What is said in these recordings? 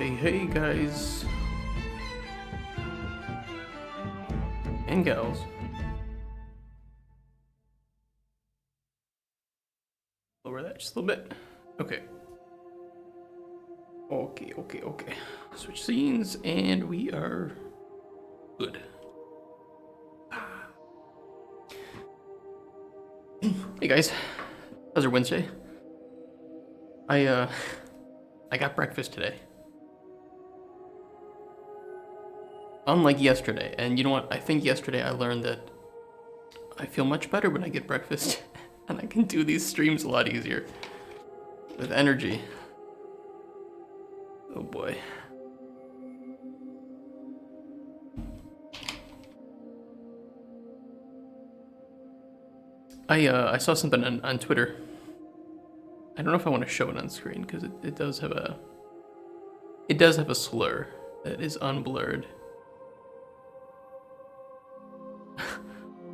Hey guys and gals. Lower that just a little bit. Okay. Okay. Switch scenes and we are good. Hey guys. How's your Wednesday? I got breakfast today. Unlike yesterday, and you know what? I think yesterday I learned that I feel much better when I get breakfast and I can do these streams a lot easier with energy. Oh boy. I saw something on Twitter. I don't know if I want to show it on screen because it does have a slur that is unblurred.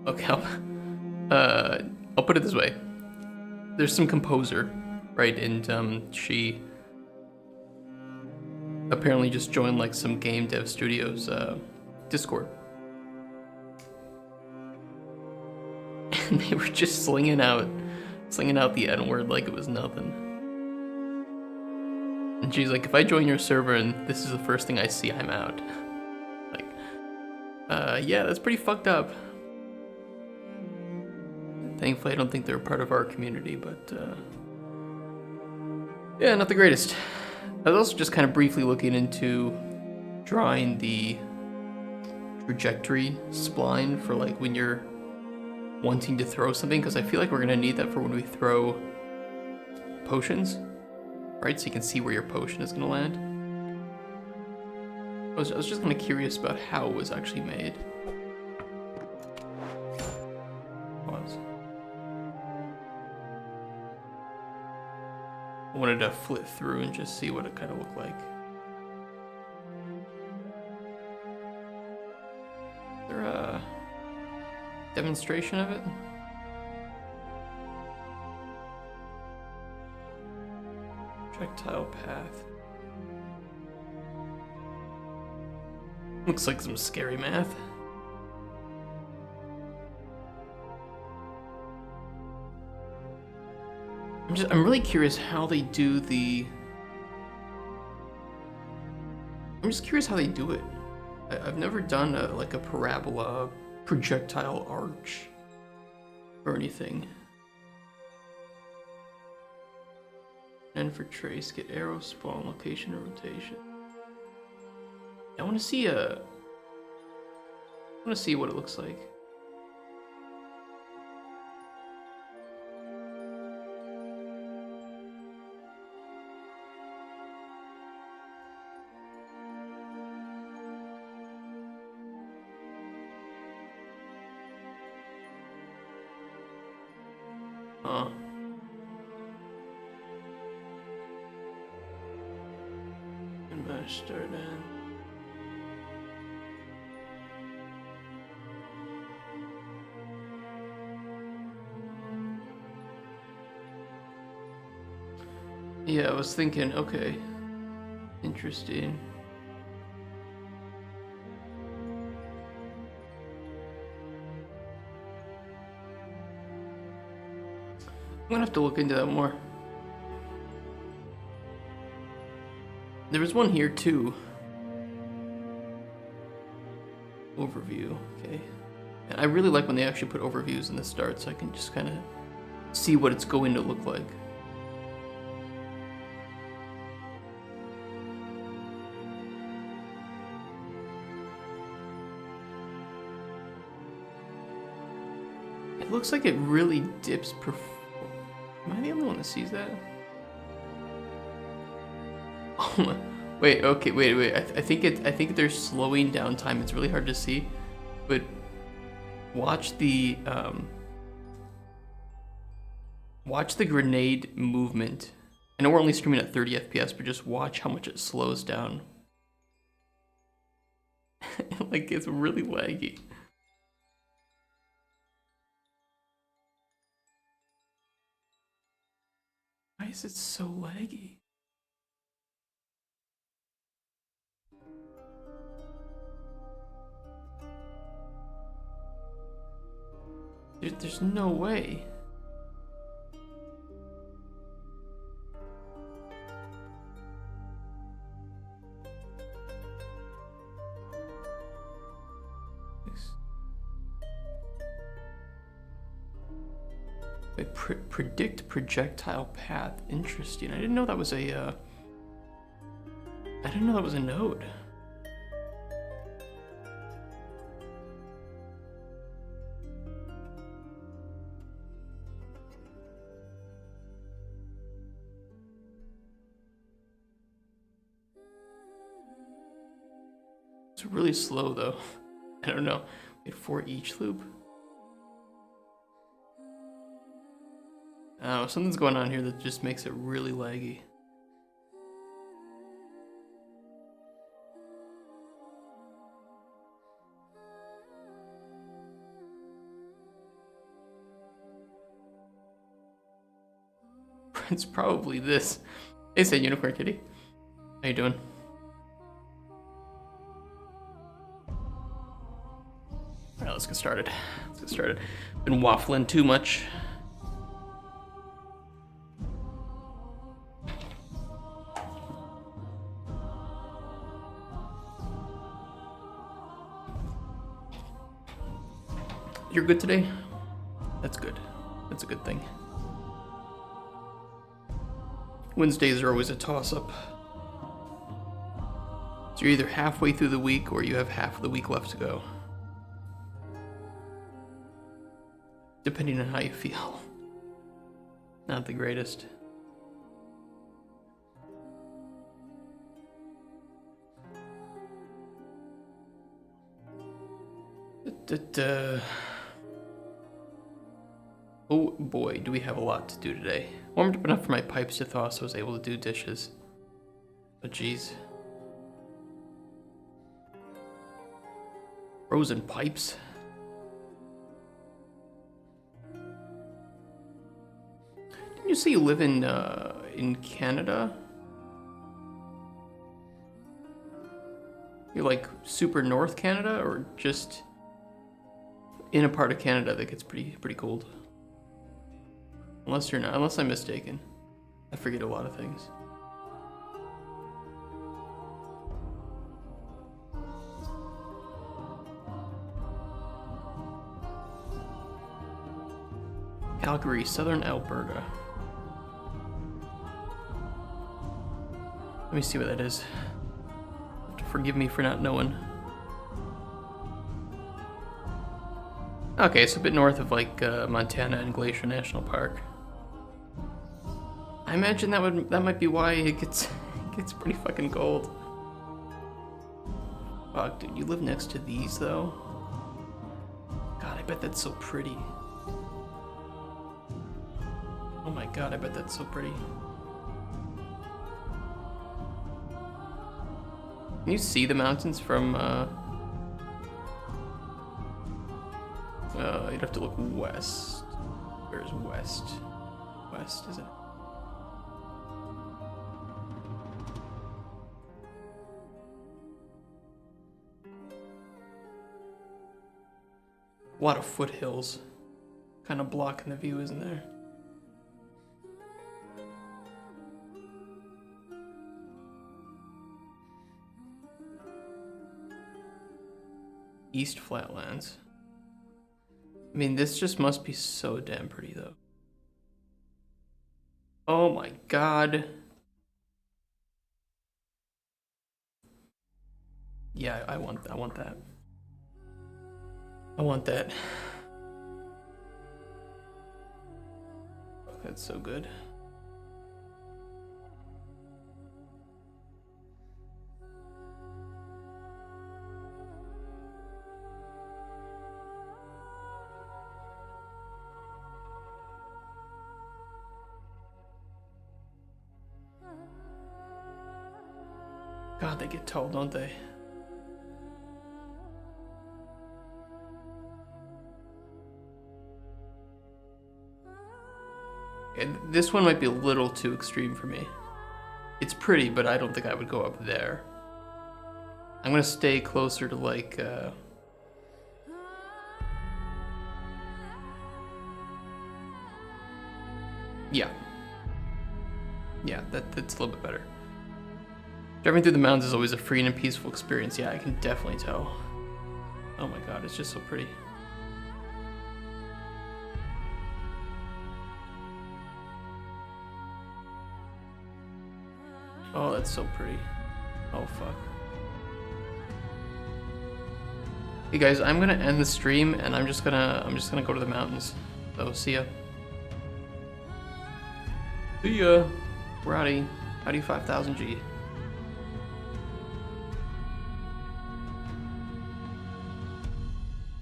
Okay, I'll put it this way. There's some composer, right? And she apparently just joined like some game dev studios Discord. And they were just slinging out the N-word like it was nothing. And she's like, if I join your server and this is the first thing I see, I'm out. Like, yeah, that's pretty fucked up. Thankfully, I don't think they're a part of our community, but yeah, not the greatest. I was also just kind of briefly looking into drawing the trajectory spline for like when you're wanting to throw something, because I feel like we're gonna need that for when we throw potions, right? So you can see where your potion is gonna land. I was just kind of curious about how it was actually made. I wanted to flip through and just see what it kind of looked like. Is there a demonstration of it? Projectile path. Looks like some scary math. I'm really curious how they do the... I'm just curious how they do it. I've never done like a parabola projectile arch or anything. And for trace, get arrow spawn, location, or rotation. I want to see what it looks like. Start in. Yeah, I was thinking, okay, interesting. I'm gonna have to look into that more. There was one here too. Overview, okay. And I really like when they actually put overviews in the start so I can just kind of see what it's going to look like. It looks like it really dips Am I the only one that sees that? Oh my, wait, okay, wait. I think they're slowing down time. It's really hard to see, but watch the grenade movement. I know we're only streaming at 30 FPS, but just watch how much it slows down. Like, it's really laggy. Why is it so laggy? There's no way. Wait, predict projectile path. Interesting. I didn't know that was a. I didn't know that was a node. It's really slow though. I don't know. Wait, for each loop? Oh, something's going on here that just makes it really laggy. It's probably this. Hey, say Unicorn Kitty. How you doing? Alright, let's get started. Been waffling too much. You're good today? That's good. That's a good thing. Wednesdays are always a toss-up. So you're either halfway through the week or you have half of the week left to go. Depending on how you feel. Not the greatest. Oh boy, do we have a lot to do today. Warmed up enough for my pipes to thaw so I was able to do dishes. But geez. Frozen pipes? Didn't you say you live in Canada? You're like super North Canada or just in a part of Canada that gets pretty cold? Unless you're not, unless I'm mistaken. I forget a lot of things. Calgary, Southern Alberta. Let me see what that is. Forgive me for not knowing. Okay, it's a bit north of like Montana and Glacier National Park. I imagine that might be why it gets pretty fucking cold. Fuck, dude, you live next to these though? God, I bet that's so pretty. Oh my god, I bet that's so pretty. Can you see the mountains from you'd have to look west. Where's west? West, isn't it? A lot of foothills kind of blocking the view, isn't there? East Flatlands. I mean, this just must be so damn pretty, though. Oh my god. Yeah, I want that. I want that. Oh, that's so good. God, they get tall, don't they? And this one might be a little too extreme for me. It's pretty, but I don't think I would go up there. I'm gonna stay closer to like, it's a little bit better. Driving through the mountains is always a free and peaceful experience. Yeah, I can definitely tell. Oh my god, it's just so pretty. Oh, that's so pretty. Oh fuck. Hey guys, I'm gonna end the stream and I'm just gonna go to the mountains. So see ya. See ya. We're outie 5000G.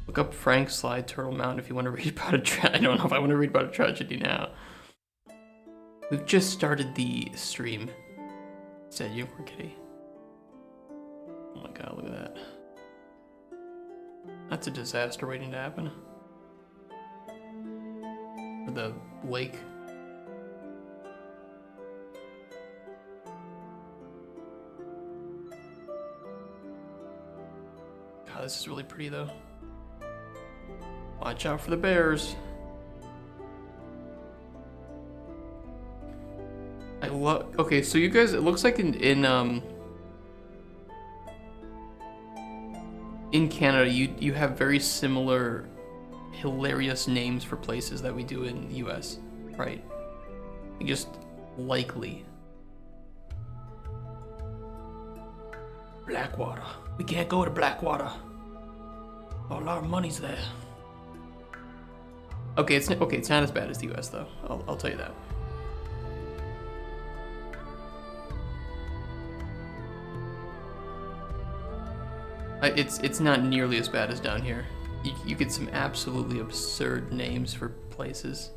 Look up Frank Slide Turtle Mountain if you want to read about a I don't know if I want to read about a tragedy now. We've just started the stream. Said Unicorn Kitty. Oh my god, look at that. That's a disaster waiting to happen. For the lake. God, this is really pretty though. Watch out for the bears. I love. Okay, so you guys, it looks like in Canada, you have very similar hilarious names for places that we do in the US, right? Just likely. Blackwater. We can't go to Blackwater. All our money's there. Okay, it's not as bad as the US though. I'll tell you that. It's not nearly as bad as down here. You get some absolutely absurd names for places.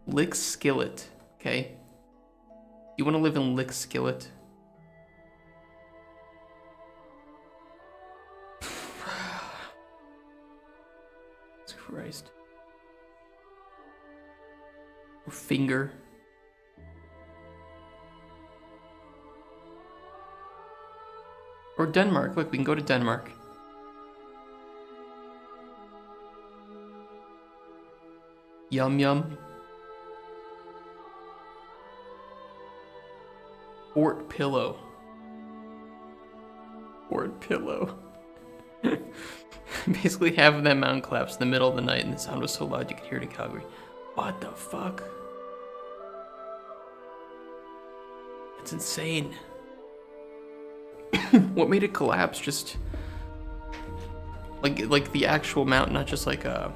Lick Skillet, okay? You want to live in Lick Skillet? Christ. Or Finger. Or Denmark. Look, we can go to Denmark. Yum Yum. Fort Pillow. Fort Pillow. Basically half of that mountain collapsed in the middle of the night and the sound was so loud you could hear it in Calgary. What the fuck? It's insane. What made it collapse? Just like the actual mountain, not just like an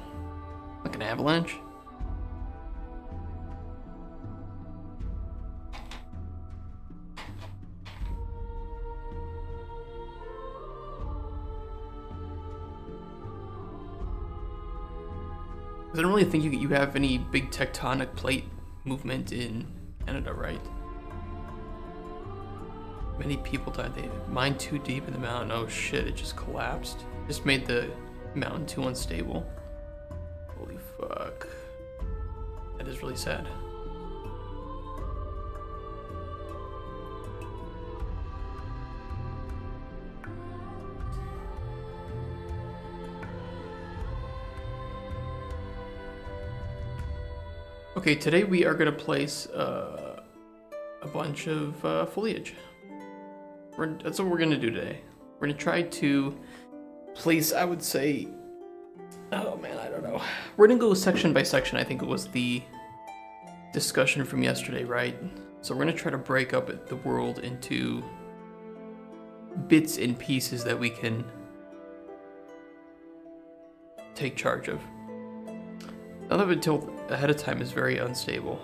avalanche. I don't really think you have any big tectonic plate movement in Canada, right? Many people died. They mined too deep in the mountain. Oh shit, it just collapsed. Just made the mountain too unstable. Holy fuck. That is really sad. Okay, today we are going to place a bunch of foliage. That's what we're going to do today. We're going to try to place, I would say, oh man, I don't know. We're going to go section by section. I think it was the discussion from yesterday, right? So we're going to try to break up the world into bits and pieces that we can take charge of. Now that until ahead of time is very unstable.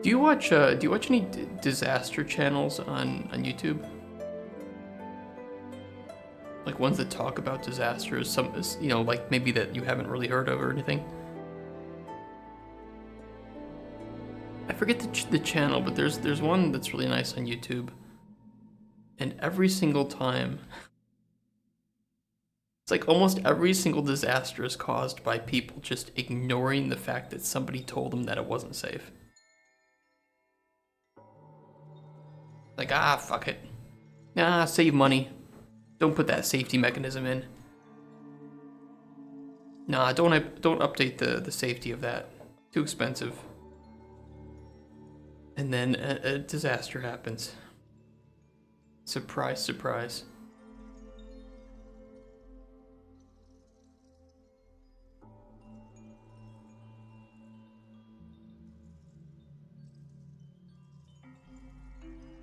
Do you watch any disaster channels on YouTube? Like ones that talk about disasters, some, you know, like maybe that you haven't really heard of or anything? I forget the channel, but there's one that's really nice on YouTube. And every single time, it's like almost every single disaster is caused by people just ignoring the fact that somebody told them that it wasn't safe. Like, fuck it. Nah, save money. Don't put that safety mechanism in. Nah, don't update the safety of that. Too expensive. And then a disaster happens. Surprise, surprise.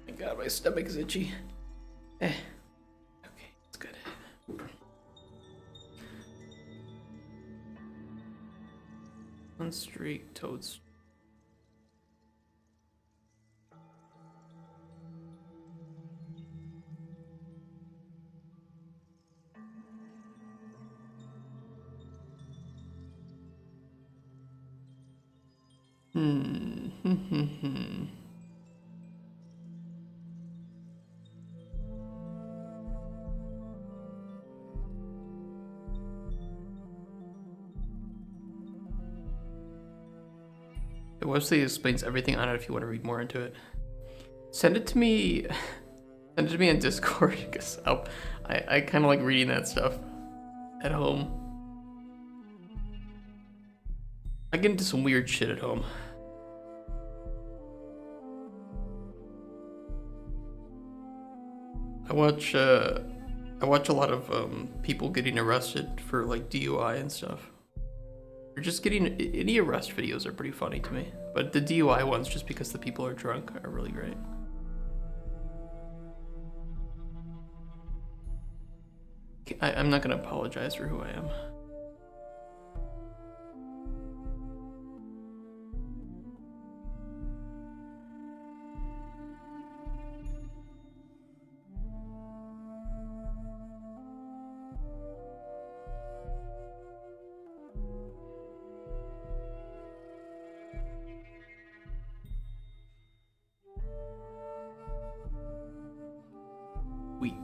My God, my stomach is itchy. Okay, that's good. One streak, toads. The website explains everything on it if you want to read more into it. Send it to me. Send it to me on Discord because I kind of like reading that stuff at home. I get into some weird shit at home. I watch a lot of people getting arrested for like DUI and stuff. Or just getting any arrest videos are pretty funny to me, but the DUI ones, just because the people are drunk, are really great. I'm not gonna apologize for who I am. Wheat.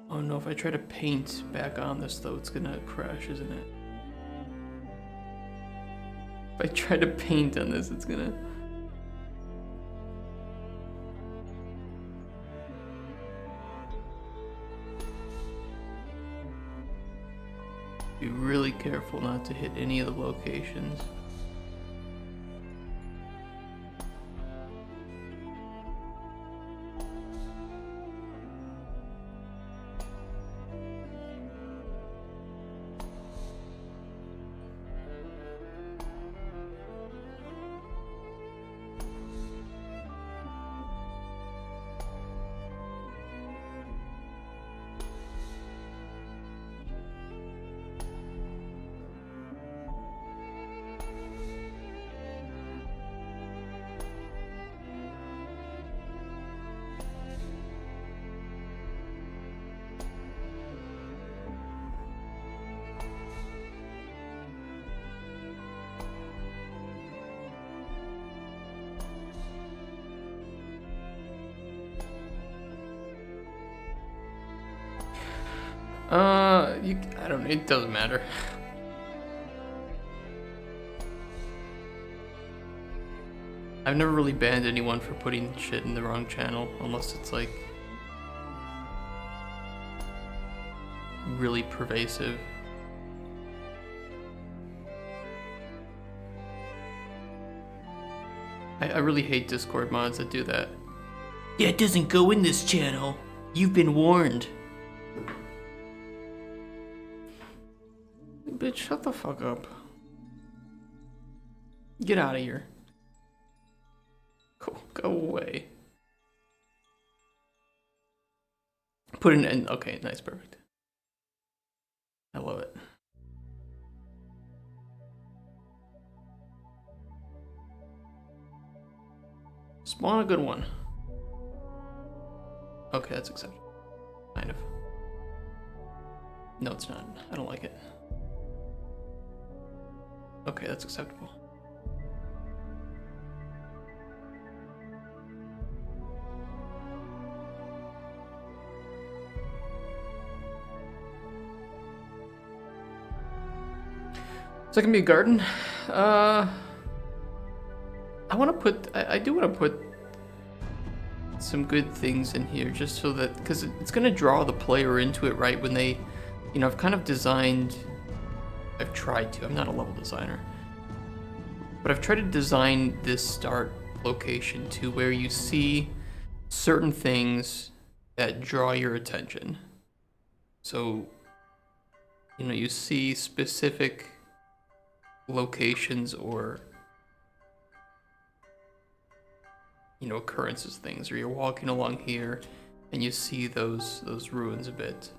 Oh no, if I try to paint back on this though, it's gonna crash, isn't it? If I try to paint on this, it's gonna... Be really careful not to hit any of the locations. I don't know, it doesn't matter. I've never really banned anyone for putting shit in the wrong channel, unless it's like really pervasive. I really hate Discord mods that do that. Yeah, it doesn't go in this channel. You've been warned. Bitch, shut the fuck up. Get out of here. Go away. Put an end. Okay, nice, perfect. I love it. Spawn a good one. Okay, that's acceptable. Kind of. No, it's not. I don't like it. Okay, that's acceptable. that gonna be a garden? I want to put. I do want to put some good things in here, just so that, because it's gonna draw the player into it, right? When they, I've kind of designed. I've tried to. I'm not a level designer, but I've tried to design this start location to where you see certain things that draw your attention. So, you see specific locations or, occurrences, things, or you're walking along here and you see those ruins a bit.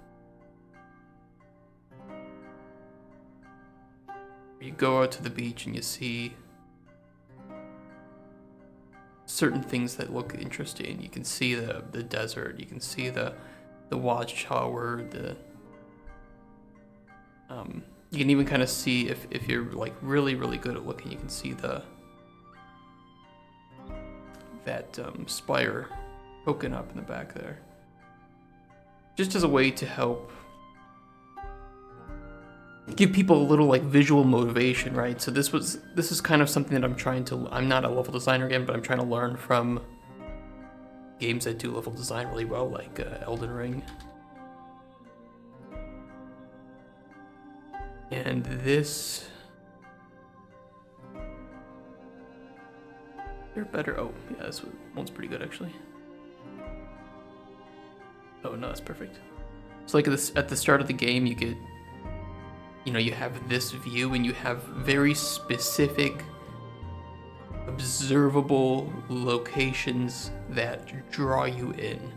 You go out to the beach and you see certain things that look interesting. You can see the desert, you can see the watchtower, you can even kind of see, if you're like really good at looking, you can see that spire poking up in the back there. Just as a way to help give people a little like visual motivation, right? So this is kind of something that I'm not a level designer again, but I'm trying to learn from games that do level design really well, like Elden Ring. And this, they're better. Oh yeah, this one's pretty good actually. Oh no, that's perfect. So like at the start of the game, you get, you have this view and you have very specific observable locations that draw you in.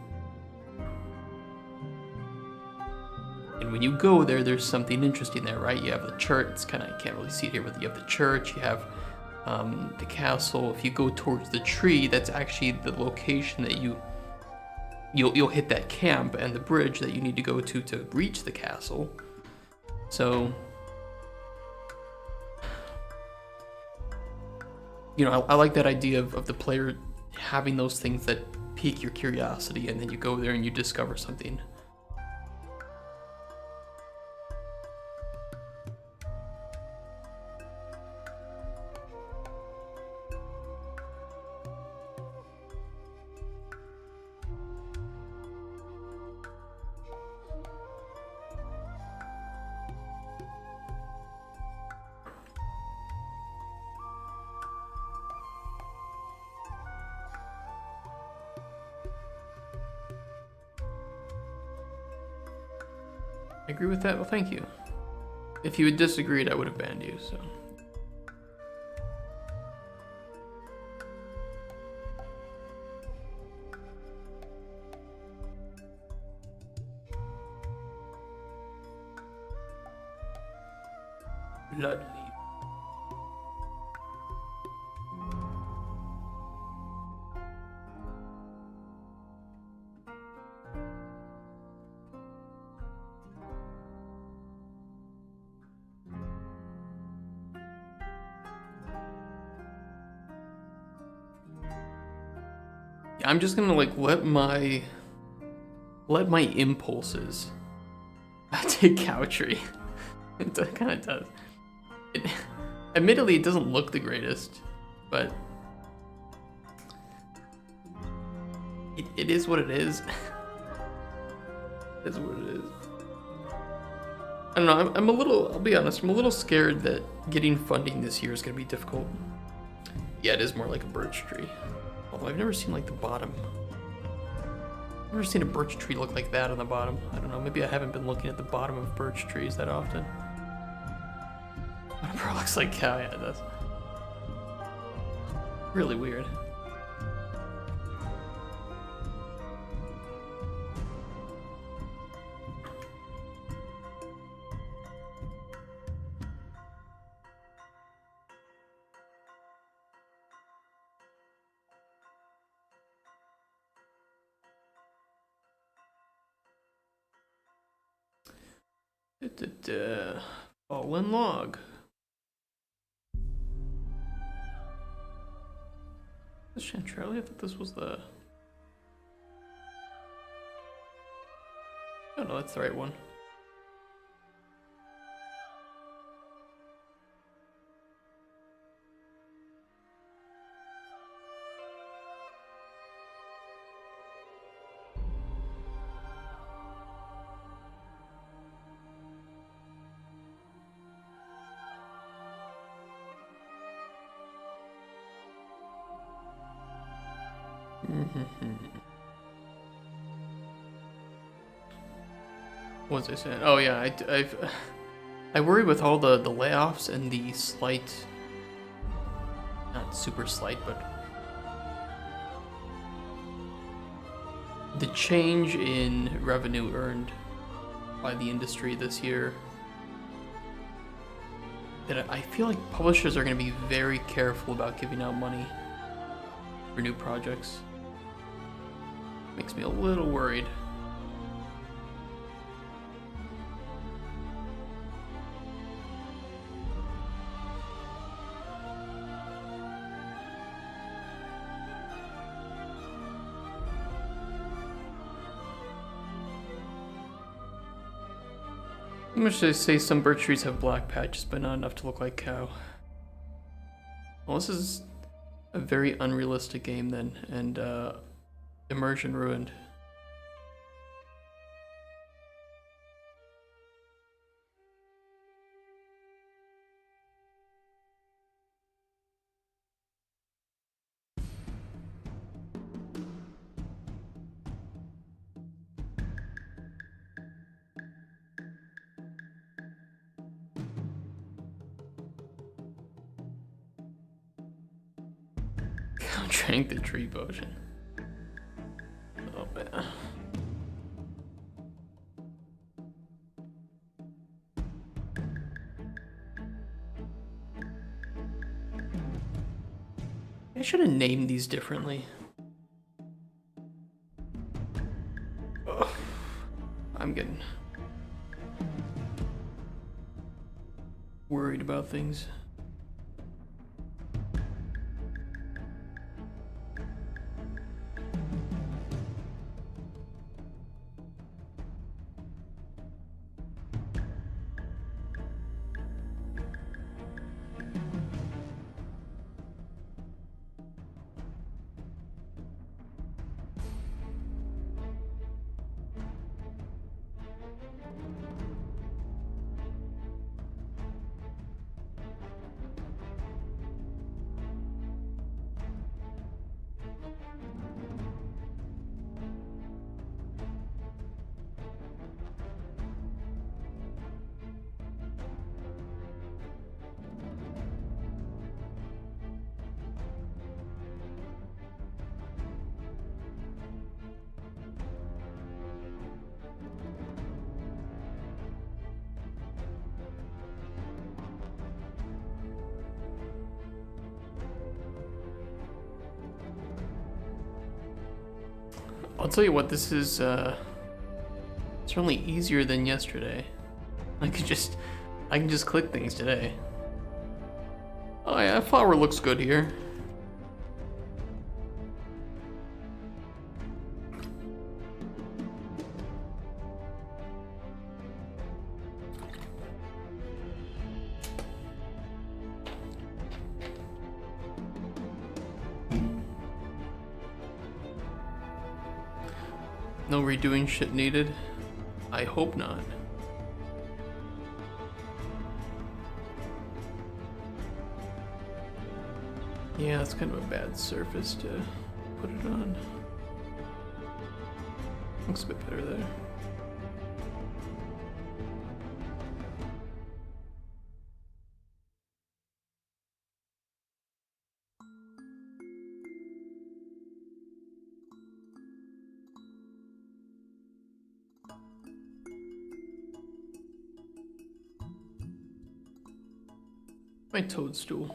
And when you go there, there's something interesting there, right? You have the church. It's kind of, you can't really see it here, but you have the church, you have the castle. If you go towards the tree, that's actually the location that you'll hit that camp and the bridge that you need to go to reach the castle. So, I like that idea of the player having those things that pique your curiosity, and then you go there and you discover something. I agree with that. Well, thank you. If you had disagreed, I would have banned you, so. Blood leaf. I'm just gonna like let my impulses take cow tree. It kind of does. Admittedly, it doesn't look the greatest, but it is what it is. It is what it is. I don't know. I'm a little. I'll be honest. I'm a little scared that getting funding this year is gonna be difficult. Yeah, it is more like a birch tree. Although I've never seen like the bottom. I've never seen a birch tree look like that on the bottom. I don't know, maybe I haven't been looking at the bottom of birch trees that often. But it probably looks like cow, yeah, it does. Really weird. Fallen log. This Chantrelli? I thought this was the... Oh no, that's the right one. What was I saying? Oh yeah, I worry with all the layoffs and the slight, not super slight, but the change in revenue earned by the industry this year. That I feel like publishers are going to be very careful about giving out money for new projects. Makes me a little worried. I'm gonna say some birch trees have black patches, but not enough to look like cow. Well, this is a very unrealistic game then, and immersion ruined. Cow drank the tree potion. Oh man. I should have named these differently. Ugh. I'm getting worried about things. I'll tell you what, this is certainly easier than yesterday. I can just click things today. Oh yeah, flower looks good here. No redoing shit needed? I hope not. Yeah, it's kind of a bad surface to put it on. Looks a bit better there. My toadstool.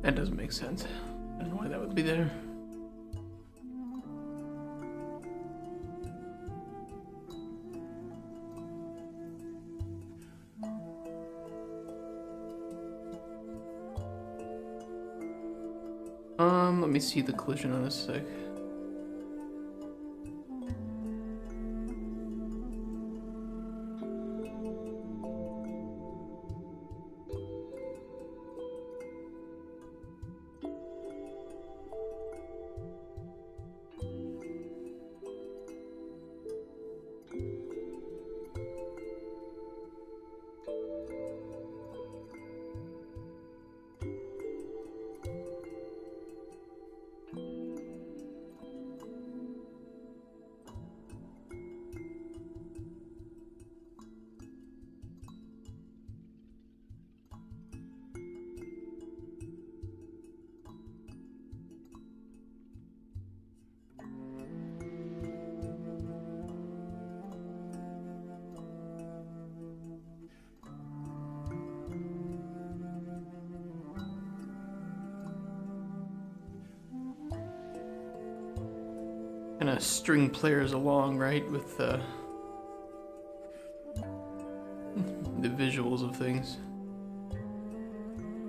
That doesn't make sense. I don't know why that would be there. Let me see the collision on this sec. kind of string players along, right, with the visuals of things.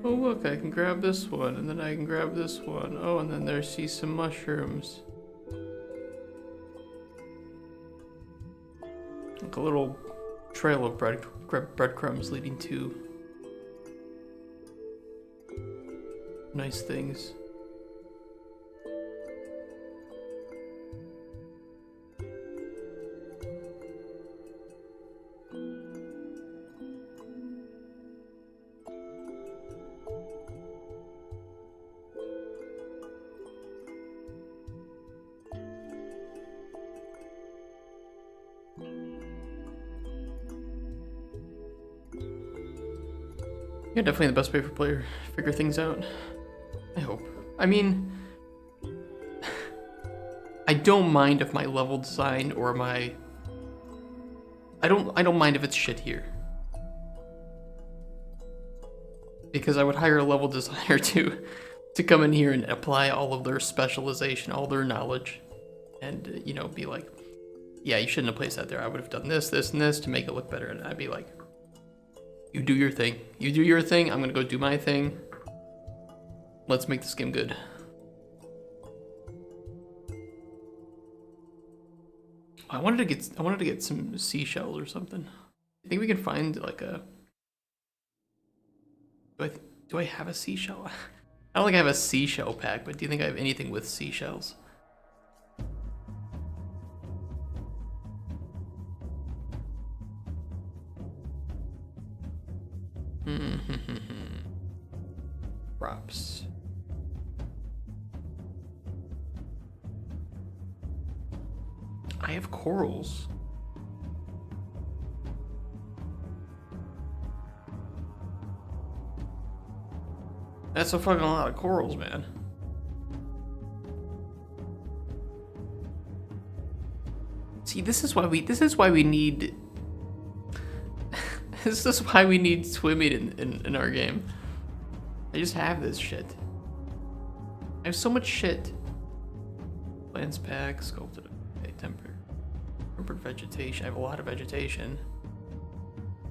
Oh look, I can grab this one, and then I can grab this one. Oh, and then there's some mushrooms. Like a little trail of breadcrumbs leading to nice things. Yeah, definitely the best way for player to figure things out. I hope. I mean, I don't mind if my level design or my I don't mind if it's shit here. Because I would hire a level designer to come in here and apply all of their specialization, all their knowledge, and you know, be like, yeah, you shouldn't have placed that there. I would have done this, this, and this to make it look better. And I'd be like, you do your thing. You do your thing. I'm gonna go do my thing. Let's make this game good. I wanted to get some seashells or something. I think we can find like a. Do I have a seashell? I don't think I have a seashell pack, but do you think I have anything with seashells? Props. I have corals. That's a fucking lot of corals, man. See, this is why we need this is why we need swimming in our game. I just have this shit. I have so much shit. Plants pack, sculpted, okay, tempered vegetation. I have a lot of vegetation.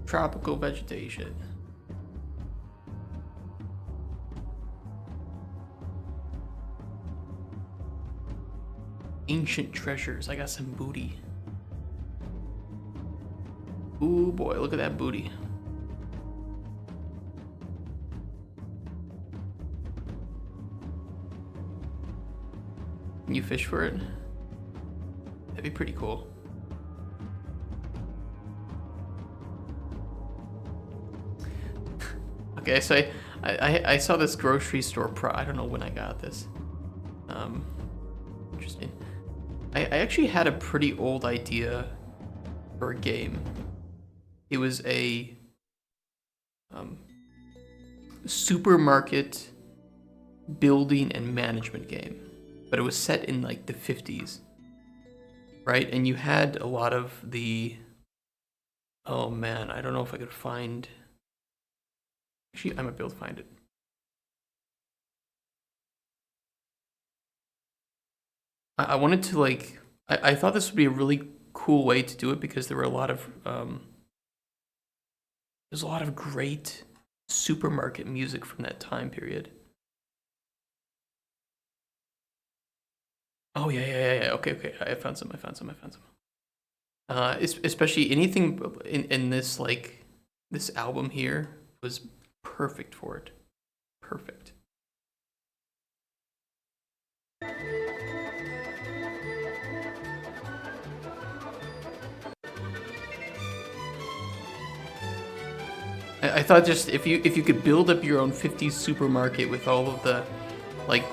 Tropical vegetation. Ancient treasures. I got some booty. Ooh boy, look at that booty. Can you fish for it? That'd be pretty cool. Okay, so I saw this grocery store I don't know when I got this. Interesting. I actually had a pretty old idea for a game. It was a supermarket building and management game, but it was set in like the 50s, right? And you had a lot of the, oh man, I don't know if I could find, actually I might be able to find it. I wanted to like, I thought this would be a really cool way to do it because there were a lot of, there's a lot of great supermarket music from that time period. Oh yeah. Okay. I found some. Especially anything in this like this album here was perfect for it. Perfect. I thought just if you could build up your own 50s supermarket with all of the like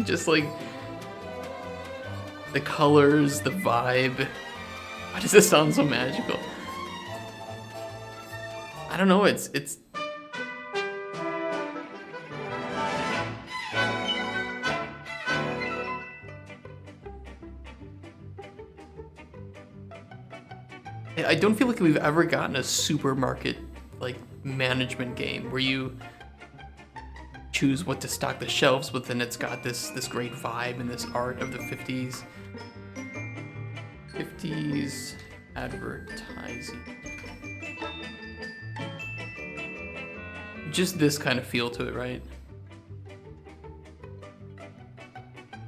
just like the colors, the vibe. Why does this sound so magical? I don't know, it's I don't feel like we've ever gotten a supermarket like management game where you choose what to stock the shelves, but then it's got this great vibe and this art of the 50s. 50s advertising. Just this kind of feel to it, right?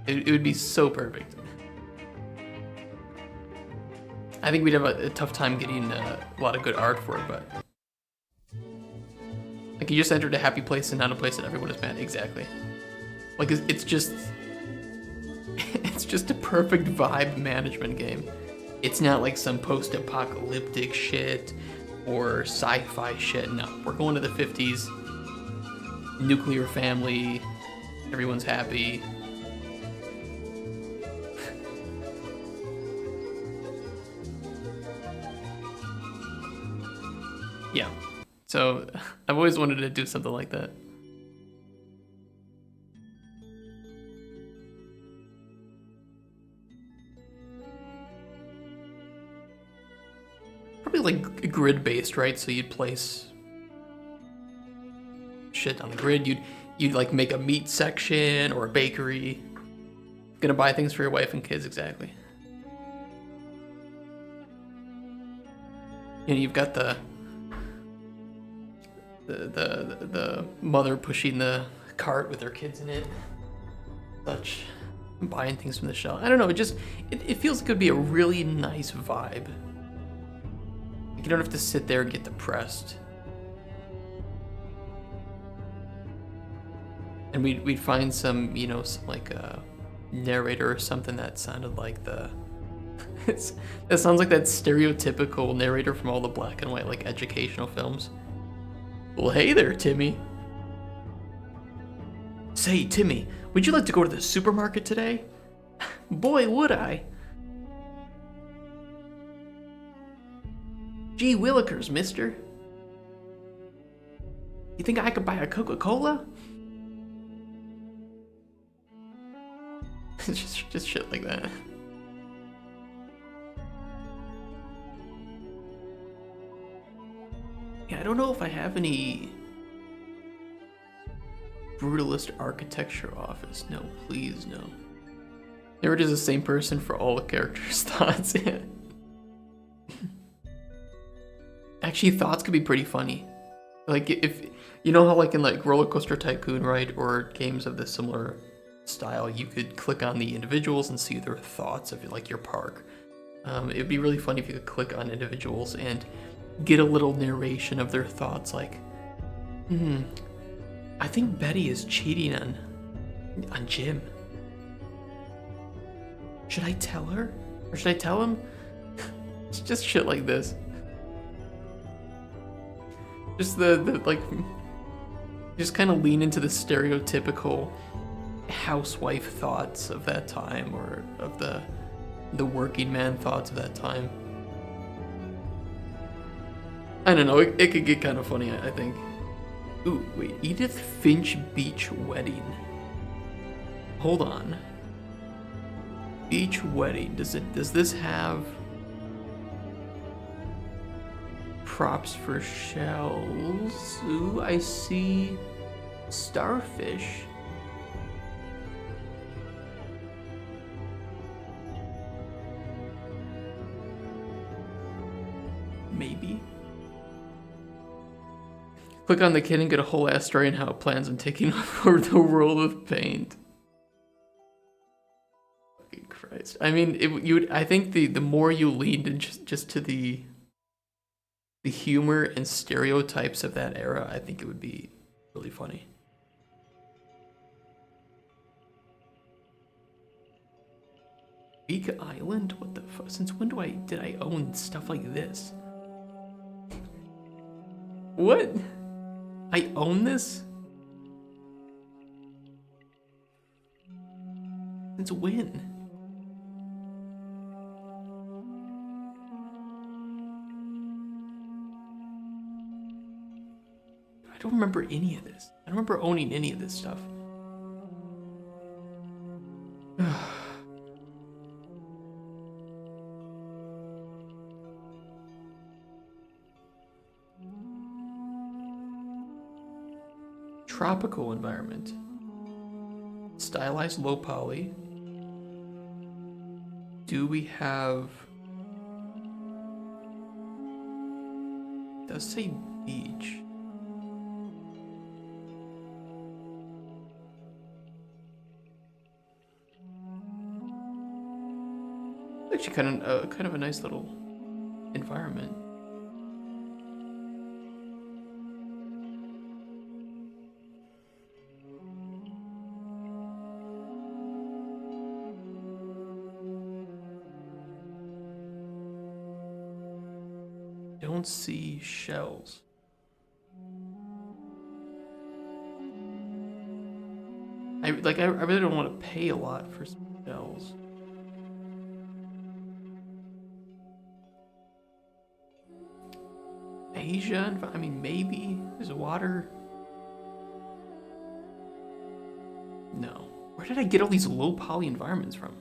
It would be so perfect. I think we'd have a tough time getting a lot of good art for it, but like you just entered a happy place and not a place that everyone is mad. Exactly. Like it's just a perfect vibe management game. It's not like some post-apocalyptic shit or sci-fi shit. No, we're going to the 50s. Nuclear family. Everyone's happy. Yeah. So I've always wanted to do something like that. Probably like grid based, right? So you'd place shit on the grid. You'd like make a meat section or a bakery. Gonna buy things for your wife and kids, exactly. You know, you've got the mother pushing the cart with her kids in it. Such buying things from the shelf. I don't know, it feels like it would be a really nice vibe. Like you don't have to sit there and get depressed. And we'd find some, you know, some like a narrator or something that sounded like that sounds like that stereotypical narrator from all the black and white like educational films. Well, hey there, Timmy. Say, Timmy, would you like to go to the supermarket today? Boy, would I. Gee willikers, mister. You think I could buy a Coca-Cola? just shit like that. Yeah, I don't know if I have any brutalist architecture office. No, please, no. Never just the same person for all the characters' thoughts. Actually, thoughts could be pretty funny. Like if you know how like in like Roller Coaster Tycoon, right, or games of this similar style, you could click on the individuals and see their thoughts of like your park. It'd be really funny if you could click on individuals and get a little narration of their thoughts, like, I think Betty is cheating on Jim. Should I tell her? Or should I tell him? It's just shit like this. Just the like, just kind of lean into the stereotypical housewife thoughts of that time, or of the working man thoughts of that time. I don't know, it could get kind of funny, I think. Ooh, wait, Edith Finch Beach Wedding. Hold on. Beach Wedding, does this have props for shells? Ooh, I see starfish. Maybe. Click on the kid and get a whole ass story on how it plans on taking over the world with paint. Fucking Christ. I mean, I think the more you leaned in just to the humor and stereotypes of that era, I think it would be really funny. Big Island? What the fuck? Since when did I own stuff like this? What? I own this? Since when? I don't remember any of this. I don't remember owning any of this stuff. tropical environment. Stylized low poly. Do we have... It does say beach. Actually kind of a nice little environment. Don't see shells. I really don't want to pay a lot for some shells. Asia, I mean, maybe. Is water? No. Where did I get all these low poly environments from?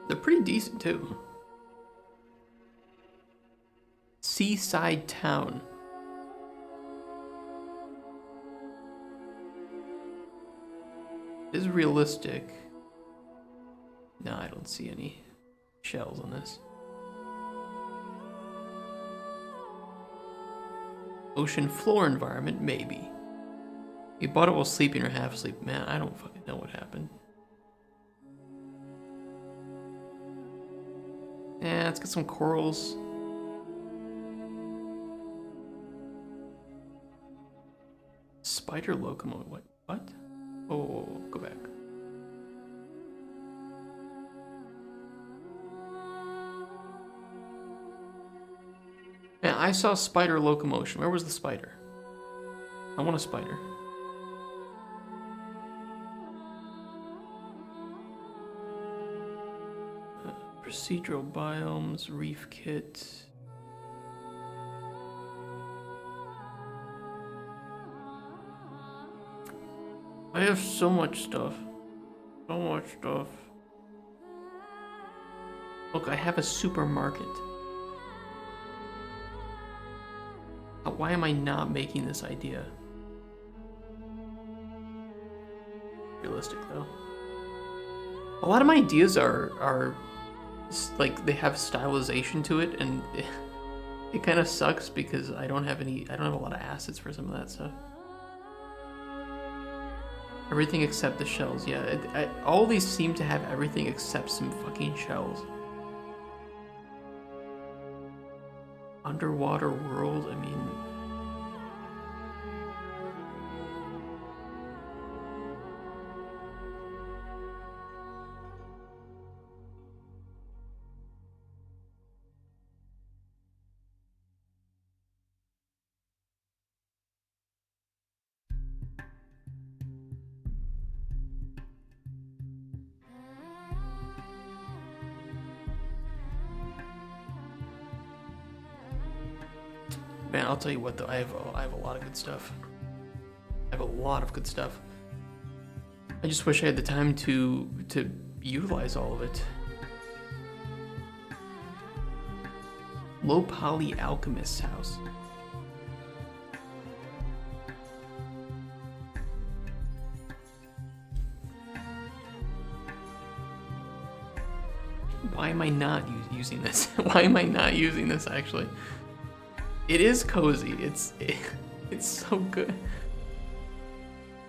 They're pretty decent too. Seaside town. Is realistic. No, I don't see any shells on this. Ocean floor environment, maybe. You bought it while sleeping or half asleep. Man, I don't fucking know what happened. Yeah, let's get some corals. Spider locomotive. What? Oh, go back. Man, I saw spider locomotion. Where was the spider? I want a spider. Procedural biomes, reef kit. I have so much stuff. So much stuff. Look, I have a supermarket. Why am I not making this idea realistic though? A lot of my ideas are like they have stylization to it, and it kind of sucks because I don't have a lot of assets for some of that stuff. Everything except the shells. Yeah, all these seem to have everything except some fucking shells. Underwater world, I mean... Man, I'll tell you what though, I have a lot of good stuff. I have a lot of good stuff. I just wish I had the time to utilize all of it. Low poly alchemist's house. Why am I not using this? Why am I not using this actually? It is cozy. It's so good.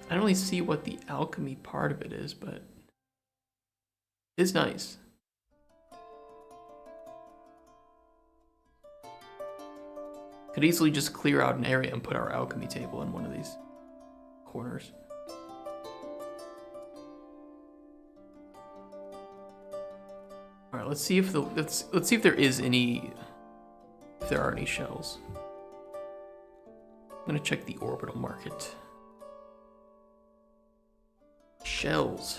I don't really see what the alchemy part of it is, but it's nice. Could easily just clear out an area and put our alchemy table in one of these corners. All right, let's see if there is any. If there are any shells. I'm gonna check the orbital market. Shells.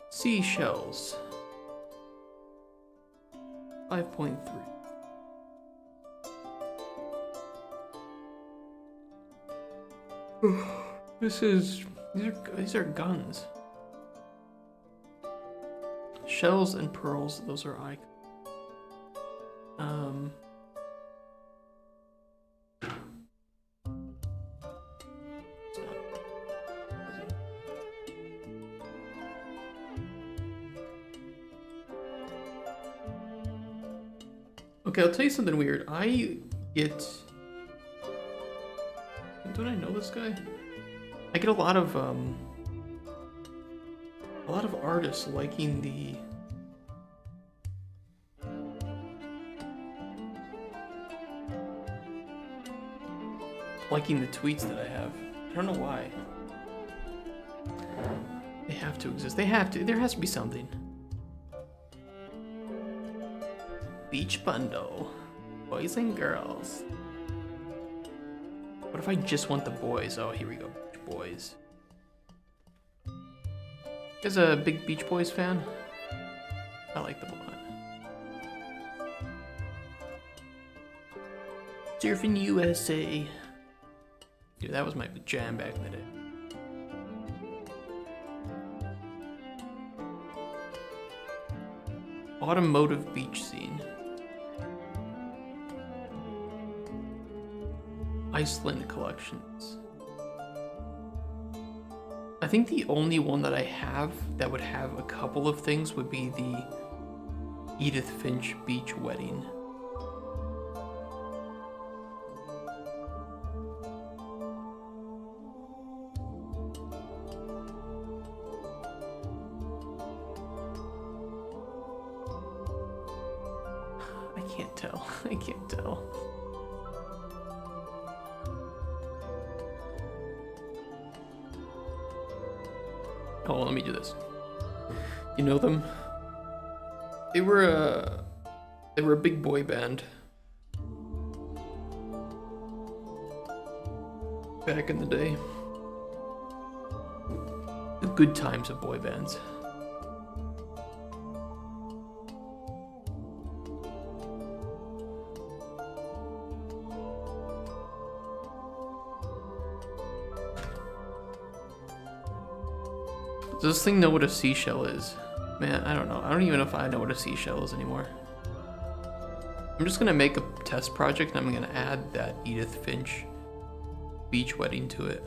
Seashells. 5.3. These are guns. Shells and pearls, those are icons. Okay, I'll tell you something weird. I get... Don't I know this guy? I get a lot of artists liking the... liking the tweets that I have. I don't know why. They have to exist. They have to. There has to be something. Beach bundle. Boys and girls. What if I just want the boys? Oh, here we go. Beach Boys. You guys a big Beach Boys fan? I like them a lot. Surfing USA. Dude, that was my jam back in the day. Automotive beach scene. Iceland collections. I think the only one that I have that would have a couple of things would be the Edith Finch beach wedding. I can't tell. Oh, let me do this. You know them? They were a big boy band back in the day. The good times of boy bands. Does this thing know what a seashell is? Man, I don't know. I don't even know if I know what a seashell is anymore. I'm just gonna make a test project and I'm gonna add that Edith Finch beach wedding to it.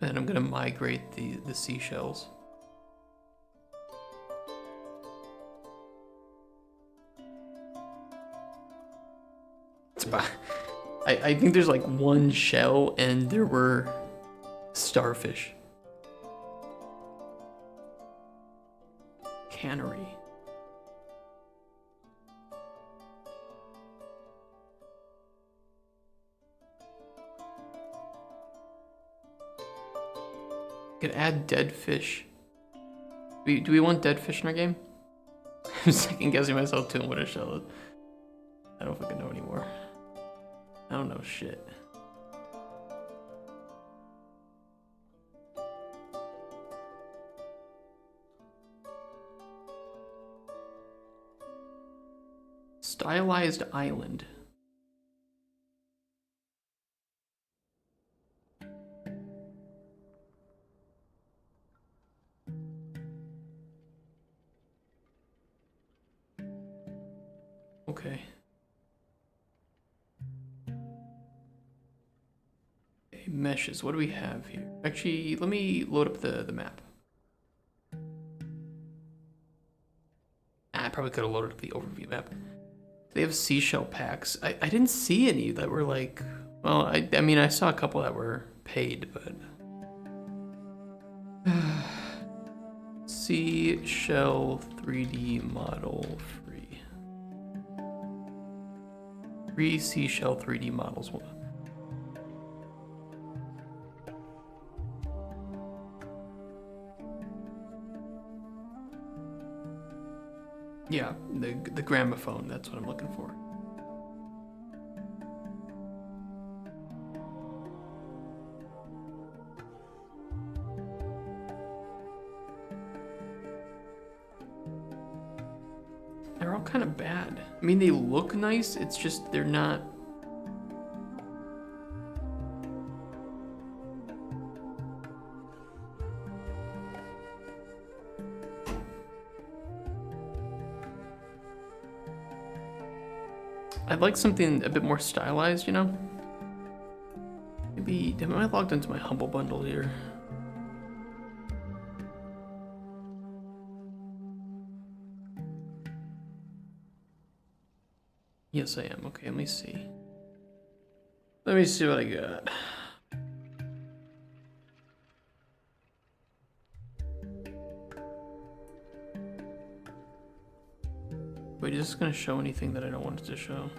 And I'm gonna migrate the seashells. It's about, I think there's like one shell and there were starfish. Cannery. Could add dead fish. Do we want dead fish in our game? I'm second guessing myself too on what a shell is. I don't fucking know anymore. I don't know shit. Stylized island. Okay. Okay, meshes. What do we have here? Actually, let me load up the map. I probably could have loaded up the overview map. They have seashell packs. I didn't see any that were like, well, I mean, I saw a couple that were paid, but... Seashell 3D model free. 3 seashell 3D models. Yeah, the gramophone, that's what I'm looking for. They're all kind of bad. I mean, they look nice, it's just they're not... I'd like something a bit more stylized, you know? Maybe, am I logged into my Humble Bundle here? Yes, I am. Okay, let me see. Let me see what I got. Wait, is this gonna show anything that I don't want it to show?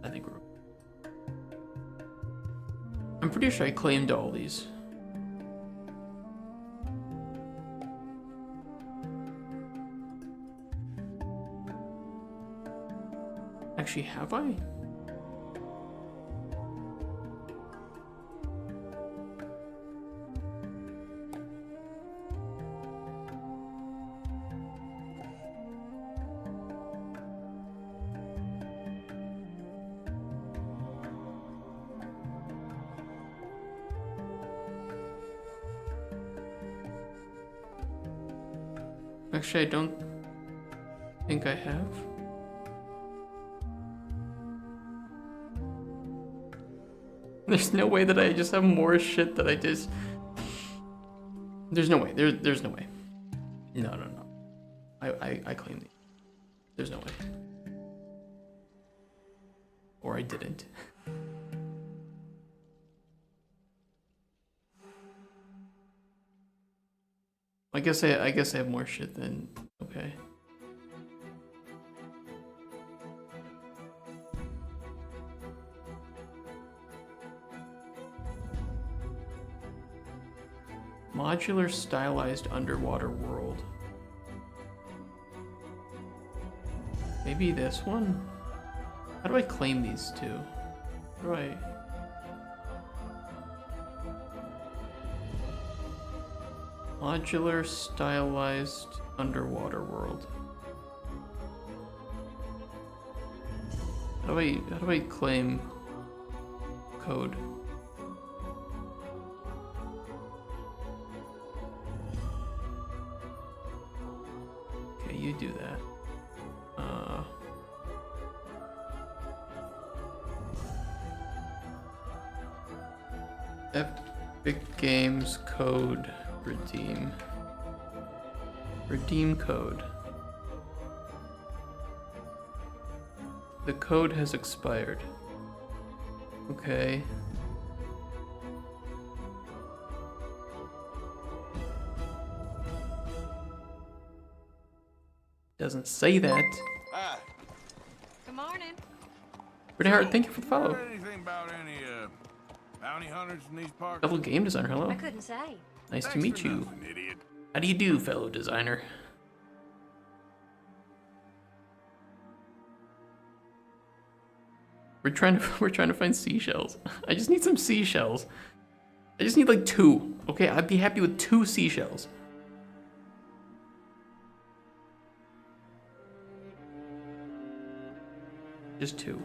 I think we're... I'm pretty sure I claimed all these. Actually, have I? Actually, I don't think I have. There's no way that I just have more shit that I just... There's no way. There's no way. No. I claim these. There's no way. Or I didn't. I guess I have more shit than... Okay. Modular stylized underwater world. Maybe this one? How do I claim these two? How do I... Modular stylized underwater world. How do I claim code? Okay, you do that. Epic Games code redeem. Redeem code. The code has expired. Okay. Doesn't say that. Hi. Good morning. Pretty hard. Thank you for the follow. Heard anything about any bounty hunters in these parts? Fellow game designer, hello. I couldn't say. Nice to Thanks meet for you. nothing, idiot. How do you do, fellow designer? We're trying to find seashells. I just need some seashells. I just need like 2. Okay, I'd be happy with 2 seashells. Just 2.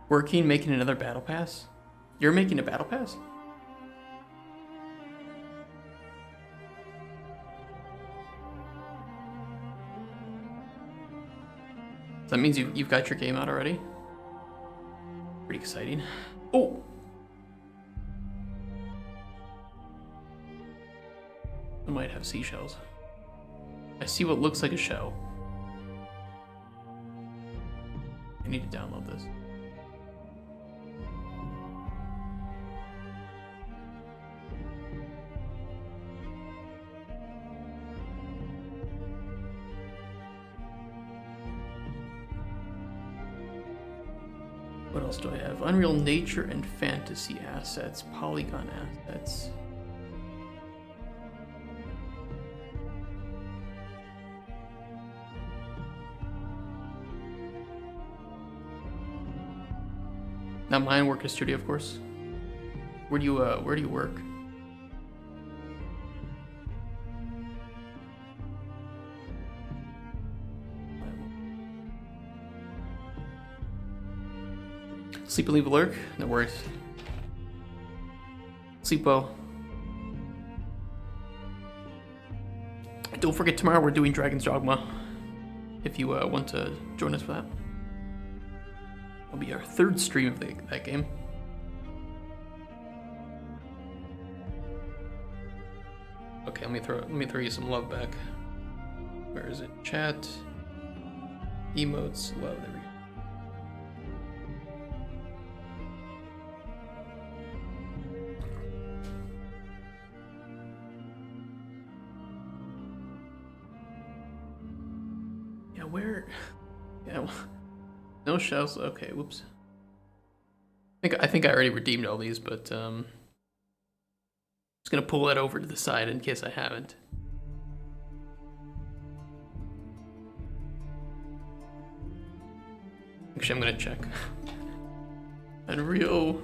Working, making another battle pass? You're making a battle pass? So that means you've got your game out already? Pretty exciting. Oh! I might have seashells. I see what looks like a shell. I need to download this. What else do I have? Unreal nature and fantasy assets, polygon assets. Not mine, work at studio, of course. Where do you work? Sleep and leave a lurk? No worries. Sleep well. Don't forget, tomorrow we're doing Dragon's Dogma. If you want to join us for that. It'll be our third stream of that game. Okay, let me throw you some love back. Where is it? Chat. Emotes. Love. There we go. Yeah, where? Yeah, no shells. Okay, whoops. I think I already redeemed all these, but just gonna pull that over to the side in case I haven't. Actually, I'm gonna check. Unreal.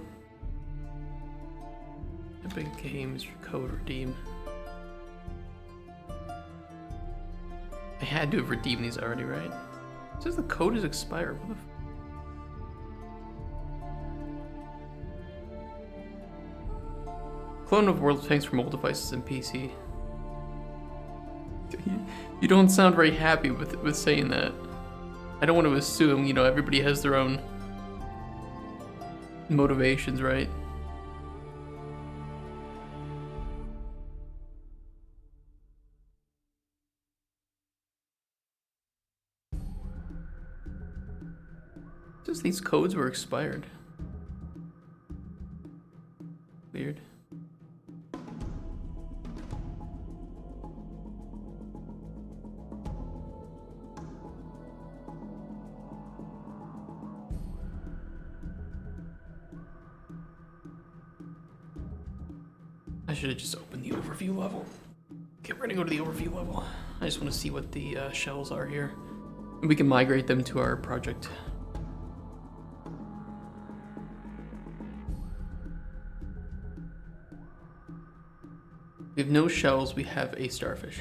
Epic Games code redeem. I had to have redeemed these already, right? It says the code is expired. What the Clone of World of Tanks for mobile devices and PC. You don't sound very happy with saying that. I don't want to assume, you know, everybody has their own motivations, right? Just these codes were expired. Weird. I should have just opened the overview level. Okay, we're gonna go to the overview level. I just want to see what the shells are here. And we can migrate them to our project. We have no shells, we have a starfish.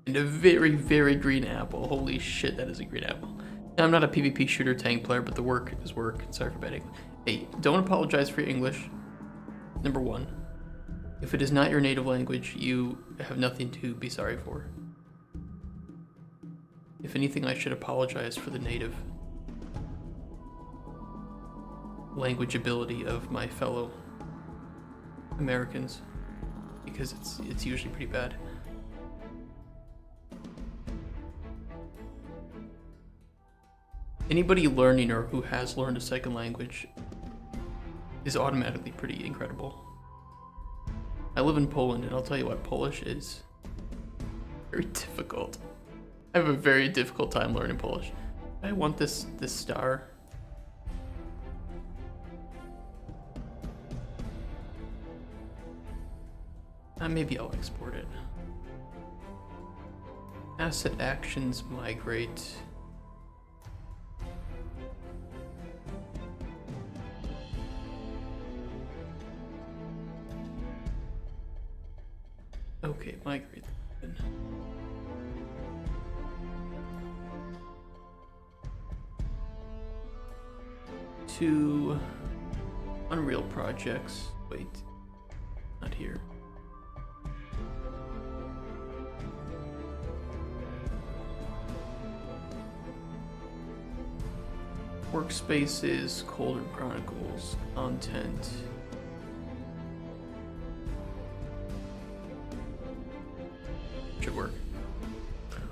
And a very, very green apple. Holy shit, that is a green apple. Now, I'm not a PvP shooter tank player, but the work is work. Sorry for betting. Hey, don't apologize for your English. Number one, if it is not your native language, you have nothing to be sorry for. If anything, I should apologize for the native language ability of my fellow Americans, because it's usually pretty bad. Anybody learning or who has learned a second language is automatically pretty incredible. I live in Poland, and I'll tell you what, Polish is very difficult. I have a very difficult time learning Polish. I want this star. Maybe I'll export it. Asset actions migrate. Okay, migrate then. To Unreal projects. Wait, not here. Workspaces, Cauldron, Chronicles, content. Should work.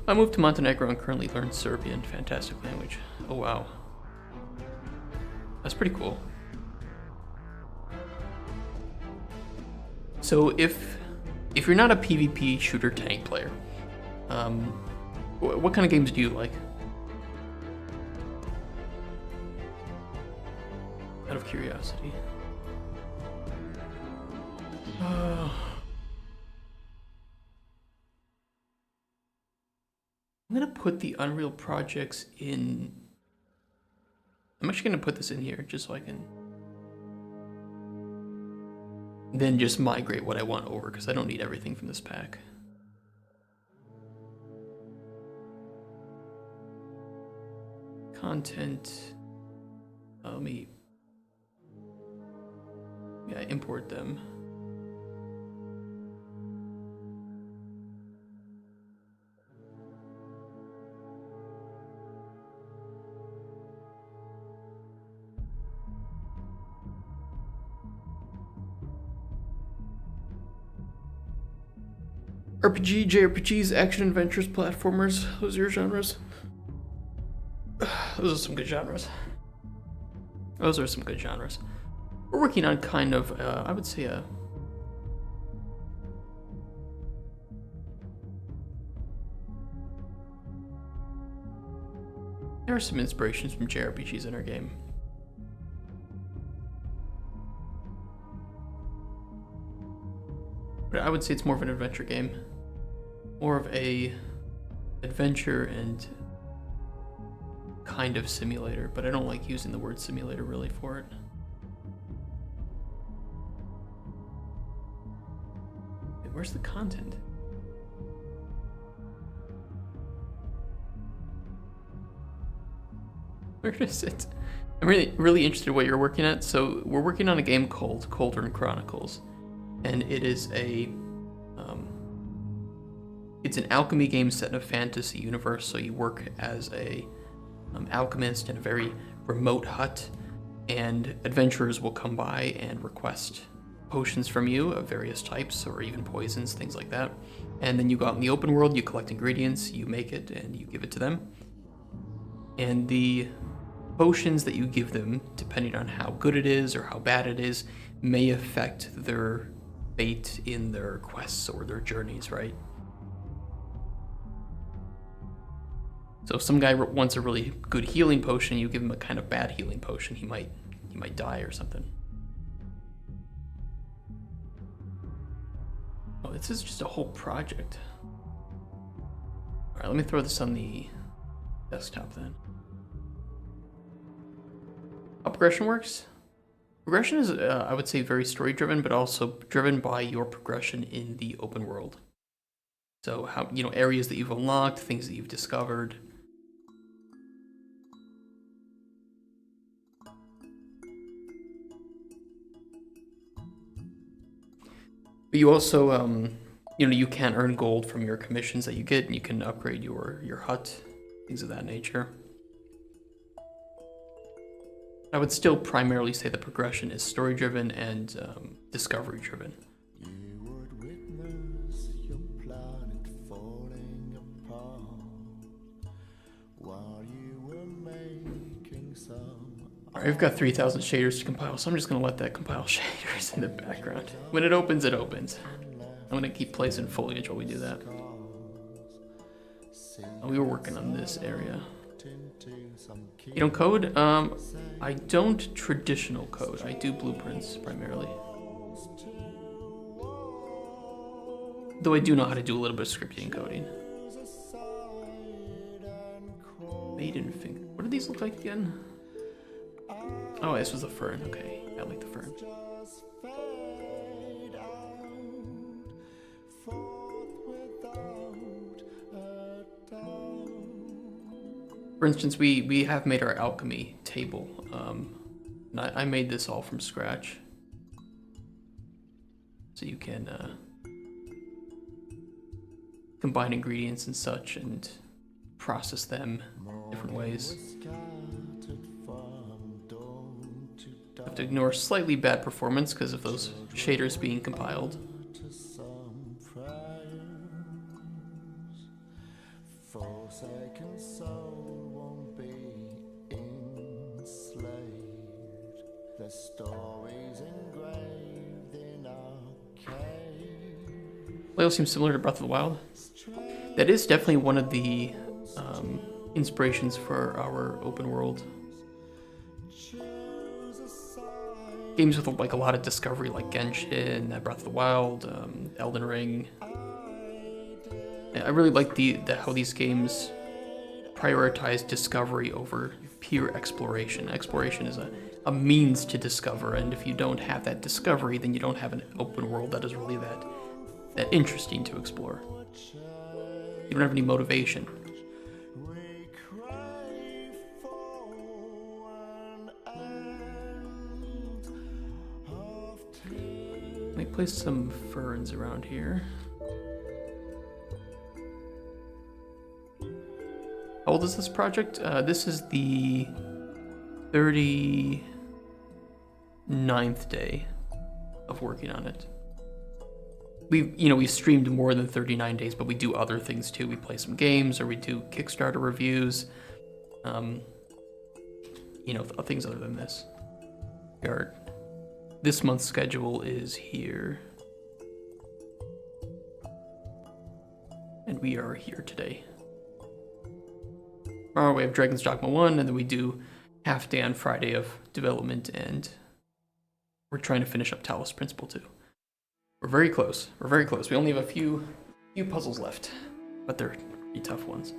I moved to Montenegro and currently learn Serbian. Fantastic language. Oh wow. That's pretty cool. So if you're not a PvP shooter tank player, what kind of games do you like? Out of curiosity. I'm gonna put the Unreal projects in. I'm actually gonna put this in here just so I can then just migrate what I want over, because I don't need everything from this pack. Content. Let me import them. RPG, JRPGs, action adventures, platformers. Those are your genres. Those are some good genres. We're working on kind of, I would say, there are some inspirations from JRPGs in our game. But I would say it's more of an adventure game. More of a adventure and kind of simulator, but I don't like using the word simulator really for it. Wait, where's the content? Where is it? I'm really interested in what you're working at. So we're working on a game called Cauldron Chronicles, and it is it's an alchemy game set in a fantasy universe. So you work as a alchemist in a very remote hut, and adventurers will come by and request potions from you of various types, or even poisons, things like that. And then you go out in the open world, you collect ingredients, you make it, and you give it to them. And the potions that you give them, depending on how good it is or how bad it is, may affect their fate in their quests or their journeys, right? So if some guy wants a really good healing potion, you give him a kind of bad healing potion, he might die or something. Oh, this is just a whole project. All right, let me throw this on the desktop then. How progression works? Progression is, I would say, very story-driven, but also driven by your progression in the open world. So how, areas that you've unlocked, things that you've discovered. But you also, you can earn gold from your commissions that you get, and you can upgrade your hut, things of that nature. I would still primarily say the progression is story-driven and discovery-driven. You would witness your planet falling apart while you were making some. Alright, I've got 3,000 shaders to compile, so I'm just going to let that compile shaders in the background. When it opens, it opens. I'm going to keep placing foliage while we do that. We were working on this area. You don't code? I don't traditional code. I do blueprints primarily. Though I do know how to do a little bit of scripting and coding. Maiden finger. What do these look like again? Oh, this was the fern. Okay, I like the fern. For instance, we have made our alchemy table. And I made this all from scratch. So you can combine ingredients and such and process them different ways. I have to ignore slightly bad performance because of those shaders being compiled. Layout seems similar to Breath of the Wild. That is definitely one of the inspirations for our open world games with like a lot of discovery, like Genshin, Breath of the Wild, Elden Ring. I really like how these games prioritize discovery over pure exploration. Exploration is a means to discover, and if you don't have that discovery, then you don't have an open world that is really that interesting to explore. You don't have any motivation. Might place some ferns around here. How old is this project? This is the 39th day of working on it. We've streamed more than 39 days, but we do other things too. We play some games, or we do Kickstarter reviews. Things other than this. This month's schedule is here. And we are here today. Tomorrow we have Dragon's Dogma 1, and then we do half day on Friday of development, and we're trying to finish up Talos Principle 2. We're very close. We only have a few puzzles left, but they're pretty tough ones.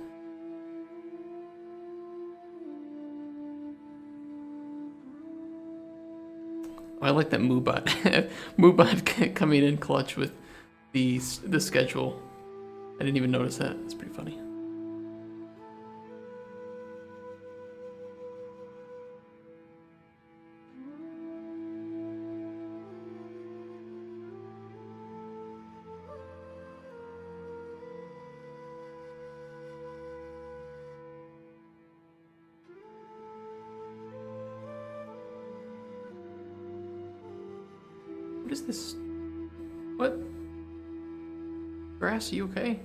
I like that Moobot. Moobot coming in clutch with the schedule. I didn't even notice that. It's pretty funny. What is this? What? Grass, are you okay?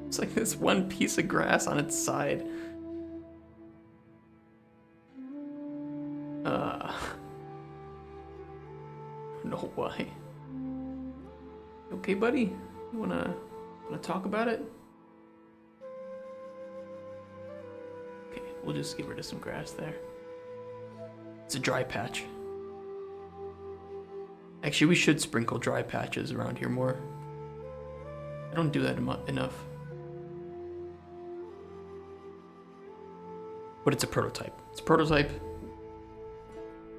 It's like this one piece of grass on its side. I don't know why. You okay, buddy? You wanna talk about it? We'll just get rid of some grass there. It's a dry patch. Actually, we should sprinkle dry patches around here more. I don't do that enough. But it's a prototype. It's a prototype.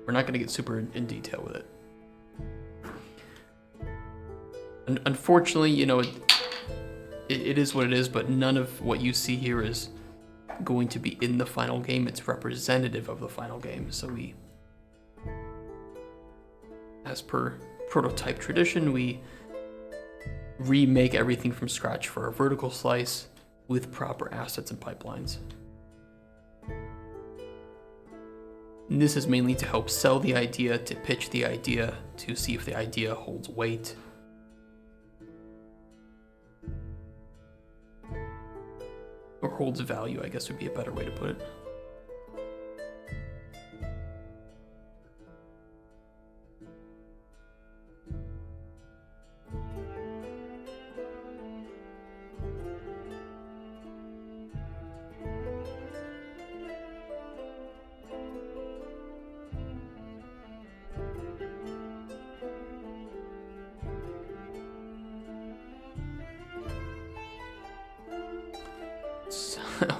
We're not going to get super in detail with it. Unfortunately, it is what it is, but none of what you see here is going to be in the final game. It's representative of the final game. So we, as per prototype tradition, we remake everything from scratch for a vertical slice with proper assets and pipelines. And this is mainly to help sell the idea, to pitch the idea, to see if the idea holds weight. Or holds value, I guess would be a better way to put it.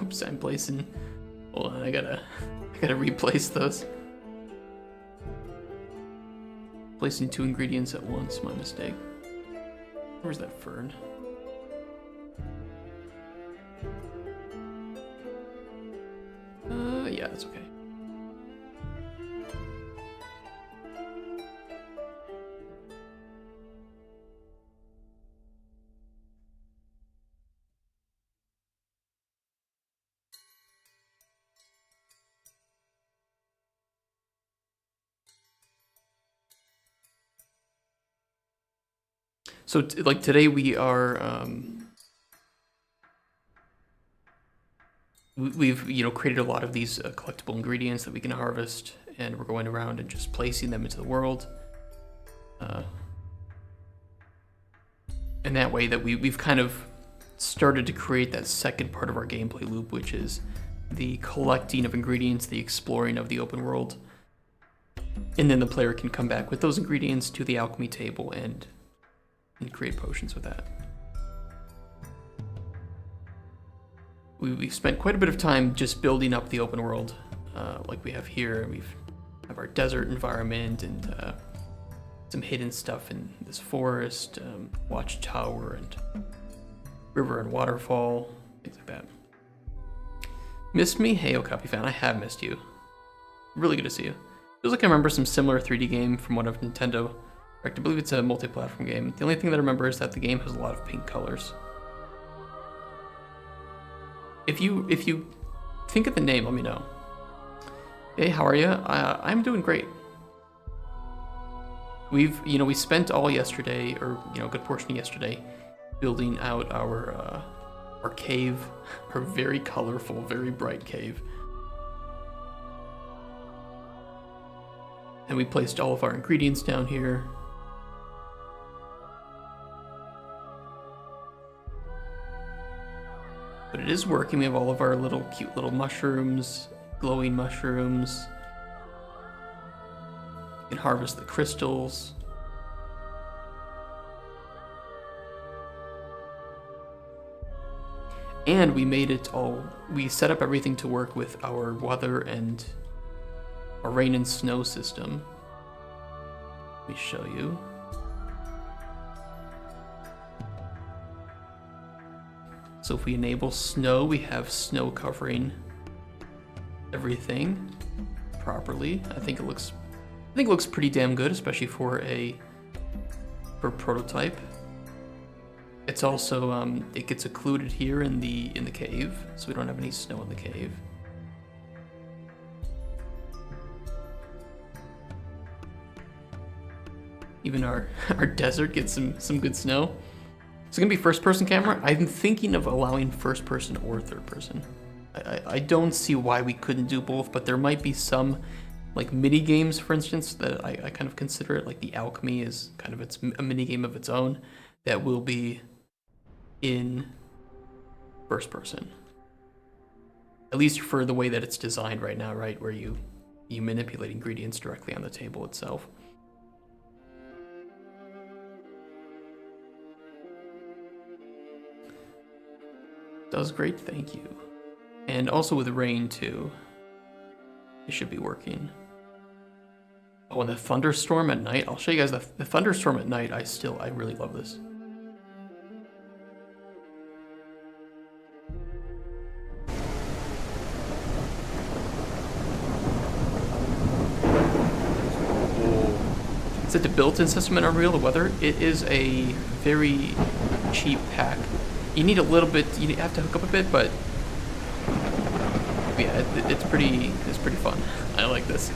Oops, I'm placing. Hold on, I gotta replace those. Placing 2 ingredients at once, my mistake. Where's that fern? Yeah, that's okay. So like today we are we've created a lot of these collectible ingredients that we can harvest, and we're going around and just placing them into the world. And that way that we've kind of started to create that second part of our gameplay loop, which is the collecting of ingredients, the exploring of the open world. And then the player can come back with those ingredients to the alchemy table and create potions with that. We've spent quite a bit of time just building up the open world, like we have here. We have our desert environment and some hidden stuff in this forest, watchtower and river and waterfall, things like that. Missed me? Hey, Okapi fan, I have missed you. Really good to see you. Feels like I remember some similar 3D game from one of Nintendo. I believe it's a multi-platform game. The only thing that I remember is that the game has a lot of pink colors. If you think of the name, let me know. Hey, how are you? I'm doing great. We spent all yesterday, or a good portion of yesterday, building out our cave, our very colorful, very bright cave. And we placed all of our ingredients down here. But it is working. We have all of our cute little mushrooms, glowing mushrooms. You can harvest the crystals. And we set up everything to work with our weather and our rain and snow system. Let me show you. So if we enable snow, we have snow covering everything properly. I think it looks pretty damn good, especially for a prototype. It's also it gets occluded here in the cave, so we don't have any snow in the cave. Even our desert gets some good snow. It's gonna be first person camera. I'm thinking of allowing first person or third person. I don't see why we couldn't do both, but there might be some like mini games, for instance, that I kind of consider it, like the alchemy is kind of a mini game of its own that will be in first person. At least for the way that it's designed right now, right, where you manipulate ingredients directly on the table itself. Does great, thank you. And also with rain too, it should be working. Oh, and the thunderstorm at night. I'll show you guys the thunderstorm at night. I really love this. Is it the built-in system in Unreal, the weather? It is a very cheap pack. You need a little bit, you have to hook up a bit, but yeah, it's pretty fun. I like this.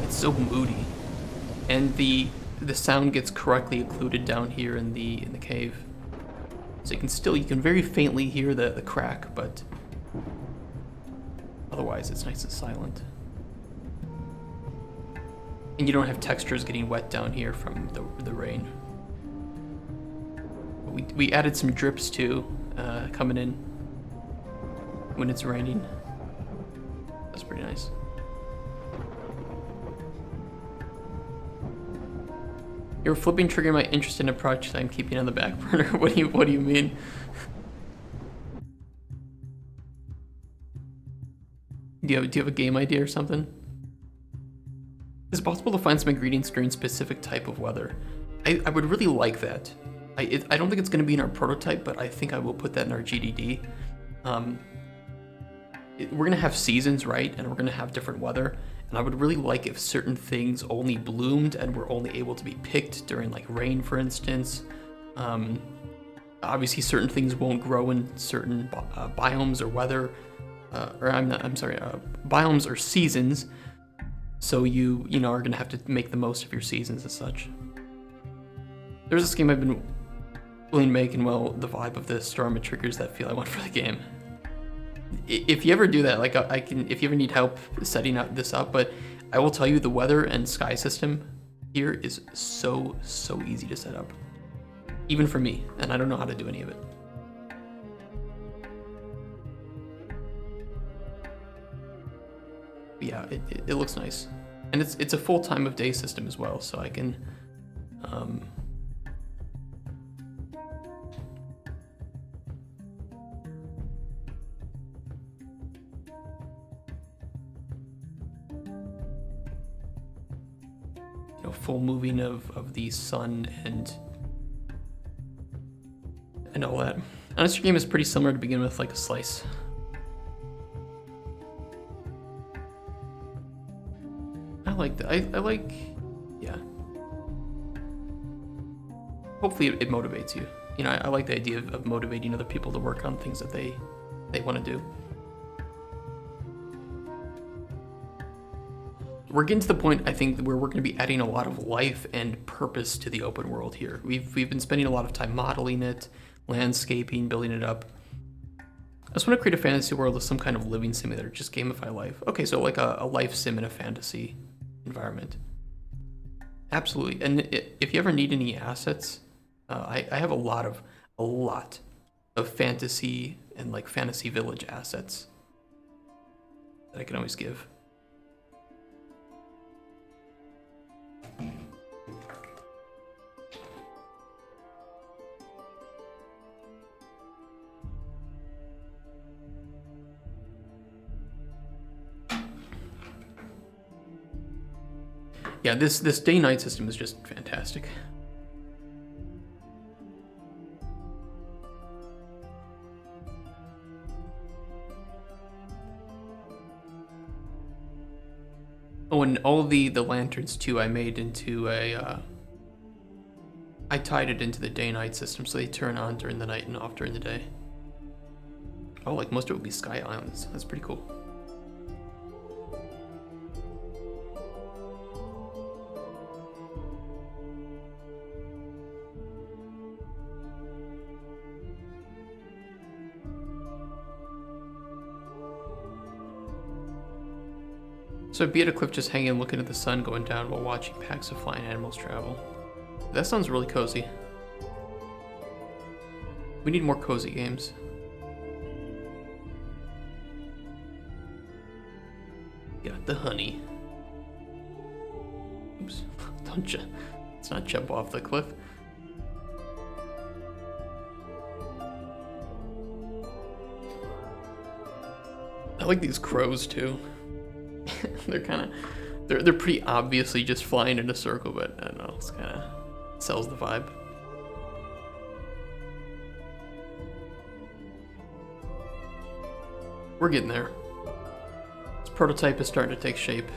It's so moody, and the sound gets correctly occluded down here in the cave. So you can very faintly hear the crack, but otherwise it's nice and silent. And you don't have textures getting wet down here from the rain. We added some drips too, coming in when it's raining. That's pretty nice. You're flipping triggering my interest in a project I'm keeping on the back burner. What do you mean? Do you have a game idea or something? Is it possible to find some ingredients during specific type of weather? I would really like that. I don't think it's going to be in our prototype, but I think I will put that in our GDD. We're going to have seasons, right? And we're going to have different weather. And I would really like if certain things only bloomed and were only able to be picked during like rain, for instance. Obviously certain things won't grow in certain biomes or weather, biomes or seasons. So you are gonna have to make the most of your seasons and such. There's this game I've been willing to make, and well, the vibe of the storm, it triggers that feel I want for the game. If you ever do that, like if you ever need help setting this up, but I will tell you the weather and sky system here is so easy to set up, even for me, and I don't know how to do any of it. But yeah, it looks nice, and it's a full time of day system as well, so I can full moving of the sun and all that. Honestly, your game is pretty similar to begin with, like a slice. I like that. I like, yeah. Hopefully it motivates you. I like the idea of motivating other people to work on things that they want to do. We're getting to the point, I think, where we're going to be adding a lot of life and purpose to the open world here. We've been spending a lot of time modeling it, landscaping, building it up. I just want to create a fantasy world with some kind of living simulator, just gamify life. Okay, so like a life sim in a fantasy environment. Absolutely. And if you ever need any assets, I have a lot of fantasy and like fantasy village assets that I can always give. Yeah, this day-night system is just fantastic. Oh, and all the lanterns too, I made into I tied it into the day-night system so they turn on during the night and off during the day. Oh, like most of it would be sky islands. That's pretty cool. So I'd be at a cliff just hanging, looking at the sun going down while watching packs of flying animals travel. That sounds really cozy. We need more cozy games. Got the honey. Oops, let's not jump off the cliff. I like these crows too. they're pretty obviously just flying in a circle, but I don't know, it's kind of sells the vibe. We're getting there. This prototype is starting to take shape.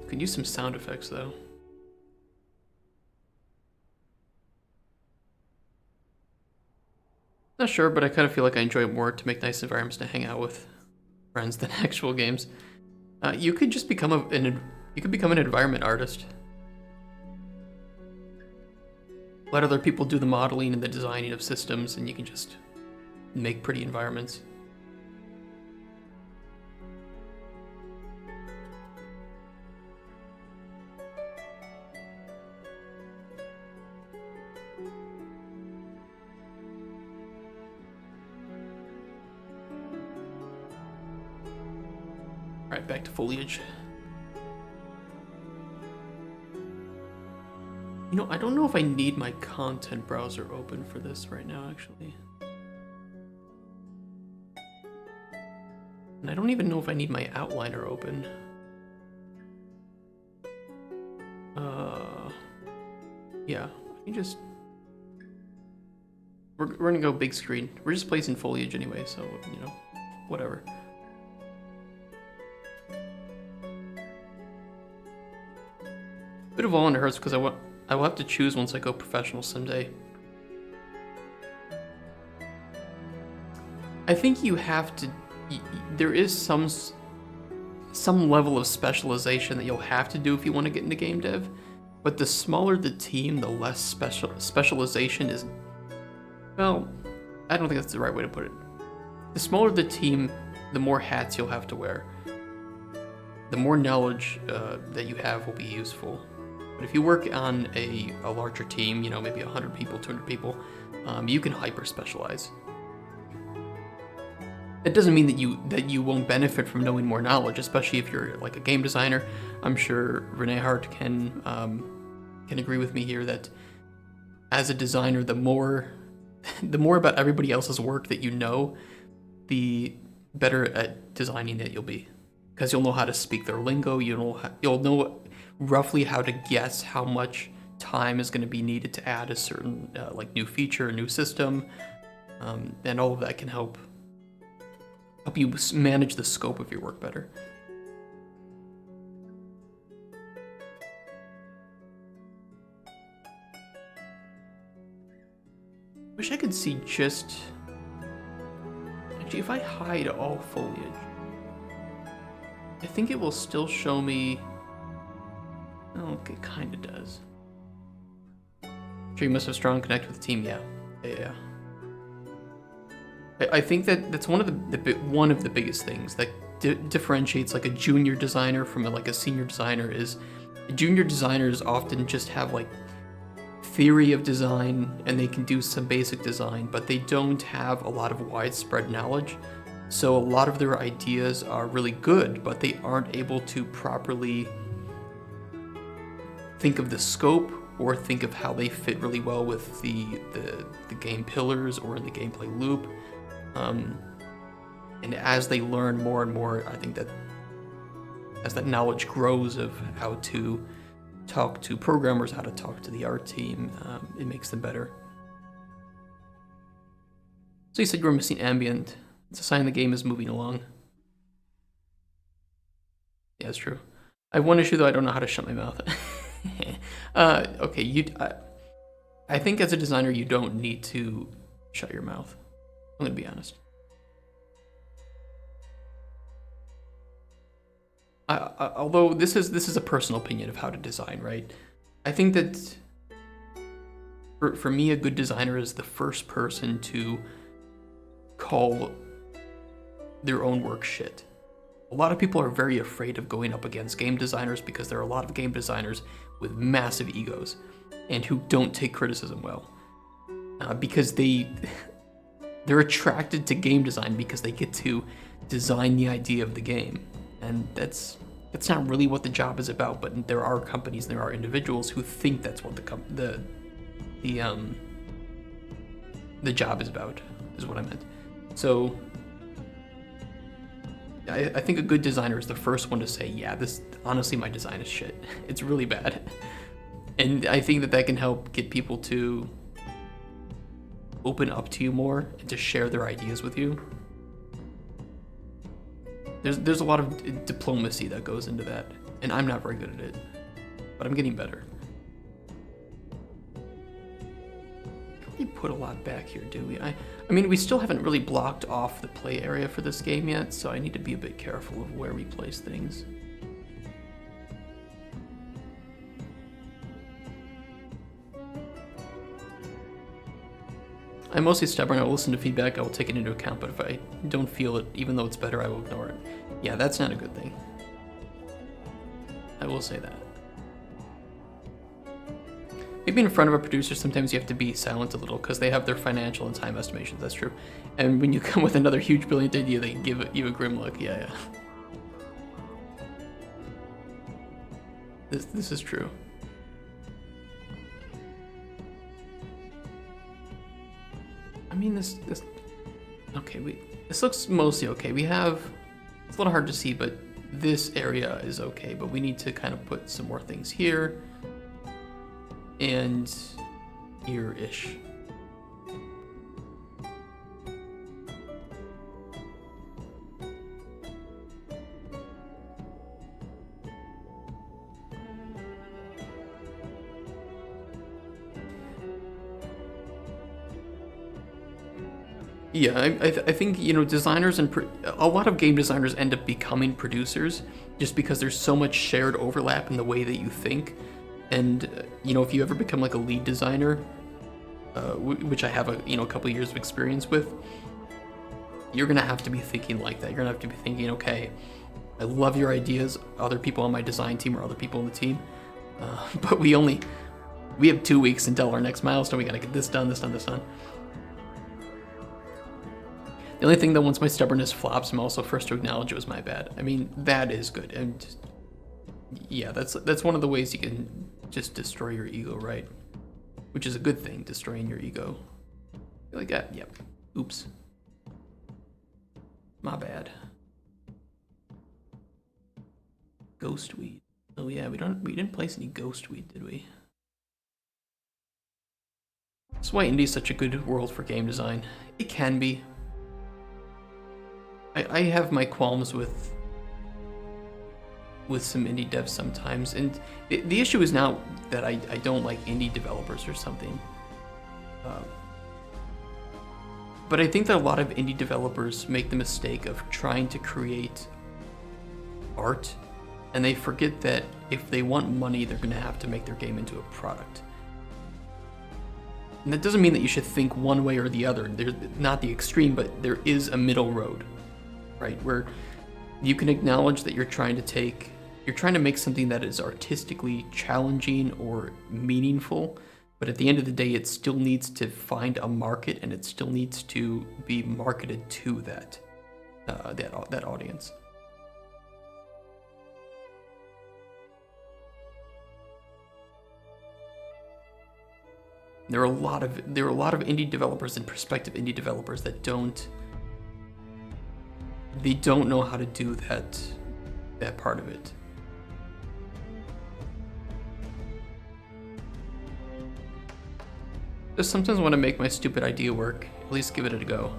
Could use some sound effects though. Not sure, but I kind of feel like I enjoy it more to make nice environments to hang out with friends than actual games. You could just become an environment artist. Let other people do the modeling and the designing of systems, and you can just make pretty environments. Alright, back to foliage. I don't know if I need my content browser open for this right now, actually. And I don't even know if I need my outliner open. Yeah, I can just... We're gonna go big screen. We're just placing foliage anyway, so, whatever. Bit of all in hurts because I will have to choose once I go professional someday. I think you have to. There is some level of specialization that you'll have to do if you want to get into game dev. But the smaller the team, the less specialization is. Well, I don't think that's the right way to put it. The smaller the team, the more hats you'll have to wear. The more knowledge that you have will be useful. But if you work on a larger team, maybe 100 people, 200 people, you can hyper specialize. It doesn't mean that you won't benefit from knowing more knowledge, especially if you're like a game designer. I'm sure Renee Hart can agree with me here that as a designer, the more about everybody else's work that you know, the better at designing that you'll be. because you'll know how to speak their lingo. You'll know roughly how to guess how much time is going to be needed to add a certain like new feature, a new system, and all of that can help you manage the scope of your work better. Wish I could see just... Actually, if I hide all foliage, I think it will still show me... Oh, it kind of does. Sure, you must have strong connect with the team. Yeah. I think that's one of the biggest things that differentiates like a junior designer from like a senior designer is junior designers often just have like theory of design and they can do some basic design, but they don't have a lot of widespread knowledge. So a lot of their ideas are really good, but they aren't able to properly think of the scope or think of how they fit really well with the game pillars or in the gameplay loop. And as they learn more and more, I think that as that knowledge grows of how to talk to programmers, how to talk to the art team, it makes them better. So you said you were missing ambient. It's a sign the game is moving along. Yeah, that's true. I have one issue though, I don't know how to shut my mouth. Okay, I think as a designer you don't need to shut your mouth. I'm gonna be honest. Although this is a personal opinion of how to design, right? I think that for me, a good designer is the first person to call their own work shit. A lot of people are very afraid of going up against game designers because there are a lot of game designers with massive egos and who don't take criticism well, because they're attracted to game design because they get to design the idea of the game. And that's not really what the job is about, but there are companies, there are individuals who think that's what the job is about, is what I meant. So I think a good designer is the first one to say, yeah, honestly, my design is shit. It's really bad. And I think that can help get people to open up to you more and to share their ideas with you. There's a lot of diplomacy that goes into that, and I'm not very good at it, but I'm getting better. Don't really put a lot back here, do we? I mean, we still haven't really blocked off the play area for this game yet, so I need to be a bit careful of where we place things. I'm mostly stubborn. I will listen to feedback. I will take it into account, but if I don't feel it, even though it's better, I will ignore it. Yeah, that's not a good thing. I will say that. Maybe in front of a producer, sometimes you have to be silent a little because they have their financial and time estimations. That's true. And when you come with another huge brilliant idea, they give you a grim look. Yeah. This is true. I mean, this okay, this looks mostly okay. It's a little hard to see, but this area is okay, but we need to kind of put some more things here and here-ish. Yeah, I think, designers and a lot of game designers end up becoming producers just because there's so much shared overlap in the way that you think. And, if you ever become like a lead designer, which I have a couple years of experience with, you're going to have to be thinking like that. You're going to have to be thinking, okay, I love your ideas, other people on my design team or other people on the team, but we have 2 weeks until our next milestone. We got to get this done, this done, this done. The only thing that once my stubbornness flops, I'm also first to acknowledge it was my bad. I mean, that is good. And yeah, that's one of the ways you can just destroy your ego, right? Which is a good thing, destroying your ego. Like that, yep. Oops. My bad. Ghostweed. Oh yeah, we didn't place any Ghostweed, did we? That's why indie's such a good world for game design. It can be. I have my qualms with some indie devs sometimes, and the issue is not that I don't like indie developers or something. But I think that a lot of indie developers make the mistake of trying to create art, and they forget that if they want money, they're gonna have to make their game into a product. And that doesn't mean that you should think one way or the other. There's not the extreme, but there is a middle road, right? Where you can acknowledge that you're trying to make something that is artistically challenging or meaningful, but at the end of the day, it still needs to find a market, and it still needs to be marketed to that audience. There are a lot of indie developers and prospective indie developers that don't know how to do that part of it. Just sometimes want to make my stupid idea work. At least give it a go.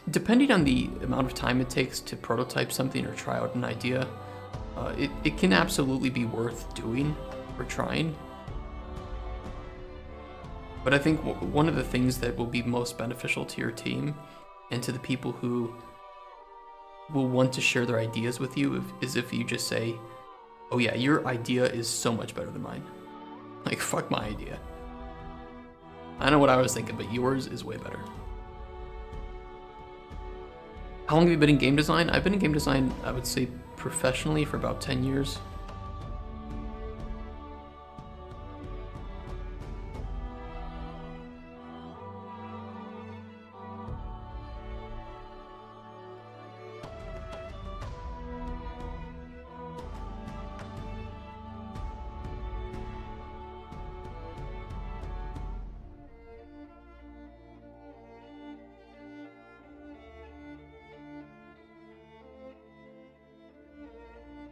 Depending on the amount of time it takes to prototype something or try out an idea, it can absolutely be worth doing or trying. But I think one of the things that will be most beneficial to your team and to the people who will want to share their ideas with you is if you just say, oh yeah, your idea is so much better than mine. Like, fuck my idea. I know what I was thinking, but yours is way better. How long have you been in game design? I've been in game design, I would say, professionally for about 10 years.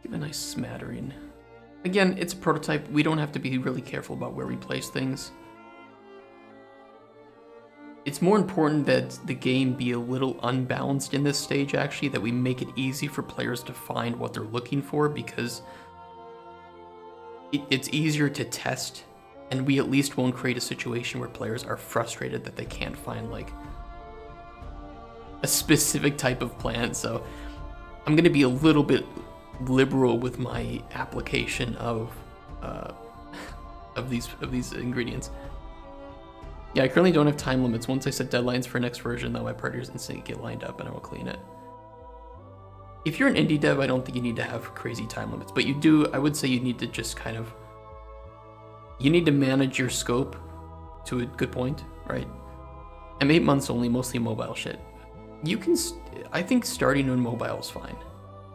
Give a nice smattering. Again, it's a prototype. We don't have to be really careful about where we place things. It's more important that the game be a little unbalanced in this stage, actually, that we make it easy for players to find what they're looking for, because it's easier to test, and we at least won't create a situation where players are frustrated that they can't find, like, a specific type of plant. So I'm going to be a little bit liberal with my application of these ingredients. Yeah, I currently don't have time limits. Once I set deadlines for next version, though, my partners instantly get lined up and I will clean it. If you're an indie dev, I don't think you need to have crazy time limits, but I would say you need to just you need to manage your scope to a good point, right? I'm 8 months only, mostly mobile shit. I think starting on mobile is fine.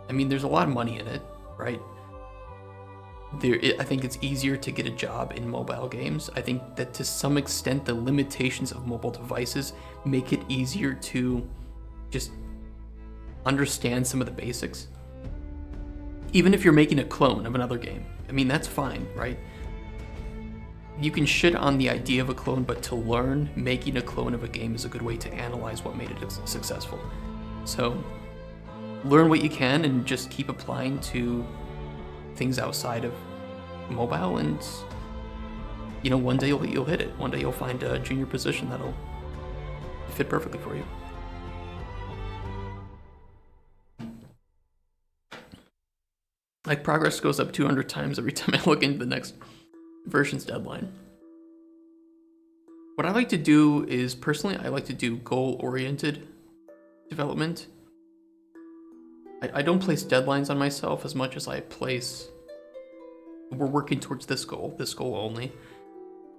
I mean, there's a lot of money in it, right? I think it's easier to get a job in mobile games. I think that to some extent, the limitations of mobile devices make it easier to just understand some of the basics. Even if you're making a clone of another game, I mean, that's fine, right? You can shit on the idea of a clone, but to learn, making a clone of a game is a good way to analyze what made it successful. So learn what you can and just keep applying to things outside of mobile, and one day you'll hit it. One day you'll find a junior position that'll fit perfectly for you. Like, progress goes up 200 times every time I look into the next version's deadline. What I like to do is, personally, I like to do goal-oriented development. I don't place deadlines on myself as much as I place, we're working towards this goal only,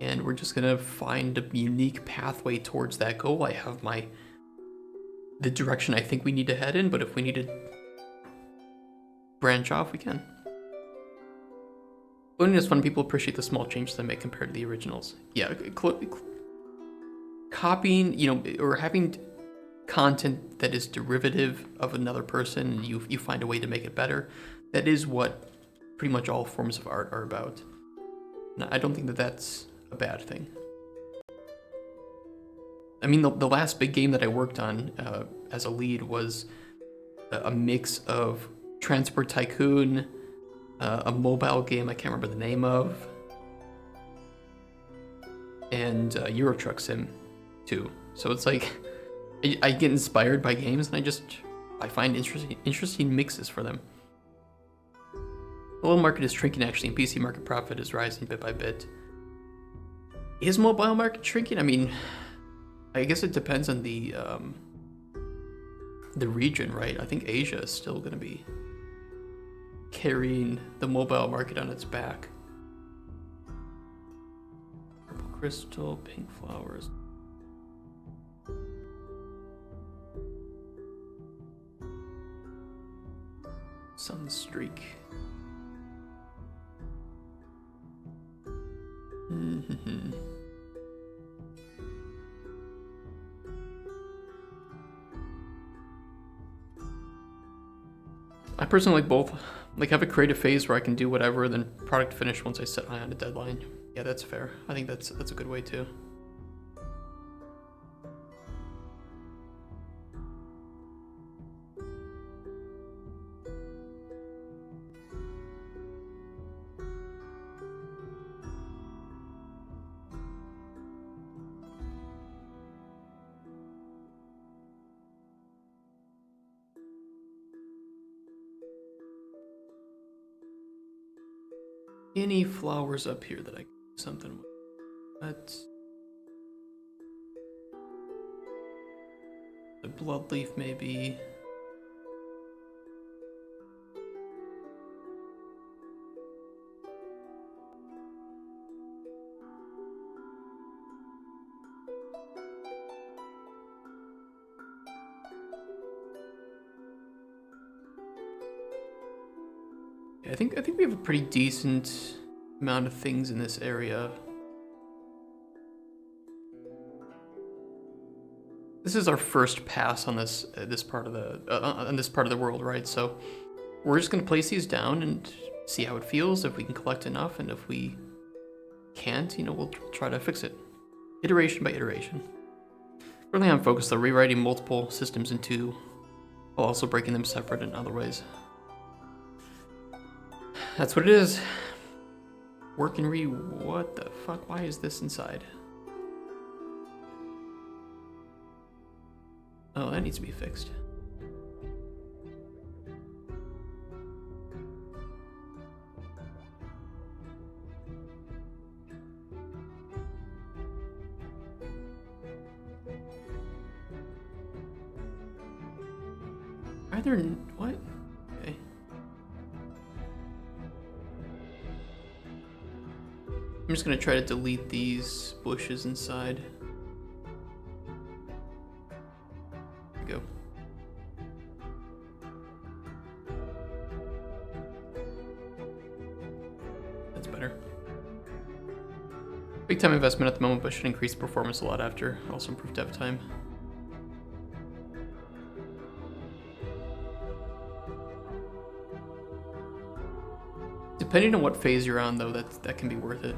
and we're just gonna find a unique pathway towards that goal. I have the direction I think we need to head in, but if we need to branch off, we can. Cloning is fun. People appreciate the small changes I make compared to the originals. Yeah, copying, or having content that is derivative of another person and you find a way to make it better. That is what pretty much all forms of art are about. And I don't think that that's a bad thing. I mean, the last big game that I worked on as a lead was a mix of Transport Tycoon, a mobile game I can't remember the name of, and Euro Truck Sim 2. So it's like I get inspired by games and I find interesting mixes for them. The mobile market is shrinking actually, and PC market profit is rising bit by bit. Is mobile market shrinking? I mean, I guess it depends on the region, right? I think Asia is still going to be carrying the mobile market on its back. Purple crystal, pink flowers. Sunstreak. Mm-hmm. I personally like both. Like, have a creative phase where I can do whatever, then product finish once I set eye on a deadline. Yeah, that's fair. I think that's a good way too. Any flowers up here that I can do something with? That's the blood leaf, maybe. Yeah, I think we have a pretty decent amount of things in this area. This is our first pass on this part of the world, right? So we're just gonna place these down and see how it feels. If we can collect enough, and if we can't, we'll try to fix it, iteration by iteration. Currently, I'm focused on rewriting multiple systems in 2, while also breaking them separate in other ways. That's what it is. Work and what the fuck? Why is this inside? Oh, that needs to be fixed. Are there what? Okay. I'm just gonna try to delete these bushes inside. There we go. That's better. Big time investment at the moment, but should increase performance a lot after. Also improve dev time. Depending on what phase you're on, though, that can be worth it.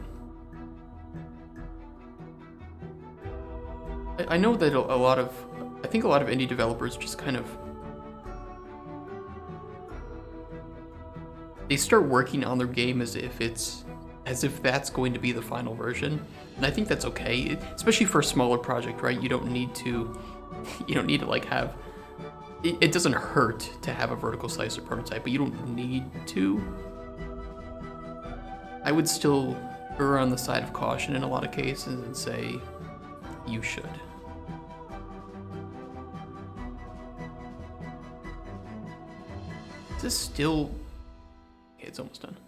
I know that I think a lot of indie developers just kind of, they start working on their game as if that's going to be the final version, and I think that's okay, especially for a smaller project, right? You don't need to like have. It doesn't hurt to have a vertical slicer prototype, but you don't need to. I would still err on the side of caution in a lot of cases and say you should. Is this still... Okay, it's almost done.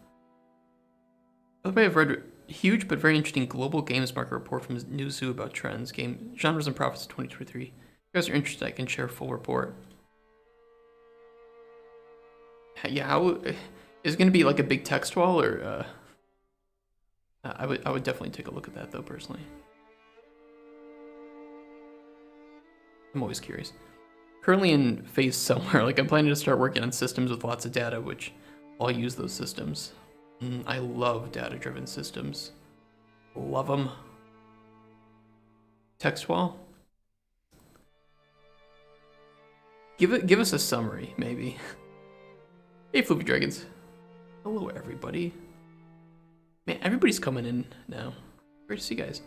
By the way, I've read a huge but very interesting global games market report from Newzoo about trends, game genres and profits of 2023. If you guys are interested, I can share a full report. Yeah, how is it going to be like a big text wall, or I would definitely take a look at that though, personally. I'm always curious. currently in phase somewhere. Like I'm planning to start working on systems with lots of data, which I'll use those systems. I love data-driven systems. Love them. Text wall. Give us a summary, maybe. Hey, Floopy Dragons. Hello, everybody. Man, everybody's coming in now. Great to see you guys.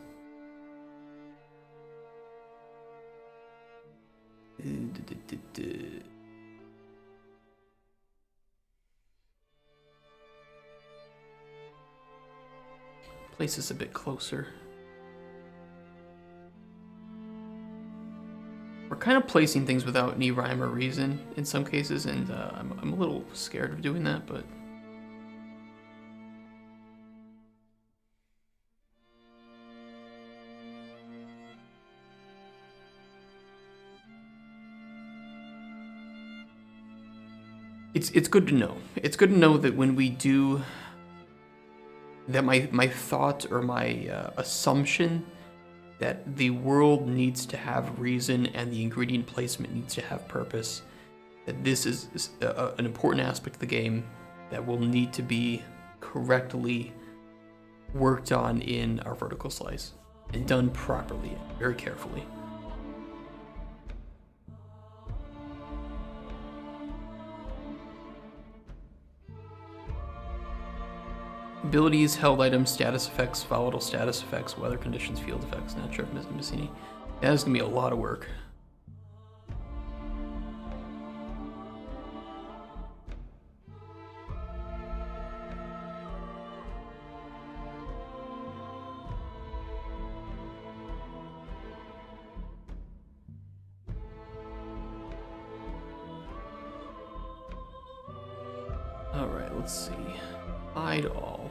Place this a bit closer. We're kind of placing things without any rhyme or reason in some cases, and I'm a little scared of doing that, but... It's good to know. It's good to know that when we do... that my thought or my assumption that the world needs to have reason and the ingredient placement needs to have purpose, that this is an important aspect of the game that will need to be correctly worked on in our vertical slice and done properly, very carefully. Abilities, held items, status effects, volatile status effects, weather conditions, field effects, not sure if I'm missing any. That is gonna be a lot of work. All right, let's see. Hide all.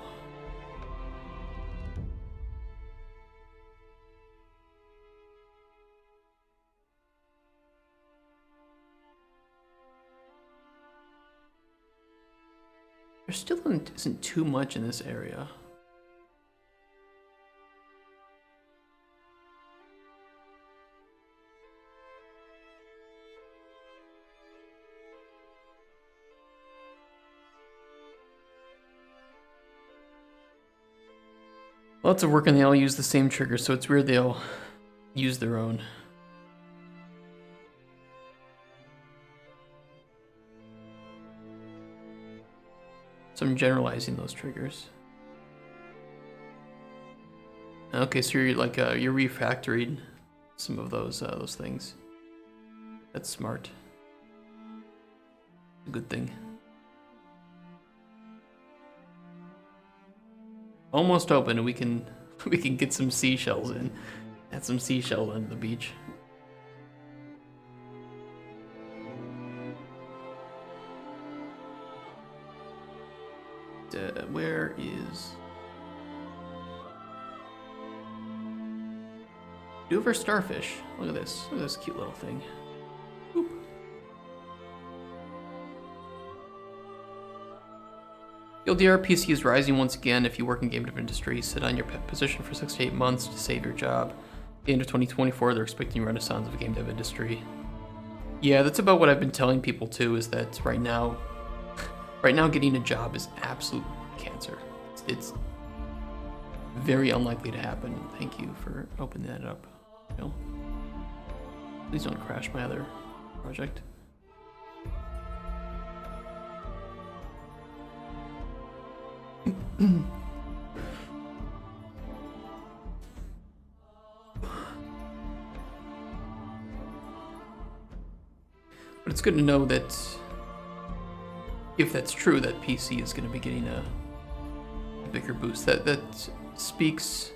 There still isn't too much in this area. Lots of work and they all use the same trigger, so it's weird they all use their own. So I'm generalizing those triggers. Okay, so you're like you're refactoring some of those things. That's smart. A good thing. Almost open, and we can get some seashells in. Add some seashells on the beach. Where is... Do over starfish. Look at this. Look at this cute little thing. Boop. LDR PC is rising once again. If you work in game dev industry, sit on your position for 6 to 8 months to save your job. At the end of 2024, they're expecting a renaissance of the game dev industry. Yeah, that's about what I've been telling people too, is that right now getting a job is absolute cancer. It's very unlikely to happen. Thank you for opening that up. No. Please don't crash my other project. But it's good to know that if that's true, that PC is going to be getting a bigger boost. That speaks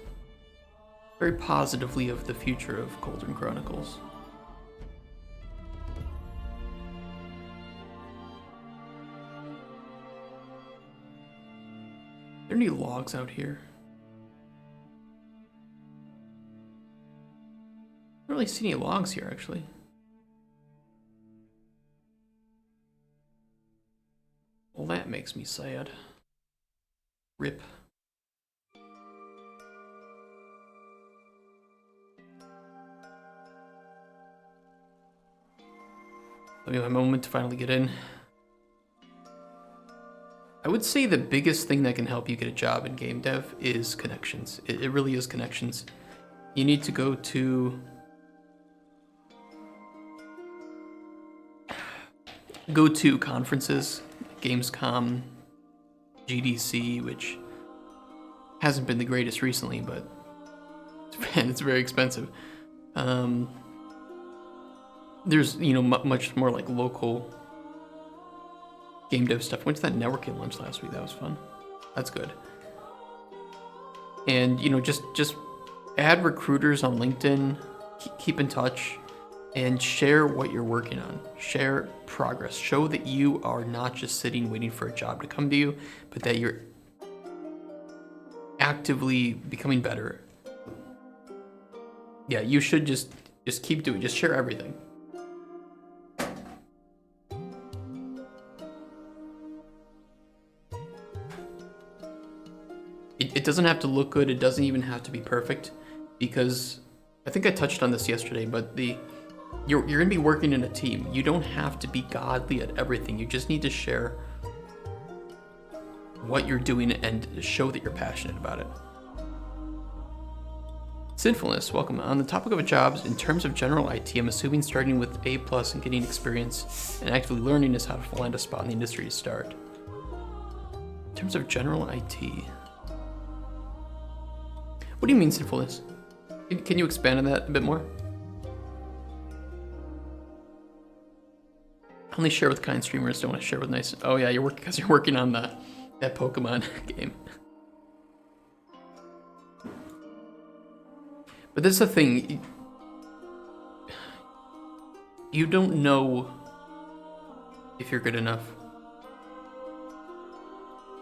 very positively of the future of Cauldron Chronicles. Are there any logs out here? I don't really see any logs here, actually. Well, that makes me sad. Rip. Let me have a moment to finally get in. I would say the biggest thing that can help you get a job in game dev is connections. It really is connections. You need to go to conferences, Gamescom, GDC, which hasn't been the greatest recently, but it's very expensive. There's, you know, much more like local game dev stuff. Went to that networking lunch last week. That was fun. That's good. And, you know, just add recruiters on LinkedIn, keep in touch, and share what you're working on. Share progress. Show that you are not just sitting waiting for a job to come to you, but that you're actively becoming better. Yeah, you should just keep doing it. Just share everything. It doesn't have to look good. It doesn't even have to be perfect, because I think I touched on this yesterday, but you're going to be working in a team. You don't have to be godly at everything. You just need to share what you're doing and show that you're passionate about it. Sinfulness, welcome. On the topic of jobs, in terms of general IT, I'm assuming starting with A+ and getting experience and actively learning is how to find a spot in the industry to start. In terms of general IT, what do you mean sinfulness? Can you expand on that a bit more? Only share with kind streamers, don't want to share with nice. Oh yeah, because you're working on that Pokemon game. But that's the thing. You don't know if you're good enough.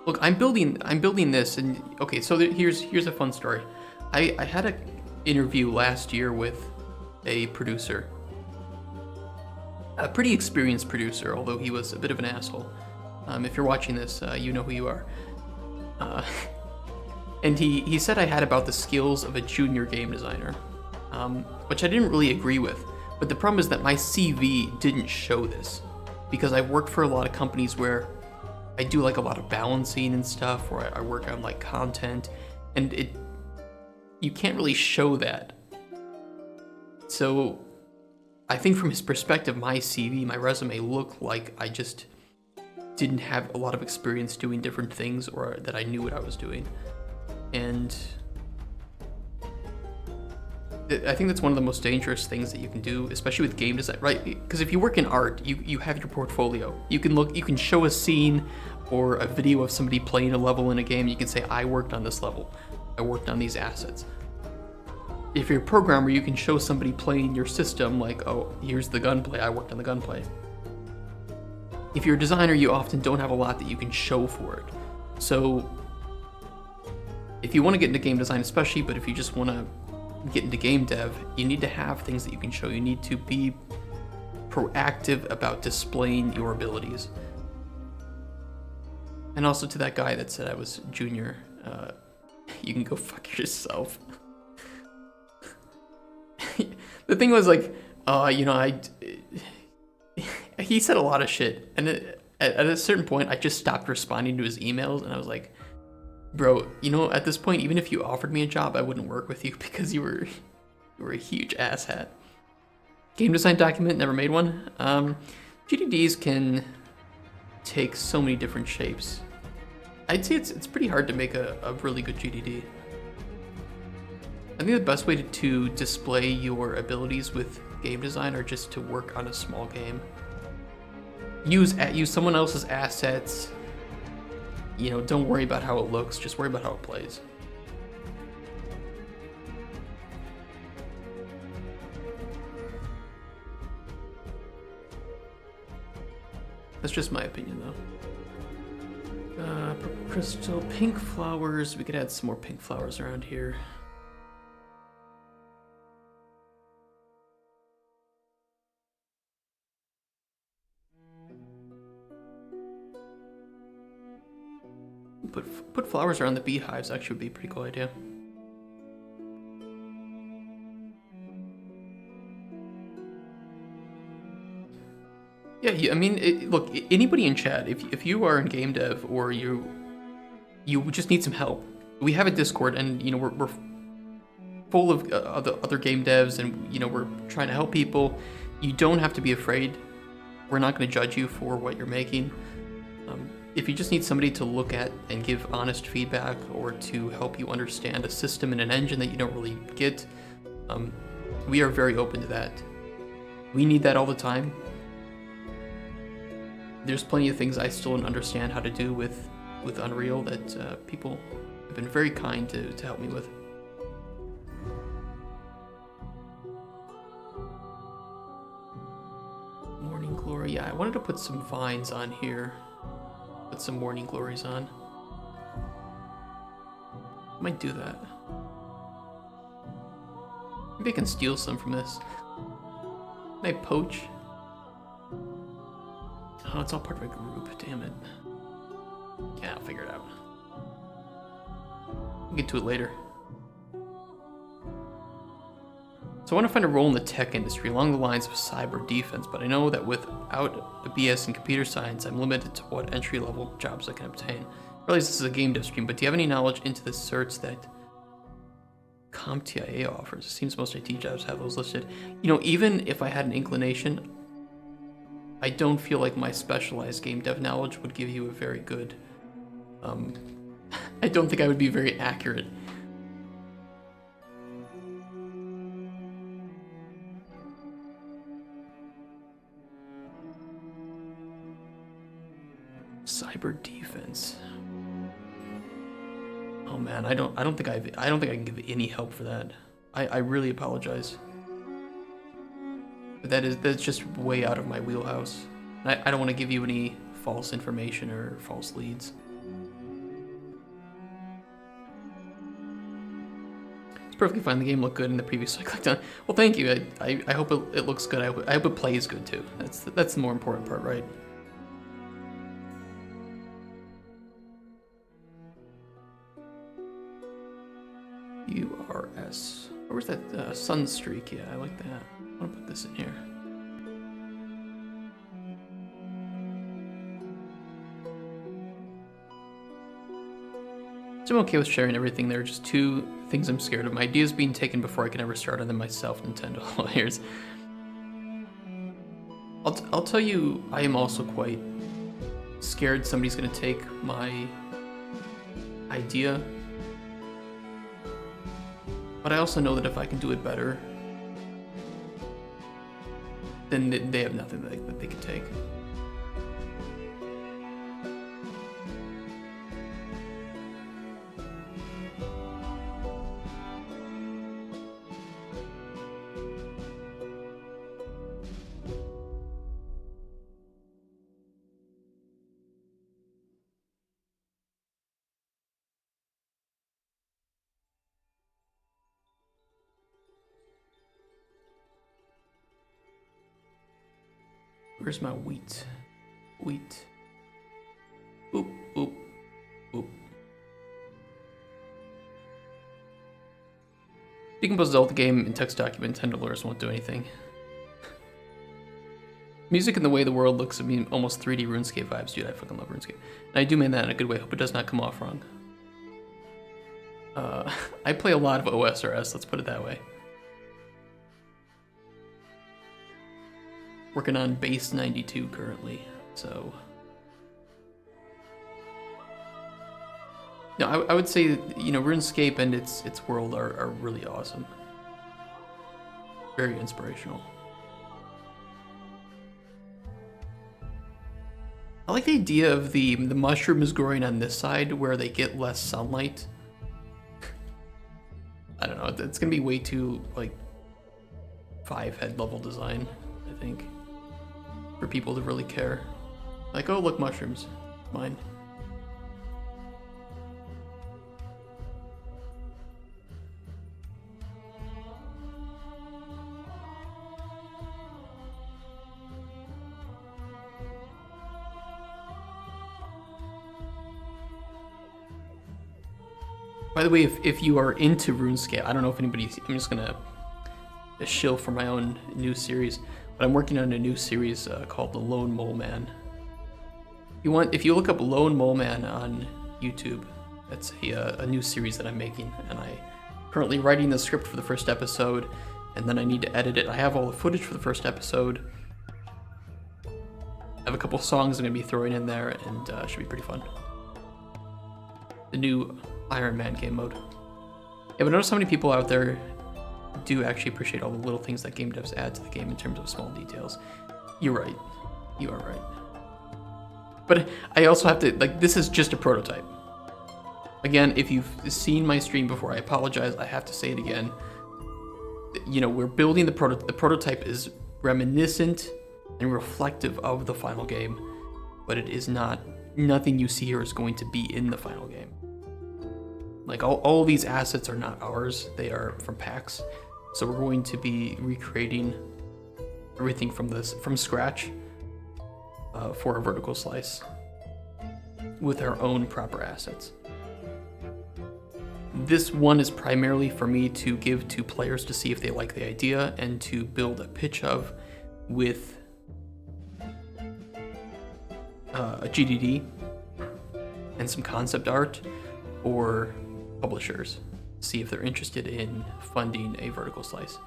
Look, I'm building this, and okay. So here's a fun story. I had an interview last year with a producer. A pretty experienced producer, although he was a bit of an asshole. If you're watching this, you know who you are. And he said I had about the skills of a junior game designer, which I didn't really agree with. But the problem is that my CV didn't show this, because I worked for a lot of companies where I do like a lot of balancing and stuff, where I work on like content, and you can't really show that. So I think from his perspective, my CV, my resume looked like I just didn't have a lot of experience doing different things, or that I knew what I was doing. And I think that's one of the most dangerous things that you can do, especially with game design, right? Because if you work in art, you have your portfolio. You can show a scene or a video of somebody playing a level in a game. You can say, I worked on this level. I worked on these assets. If you're a programmer, you can show somebody playing your system, like, oh, here's the gunplay. I worked on the gunplay. If you're a designer, you often don't have a lot that you can show for it. So if you want to get into game design especially, but if you just want to get into game dev, you need to have things that you can show. You need to be proactive about displaying your abilities. And also to that guy that said I was junior, you can go fuck yourself. The thing was like, he said a lot of shit, and at a certain point, I just stopped responding to his emails, and I was like, bro, at this point, even if you offered me a job, I wouldn't work with you because you were a huge asshat. Game design document, never made one. GDDs can take so many different shapes. I'd say it's pretty hard to make a really good GDD. I think the best way to display your abilities with game design are just to work on a small game. Use someone else's assets. Don't worry about how it looks, just worry about how it plays. That's just my opinion, though. Purple crystal, pink flowers. We could add some more pink flowers around here. Put flowers around the beehives actually would be a pretty cool idea. Yeah, I mean, look, anybody in chat, if you are in game dev or you just need some help, we have a Discord, and you know we're full of other game devs, and you know we're trying to help people. You don't have to be afraid. We're not going to judge you for what you're making. If you just need somebody to look at and give honest feedback, or to help you understand a system and an engine that you don't really get, we are very open to that. We need that all the time. There's plenty of things I still don't understand how to do with Unreal that people have been very kind to help me with. Morning Glory, yeah, I wanted to put some vines on here. Put some Morning Glories on. I might do that. Maybe I can steal some from this. Can I poach? Oh, it's all part of a group, damn it. Yeah, I'll figure it out. We'll get to it later. So I want to find a role in the tech industry along the lines of cyber defense, but I know that without a BS in computer science, I'm limited to what entry-level jobs I can obtain. I realize this is a game dev stream, but do you have any knowledge into the certs that CompTIA offers? It seems most IT jobs have those listed. You know, even if I had an inclination, I don't feel like my specialized game dev knowledge would give you a very good, I don't think I would be very accurate. Cyber defense. Oh man, I don't think I can give any help for that. I really apologize. But that's just way out of my wheelhouse. I don't want to give you any false information or false leads. It's perfectly fine. The game looked good in the previous. I clicked on. Well, thank you. I hope it looks good. I hope it plays good too. That's the more important part, right? URS. Where's that Sunstreak? Yeah, I like that. I want to put this in here. So I'm okay with sharing everything. There are just two things I'm scared of. My ideas being taken before I can ever start on them myself, Nintendo lawyers. I'll tell you, I am also quite scared somebody's going to take my idea. But I also know that if I can do it better, then they have nothing that they can take. Where's my wheat? Wheat. Oop, oop, oop. Decompose Zelda game in text document, Nintendo lawyers won't do anything. Music and the way the world looks, I mean, almost 3D RuneScape vibes, dude. I fucking love RuneScape. And I do mean that in a good way. Hope it does not come off wrong. I play a lot of OSRS, let's put it that way. Working on base 92 currently, so. No, I would say, you know, RuneScape and its world are really awesome. Very inspirational. I like the idea of the mushrooms growing on this side where they get less sunlight. I don't know, it's gonna be way too, like, 5-head level design, I think, for people to really care. Like, oh, look, mushrooms, mine. By the way, if you are into RuneScape, I don't know if anybody's, I'm just gonna shill for my own new series. But I'm working on a new series called The Lone Mole Man. If you look up Lone Mole Man on YouTube, that's a new series that I'm making, and I'm currently writing the script for the first episode, and then I need to edit it. I have all the footage for the first episode. I have a couple songs I'm going to be throwing in there, and it should be pretty fun. The new Iron Man game mode. Yeah, but notice how many people out there do actually appreciate all the little things that game devs add to the game in terms of small details. You're right. You are right. But I also have to, like, this is just a prototype. Again, if you've seen my stream before, I apologize. I have to say it again. You know, we're building the prototype is reminiscent and reflective of the final game, but it is not, nothing you see here is going to be in the final game. Like, all these assets are not ours. They are from packs. So we're going to be recreating everything from scratch for a vertical slice with our own proper assets. This one is primarily for me to give to players to see if they like the idea and to build a pitch of with a GDD and some concept art or publishers. See if they're interested in funding a vertical slice.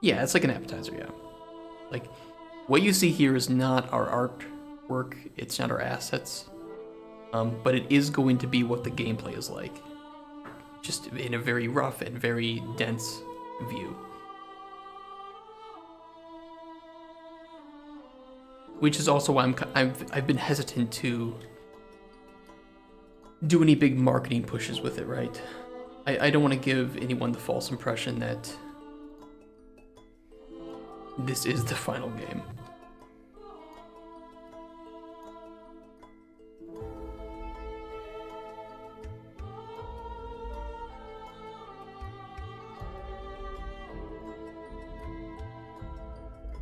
Yeah, it's like an appetizer, yeah. Like, what you see here is not our artwork, it's not our assets, but it is going to be what the gameplay is like. Just in a very rough and very dense view. Which is also why I've been hesitant to do any big marketing pushes with it, right? I don't want to give anyone the false impression that this is the final game.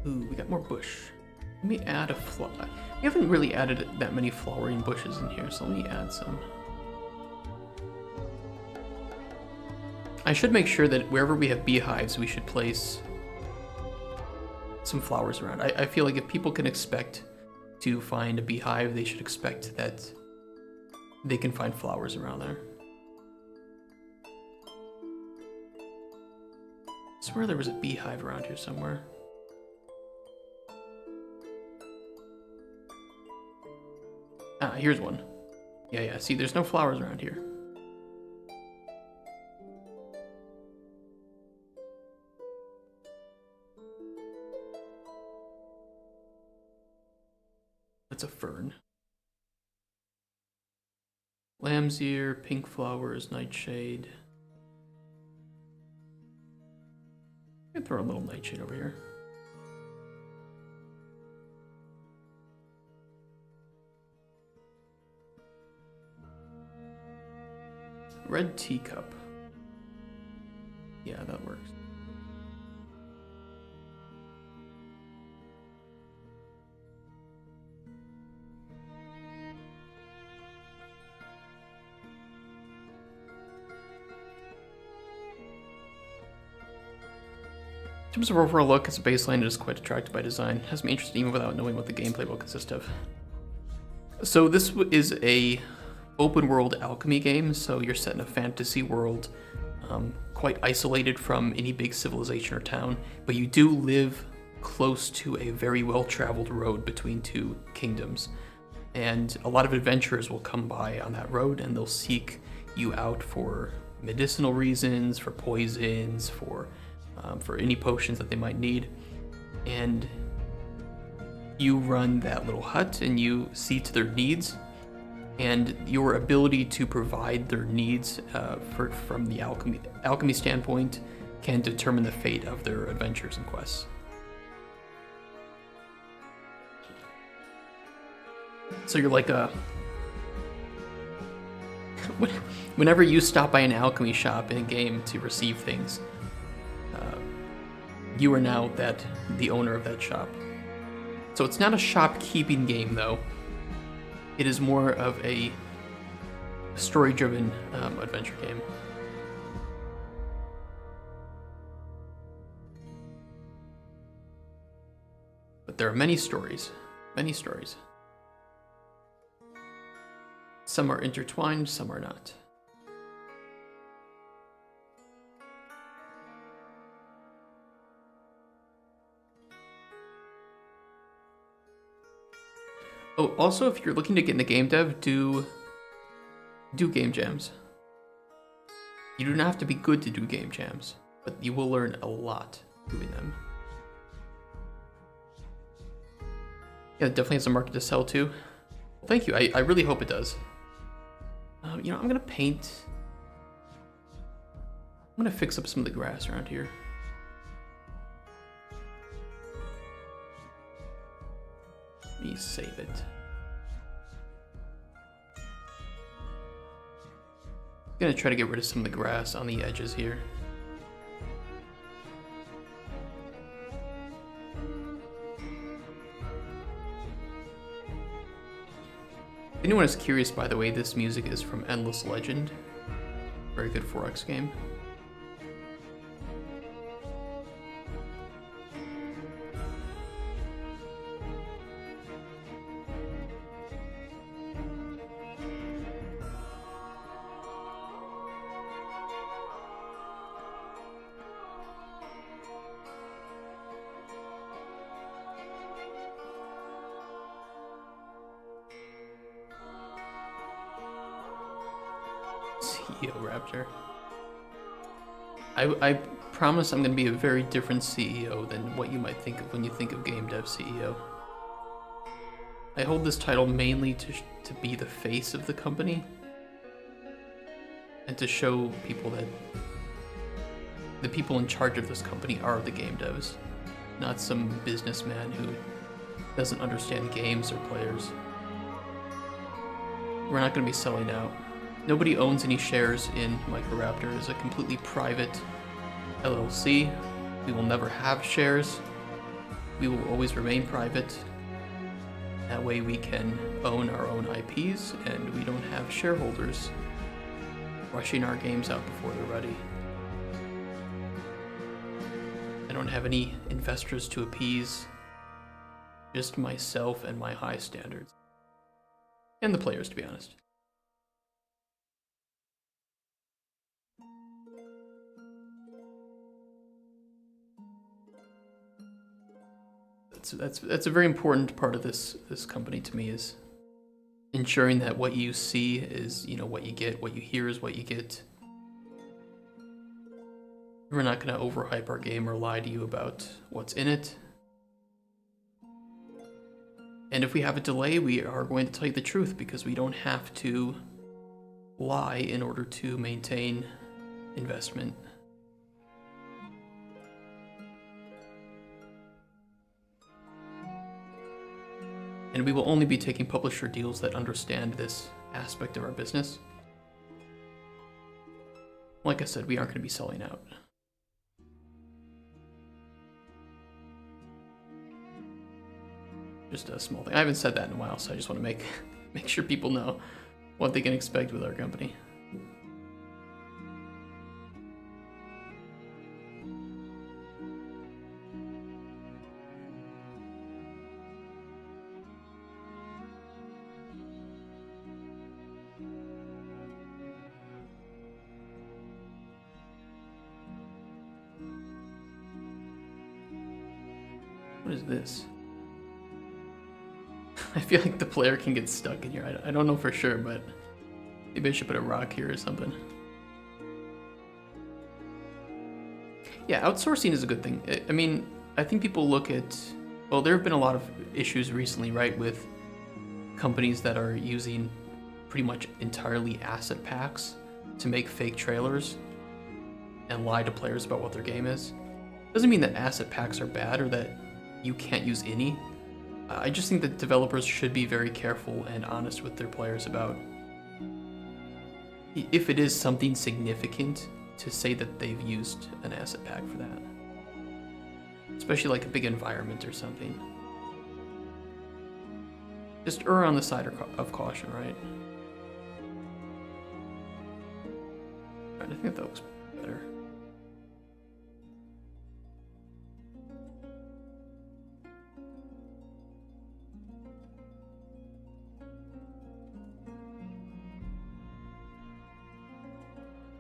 Ooh, we got more bush. Let me add a flower. We haven't really added that many flowering bushes in here, so let me add some. I should make sure that wherever we have beehives, we should place some flowers around. I feel like if people can expect to find a beehive, they should expect that they can find flowers around there. I swear there was a beehive around here somewhere. Ah, here's one. Yeah, see, there's no flowers around here. That's a fern. Lamb's ear, pink flowers, nightshade. I'm gonna throw a little nightshade over here. Red teacup. Yeah, that works. In terms of overall look, as a baseline, it is quite attractive by design. It has me interested even without knowing what the gameplay will consist of. So this is a open world alchemy game, so you're set in a fantasy world, quite isolated from any big civilization or town, but you do live close to a very well-traveled road between two kingdoms. And a lot of adventurers will come by on that road and they'll seek you out for medicinal reasons, for poisons, for any potions that they might need. And you run that little hut and you see to their needs, and your ability to provide their needs from the alchemy standpoint can determine the fate of their adventures and quests. So you're like whenever you stop by an alchemy shop in a game to receive things, you are now the owner of that shop. So it's not a shopkeeping game though. It is more of a story-driven adventure game. but there are many stories. Many stories. Some are intertwined, some are not. Oh, also, if you're looking to get into game dev, do game jams. You do not have to be good to do game jams, but you will learn a lot doing them. Yeah, it definitely has a market to sell to. Well, thank you. I really hope it does. You know, I'm gonna paint. I'm gonna fix up some of the grass around here. Let me save it. I'm gonna try to get rid of some of the grass on the edges here. If anyone is curious, by the way, this music is from Endless Legend. Very good 4X game. CEO Raptor. I promise I'm going to be a very different CEO than what you might think of when you think of game dev CEO. I hold this title mainly to be the face of the company and to show people that the people in charge of this company are the game devs, not some businessman who doesn't understand games or players. We're not going to be selling out. Nobody owns any shares in Microraptor. It's a completely private LLC. We will never have shares. We will always remain private. That way we can own our own IPs and we don't have shareholders rushing our games out before they're ready. I don't have any investors to appease, just myself and my high standards. And the players, to be honest. That's a very important part of this company to me, is ensuring that what you see is, you know, what you get, what you hear is what you get. We're not going to overhype our game or lie to you about what's in it. And if we have a delay, we are going to tell you the truth, because we don't have to lie in order to maintain investment. And we will only be taking publisher deals that understand this aspect of our business. Like I said, we aren't going to be selling out. Just a small thing. I haven't said that in a while, so I just want to make sure people know what they can expect with our company. What is this? I feel like the player can get stuck in here. I don't know for sure, but maybe I should put a rock here or something. Yeah, outsourcing is a good thing. I mean, I think people look at... Well, there have been a lot of issues recently, right, with companies that are using pretty much entirely asset packs to make fake trailers and lie to players about what their game is. Doesn't mean that asset packs are bad or that you can't use any. I just think that developers should be very careful and honest with their players about if it is something significant to say that they've used an asset pack for that. Especially like a big environment or something. Just err on the side of caution, right? Alright, I think that looks better.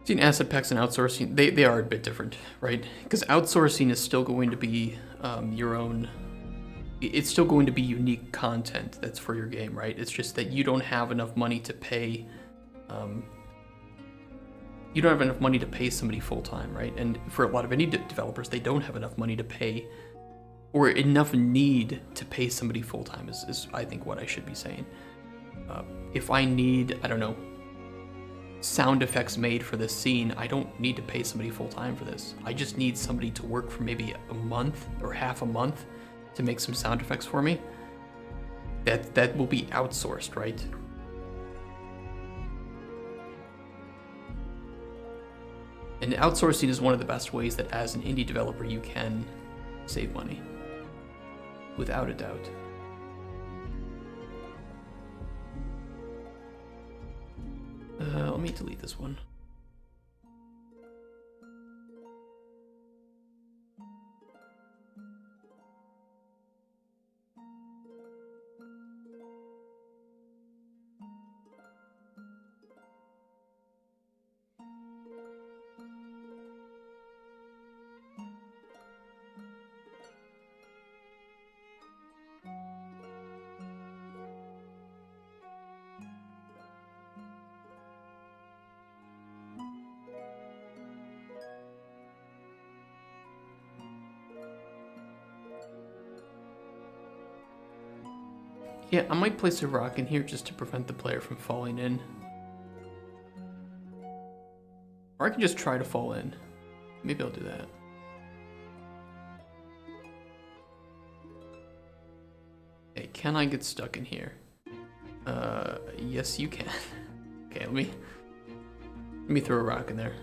See, asset packs and outsourcing, they are a bit different, right? Because outsourcing is still going to be your own. It's still going to be unique content that's for your game, right? It's just that you don't have enough money to pay. You don't have enough money to pay somebody full time, right? And for a lot of indie developers, they don't have enough money to pay, or enough need to pay somebody full time. Is I think what I should be saying. If I need, I don't know, sound effects made for this scene, I don't need to pay somebody full time for this. I just need somebody to work for maybe a month or half a month to make some sound effects for me. That will be outsourced, right? And outsourcing is one of the best ways that as an indie developer you can save money. Without a doubt. Let me delete this one. Yeah, I might place a rock in here just to prevent the player from falling in. Or I can just try to fall in. Maybe I'll do that. Okay, can I get stuck in here? Yes you can. Okay, let me throw a rock in there.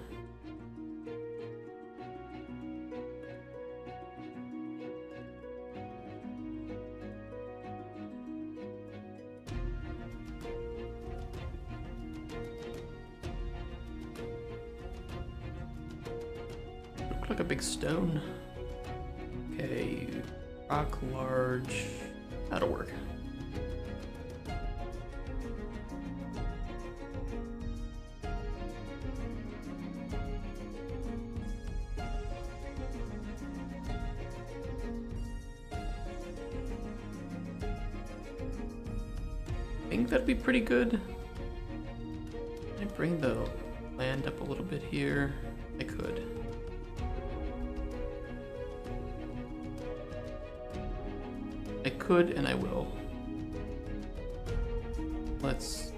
Like a big stone. Okay, rock large. That'll work. I think that'd be pretty good. Can I bring the land up a little bit here? I could. I could and I will. Let's see.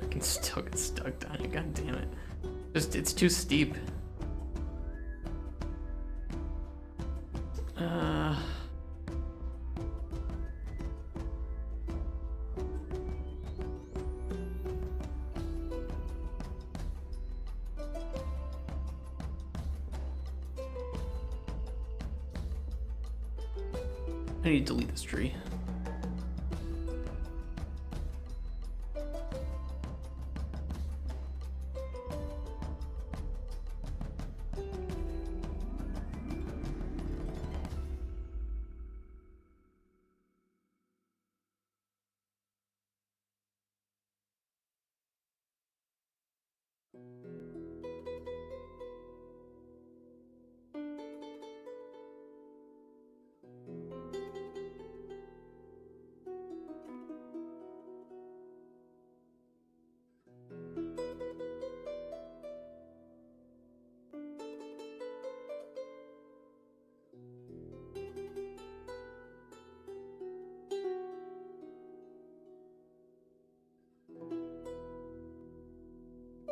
I can still get stuck down here, god damn it. Just, it's too steep. I need to delete this tree.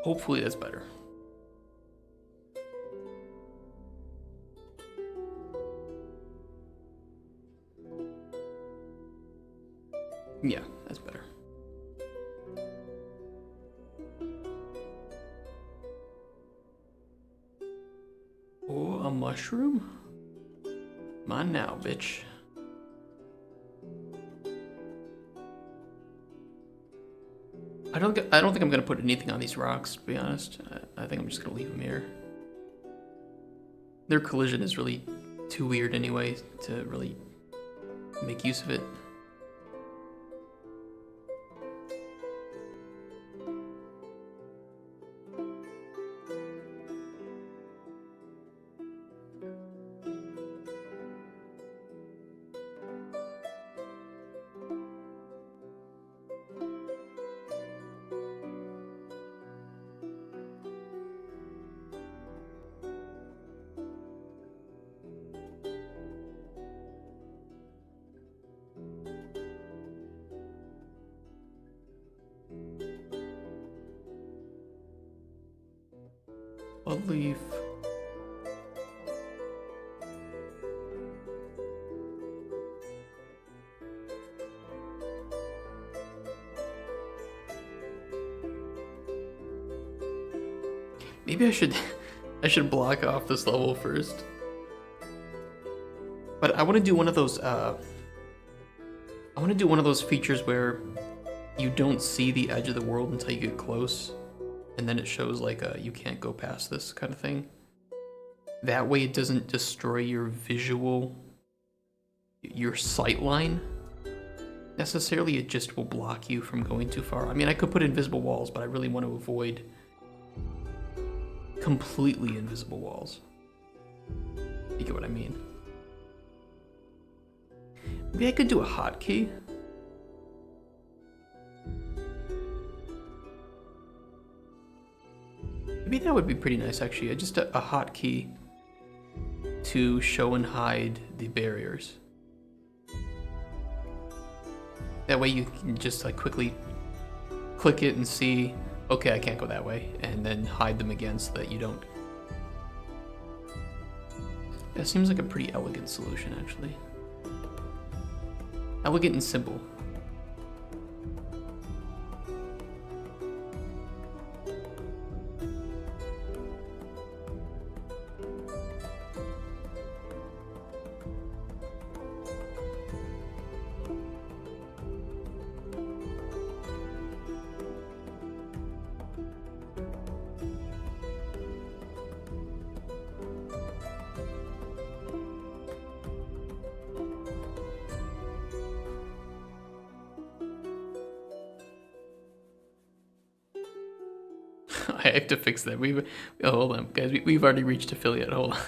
Hopefully that's better. Yeah, that's better. Oh, a mushroom? Mine now, bitch. I don't think I'm gonna put anything on these rocks, to be honest. I think I'm just gonna leave them here. Their collision is really too weird anyway to really make use of it. A leaf. Maybe I should block off this level first. But I want to do one of those features where you don't see the edge of the world until you get close, and then it shows like you can't go past this kind of thing. That way it doesn't destroy your sight line necessarily. It just will block you from going too far. I mean, I could put invisible walls, but I really want to avoid completely invisible walls. You get what I mean? Maybe I could do a hotkey. Maybe that would be pretty nice, actually. Just a hotkey to show and hide the barriers. That way you can just like quickly click it and see, okay, I can't go that way, and then hide them again so that you don't. That seems like a pretty elegant solution, actually. Elegant and simple. I have to fix that. Oh, hold on, guys. We've already reached affiliate. Hold on.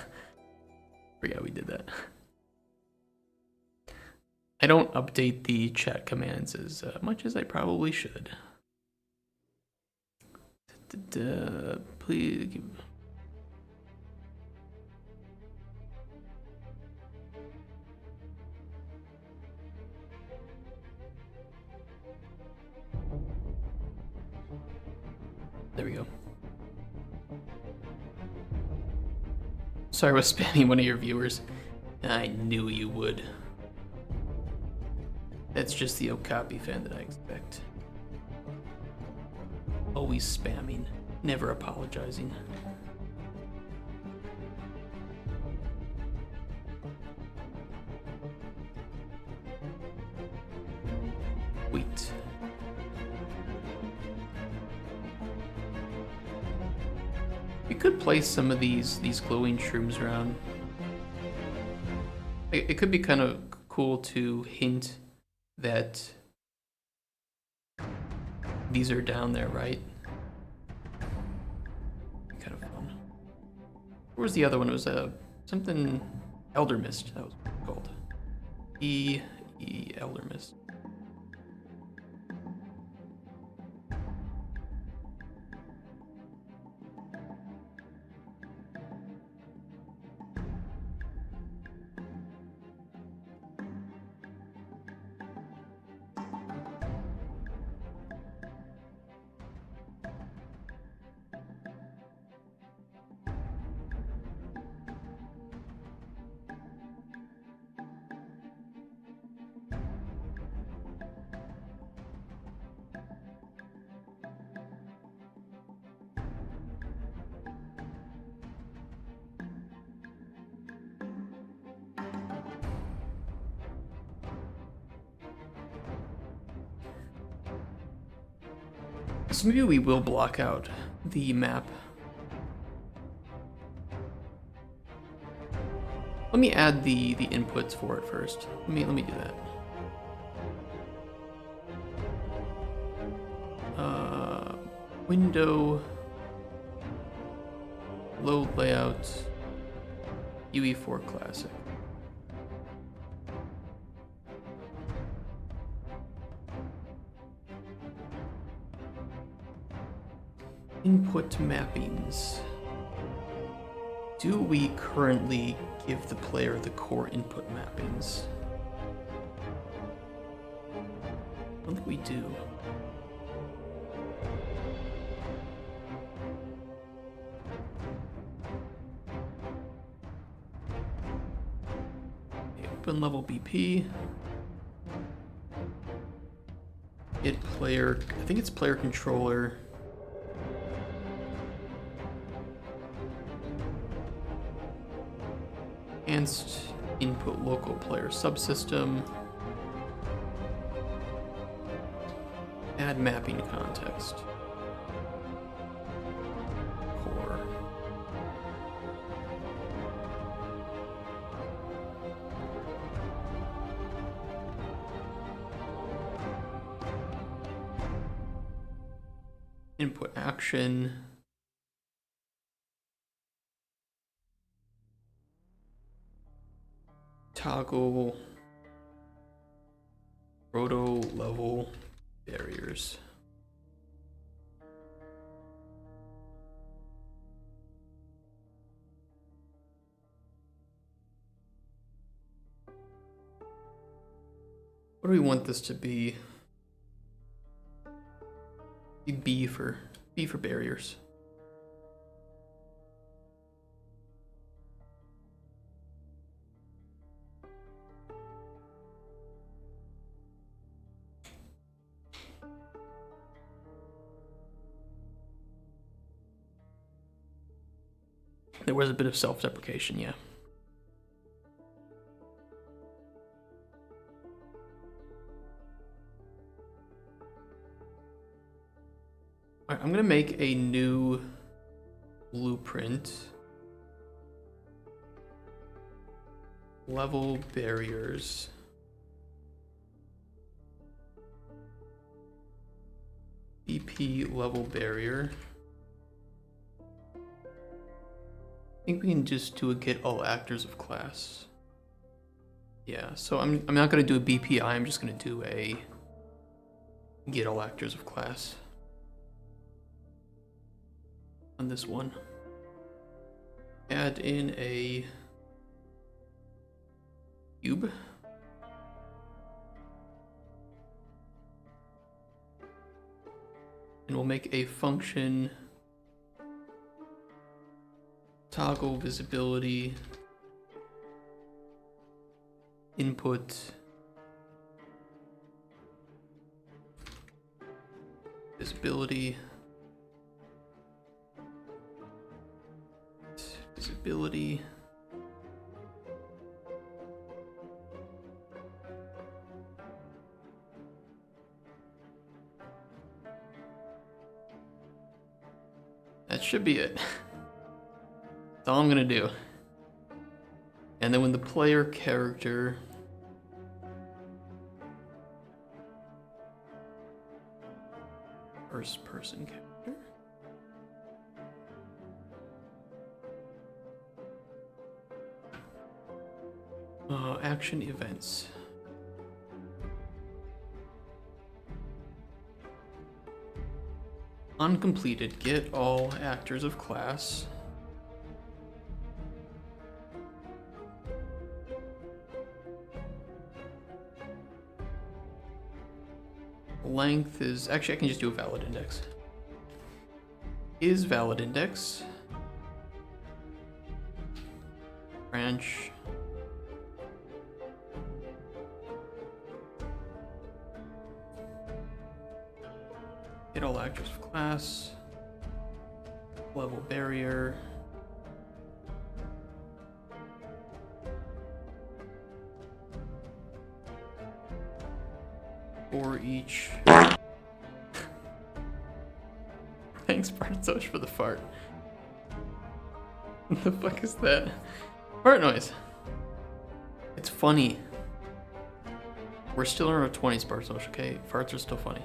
Forgot we did that. I don't update the chat commands as much as I probably should. Please. There we go. Sorry, I was spamming one of your viewers. I knew you would. That's just the Okapi fan that I expect. Always spamming, never apologizing. Wait. We could place some of these glowing shrooms around. It could be kind of cool to hint that these are down there, right? Kind of fun. Where was the other one? It was something Elder Mist. That was what it was called. Elder Mist. So maybe we will block out the map. Let me add the inputs for it first. Let me do that. Window, load layout, UE4 Classic. Input mappings. Do we currently give the player the core input mappings? I don't think we do. Open level BP. Get player, I think it's player controller. Enhanced input local player subsystem. Add mapping context. Core. Input action. Toggle roto level barriers. What do we want this to be? B for barriers. There was a bit of self-deprecation, yeah. All right, I'm gonna make a new blueprint. Level barriers. BP level barrier. I think we can just do a get all actors of class. Yeah, so I'm not gonna do a BPI, I'm just gonna do a get all actors of class on this one. Add in a cube. And we'll make a function toggle visibility input visibility that should be it. That's all I'm gonna do. And then when the player character first person character action events. Uncompleted, get all actors of class. Length is, actually I can just do a valid index. Is valid index. Branch. Get all actors of class. Level barrier. For each Thanks, Bartosz, for the fart. What the fuck is that? Fart noise. It's funny. We're still in our 20s, Bartosz, okay? Farts are still funny.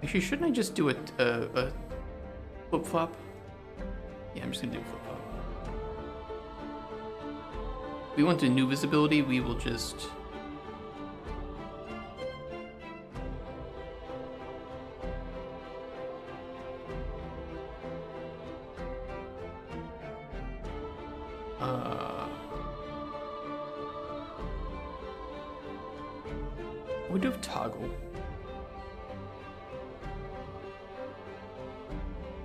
Actually, shouldn't I just do a flip-flop? Yeah, I'm just gonna do a flip-flop. If we want to new visibility, we will just... we do have toggle.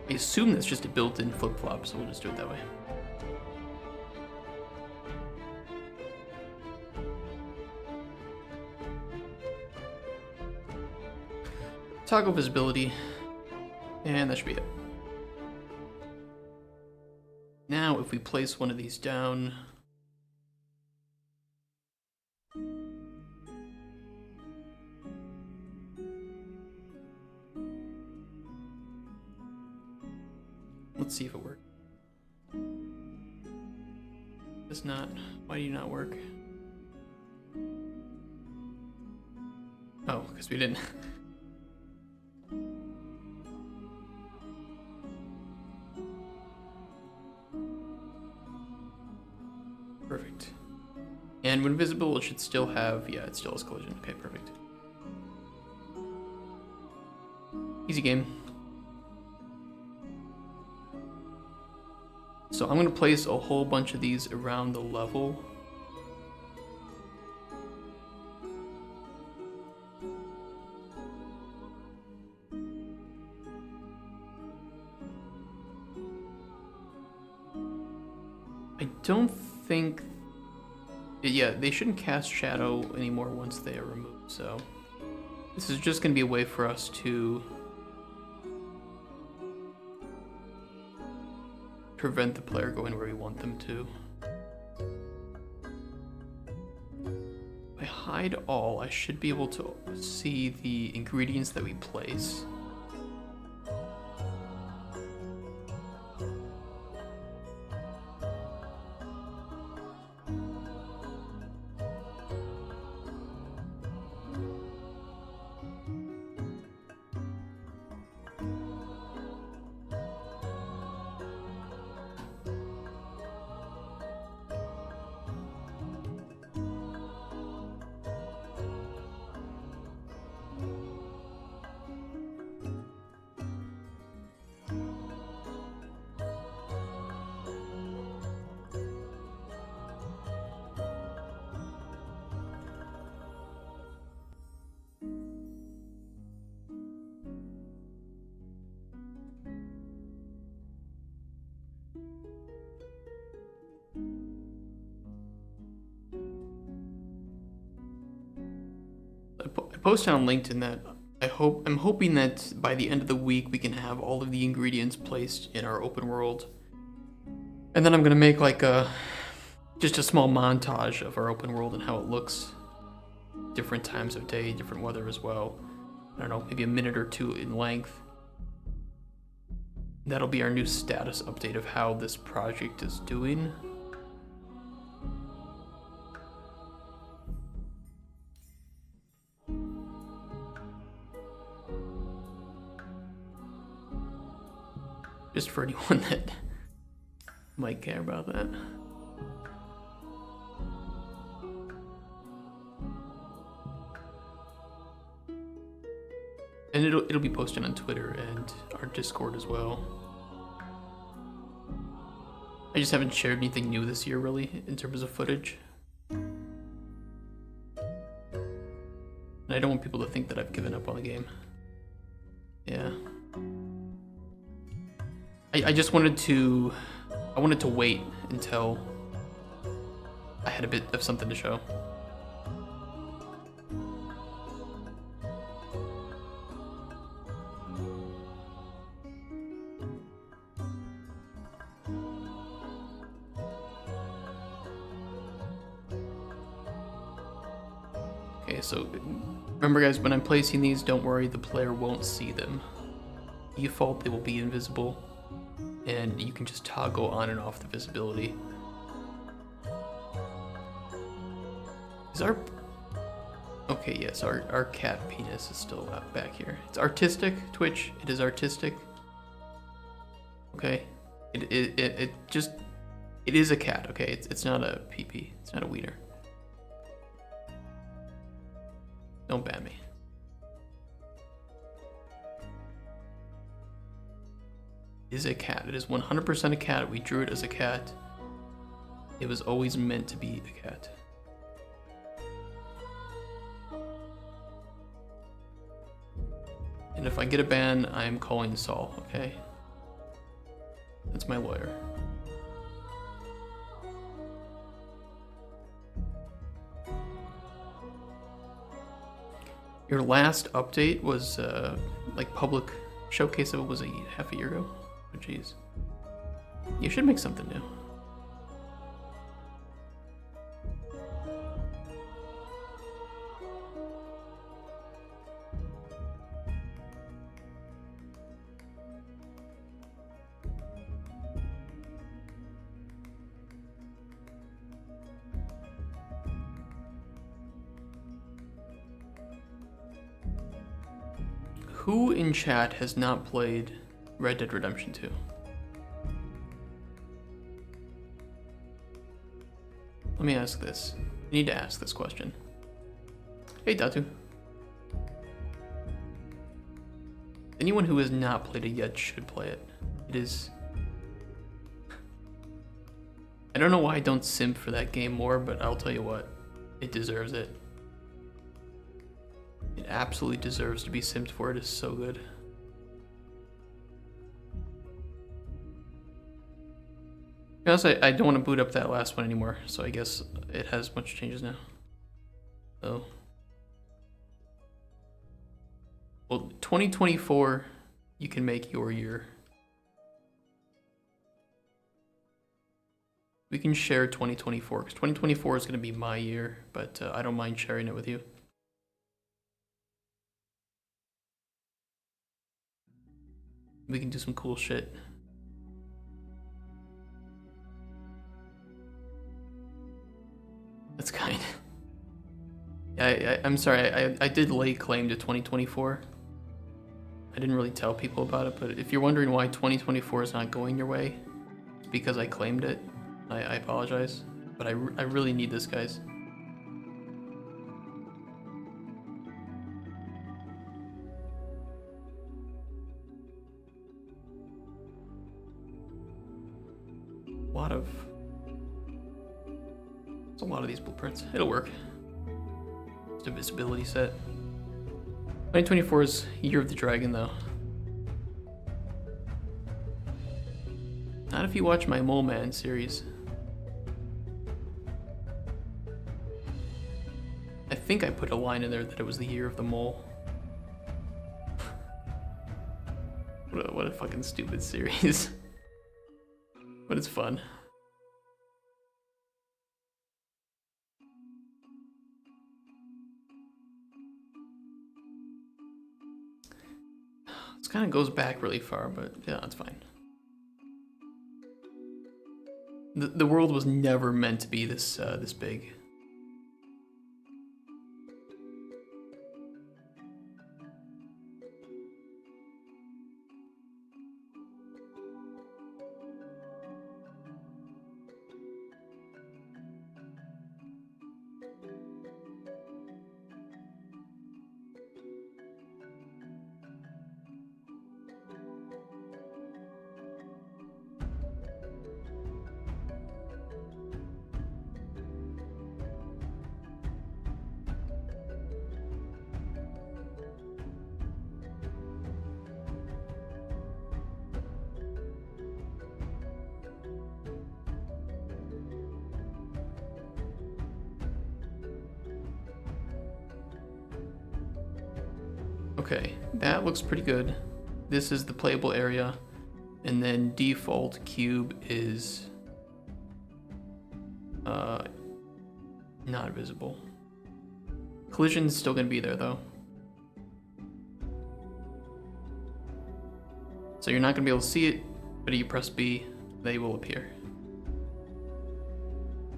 I assume that's just a built-in flip-flop, so we'll just do it that way. Toggle visibility, and that should be it. Now, if we place one of these down, let's see if it works. Does not. Why do you not work? Oh, because we didn't. Perfect. And when visible, it should still have, yeah, it still has collision. Okay, perfect. Easy game. So I'm gonna place a whole bunch of these around the level. I don't think, yeah, they shouldn't cast shadow anymore once they are removed, so this is just gonna be a way for us to prevent the player going where we want them to. If I hide all, I should be able to see the ingredients that we place. I posted on LinkedIn that I'm hoping that by the end of the week we can have all of the ingredients placed in our open world. And then I'm gonna make like just a small montage of our open world and how it looks. Different times of day, different weather as well. I don't know, maybe a minute or two in length. That'll be our new status update of how this project is doing. Just for anyone that might care about that. And it'll be posted on Twitter and our Discord as well. I just haven't shared anything new this year really in terms of footage. And I don't want people to think that I've given up on the game. Yeah. I just wanted to wait until I had a bit of something to show. Okay, Okay, so remember guys, when I'm placing these, don't worry, the player won't see them. Default, they will be invisible, and you can just toggle on and off the visibility. Is our... Okay, yes, our cat penis is still out back here. It's artistic, Twitch. It is artistic. Okay, it is a cat. Okay, it's not a pee-pee. It's not a wiener. Don't ban me. It is a cat. It is 100% a cat. We drew it as a cat. It was always meant to be a cat. And if I get a ban, I am calling Saul, okay? That's my lawyer. Your last update was, like, public showcase of it was half a year ago? Oh, jeez. You should make something new. Who in chat has not played Red Dead Redemption 2? Let me ask this. You need to ask this question. Hey, Datu. Anyone who has not played it yet should play it. It is... I don't know why I don't simp for that game more, but I'll tell you what. It deserves it. It absolutely deserves to be simped for. It is so good. Honestly, I don't want to boot up that last one anymore, so I guess it has much changes now. So, well, 2024, you can make your year. We can share 2024, because 2024 is going to be my year, but I don't mind sharing it with you. We can do some cool shit. That's kind. I'm sorry, I did lay claim to 2024. I didn't really tell people about it, but if you're wondering why 2024 is not going your way, it's because I claimed it. I apologize, but I really need this, guys. There's a lot of these blueprints. It'll work. It's a visibility set. 2024 is Year of the Dragon, though. Not if you watch my Mole Man series. I think I put a line in there that it was the year of the mole. What a fucking stupid series. But it's fun. This kind of goes back really far, but yeah, it's fine. The world was never meant to be this this big. Okay, that looks pretty good. This is the playable area, and then default cube is not visible. Collision's still gonna be there though. So you're not gonna be able to see it, but if you press B, they will appear.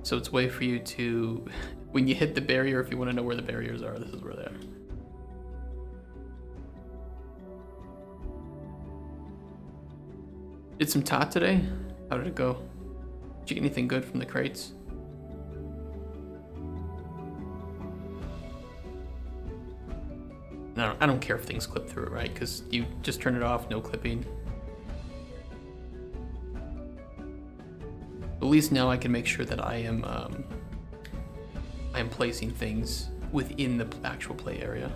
So it's a way for you to, when you hit the barrier, if you want to know where the barriers are, this is where they are. Did some tot today? How did it go? Did you get anything good from the crates? No, I don't care if things clip through it, right? Because you just turn it off, no clipping. At least now I can make sure that I am placing things within the actual play area.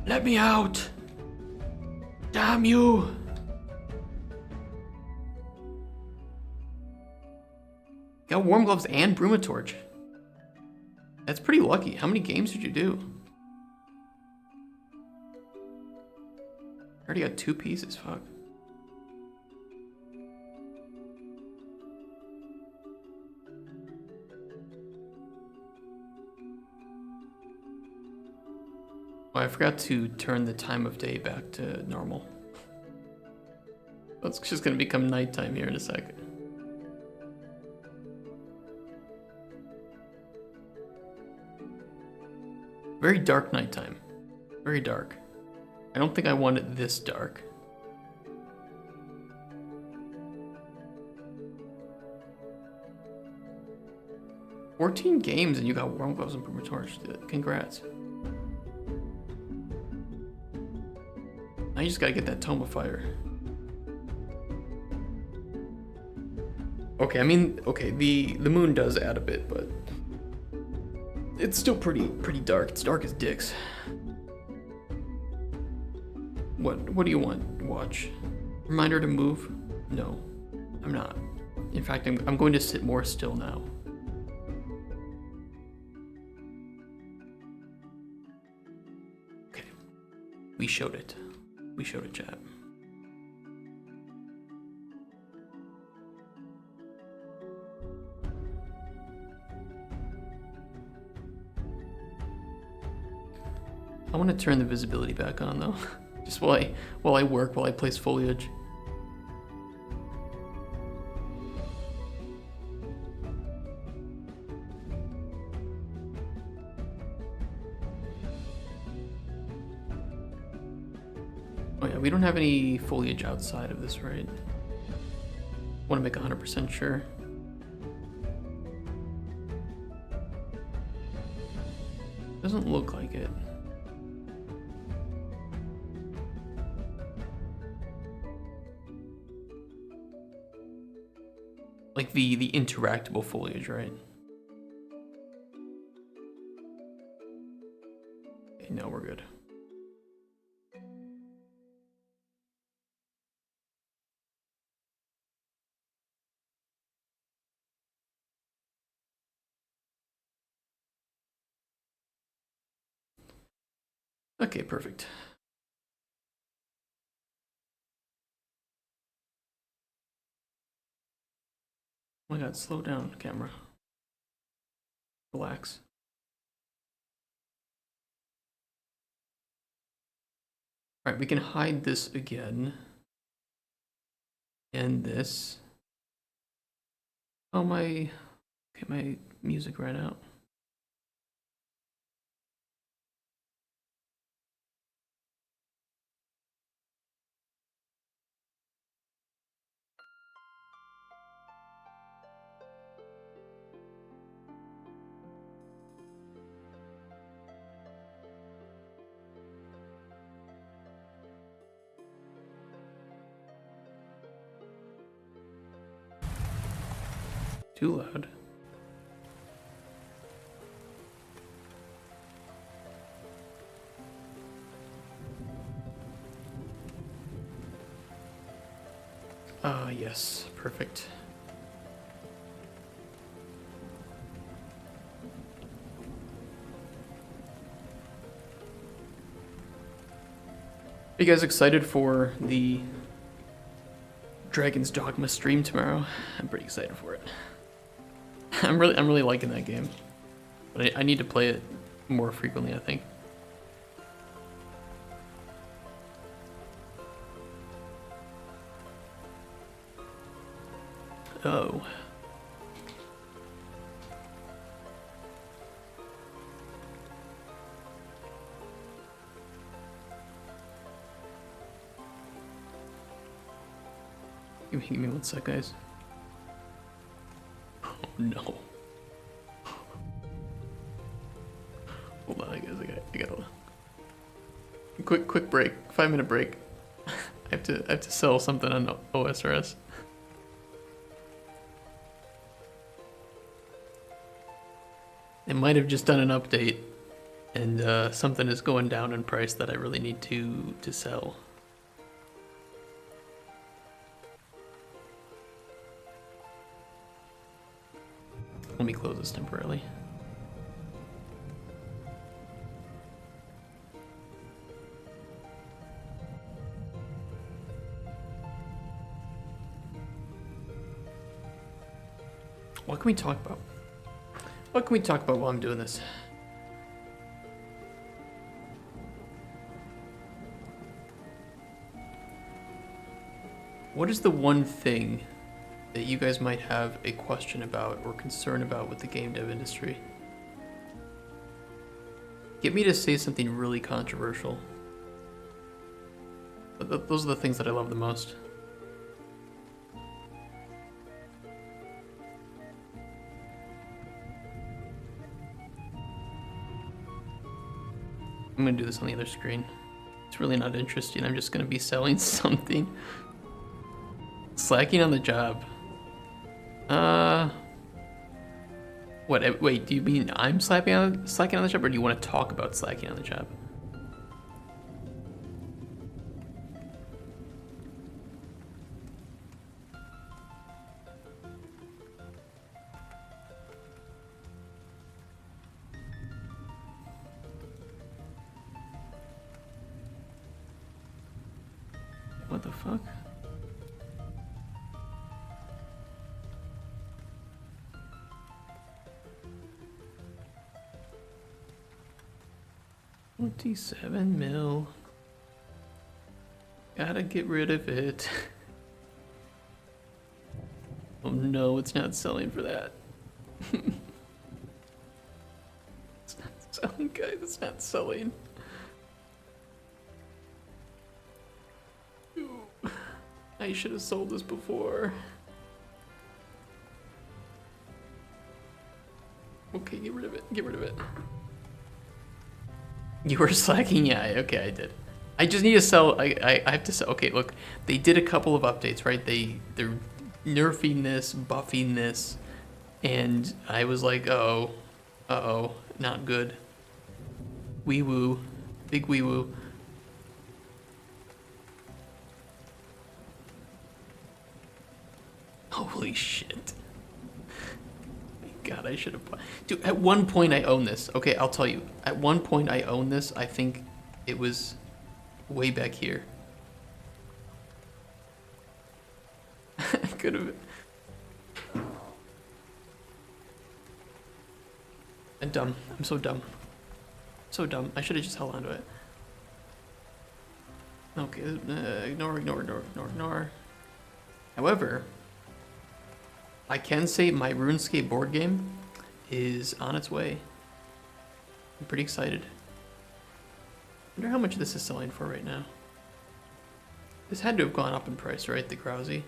Let me out! Damn you! Got warm gloves and Brumatorch. That's pretty lucky. How many games did you do? I already got 2 pieces, fuck. Oh, I forgot to turn the time of day back to normal. It's just gonna become nighttime here in a second. Very dark nighttime. Very dark. I don't think I want it this dark. "14 games and you got warm gloves and Brumatorch. Congrats. Now you just gotta get that Tome of Fire. Okay, I mean, okay, the moon does add a bit, but it's still pretty dark. It's dark as dicks. What do you want? Watch. Reminder to move? No, I'm not. In fact, I'm going to sit more still now. Okay. We showed it. We showed it, chat. I want to turn the visibility back on though. Just while I work, while I place foliage. Oh yeah, we don't have any foliage outside of this, right? Want to make 100% sure. Doesn't look like it. Like the interactable foliage, right? Okay, now we're good. Okay, perfect. Oh my god, slow down, camera. Relax. Alright, we can hide this again. And this. Oh, my music ran out. Too loud. Ah, yes, perfect. Are you guys excited for the Dragon's Dogma stream tomorrow? I'm pretty excited for it. I'm really liking that game, but I need to play it more frequently, I think. Oh. Give me 1 sec, guys. Oh no. Hold on, guys. I gotta. Quick break. 5-minute break. I have to sell something on OSRS. They might have just done an update, and something is going down in price that I really need to sell. Let me close this temporarily. What can we talk about? What can we talk about while I'm doing this? What is the one thing that you guys might have a question about or concern about with the game dev industry? Get me to say something really controversial. Those are the things that I love the most. I'm gonna do this on the other screen. It's really not interesting. I'm just gonna be selling something. Slacking on the job. What? Wait, do you mean I'm slacking on the job, or do you want to talk about slacking on the job? What the fuck? $27 mil. Gotta get rid of it. Oh no, it's not selling for that. It's not selling, guys. It's not selling. Ooh, I should have sold this before. Okay, get rid of it. Get rid of it. You were slacking? Yeah, okay, I did. I just need to sell. I have to sell. Okay, look, they did a couple of updates, right? They're nerfing this, buffing this, and I was like, uh-oh, not good. Wee woo, big wee woo. Holy shit. God, I should have. Dude, at one point I own this. Okay, I'll tell you. At one point I own this. I think it was way back here. I could have. I'm dumb. I'm so dumb. So dumb. I should have just held on to it. Okay, ignore. However, I can say my RuneScape board game is on its way. I'm pretty excited. I wonder how much this is selling for right now. This had to have gone up in price, right? The Krauzy.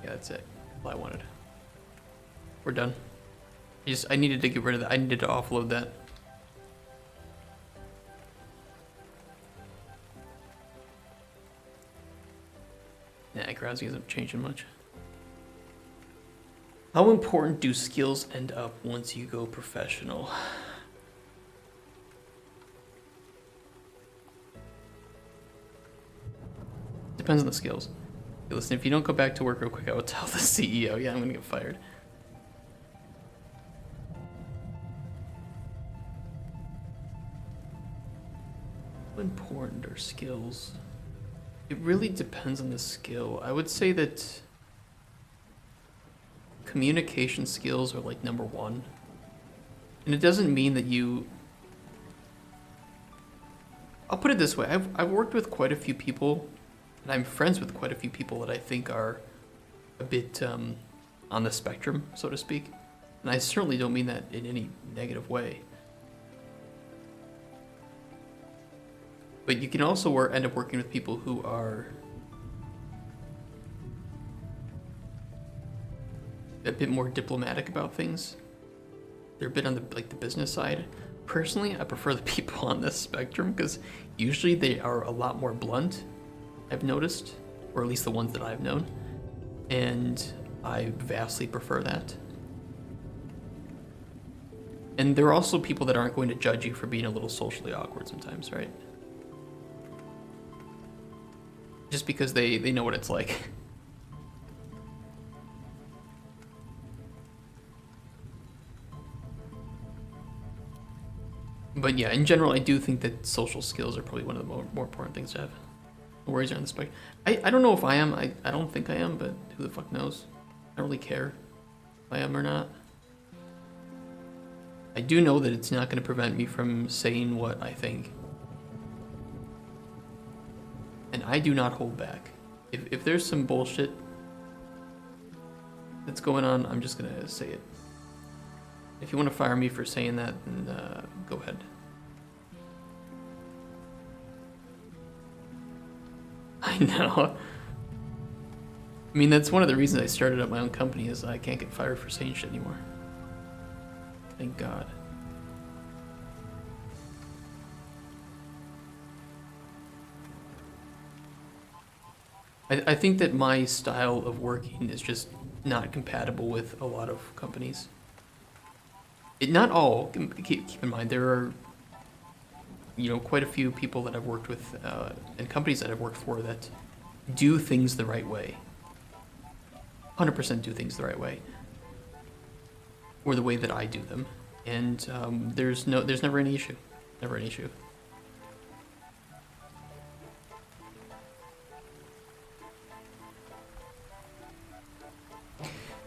Yeah, that's it. All I wanted. We're done. I needed to get rid of that. I needed to offload that. Yeah, Krauzy isn't changing much. How important do skills end up once you go professional? Depends on the skills. Hey, listen, if you don't go back to work real quick, I will tell the CEO. Yeah, I'm gonna get fired. How important are skills? It really depends on the skill. I would say that communication skills are like number one. And it doesn't mean that you... I'll put it this way. I've worked with quite a few people, and I'm friends with quite a few people that I think are a bit on the spectrum, so to speak. And I certainly don't mean that in any negative way. But you can also end up working with people who are a bit more diplomatic about things. They're a bit on the business side. Personally, I prefer the people on this spectrum because usually they are a lot more blunt, I've noticed, or at least the ones that I've known. And I vastly prefer that. And there are also people that aren't going to judge you for being a little socially awkward sometimes, right? Just because they know what it's like. But yeah, in general, I do think that social skills are probably one of the more important things to have. No worries around the spec. I don't know if I am. I don't think I am, but who the fuck knows? I don't really care if I am or not. I do know that it's not going to prevent me from saying what I think. And I do not hold back. If there's some bullshit that's going on, I'm just going to say it. If you want to fire me for saying that, then go ahead. I know. I mean, that's one of the reasons I started up my own company is I can't get fired for saying shit anymore. Thank God. I think that my style of working is just not compatible with a lot of companies. Not all. Keep in mind, there are, quite a few people that I've worked with and companies that I've worked for that do things the right way. 100% do things the right way. Or the way that I do them. And there's never any issue. Never an issue.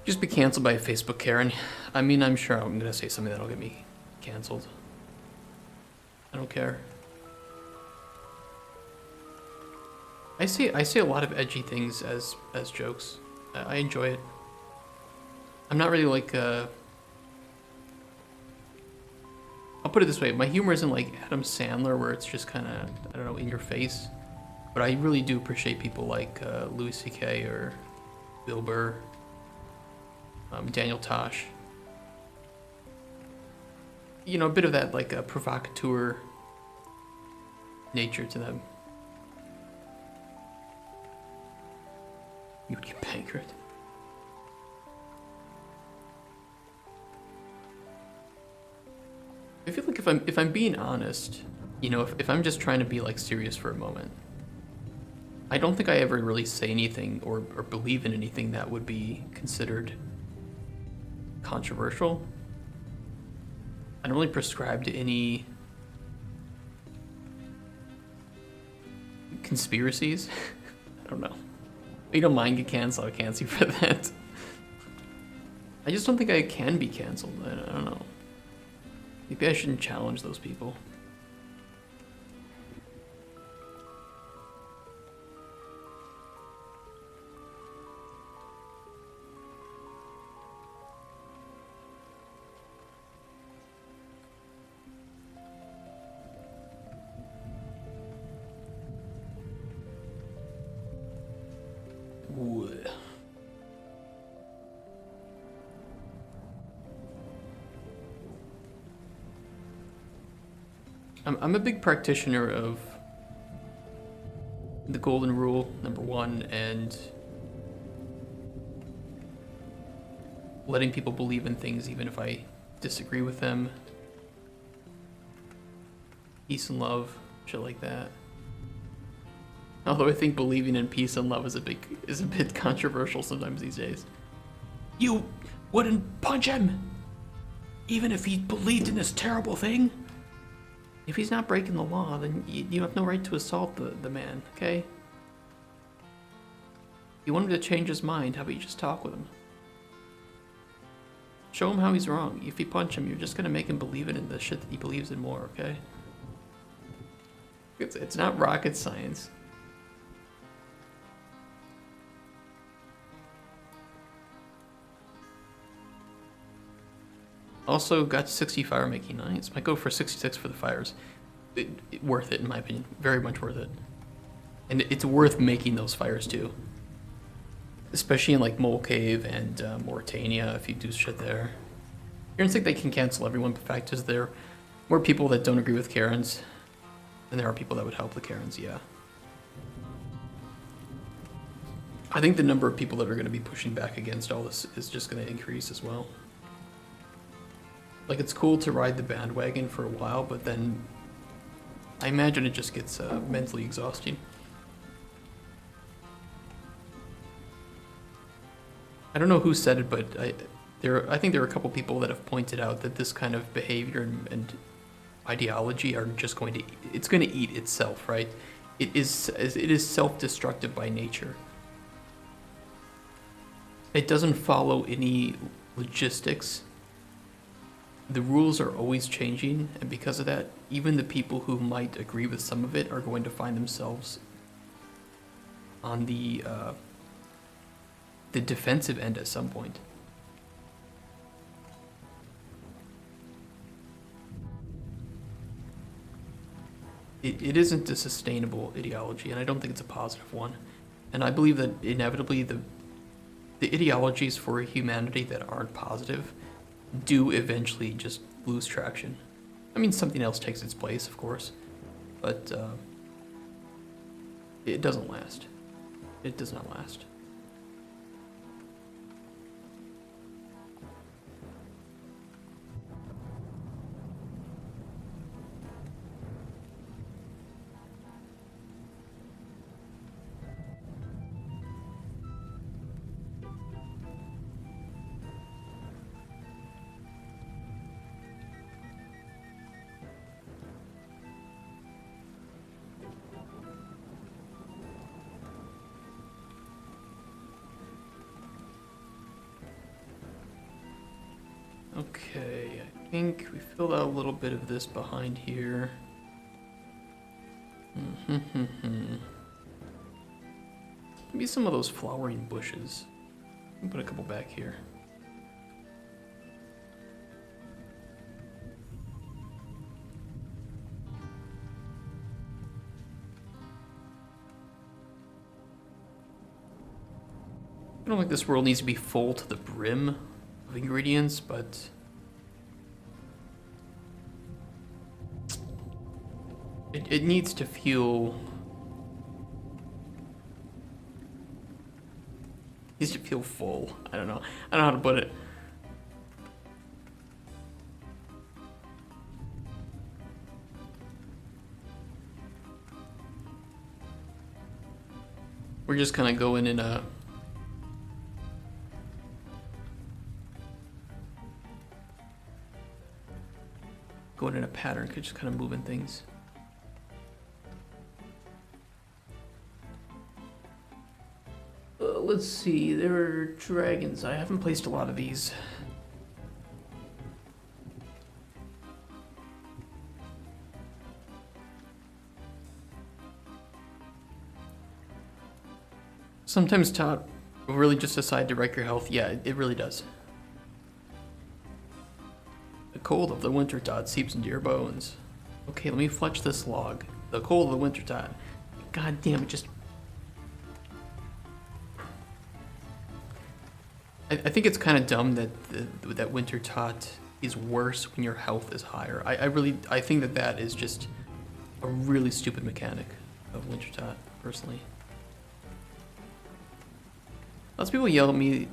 Just be canceled by Facebook, Karen. I mean, I'm sure I'm gonna say something that'll get me canceled. I don't care. I say a lot of edgy things as jokes. I enjoy it. I'm not really like I'll put it this way, my humor isn't like Adam Sandler where it's just kind of, I don't know, in your face. But I really do appreciate people like Louis C.K. or Bill Burr. Daniel Tosh. A bit of that like a provocateur nature to them. You would get bankrupt. I feel like if I'm being honest, if I'm just trying to be like serious for a moment, I don't think I ever really say anything or believe in anything that would be considered controversial. I don't really prescribe to any conspiracies. I don't know. You don't mind get canceled, I cancel you for that. I just don't think I can be canceled. I don't know. Maybe I shouldn't challenge those people. I'm a big practitioner of the golden rule, number one, and letting people believe in things even if I disagree with them. Peace and love, shit like that. Although I think believing in peace and love is a bit controversial sometimes these days. You wouldn't punch him, even if he believed in this terrible thing? If he's not breaking the law, then you have no right to assault the man, okay? You want him to change his mind, how about you just talk with him? Show him how he's wrong. If you punch him, you're just gonna make him believe it in the shit that he believes in more, okay? It's not rocket science. Also got 60 fire making. Nice. Might go for 66 for the fires. Worth it in my opinion. Very much worth it. And it's worth making those fires too. Especially in like Mole Cave and Mauritania if you do shit there. You're gonna think they can cancel everyone, but the fact is there are more people that don't agree with Karens than there are people that would help the Karens, yeah. I think the number of people that are gonna be pushing back against all this is just gonna increase as well. Like, it's cool to ride the bandwagon for a while, but then I imagine it just gets mentally exhausting. I don't know who said it, but I think there are a couple people that have pointed out that this kind of behavior and ideology are just going to, it's going to eat itself, right? It is self-destructive by nature. It doesn't follow any logistics. The rules are always changing, and because of that, even the people who might agree with some of it are going to find themselves on the defensive end at some point. It isn't a sustainable ideology, and I don't think it's a positive one. And I believe that inevitably the ideologies for humanity that aren't positive do eventually just lose traction. I mean, something else takes its place, of course, but it doesn't last. It does not last. Okay, I think we filled out a little bit of this behind here. Maybe some of those flowering bushes. I'll put a couple back here. I don't think this world needs to be full to the brim of ingredients, but it needs to feel full. I don't know how to put it. We're just kind of going in a pattern, just kind of moving things. Let's see, there are dragons. I haven't placed a lot of these. Sometimes Todd will really just decide to wreck your health. Yeah, it really does. The cold of the winter tide seeps into your bones. Okay, let me fletch this log. The cold of the winter tide. God damn it, just... I think it's kind of dumb that that winter tot is worse when your health is higher. I think that is just a really stupid mechanic of winter tot, personally. Lots of people yell at me,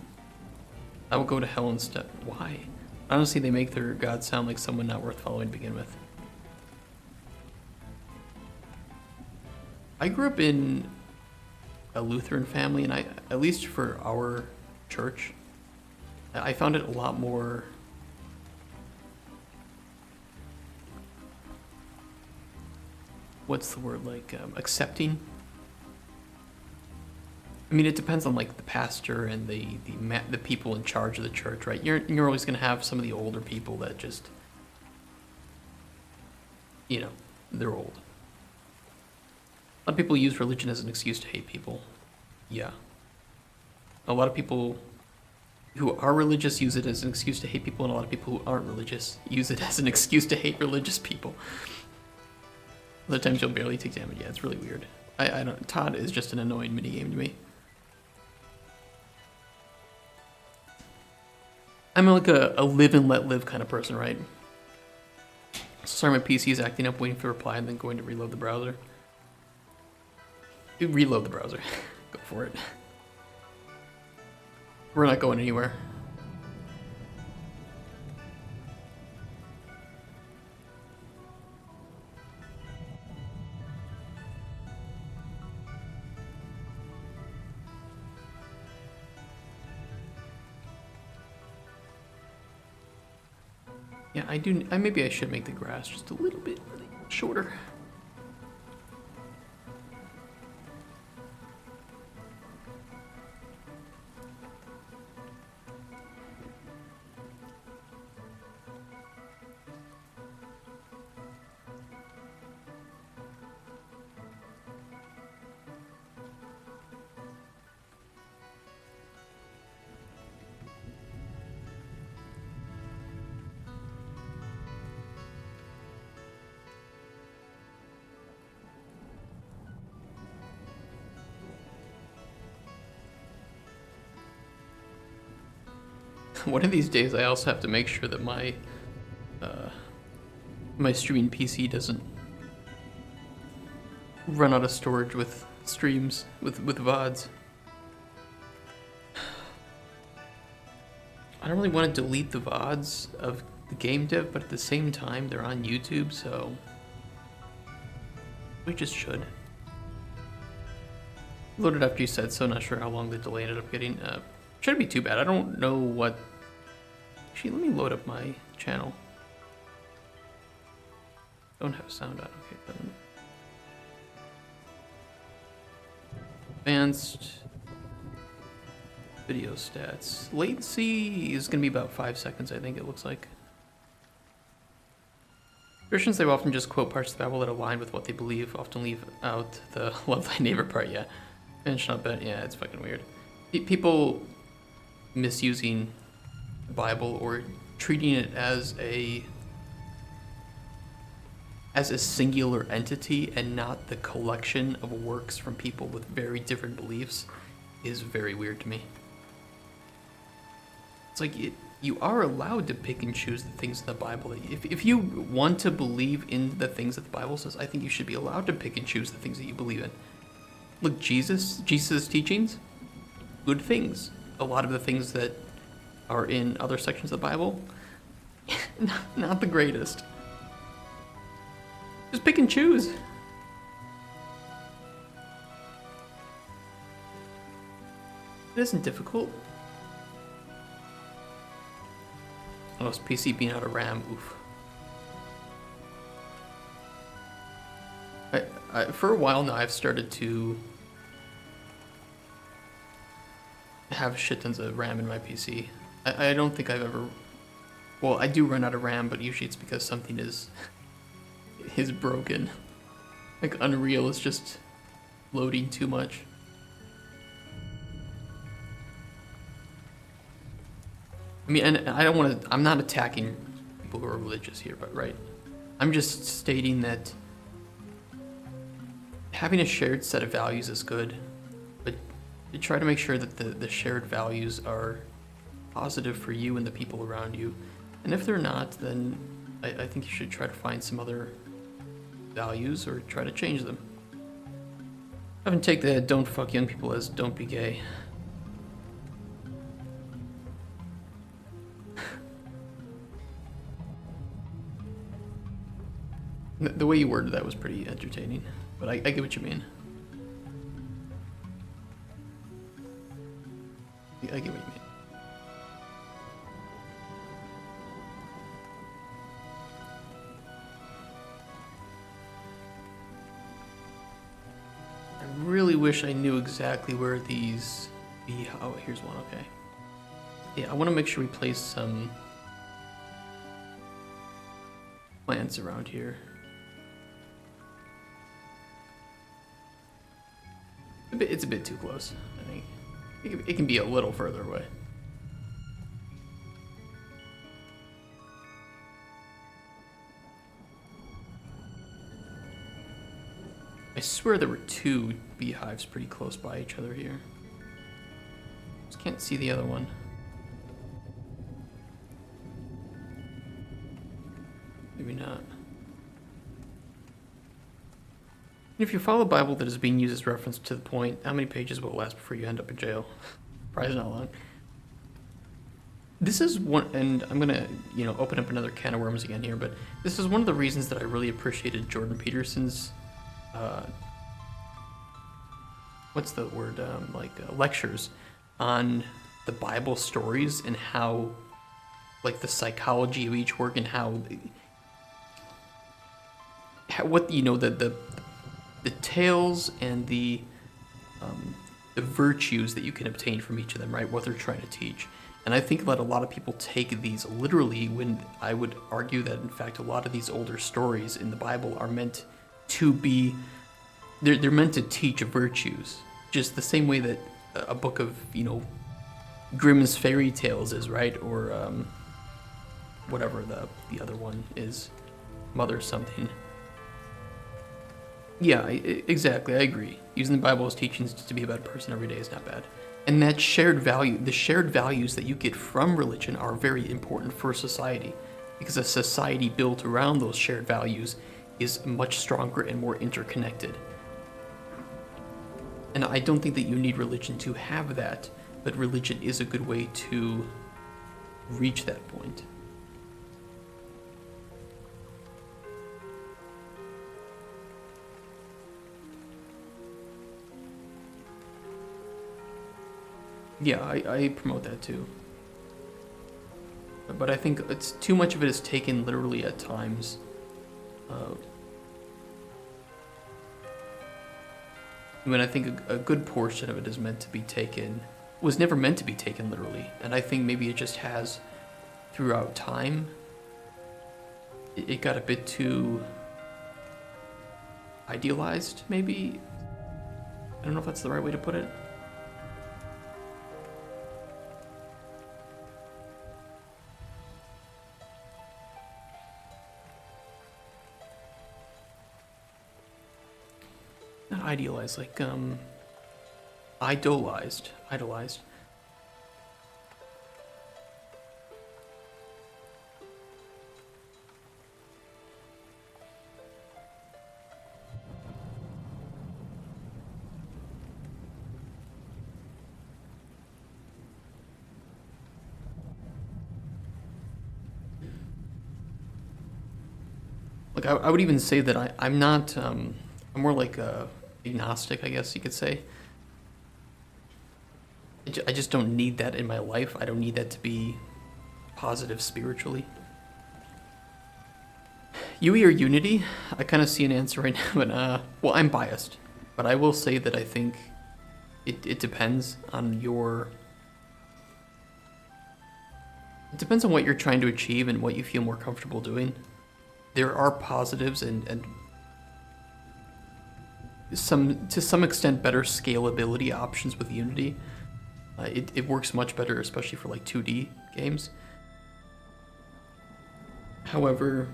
I will go to hell instead. Why? Honestly, they make their god sound like someone not worth following to begin with. I grew up in a Lutheran family, and at least for our church, I found it a lot more what's the word, like accepting I mean, it depends on like the pastor and the people in charge of the church, right? You're always gonna have some of the older people that just, you know, they're old. A lot of people use religion as an excuse to hate people. Yeah. A lot of people who are religious use it as an excuse to hate people, and a lot of people who aren't religious use it as an excuse to hate religious people. Other times you'll barely take damage. Yeah, it's really weird. I don't. Todd is just an annoying minigame to me. I'm like a live and let live kind of person, right? Sorry, my PC is acting up, waiting for a reply, and then going to reload the browser. Reload the browser. Go for it. We're not going anywhere. Yeah, I do. Maybe I should make the grass just a little bit shorter. One of these days, I also have to make sure that my my streaming PC doesn't run out of storage with streams with VODs. I don't really want to delete the VODs of the game dev, but at the same time, they're on YouTube, so we just should. Loaded after you said so. Not sure how long the delay ended up getting. Shouldn't be too bad. I don't know what. Actually, let me load up my channel. Don't have sound on. Okay, then. Advanced video stats. Latency is going to be about 5 seconds, I think it looks like. Christians, they often just quote parts of the Bible that align with what they believe, often leave out the love thy neighbor part, yeah. And not bad, yeah, it's fucking weird. People misusing the Bible or treating it as a singular entity and not the collection of works from people with very different beliefs is very weird to me. It's like you are allowed to pick and choose the things in the Bible. If you want to believe in the things that the Bible says, I think you should be allowed to pick and choose the things that you believe in. Look, Jesus' teachings, good things. A lot of the things that are in other sections of the Bible, not the greatest. Just pick and choose. It isn't difficult. Oh, it's PC being out of RAM, oof. For a while now, I've started to have shit tons of RAM in my PC. I don't think I've ever... Well, I do run out of RAM, but usually it's because something is broken. Like Unreal is just loading too much. I mean, and I don't want to... I'm not attacking people who are religious here, but right. I'm just stating that having a shared set of values is good, but you try to make sure that the shared values are positive for you and the people around you. And if they're not, then I think you should try to find some other values or try to change them. I haven't take the don't fuck young people as don't be gay. The way you worded that was pretty entertaining, but I get what you mean. I get what you mean. I really wish I knew exactly where these oh, here's one, okay. Yeah, I want to make sure we place some plants around here. It's a bit too close, I think. It can be a little further away. I swear there were 2 beehives pretty close by each other here. Just can't see the other one. Maybe not. If you follow the Bible that is being used as reference to the point, how many pages will it last before you end up in jail? Probably not long. This is one, and I'm gonna, open up another can of worms again here, but this is one of the reasons that I really appreciated Jordan Peterson's, what's the word, lectures on the Bible stories and how, like, the psychology of each work and how the tales and the virtues that you can obtain from each of them, right? What they're trying to teach. And I think that a lot of people take these literally, when I would argue that, in fact, a lot of these older stories in the Bible are meant to be, they're meant to teach virtues. Just the same way that a book of, Grimm's fairy tales is, right? Or whatever the other one is, Mother something. Yeah, exactly, I agree. Using the Bible as teachings to be a better person every day is not bad. And that shared value, the shared values that you get from religion are very important for society, because a society built around those shared values is much stronger and more interconnected. And I don't think that you need religion to have that, but religion is a good way to reach that point. Yeah, I promote that too. But I think it's too much of it is taken literally at times. When I think a good portion of it is meant to be taken, was never meant to be taken literally. And I think maybe it just has, throughout time, it got a bit too idealized, maybe? I don't know if that's the right way to put it. Not idealized, like, idolized. Like, I would even say that I'm not, I'm more like agnostic, I guess you could say. I just don't need that in my life. I don't need that to be positive spiritually. UE or Unity? I kind of see an answer right now, but well, I'm biased. But I will say that I think it depends on your... It depends on what you're trying to achieve and what you feel more comfortable doing. There are positives and to some extent better scalability options with Unity. It works much better, especially for like 2D games. However,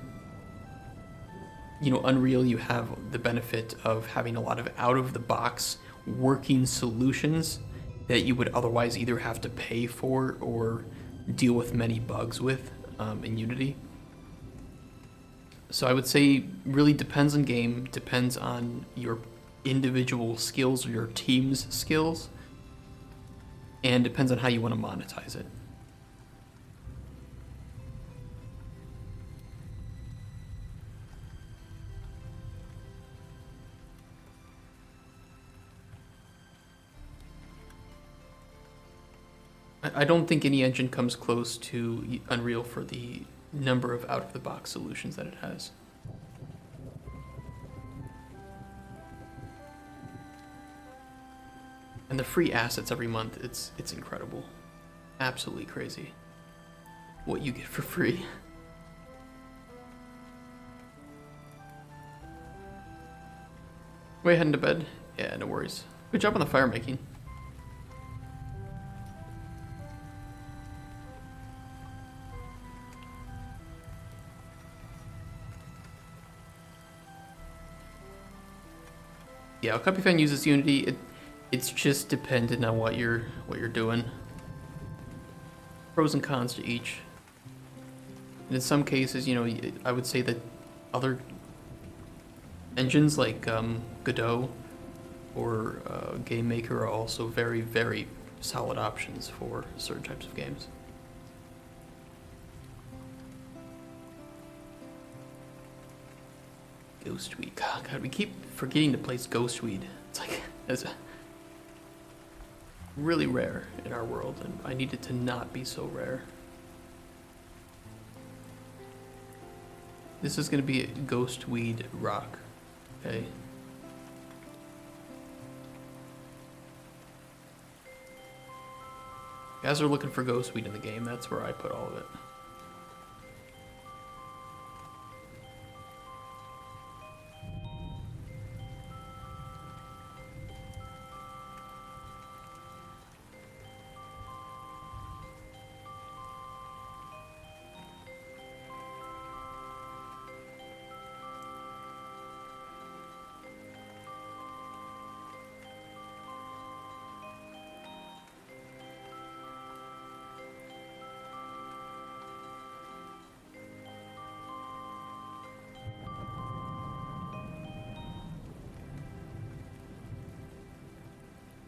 Unreal, you have the benefit of having a lot of out-of-the-box working solutions that you would otherwise either have to pay for or deal with many bugs with in Unity. So I would say really depends on game, depends on your individual skills or your team's skills, and depends on how you want to monetize it. I don't think any engine comes close to Unreal for the number of out-of-the-box solutions that it has. And the free assets every month, it's incredible. Absolutely crazy. What you get for free. Wait, heading to bed? Yeah, no worries. Good job on the fire making. Yeah, Copyfan uses Unity. It's just dependent on what you're doing. Pros and cons to each. And in some cases, you know, I would say that other engines like Godot or Game Maker are also very, very solid options for certain types of games. Ghostweed. God, we keep forgetting to place Ghostweed. It's like, it's really rare in our world, and I need it to not be so rare. This is going to be a Ghostweed rock, okay? You guys are looking for Ghostweed in the game, that's where I put all of it.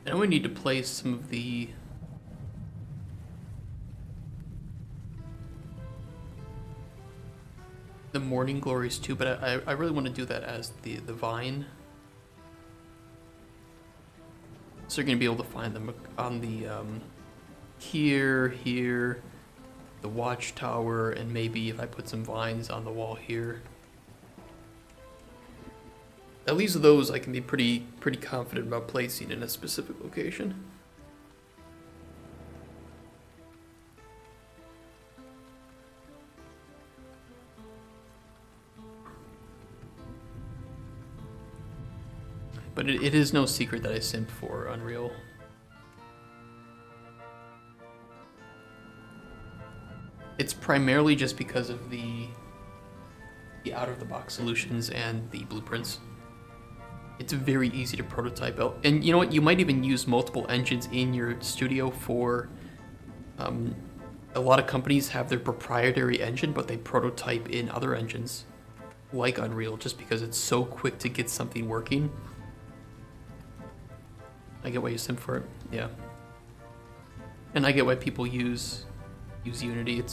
And we need to place some of the morning glories too, but I really want to do that as the vine. So you're gonna be able to find them on the here, the watchtower, and maybe if I put some vines on the wall here. At least those I can be pretty confident about placing in a specific location. But it is no secret that I simp for Unreal. It's primarily just because of the out-of-the-box solutions and the blueprints. It's very easy to prototype out. And you know what? You might even use multiple engines in your studio for... a lot of companies have their proprietary engine, but they prototype in other engines, like Unreal, just because it's so quick to get something working. I get why you simp for it, yeah. And I get why people use Unity.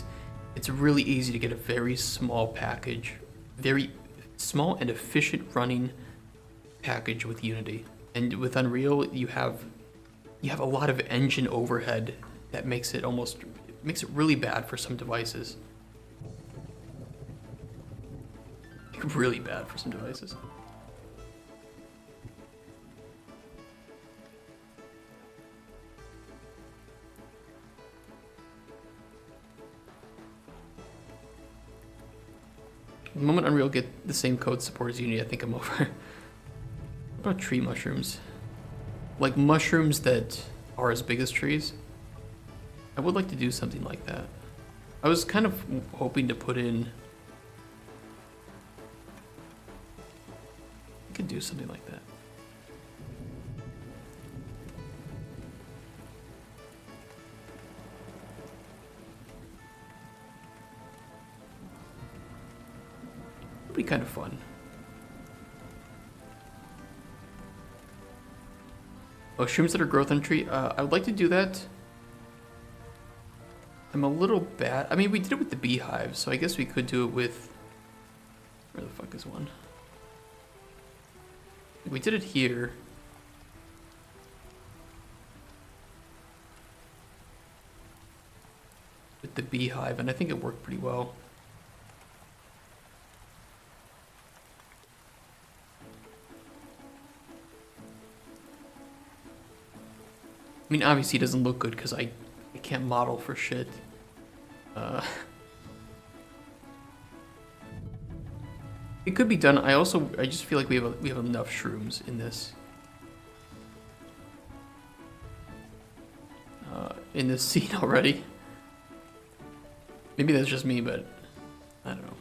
It's really easy to get a very small package, very small and efficient running package with Unity. And with Unreal, you have a lot of engine overhead that makes it really bad for some devices. Really bad for some devices. The moment Unreal get the same code support as Unity, I think I'm over. What about tree mushrooms? Like mushrooms that are as big as trees? I would like to do something like that. I was kind of hoping to put in... I could do something like that. Be kind of fun. Oh, shrooms that are growth on a tree. I would like to do that. I'm a little bad. I mean, we did it with the beehive, so I guess we could do it with... Where the fuck is one? We did it here. With the beehive, and I think it worked pretty well. I mean, obviously it doesn't look good because I can't model for shit. It could be done. I just feel like we have enough shrooms in this. In this scene already. Maybe that's just me, but I don't know.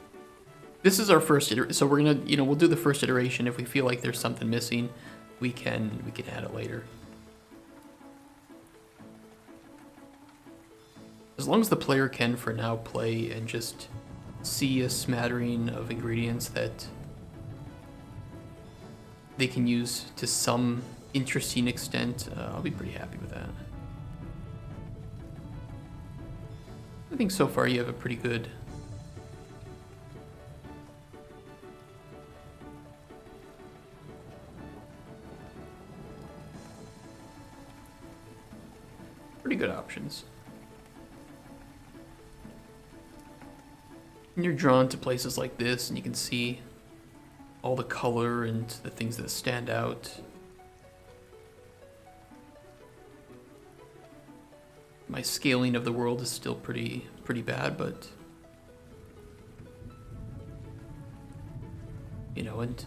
This is our first iteration, so we're gonna, we'll do the first iteration. If we feel like there's something missing, we can add it later. As long as the player can, for now, play and just see a smattering of ingredients that they can use to some interesting extent, I'll be pretty happy with that. I think so far you have a pretty good options. And you're drawn to places like this, and you can see all the color and the things that stand out. My scaling of the world is still pretty bad, but and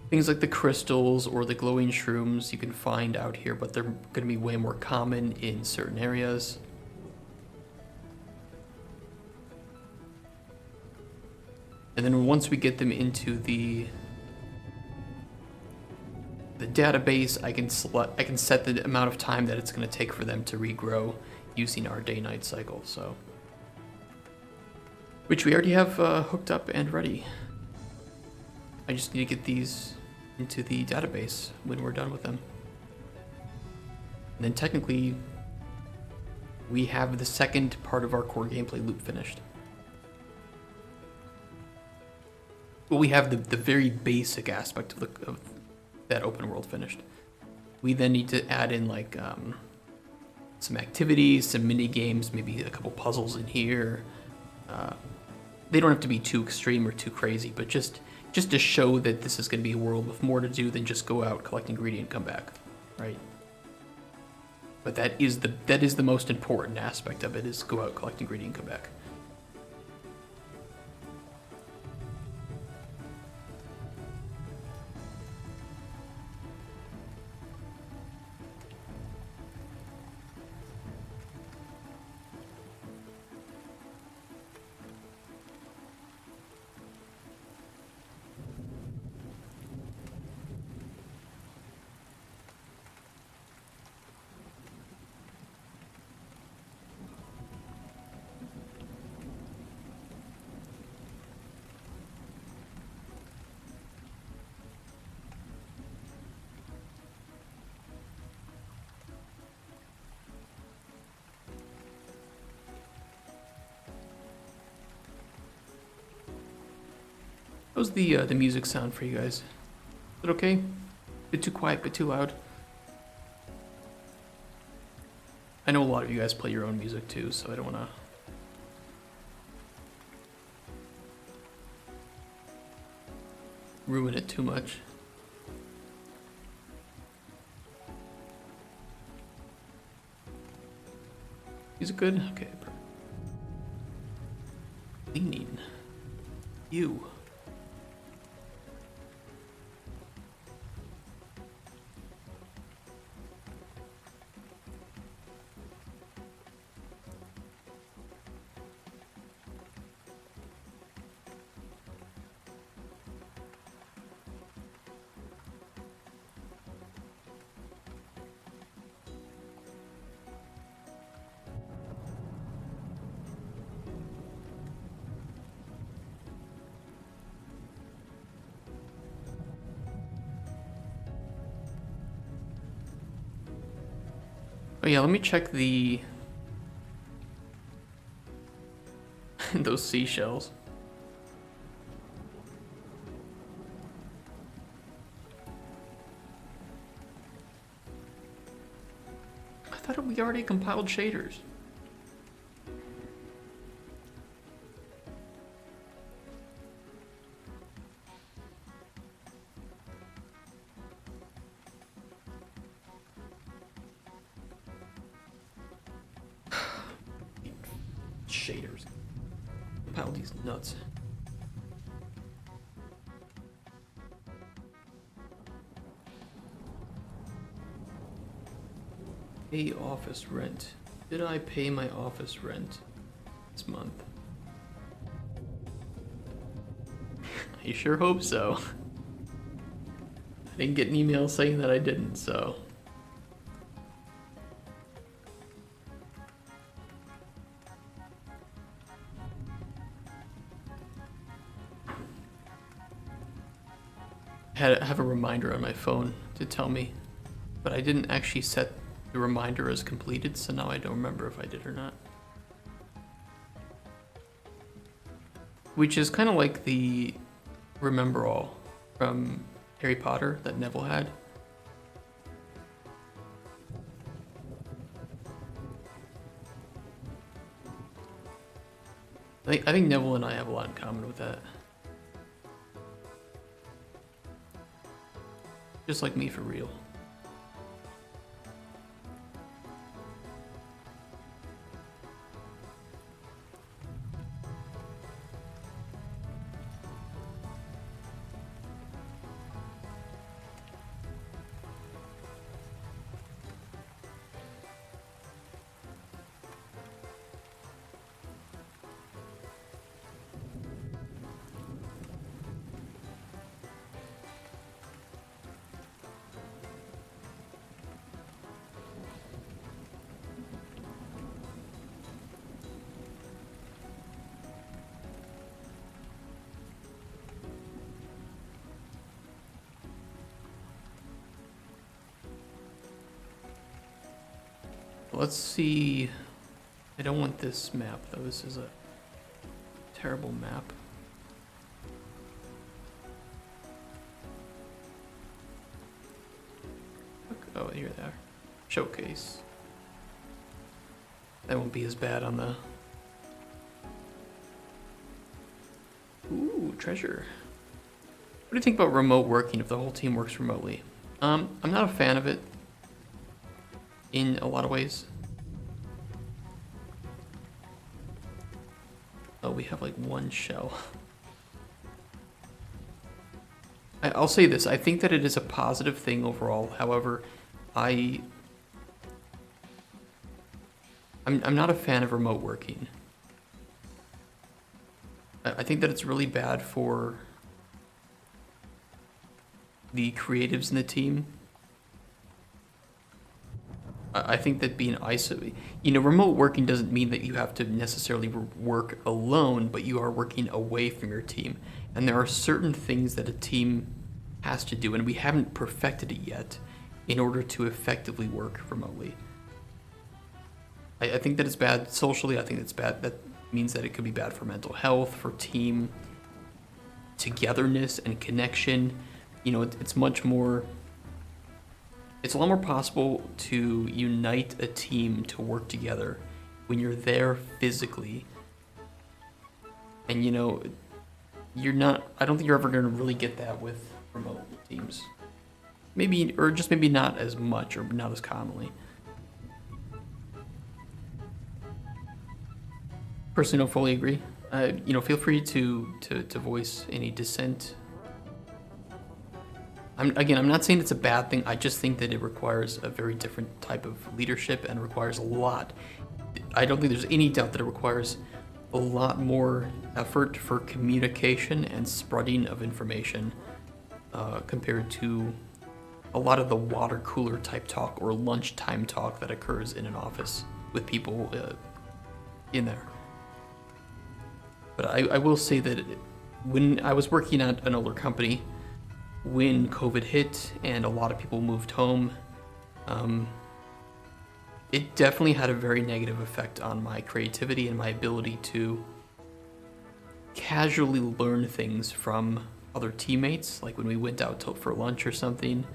things like the crystals or the glowing shrooms you can find out here, but they're going to be way more common in certain areas. And then once we get them into the database, I can set the amount of time that it's going to take for them to regrow using our day-night cycle. So, which we already have hooked up and ready. I just need to get these into the database when we're done with them. And then technically, we have the second part of our core gameplay loop finished. Well, we have the very basic aspect of that open world finished. We then need to add in like some activities, some mini games, maybe a couple puzzles in here. They don't have to be too extreme or too crazy, but just to show that this is going to be a world with more to do than just go out, collect ingredient, come back, right? But that is the most important aspect of it, is go out, collect ingredient, come back. How's the music sound for you guys? Is it okay? Bit too quiet, bit too loud? I know a lot of you guys play your own music too, so I don't want to ruin it too much. Is it good? Okay. Leaning. You. Oh yeah, let me check the those seashells. I thought we already compiled shaders. these nuts. Pay office rent. Did I pay my office rent this month? I sure hope so. I didn't get an email saying that I didn't, so. I have a reminder on my phone to tell me, but I didn't actually set the reminder as completed, so now I don't remember if I did or not. Which is kind of like the Remember All from Harry Potter that Neville had. I think Neville and I have a lot in common with that. Just like me for real. Let's see. I don't want this map though. This is a terrible map. Oh, here they are. Showcase. That won't be as bad on the... Ooh, treasure. What do you think about remote working if the whole team works remotely? I'm not a fan of it in a lot of ways. Oh, we have like one shell. I'll say this, I think that it is a positive thing overall. However, I'm not a fan of remote working. I think that it's really bad for the creatives in the team. I think that being isolated, remote working doesn't mean that you have to necessarily work alone, but you are working away from your team. And there are certain things that a team has to do, and we haven't perfected it yet, in order to effectively work remotely. I think that it's bad socially. I think it's bad. That means that it could be bad for mental health, for team togetherness and connection. It's much more... It's a lot more possible to unite a team to work together when you're there physically. And you're not... I don't think you're ever going to really get that with remote teams. Maybe, or just maybe not as much or not as commonly. Personally, don't fully agree. Feel free to voice any dissent. I'm not saying it's a bad thing. I just think that it requires a very different type of leadership and requires a lot. I don't think there's any doubt that it requires a lot more effort for communication and spreading of information compared to a lot of the water cooler type talk or lunchtime talk that occurs in an office with people in there. But I will say that when I was working at an older company, when COVID hit and a lot of people moved home, it definitely had a very negative effect on my creativity and my ability to casually learn things from other teammates. Like when we went out for lunch or something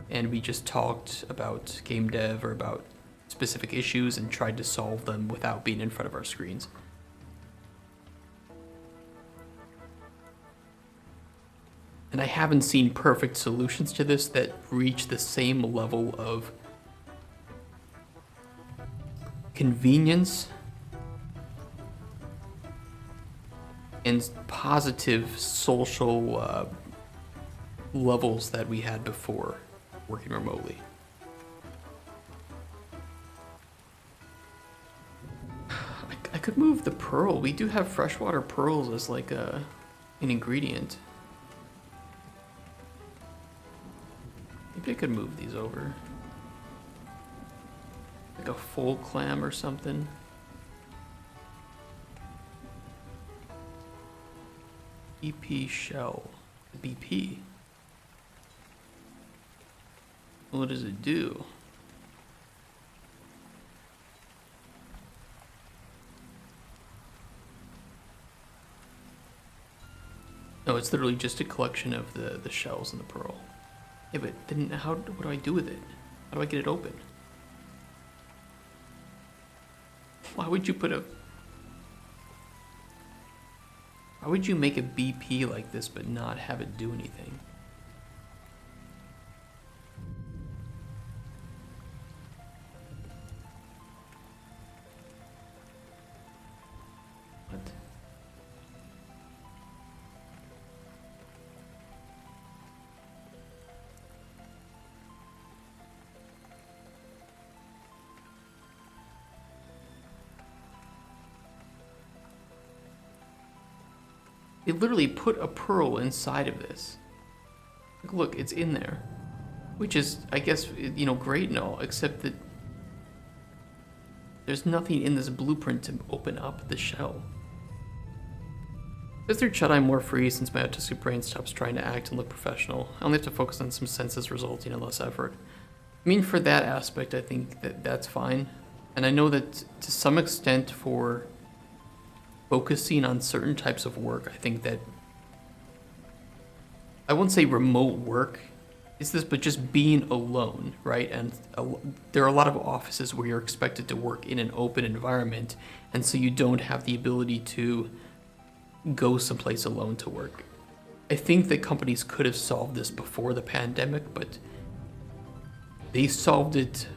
and we just talked about game dev or about specific issues and tried to solve them without being in front of our screens. And I haven't seen perfect solutions to this that reach the same level of convenience and positive social levels that we had before working remotely. I could move the pearl. We do have freshwater pearls as like an ingredient. Maybe I could move these over. Like a full clam or something. BP shell. BP. What does it do? No, it's literally just a collection of the shells in the pearl. Yeah, but then what do I do with it? How do I get it open? Why would you why would you make a BP like this but not have it do anything? What? They literally put a pearl inside of this. Like, look, it's in there. Which is, I guess, you know, great and all, except that there's nothing in this blueprint to open up the shell. Says through Chud, I'm more free since my autistic brain stops trying to act and look professional. I only have to focus on some senses resulting in less effort. I mean, for that aspect, I think that's fine. And I know that to some extent for focusing on certain types of work, I think that, I won't say remote work is this, but just being alone, right? And there are a lot of offices where you're expected to work in an open environment, and so you don't have the ability to go someplace alone to work. I think that companies could have solved this before the pandemic, but they solved it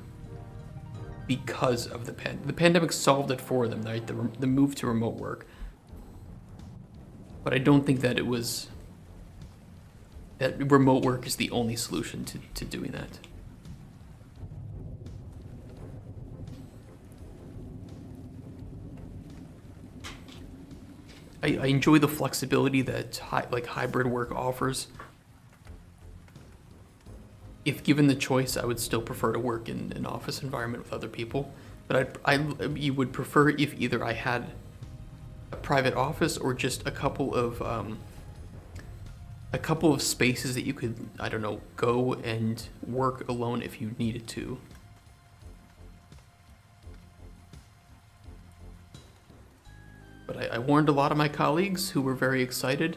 because of the pandemic solved it for them, right? The move to remote work. But I don't think that it was that remote work is the only solution to doing that. I enjoy the flexibility that hybrid work offers. If given the choice, I would still prefer to work in an office environment with other people. But you would prefer if either I had a private office or just a couple of spaces that you could, I don't know, go and work alone if you needed to. But I warned a lot of my colleagues who were very excited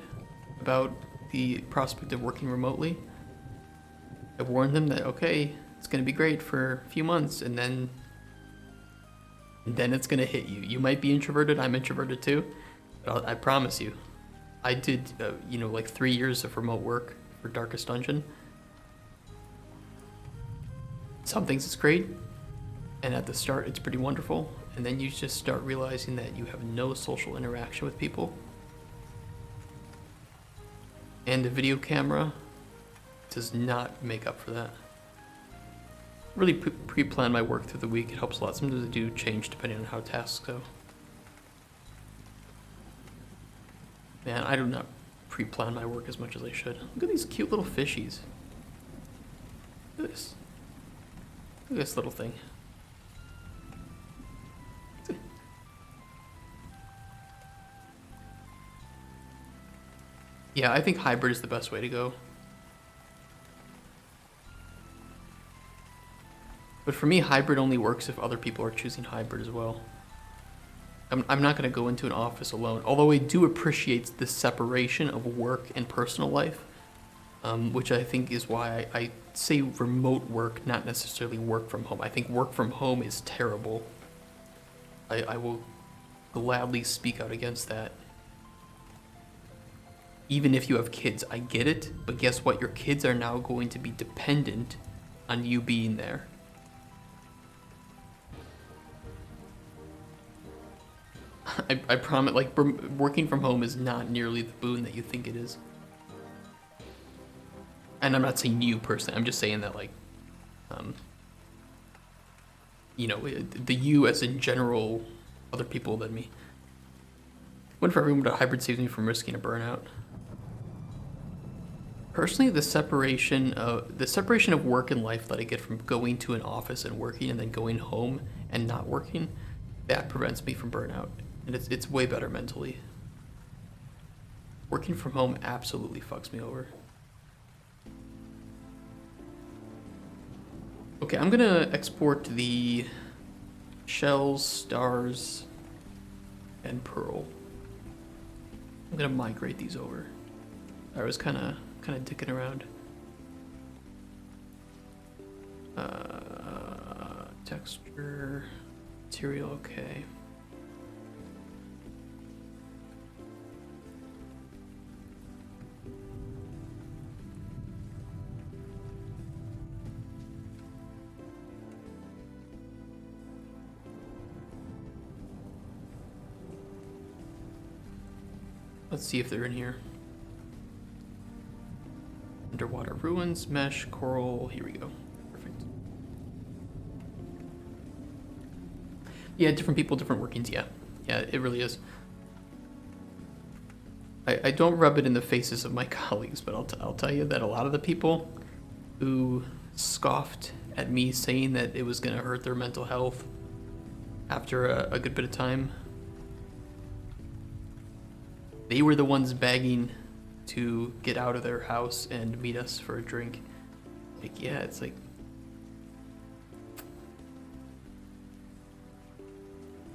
about the prospect of working remotely. I warned them that, okay, it's going to be great for a few months, and then it's going to hit you. You might be introverted, I'm introverted too, but I promise you, I did, like 3 years of remote work for Darkest Dungeon. Some things it's great, and at the start it's pretty wonderful, and then you just start realizing that you have no social interaction with people. And the video camera does not make up for that. Really pre-plan my work through the week. It helps a lot. Sometimes I do change depending on how tasks go. Man, I do not pre-plan my work as much as I should. Look at these cute little fishies. Look at this. Look at this little thing. Yeah, I think hybrid is the best way to go. But for me, hybrid only works if other people are choosing hybrid as well. I'm not going to go into an office alone, although I do appreciate the separation of work and personal life, which I think is why I say remote work, not necessarily work from home. I think work from home is terrible. I will gladly speak out against that. Even if you have kids, I get it, but guess what? Your kids are now going to be dependent on you being there. I promise, like, working from home is not nearly the boon that you think it is. And I'm not saying you personally, I'm just saying that, like, you know, the you as in general, other people than me. What if everyone but a hybrid saves me from risking a burnout? Personally, the separation of work and life that I get from going to an office and working and then going home and not working, that prevents me from burnout. And it's way better mentally. Working from home absolutely fucks me over. Okay, I'm gonna export the shells, stars, and pearl. I'm gonna migrate these over. I was kind of dicking around. Texture, material, okay. Let's see if they're in here. Underwater ruins, mesh, coral, here we go. Perfect. Yeah, different people, different workings, yeah. Yeah, it really is. I don't rub it in the faces of my colleagues, but I'll tell you that a lot of the people who scoffed at me saying that it was gonna hurt their mental health after a good bit of time, they were the ones begging to get out of their house and meet us for a drink. Like, yeah, it's like,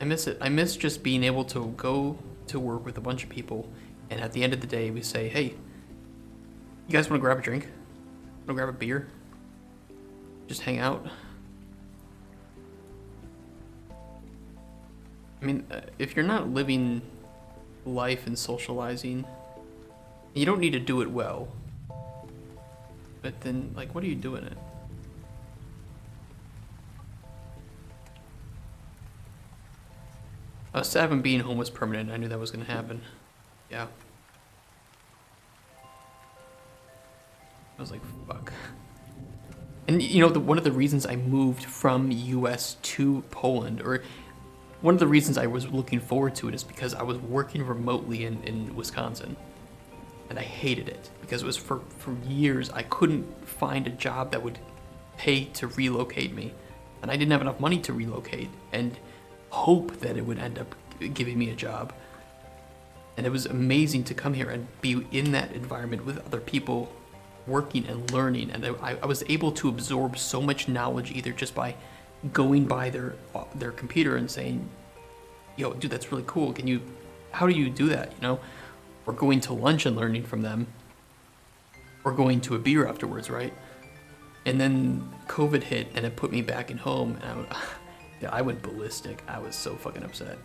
I miss it. I miss just being able to go to work with a bunch of people, and at the end of the day, we say, hey, you guys want to grab a drink? Want to grab a beer? Just hang out? I mean, if you're not living life and socializing, you don't need to do it well, but then, like, what are you doing it? Savin being home was permanent. I knew that was gonna happen. Yeah. I was like, fuck. And you know, one of the reasons I moved from US to Poland, or one of the reasons I was looking forward to it, is because I was working remotely in Wisconsin. And I hated it because it was for years I couldn't find a job that would pay to relocate me. And I didn't have enough money to relocate and hope that it would end up giving me a job. And it was amazing to come here and be in that environment with other people working and learning. And I was able to absorb so much knowledge either just by going by their computer and saying, yo, dude, that's really cool. How do you do that, you know? Or going to lunch and learning from them, or going to a beer afterwards, right? And then COVID hit and it put me back in home, and I went ballistic. I was so fucking upset.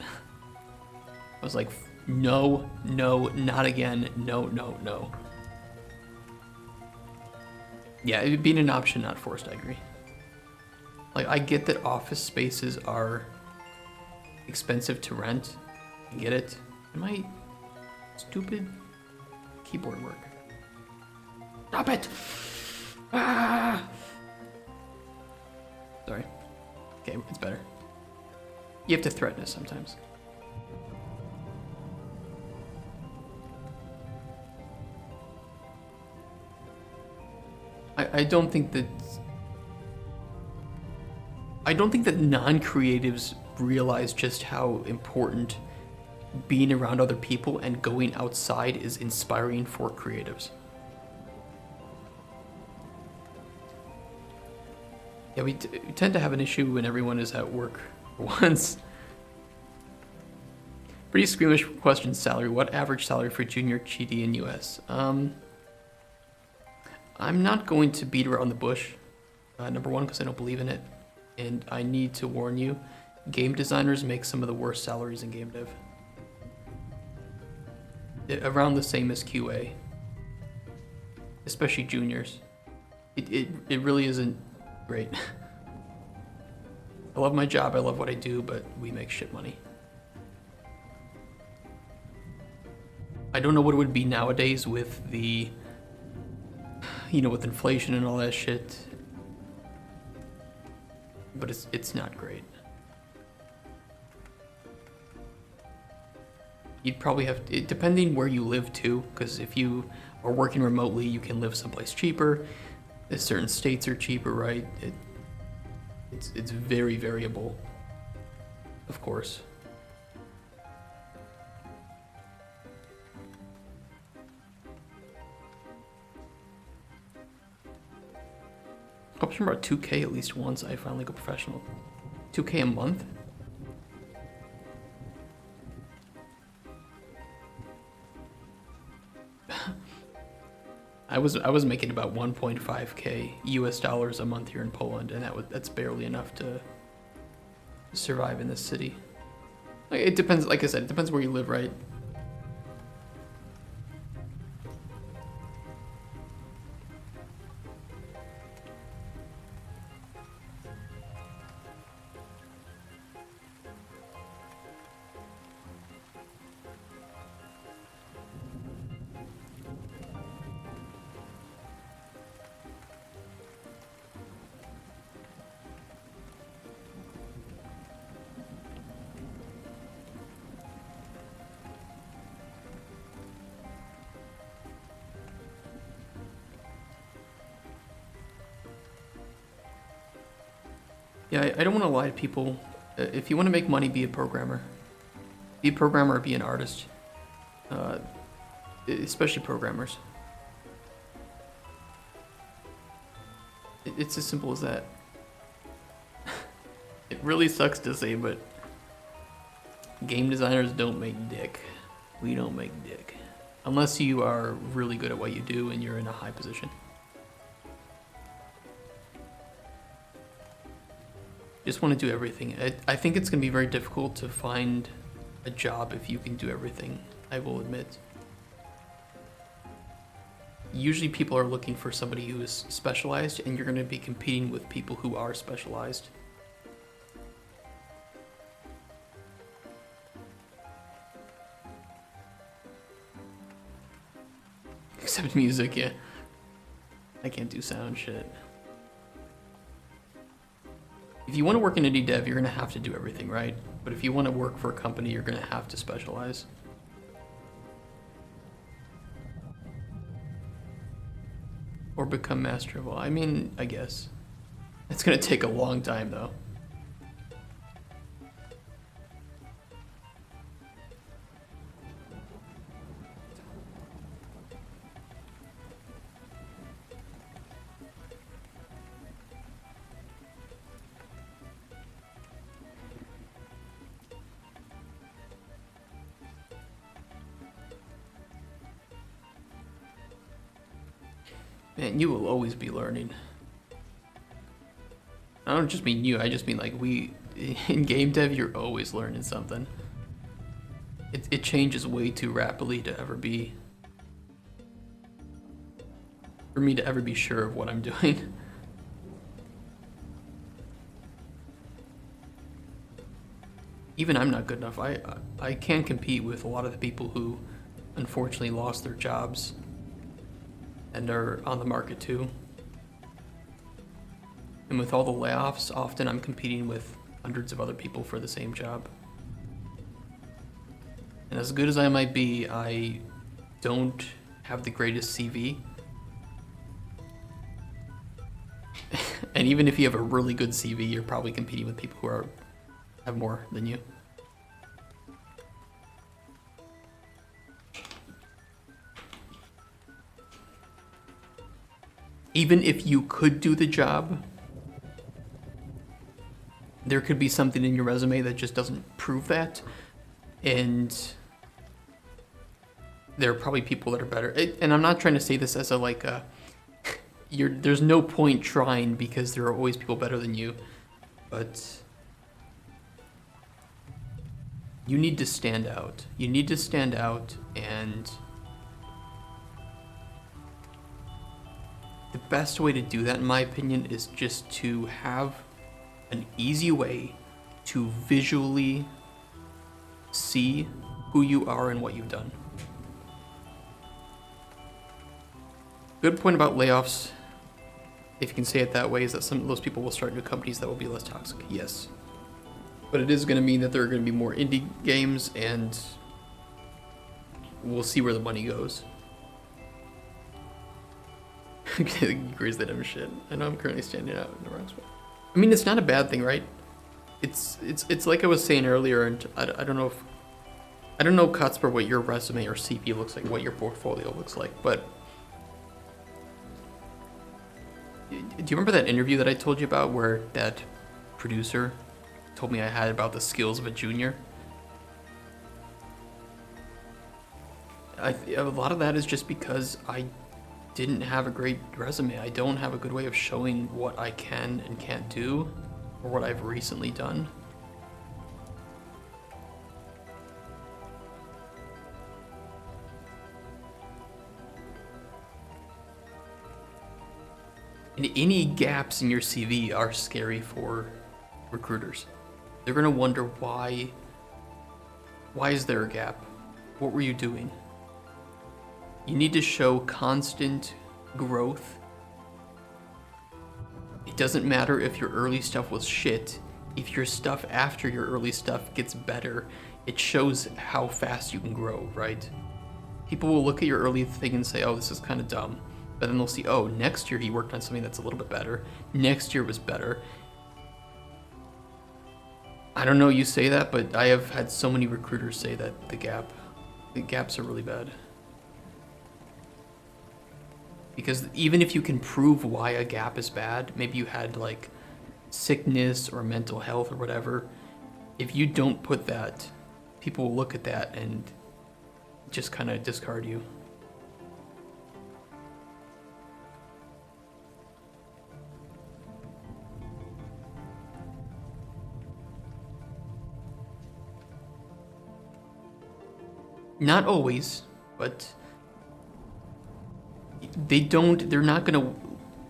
I was like, no, not again, no. Yeah, it being an option, not forced, I agree. Like, I get that office spaces are expensive to rent. I get it. Am I stupid keyboard work? Stop it! Ah! Sorry. Okay, it's better. You have to threaten us sometimes. I don't think that non-creatives realize just how important being around other people and going outside is inspiring for creatives. Yeah, we tend to have an issue when everyone is at work for once. Pretty squeamish question, salary. What average salary for junior GD in US? I'm not going to beat around the bush. Number one, because I don't believe in it. And I need to warn you, game designers make some of the worst salaries in game dev. Around the same as QA. Especially juniors. It really isn't great. I love my job, I love what I do, but we make shit money. I don't know what it would be nowadays with the, with inflation and all that shit. But it's not great. You'd probably have, depending where you live too, because if you are working remotely, you can live someplace cheaper. Certain states are cheaper, right? It's very variable, of course. I'm sure about 2K at least once I finally go professional. 2K a month? I was making about 1.5K US dollars a month here in Poland, and that's barely enough to survive in this city. Like, it depends, like I said, it depends where you live, right? Yeah, I don't want to lie to people. If you want to make money, be a programmer. Be a programmer or be an artist. Especially programmers. It's as simple as that. It really sucks to say, but game designers don't make dick. We don't make dick. Unless you are really good at what you do and you're in a high position. Just want to do everything. I think it's going to be very difficult to find a job if you can do everything, I will admit. Usually people are looking for somebody who is specialized, and you're going to be competing with people who are specialized. Except music, yeah. I can't do sound shit. If you want to work in indie dev, you're going to have to do everything, right? But if you want to work for a company, you're going to have to specialize. Or become master of all. I mean, I guess. It's going to take a long time, though. Man, you will always be learning. I don't just mean you, I just mean like in game dev, you're always learning something. It changes way too rapidly to ever be, for me to ever be sure of what I'm doing. Even I'm not good enough. I can't compete with a lot of the people who unfortunately lost their jobs and are on the market too. And with all the layoffs, often I'm competing with hundreds of other people for the same job. And as good as I might be, I don't have the greatest CV. And even if you have a really good CV, you're probably competing with people who have more than you. Even if you could do the job, there could be something in your resume that just doesn't prove that. And there are probably people that are better. And I'm not trying to say this as there's no point trying because there are always people better than you. But you need to stand out. You need to stand out, and the best way to do that, in my opinion, is just to have an easy way to visually see who you are and what you've done. Good point about layoffs, if you can say it that way, is that some of those people will start new companies that will be less toxic. Yes. But it is going to mean that there are going to be more indie games, and we'll see where the money goes. Agrees that I'm shit. I know I'm currently standing out in the wrong spot. I mean, it's not a bad thing, right? It's like I was saying earlier, and I don't know if... I don't know, Cutsper, what your resume or CV looks like, what your portfolio looks like, but... Do you remember that interview that I told you about where that producer told me I had about the skills of a junior? A lot of that is just because I didn't have a great resume. I don't have a good way of showing what I can and can't do, or what I've recently done. And any gaps in your CV are scary for recruiters. They're gonna wonder why is there a gap? What were you doing? You need to show constant growth. It doesn't matter if your early stuff was shit. If your stuff after your early stuff gets better, it shows how fast you can grow, right? People will look at your early thing and say, oh, this is kind of dumb. But then they'll see, oh, next year he worked on something that's a little bit better. Next year was better. I don't know you say that, but I have had so many recruiters say that the gaps are really bad. Because even if you can prove why a gap is bad, maybe you had like sickness or mental health or whatever, if you don't put that, people will look at that and just kind of discard you. Not always, but they're not gonna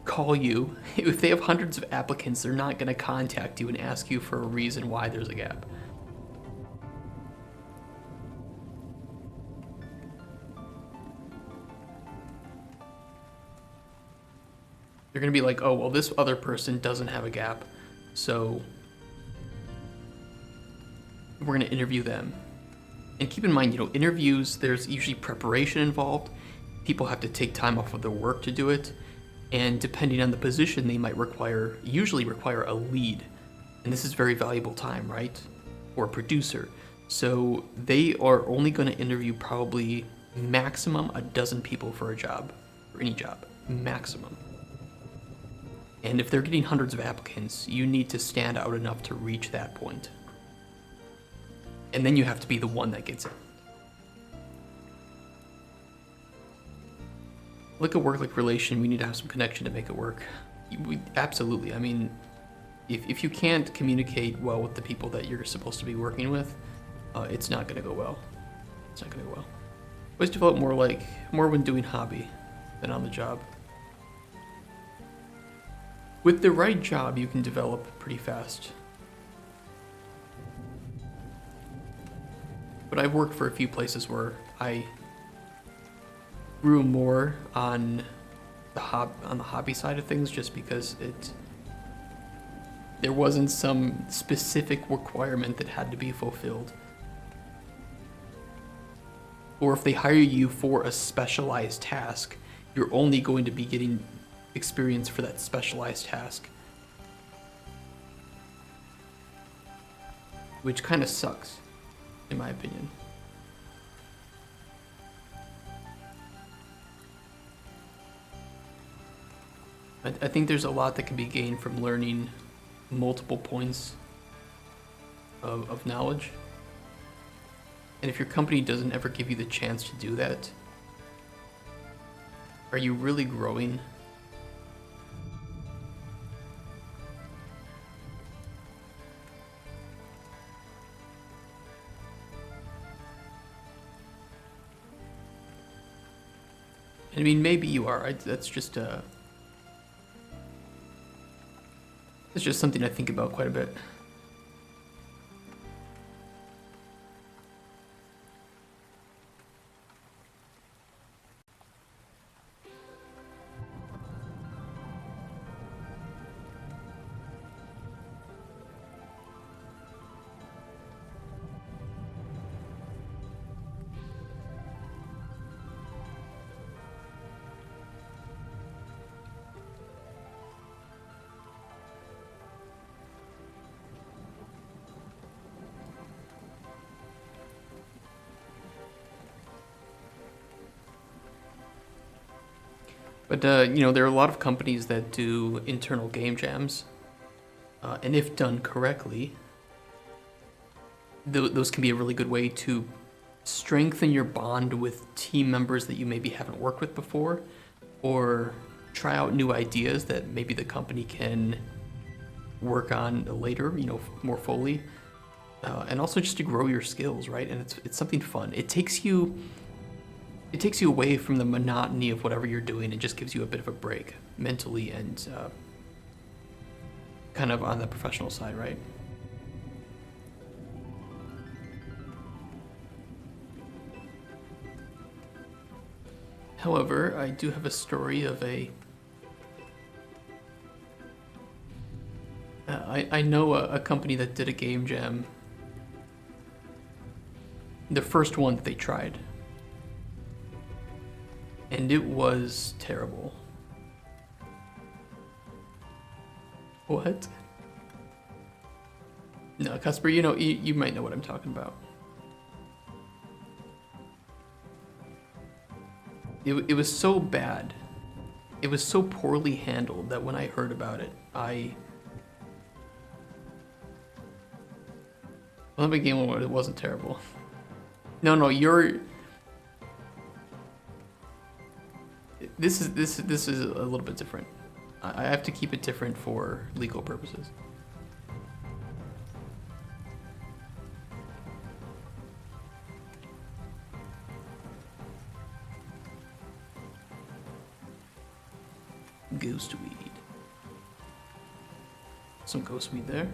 call you. If they have hundreds of applicants, they're not gonna contact you and ask you for a reason why there's a gap. They're gonna be like, oh, well, this other person doesn't have a gap, so we're gonna interview them. And keep in mind, interviews, there's usually preparation involved. People have to take time off of their work to do it. And depending on the position, they might usually require a lead. And this is very valuable time, right? Or a producer. So they are only going to interview probably maximum a dozen people for a job, for any job, maximum. And if they're getting hundreds of applicants, you need to stand out enough to reach that point. And then you have to be the one that gets it. Like a work-like relation, we need to have some connection to make it work. Absolutely. I mean, if you can't communicate well with the people that you're supposed to be working with, it's not going to go well. It's not going to go well. Always develop more when doing hobby than on the job. With the right job, you can develop pretty fast. But I've worked for a few places where I grew more on the hobby side of things, just because there wasn't some specific requirement that had to be fulfilled. Or if they hire you for a specialized task, you're only going to be getting experience for that specialized task. Which kind of sucks, in my opinion. I think there's a lot that can be gained from learning multiple points of knowledge. And if your company doesn't ever give you the chance to do that, are you really growing? I mean, maybe you are. That's just something I think about quite a bit. But, you know, there are a lot of companies that do internal game jams. And if done correctly, those can be a really good way to strengthen your bond with team members that you maybe haven't worked with before, or try out new ideas that maybe the company can work on later, you know, more fully. And also just to grow your skills, right? And it's something fun. It takes you away from the monotony of whatever you're doing and just gives you a bit of a break mentally and kind of on the professional side, right? However, I do have a story of I know a company that did a game jam. The first one that they tried. And it was terrible. What? No, Casper, you know, you might know what I'm talking about. It was so bad. It was so poorly handled that when I heard about it, well, let me game one. It wasn't terrible. No, This is a little bit different. I have to keep it different for legal purposes. Ghost weed. Some ghost weed there.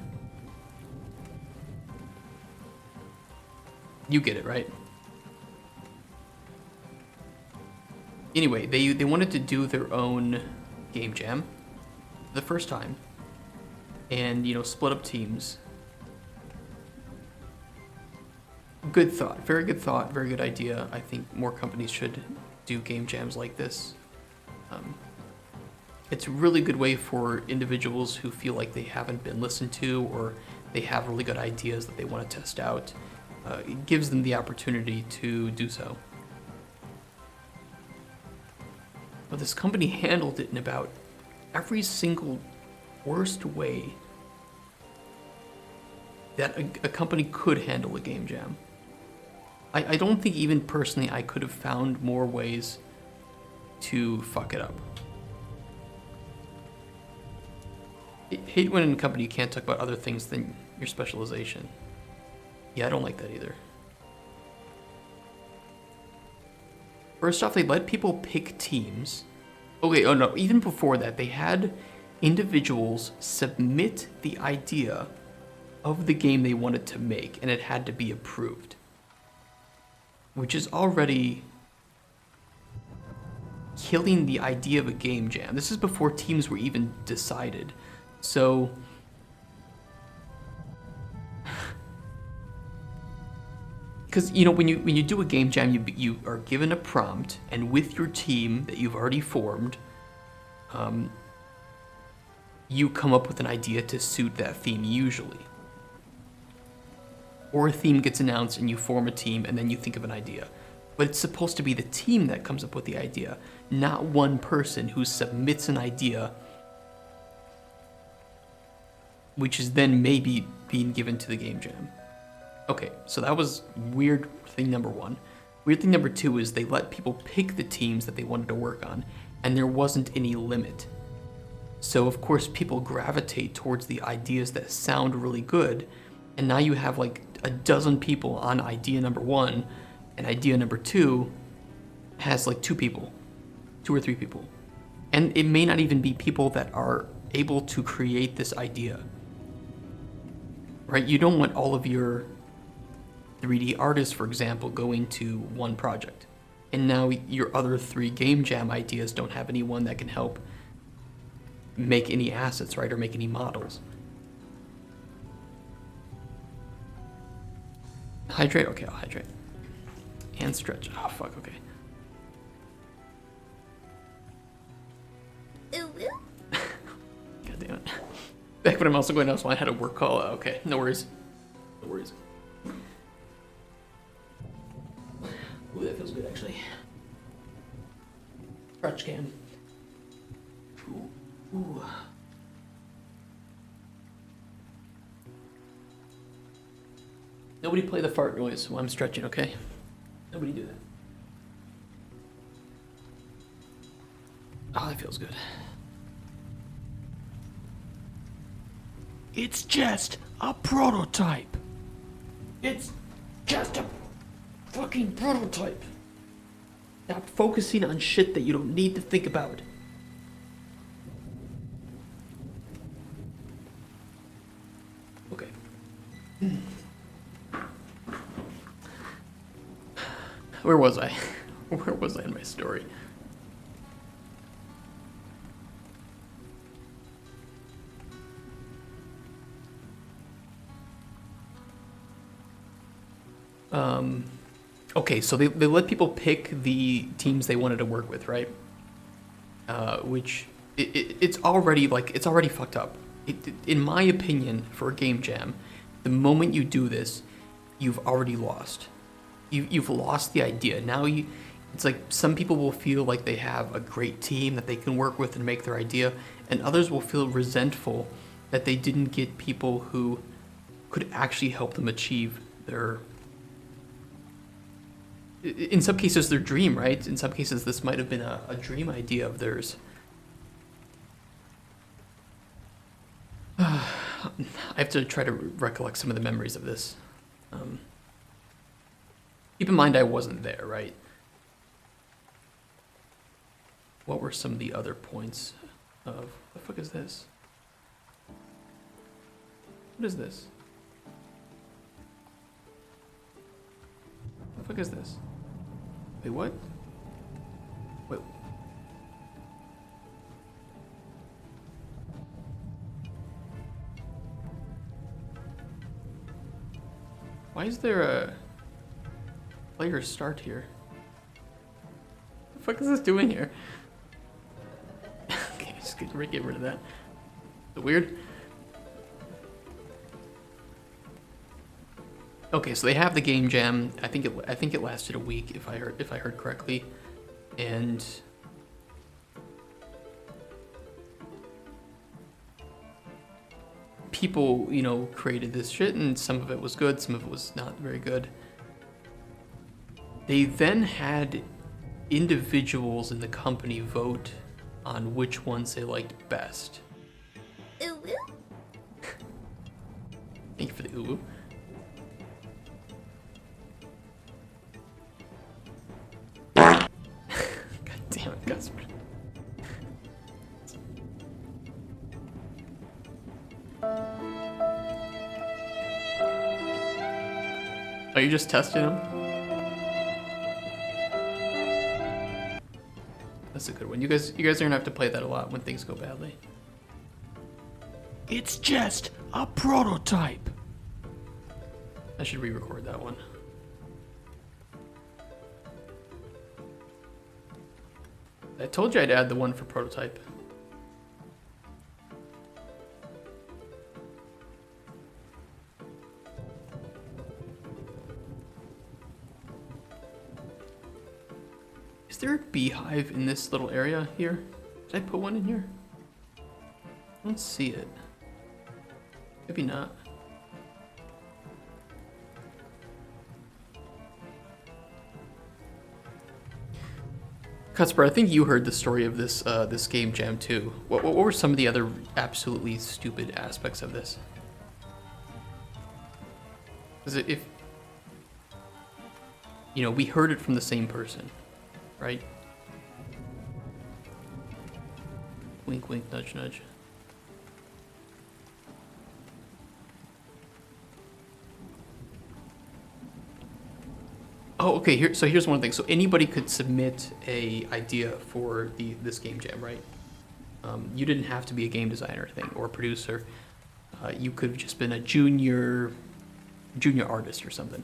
You get it, right? Anyway, they wanted to do their own game jam the first time. And, you know, split up teams. Good thought. Very good thought. Very good idea. I think more companies should do game jams like this. It's a really good way for individuals who feel like they haven't been listened to or they have really good ideas that they want to test out. It gives them the opportunity to do so. But this company handled it in about every single worst way that a company could handle a game jam. I don't think even personally I could have found more ways to fuck it up. I hate when in a company you can't talk about other things than your specialization. Yeah, I don't like that either. First off, they let people pick teams. Okay, oh no, even before that, they had individuals submit the idea of the game they wanted to make, and it had to be approved. Which is already killing the idea of a game jam. This is before teams were even decided. So because, you know, when you do a game jam, you are given a prompt, and with your team that you've already formed, you come up with an idea to suit that theme usually. Or a theme gets announced and you form a team and then you think of an idea. But it's supposed to be the team that comes up with the idea, not one person who submits an idea, which is then maybe being given to the game jam. Okay, so that was weird thing number one. Weird thing number two is they let people pick the teams that they wanted to work on, and there wasn't any limit. So of course people gravitate towards the ideas that sound really good, and now you have like a dozen people on idea number one, and idea number two has like two or three people. And it may not even be people that are able to create this idea. Right? You don't want all of your 3D artists, for example, going to one project. And now your other three game jam ideas don't have anyone that can help make any assets, right? Or make any models. Hydrate? Okay, I'll hydrate. And stretch. Oh, fuck, okay. God damn it. Back when I'm also going outside, I had a work call. Okay, no worries. No worries. Ooh, that feels good, actually. Stretch can. Ooh. Nobody play the fart noise while I'm stretching, okay? Nobody do that. Oh, that feels good. It's just a prototype. It's just a fucking prototype. Stop focusing on shit that you don't need to think about. Okay. Where was I? Where was I in my story? Okay, so they let people pick the teams they wanted to work with, right? Which it's already fucked up. In my opinion, for a game jam, the moment you do this, you've already lost. You've lost the idea. Now it's like some people will feel like they have a great team that they can work with and make their idea, and others will feel resentful that they didn't get people who could actually help them achieve their, in some cases, their dream, right? In some cases, this might have been a dream idea of theirs. I have to try to recollect some of the memories of this. Keep in mind I wasn't there, right? What were some of the other points of... What the fuck is this? What is this? What the fuck is this? Wait, what? Wait. Why is there a player start here? What the fuck is this doing here? Okay, just get rid of that. Is it weird? Okay, so they have the game jam. I think it lasted a week if I heard correctly, and people, created this shit, and some of it was good, some of it was not very good. They then had individuals in the company vote on which ones they liked best. Ooh. Thank you for the ooh. God damn it, Gus. Are you just testing them? That's a good one. You guys are gonna have to play that a lot when things go badly. It's just a prototype. I should re-record that one. I told you I'd add the one for prototype. Is there a beehive in this little area here? Did I put one in here? I don't see it. Maybe not. Cutsper, I think you heard the story of this this game jam too. What were some of the other absolutely stupid aspects of this? Because if we heard it from the same person, right? Wink, wink, nudge, nudge. Oh, okay. Here's one thing. So anybody could submit a idea for this game jam, right? You didn't have to be a game designer or a producer. You could have just been a junior artist or something.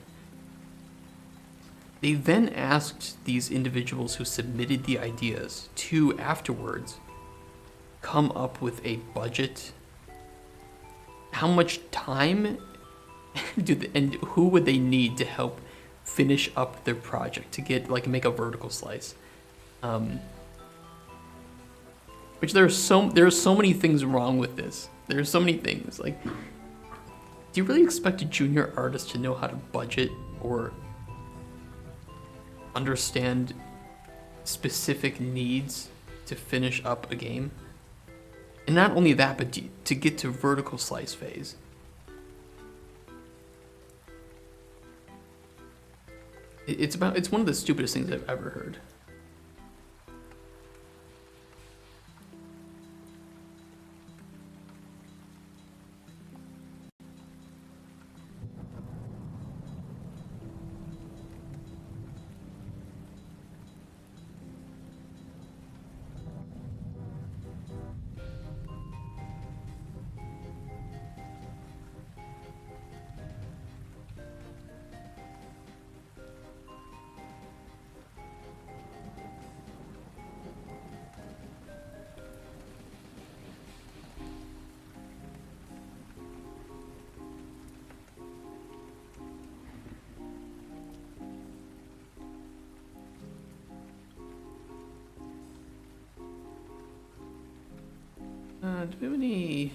They then asked these individuals who submitted the ideas to afterwards come up with a budget. How much time and who would they need to help finish up their project to get make a vertical slice? Which there are so many things wrong with this. There are so many things. Like, do you really expect a junior artist to know how to budget or understand specific needs to finish up a game? And not only that, but to get to vertical slice phase. It's one of the stupidest things I've ever heard. Do we have any...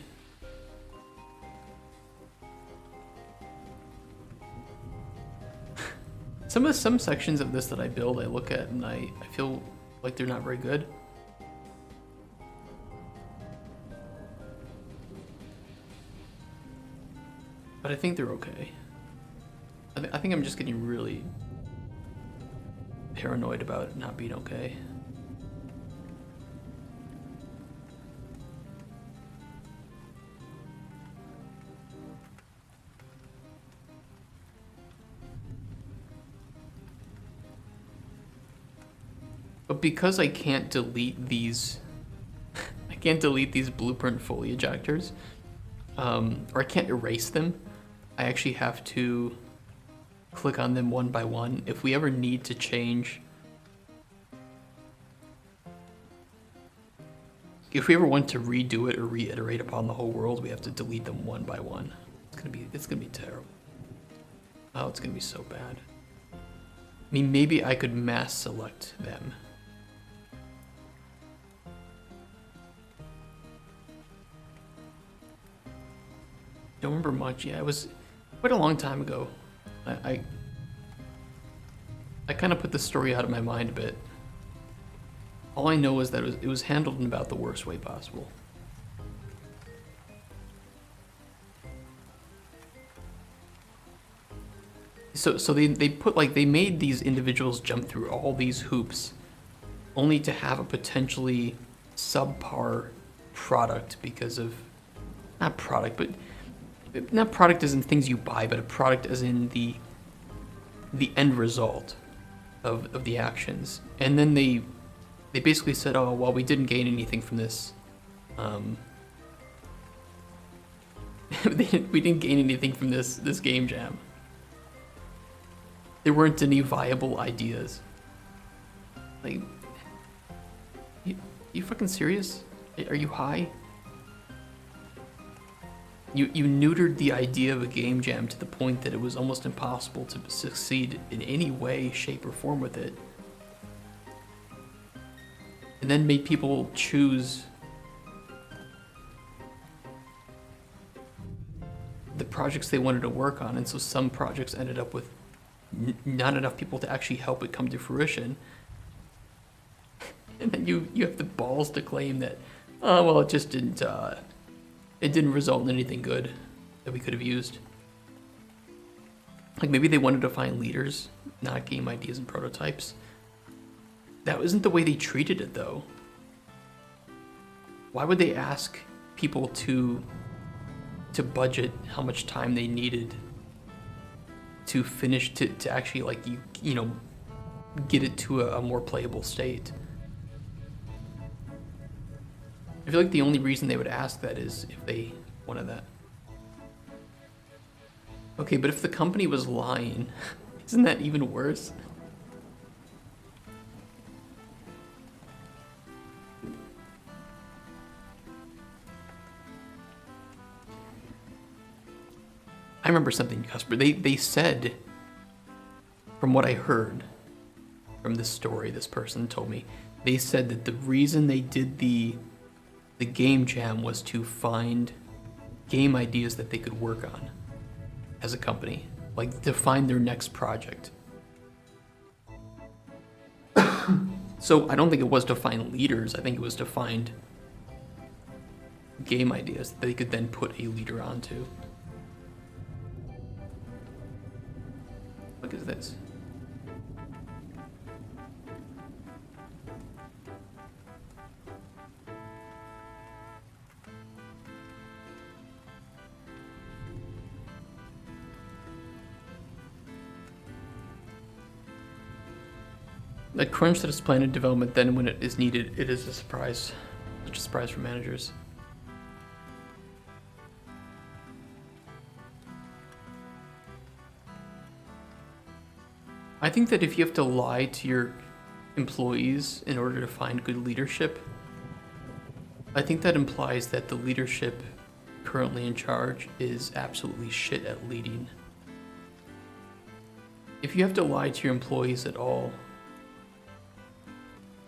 Some sections of this that I build, I look at and I feel like they're not very good. But I think they're okay. I think I'm just getting really paranoid about it not being okay. But because I can't delete these, blueprint foliage actors, or I can't erase them, I actually have to click on them one by one. If we ever need to change, if we ever want to redo it or reiterate upon the whole world, we have to delete them one by one. It's gonna be terrible. Oh, it's gonna be so bad. I mean, maybe I could mass select them. Don't remember much. Yeah, it was quite a long time ago. I kind of put the story out of my mind a bit. All I know is that it was handled in about the worst way possible. So they made these individuals jump through all these hoops, only to have a potentially subpar product because of not product as in things you buy, but a product as in the end result of the actions. And then they basically said, oh, well, we didn't gain anything from this. We didn't gain anything from this game jam. There weren't any viable ideas. Like, you fucking serious? Are you high? You neutered the idea of a game jam to the point that it was almost impossible to succeed in any way, shape, or form with it. And then made people choose the projects they wanted to work on, and so some projects ended up with not enough people to actually help it come to fruition. And then you have the balls to claim that, oh, well, it just didn't... it didn't result in anything good that we could have used. Like, maybe they wanted to find leaders, not game ideas and prototypes. That wasn't the way they treated it, though. Why would they ask people to budget how much time they needed to finish, to actually, like, you know, get it to a more playable state? I feel like the only reason they would ask that is if they wanted that. Okay, but if the company was lying, isn't that even worse? I remember something, Casper. They said, from what I heard from this story, this person told me, they said that the reason they did the the game jam was to find game ideas that they could work on as a company, like to find their next project. So I don't think it was to find leaders. I think it was to find game ideas that they could then put a leader onto. Look at this. A crunch that is planned in development, then when it is needed, it is a surprise. Such a surprise for managers. I think that if you have to lie to your employees in order to find good leadership, I think that implies that the leadership currently in charge is absolutely shit at leading. If you have to lie to your employees at all,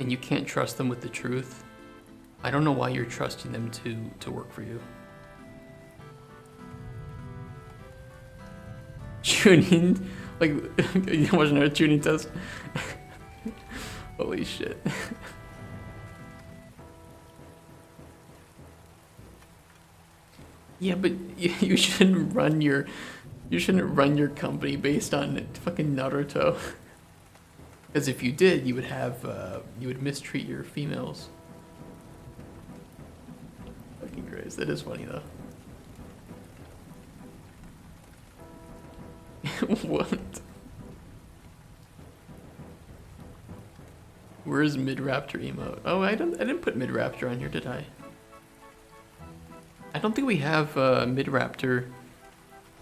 and you can't trust them with the truth, I don't know why you're trusting them to work for you. Tuning, like, you watch another tuning test? Holy shit. Yeah, but you shouldn't run your company based on fucking Naruto. Because if you did, you would mistreat your females. Fucking Grace, that is funny though. What? Where's Mid-Raptor emote? Oh, I didn't put Mid-Raptor on here, did I? I don't think we have Mid-Raptor.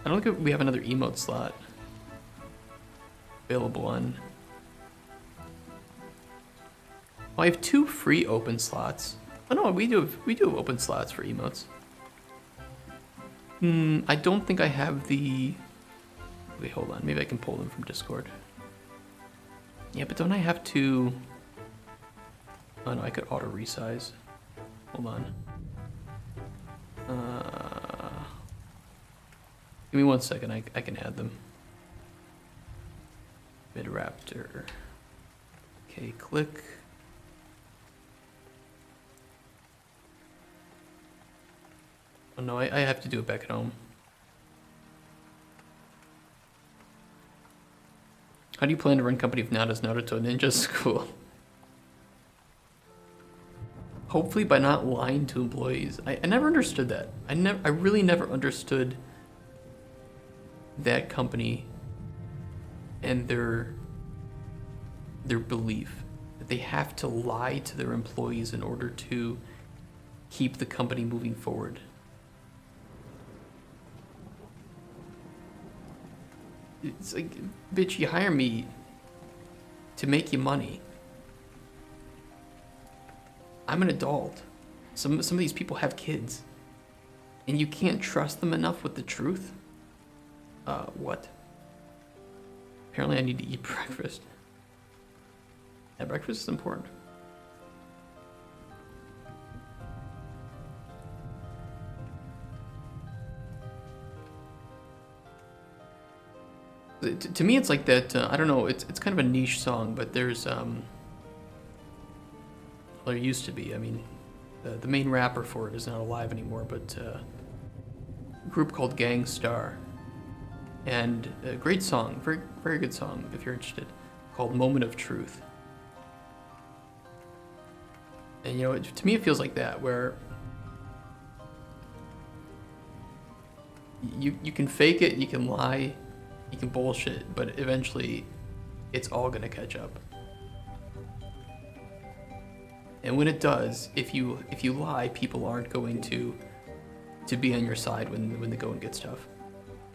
I don't think we have another emote slot available on. Well, I have 2 free open slots. Oh no, we do have open slots for emotes. I don't think I have the. Wait, hold on. Maybe I can pull them from Discord. Yeah, but don't I have to? Oh no, I could auto resize. Hold on. Give me 1 second. I can add them. Mid-Raptor. Okay, click. Oh no, I have to do it back at home. How do you plan to run company if not as Naruto Ninja School? Hopefully by not lying to employees. I never understood that. I really never understood that company and their belief that they have to lie to their employees in order to keep the company moving forward. It's like, bitch, you hire me to make you money. I'm an adult. Some of these people have kids. And you can't trust them enough with the truth? What? Apparently I need to eat breakfast. Yeah, breakfast is important. To me, it's like that. I don't know. It's kind of a niche song, but there's well, there used to be. I mean, the main rapper for it is not alive anymore, but a group called Gang Starr, and a great song, very very good song if you're interested, called "Moment of Truth." And you know, to me, it feels like that, where you can fake it, you can lie. You can bullshit, but eventually it's all gonna catch up. And when it does, if you lie, people aren't going to be on your side when the going gets tough.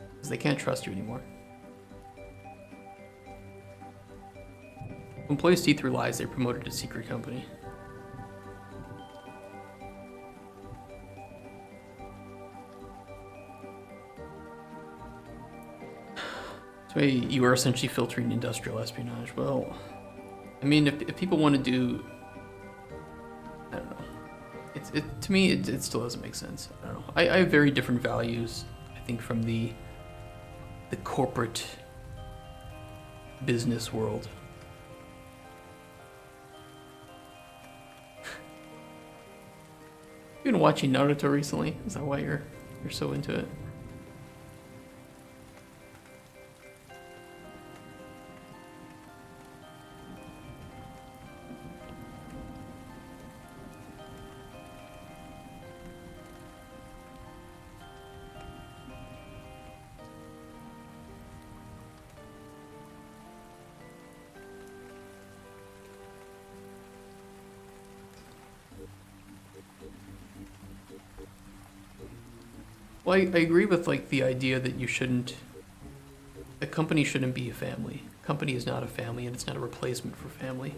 Because they can't trust you anymore. When employees see through lies, they're promoted to secret company. So you are essentially filtering industrial espionage. Well, I mean, if people want to do, I don't know, To me, it still doesn't make sense. I don't know. I have very different values, I think, from the corporate business world. You been watching Naruto recently? Is that why you're so into it? Well, I agree with like the idea that a company shouldn't be a family. A company is not a family, and it's not a replacement for family.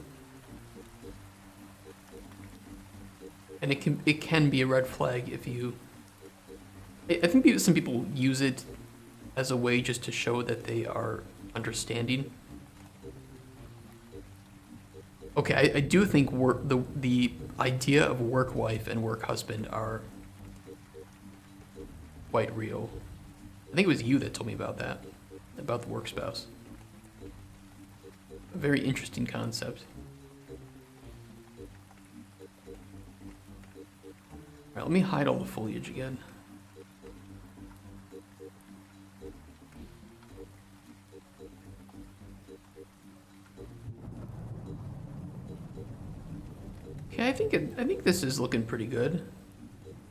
And it can be a red flag if you. I think some people use it as a way just to show that they are understanding. Okay, I do think the idea of work wife and work husband are quite real. I think it was you that told me about that, about the work spouse. A very interesting concept. Alright, let me hide all the foliage again. Okay, I think this is looking pretty good.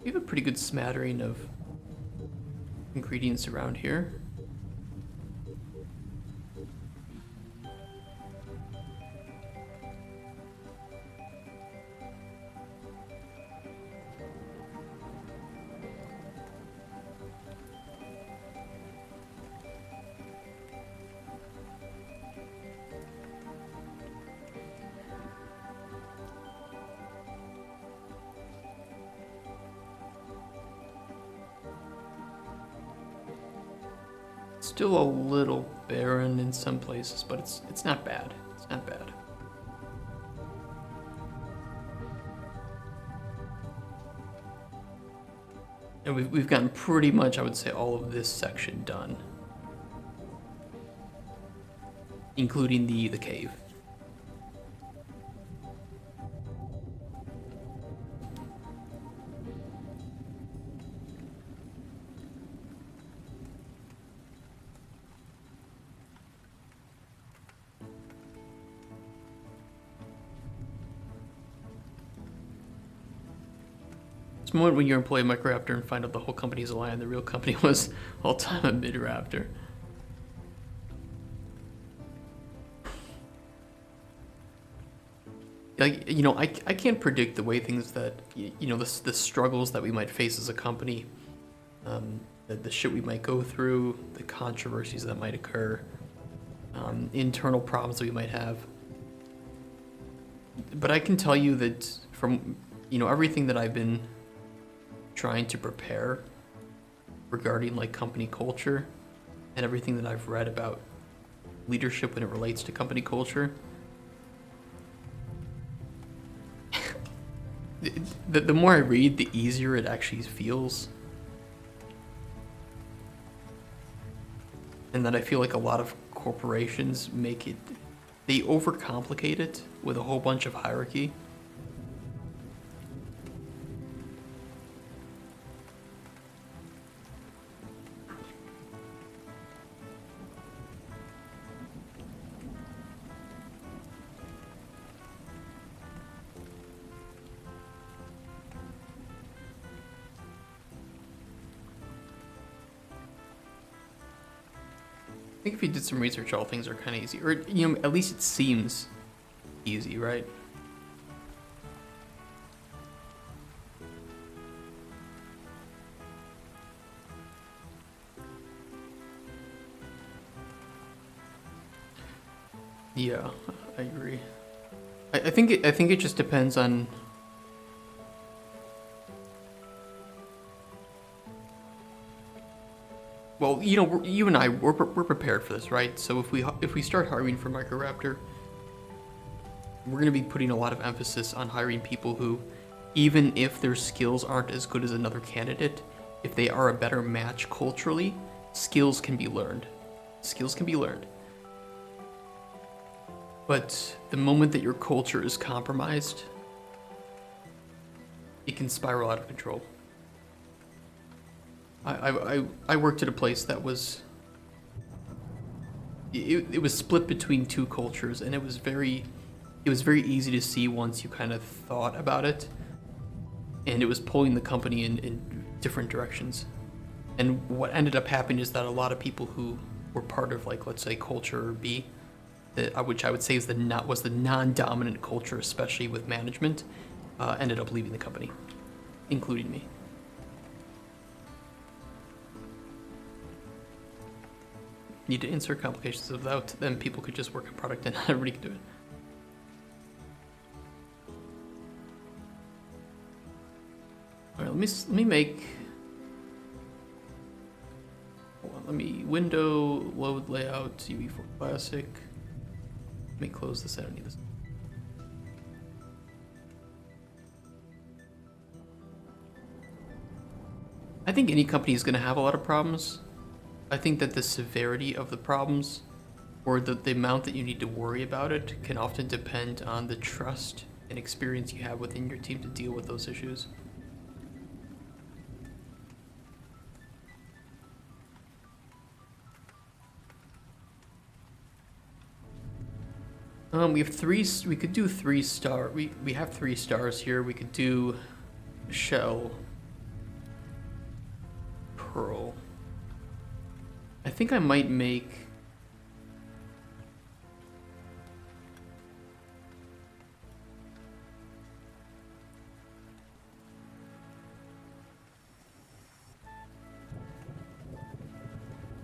We have a pretty good smattering of ingredients around here. Still a little barren in some places, but it's not bad. It's not bad. And we've gotten pretty much, I would say, all of this section done, including the cave. Moment when you employ a microraptor and find out the whole company is a lie and the real company was all time a mid-raptor. Like, you know, I can't predict the way things that, you know, the struggles that we might face as a company, the shit we might go through, the controversies that might occur, internal problems that we might have. But I can tell you that from, you know, everything that I've been trying to prepare regarding like company culture and everything that I've read about leadership when it relates to company culture, the more I read, the easier it actually feels. And that I feel like a lot of corporations they overcomplicate it with a whole bunch of hierarchy. I think if you did some research, all things are kind of easy. Or, you know, at least it seems easy, right? Yeah, I agree. I think it just depends on. Well, you know, you and I, we're prepared for this, right? So if we start hiring for Microraptor, we're going to be putting a lot of emphasis on hiring people who even if their skills aren't as good as another candidate, if they are a better match culturally, skills can be learned. Skills can be learned. But the moment that your culture is compromised, it can spiral out of control. I worked at a place that was it was split between two cultures, and it was very easy to see once you kind of thought about it, and it was pulling the company in different directions. And what ended up happening is that a lot of people who were part of, like, let's say culture B, which I would say was the non-dominant culture, especially with management, ended up leaving the company, including me. Need to insert complications without them. People could just work on product, and not everybody could do it. All right, let me make. Hold on, let me window load layout UV4 classic. Let me close this. I don't need this. I think any company is going to have a lot of problems. I think that the severity of the problems, or the amount that you need to worry about it, can often depend on the trust and experience you have within your team to deal with those issues. We have three. We could do 3-star. We have 3 stars here. We could do shell, pearl. I think I might make.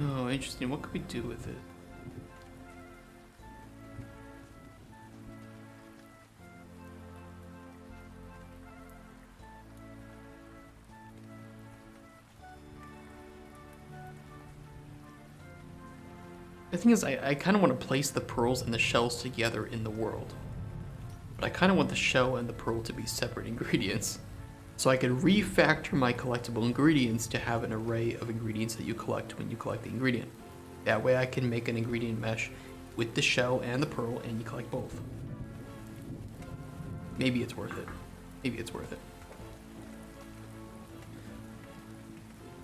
Oh, interesting. What could we do with it? The thing is, I kind of want to place the pearls and the shells together in the world. But I kind of want the shell and the pearl to be separate ingredients. So I could refactor my collectible ingredients to have an array of ingredients that you collect when you collect the ingredient. That way I can make an ingredient mesh with the shell and the pearl, and you collect both. Maybe it's worth it. Maybe it's worth it.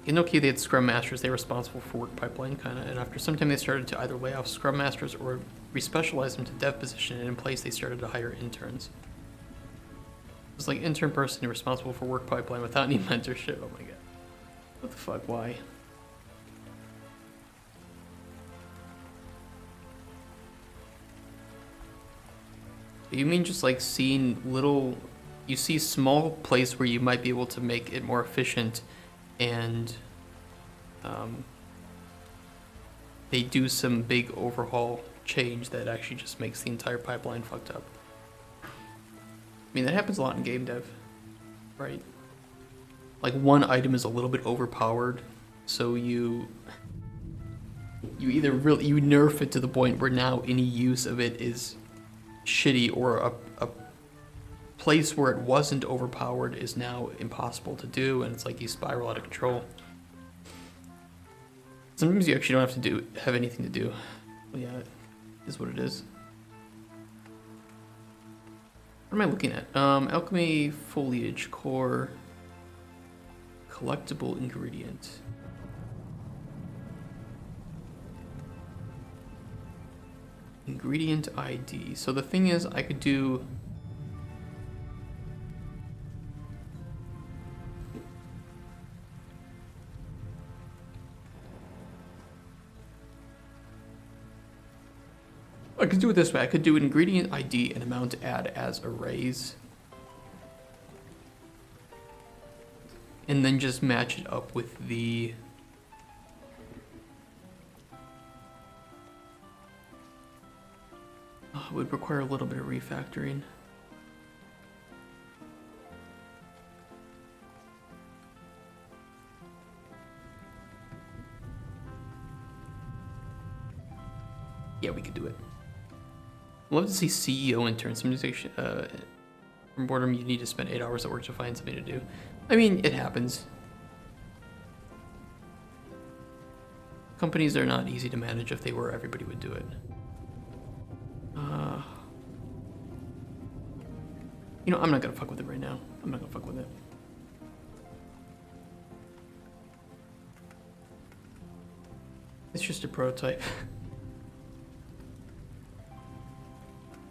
In Nokia, they had Scrum Masters. They were responsible for work pipeline, kind of, and after some time they started to either lay off Scrum Masters or respecialize them to dev position, and in place they started to hire interns. It was like intern person responsible for work pipeline without any mentorship. Oh my god. What the fuck, why? You mean just like seeing little, you see small place where you might be able to make it more efficient, and they do some big overhaul change that actually just makes the entire pipeline fucked up. I mean, that happens a lot in game dev, right? Like one item is a little bit overpowered, so you either really you nerf it to the point where now any use of it is shitty, or a place where it wasn't overpowered is now impossible to do, and it's like you spiral out of control. Sometimes you actually don't have to have anything to do. But yeah, it is what it is. What am I looking at? Alchemy, foliage, core, collectible ingredient. Ingredient ID. So the thing is, I could do. I could do it this way. I could do ingredient ID and amount to add as arrays, and then just match it up with the it would require a little bit of refactoring. Yeah, we could do it. I'd love to see CEO interns. Somebody's actually, From boredom, you need to spend 8 hours at work to find something to do. I mean, it happens. Companies are not easy to manage. If they were, everybody would do it. You know, I'm not gonna fuck with it right now. I'm not gonna fuck with it. It's just a prototype.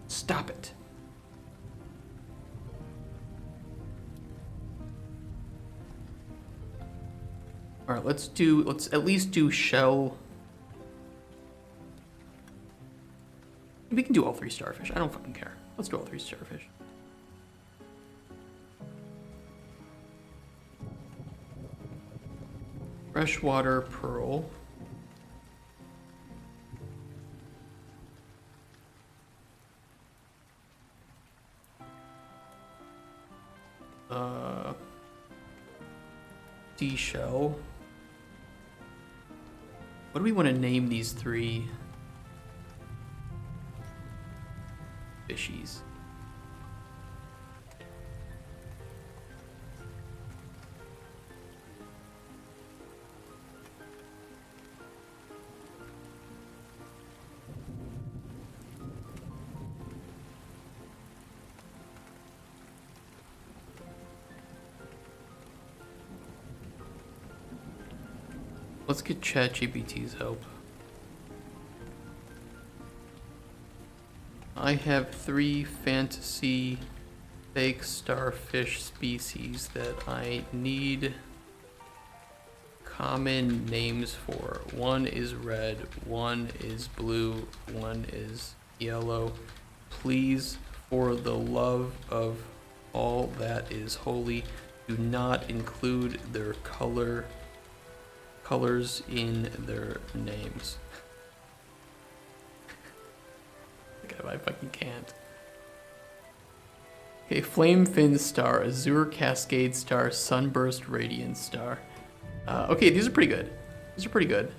Stop it. All right, let's at least do shell. We can do all 3 starfish. I don't fucking care. Let's do all 3 starfish. Freshwater pearl. Seashell. What do we want to name these 3 fishies? Let's get ChatGPT's help. I have 3 fantasy fake starfish species that I need common names for. One is red, one is blue, one is yellow. Please, for the love of all that is holy, do not include their colors in their names. I fucking can't. Okay, Flame Fin Star, Azure Cascade Star, Sunburst Radiant Star. Okay, these are pretty good. These are pretty good.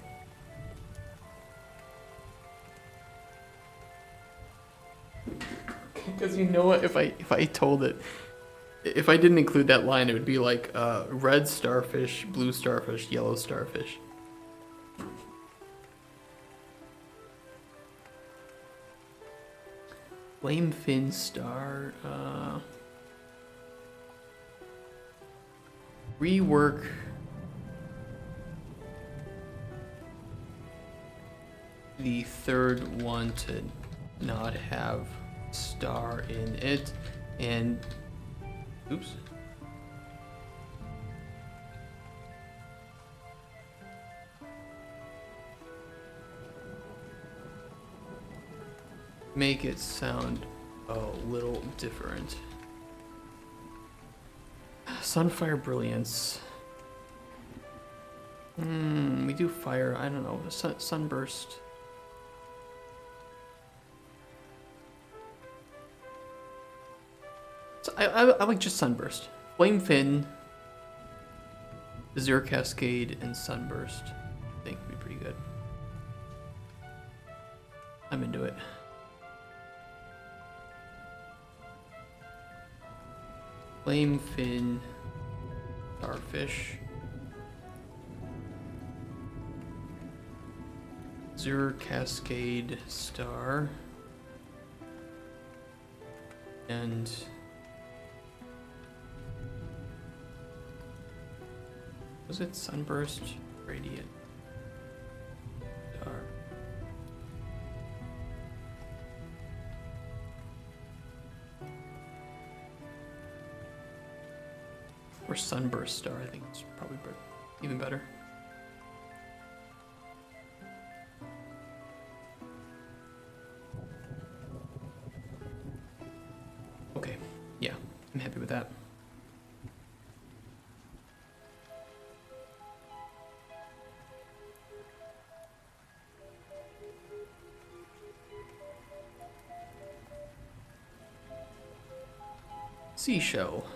Because you know what, if I didn't include that line, it would be like red starfish, blue starfish, yellow starfish. Flame Fin Star. Rework. The third one to not have star in it, and oops. Make it sound a little different. Sunfire Brilliance. We do fire, I don't know, sunburst. So I like just sunburst. Flame Fin, Azure Cascade, and sunburst. I think would be pretty good. I'm into it. Flame Fin, Starfish, Azure Cascade Star, and was it Sunburst Radiant Star? Or Sunburst Star, I think it's probably even better. Okay, yeah, I'm happy with that. Seashell.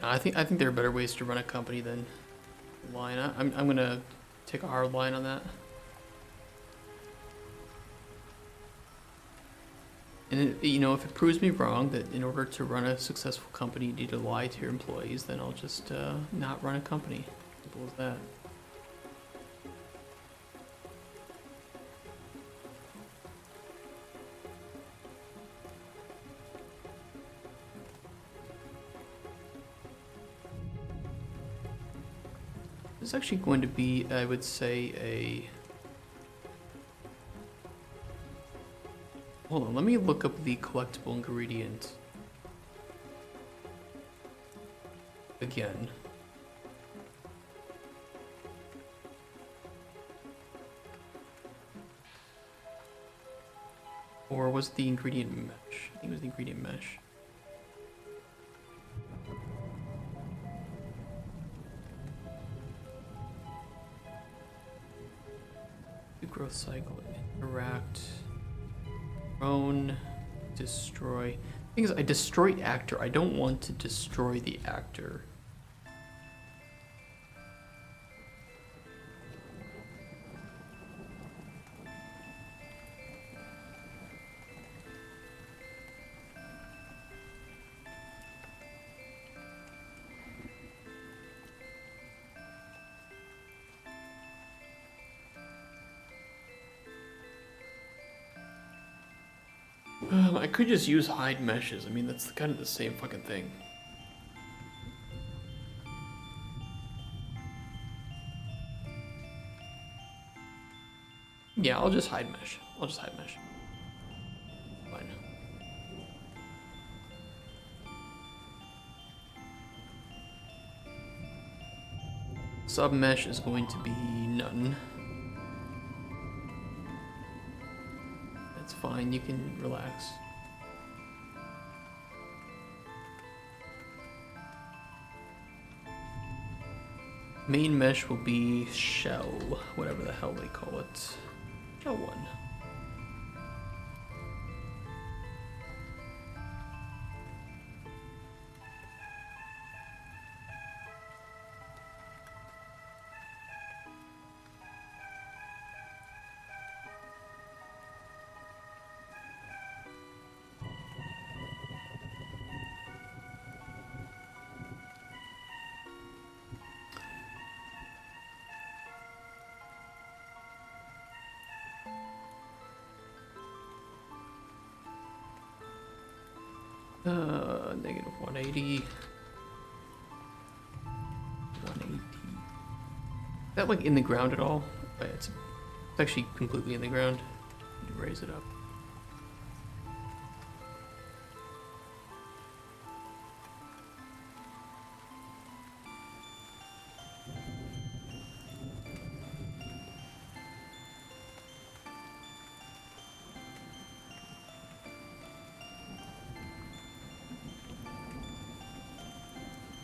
I think there are better ways to run a company than line. I'm gonna take a hard line on that. And you know, if it proves me wrong that in order to run a successful company you need to lie to your employees, then I'll just not run a company. Simple as that. There's actually going to be, I would say, a... Hold on, let me look up the collectible ingredient again. Or was it the ingredient mesh? I think it was the ingredient mesh. The growth cycle, interact, prone, destroy. The thing is, I destroy actor. I don't want to destroy the actor. I could just use hide meshes. I mean, that's kind of the same fucking thing. Yeah, I'll just hide mesh. Fine. Sub mesh is going to be none. That's fine, you can relax. Main mesh will be shell, whatever the hell they call it. Shell 1. Negative 180. 180. Is that like in the ground at all? Oh, yeah, it's actually completely in the ground. You can raise it up.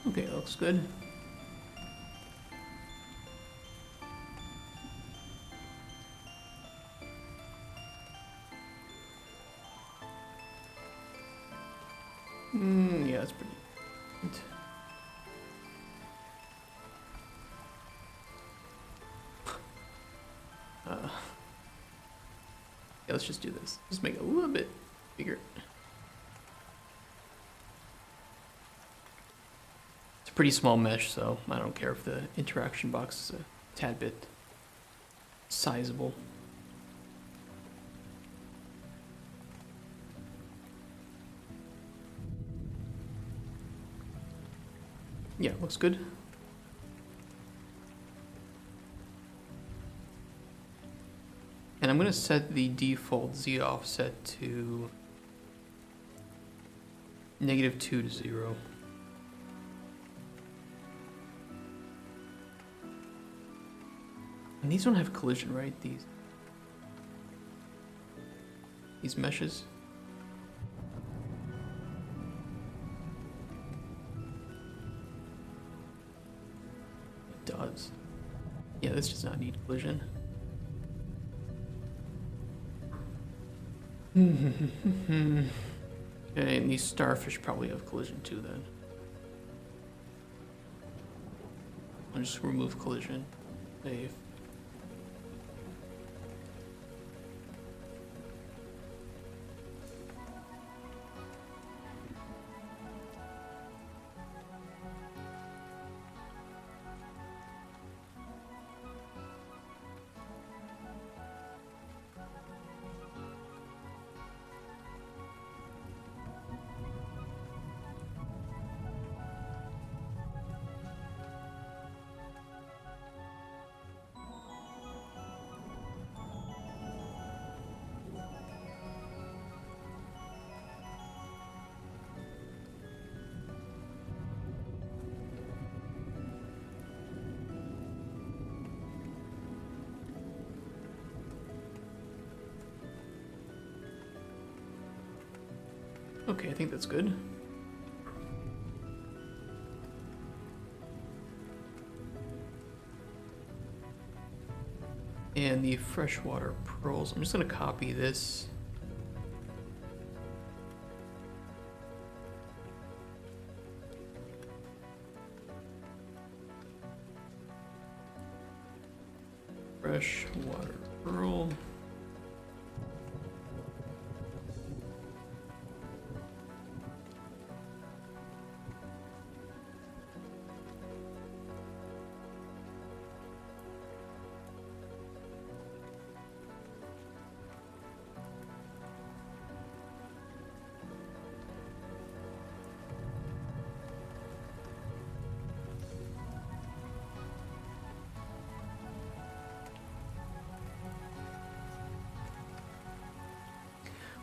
Okay, that looks good. Yeah, that's pretty good. Yeah, let's just do this. Just make it a little bit bigger. It's a pretty small mesh, so I don't care if the interaction box is a tad bit sizable. Yeah, looks good. And I'm going to set the default Z offset to -2 to 0. And these don't have collision, right? These meshes. It does. Yeah, this does not need collision. Okay, and these starfish probably have collision too then. I'll just remove collision. Save. Okay, I think that's good. And the freshwater pearls. I'm just gonna copy this. Freshwater pearl.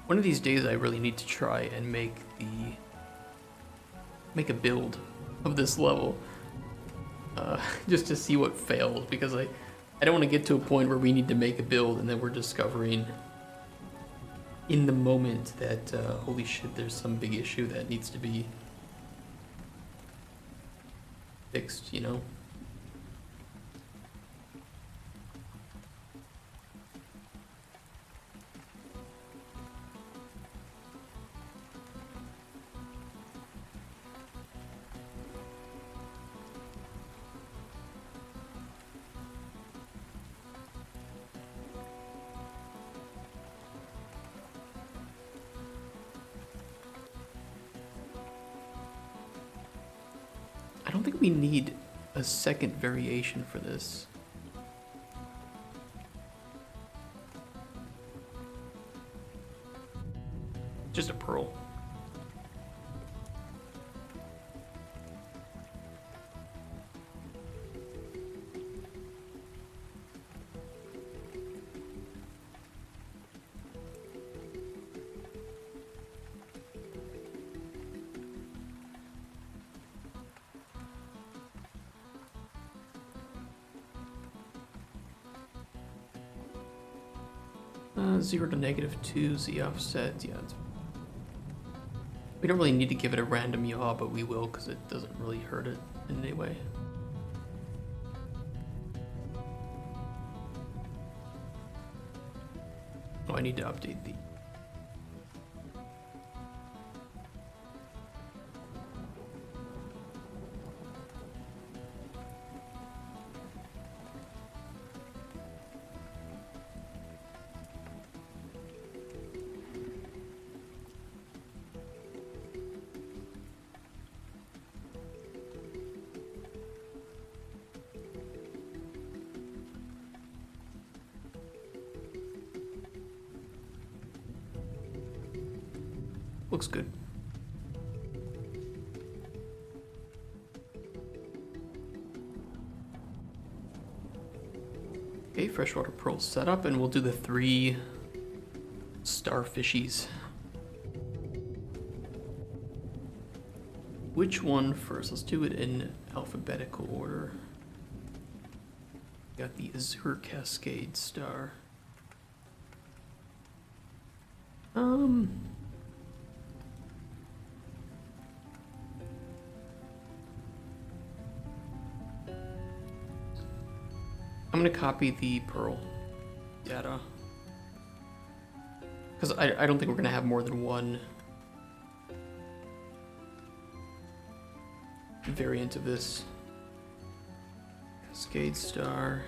One of these days I really need to try and make a build of this level. Just to see what fails, because I don't want to get to a point where we need to make a build and then we're discovering in the moment that holy shit, there's some big issue that needs to be fixed, you know? I don't think we need a second variation for this. Just a pearl. Zero to -2, Z offset, yeah. We don't really need to give it a random yaw, but we will because it doesn't really hurt it in any way. Oh, I need to update the... Looks good. Okay, freshwater pearl set up, and we'll do the 3 starfishies. Which one first? Let's do it in alphabetical order. Got the Azure Cascade star. I'm gonna copy the pearl data because I don't think we're gonna have more than one variant of this. Cascade Star.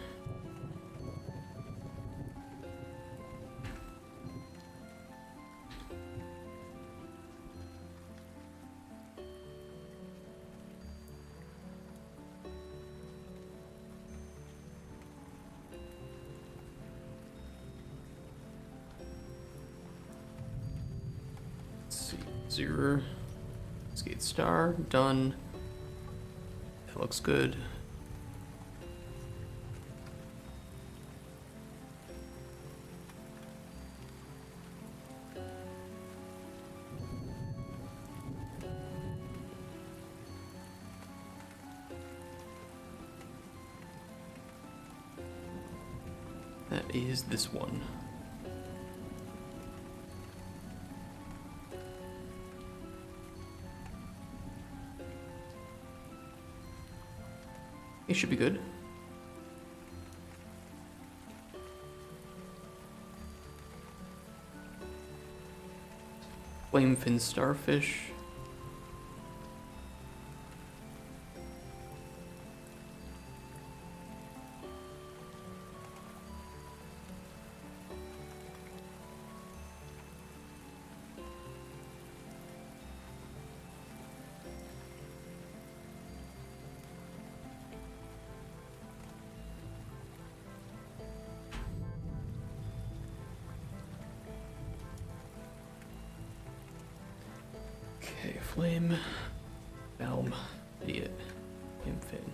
Let's see, 0. Cascade Star, done. That looks good. That is this one. It should be good. Flamefin Starfish. Okay, Flame, Elm, Idiot, Flamefin.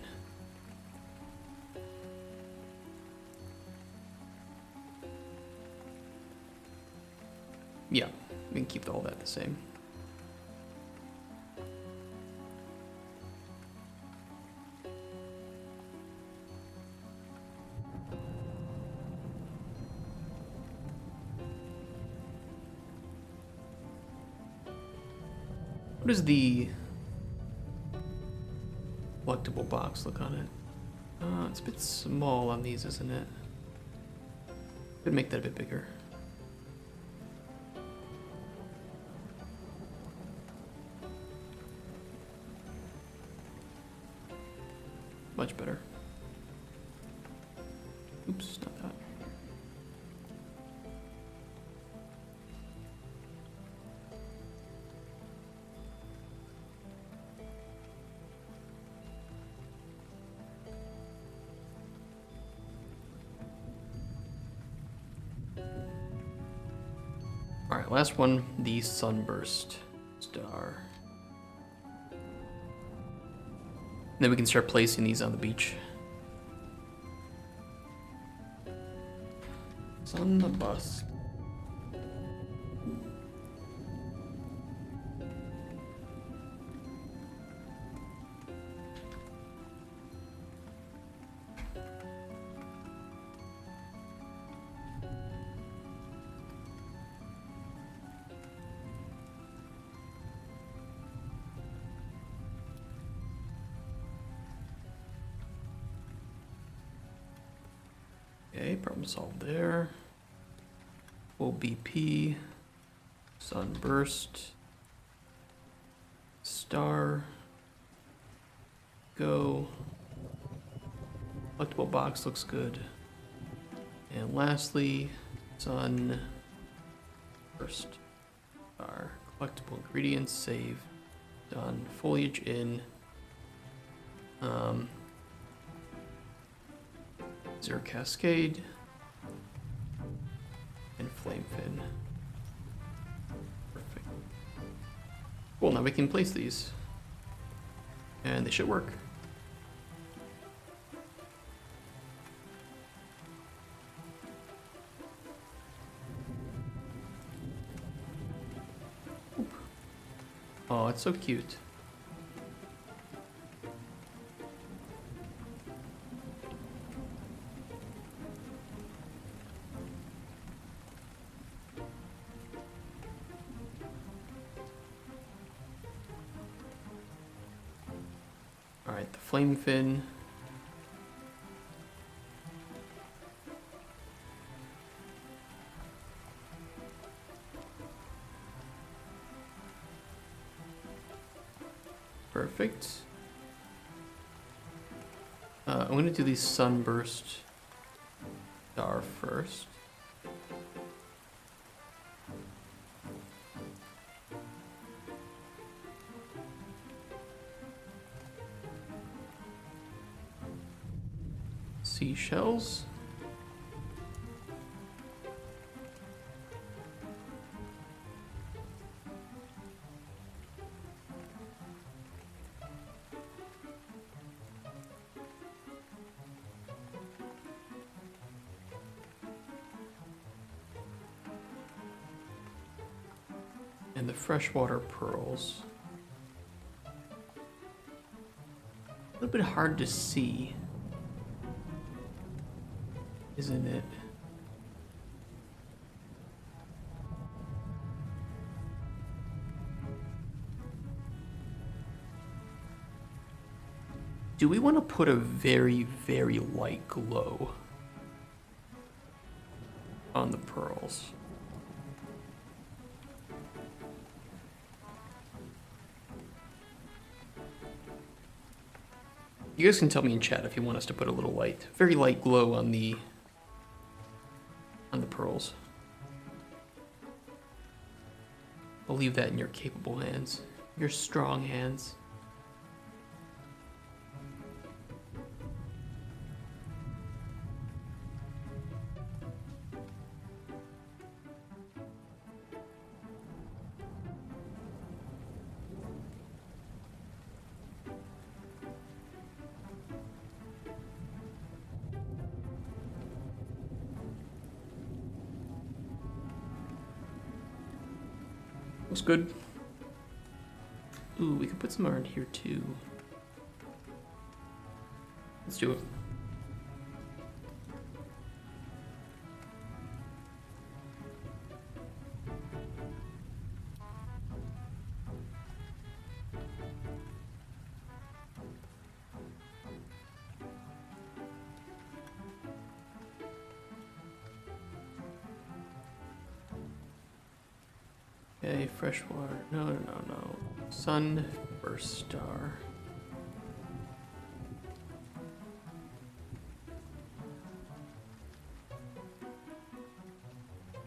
Yeah, we can keep all that the same. What does the collectible box look on it? It's a bit small on these, isn't it? Could make that a bit bigger. Much better. Oops, not that. Alright, last one, the Sunburst Star. Then we can start placing these on the beach. Sunburst. Okay, problem solved there. OBP, Sunburst, Star, go. Collectible box looks good. And lastly, Sunburst, Star, collectible ingredients, save, done, foliage in. Zero Cascade and Flamefin. Perfect. Cool, now we can place these. And they should work. Oop. Oh, it's so cute. Alright, the Flamefin. Perfect. I'm going to do the sunburst star first. Seashells. And the freshwater pearls. A little bit hard to see, isn't it? Do we want to put a very, very light glow on the pearls? You guys can tell me in chat if you want us to put a little light, very light glow on the pearls. I'll leave that in your capable hands, your strong hands. Looks good. Ooh, we could put some around here too. Let's do it. Okay, freshwater. No. Sunburst star.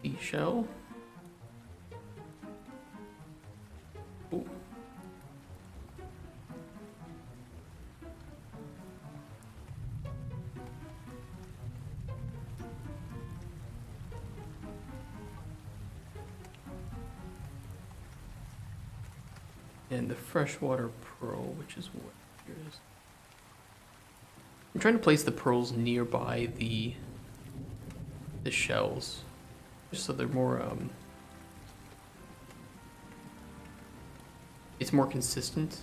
Seashell. Ooh. And the freshwater pearl, which is what here is. I'm trying to place the pearls nearby the shells, just so they're more it's more consistent.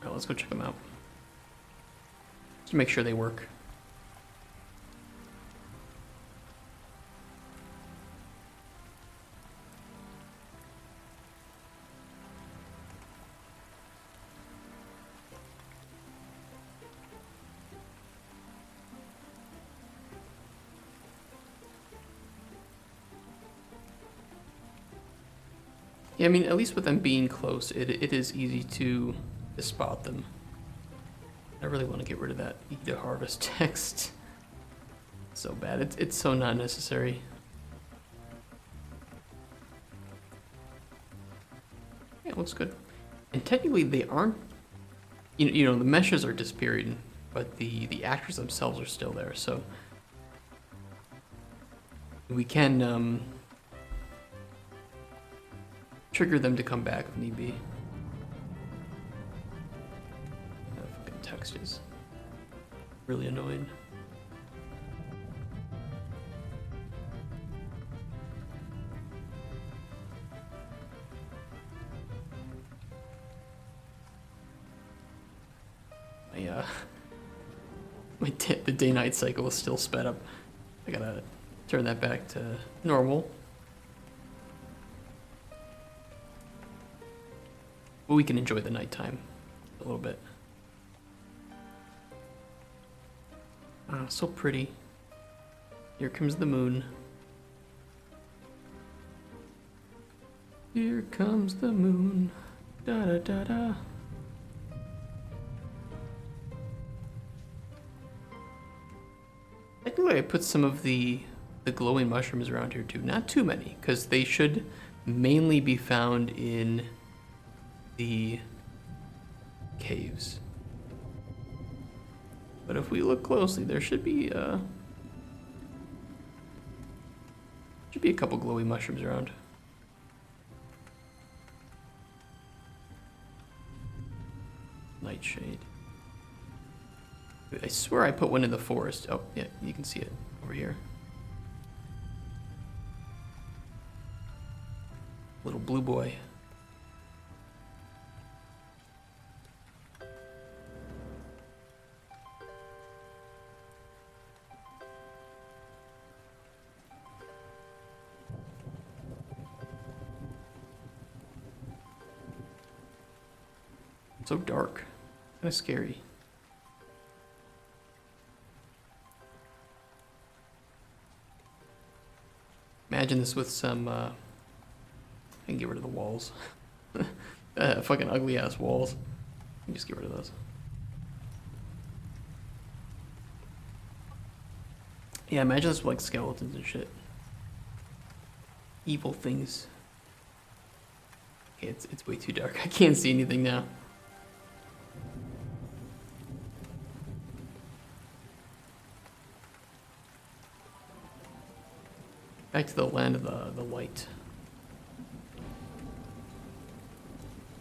Let's go check them out. Just to make sure they work. Yeah, I mean, at least with them being close, it is easy to spot them. I really want to get rid of that "eat to harvest" text. So bad. It's so not necessary. Yeah, it looks good. And technically they aren't, you know, the meshes are disappearing, but the actors themselves are still there, so we can trigger them to come back if need be. Text is really annoying. The day-night cycle is still sped up. I gotta turn that back to normal. But we can enjoy the nighttime a little bit. Ah, so pretty. Here comes the moon. Here comes the moon. Da da da da. Technically, I put some of the glowing mushrooms around here too. Not too many, because they should mainly be found in the caves. But if we look closely, there should be a couple glowy mushrooms around. Nightshade. I swear I put one in the forest. Oh, yeah, you can see it over here. Little blue boy. So dark. Kind of scary. Imagine this with some, I can get rid of the walls. Fucking ugly ass walls. You can just get rid of those. Yeah, imagine this with like skeletons and shit. Evil things. Okay, it's way too dark. I can't see anything now. Back to the land of the light.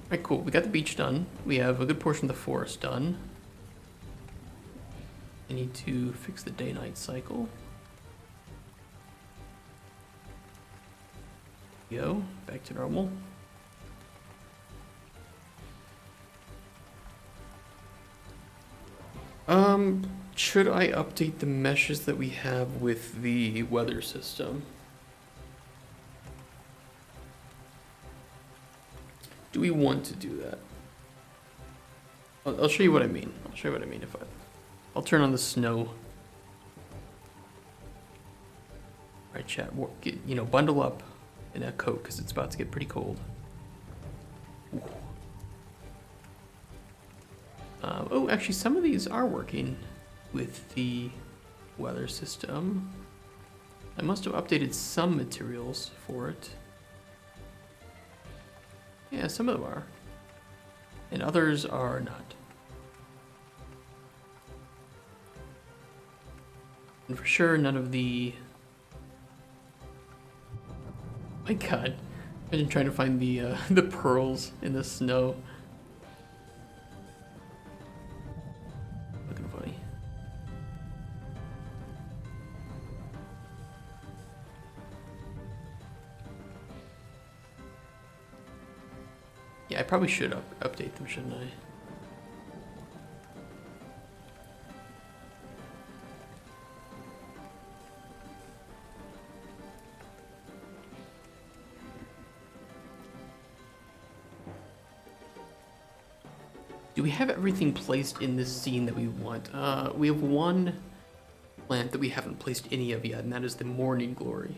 Alright, cool. We got the beach done. We have a good portion of the forest done. I need to fix the day-night cycle. Go. Back to normal. Should I update the meshes that we have with the weather system? Do we want to do that? I'll show you what I mean. I'll show you what I mean if I'll turn on the snow. Alright, chat. Bundle up in that coat because it's about to get pretty cold. Oh, actually, some of these are working with the weather system. I must have updated some materials for it. Yeah, some of them are. And others are not. And for sure, none of the... My god. Imagine trying to find the pearls in the snow. Looking funny. Yeah, I probably should update them, shouldn't I? Do we have everything placed in this scene that we want? We have one plant that we haven't placed any of yet, and that is the Morning Glory.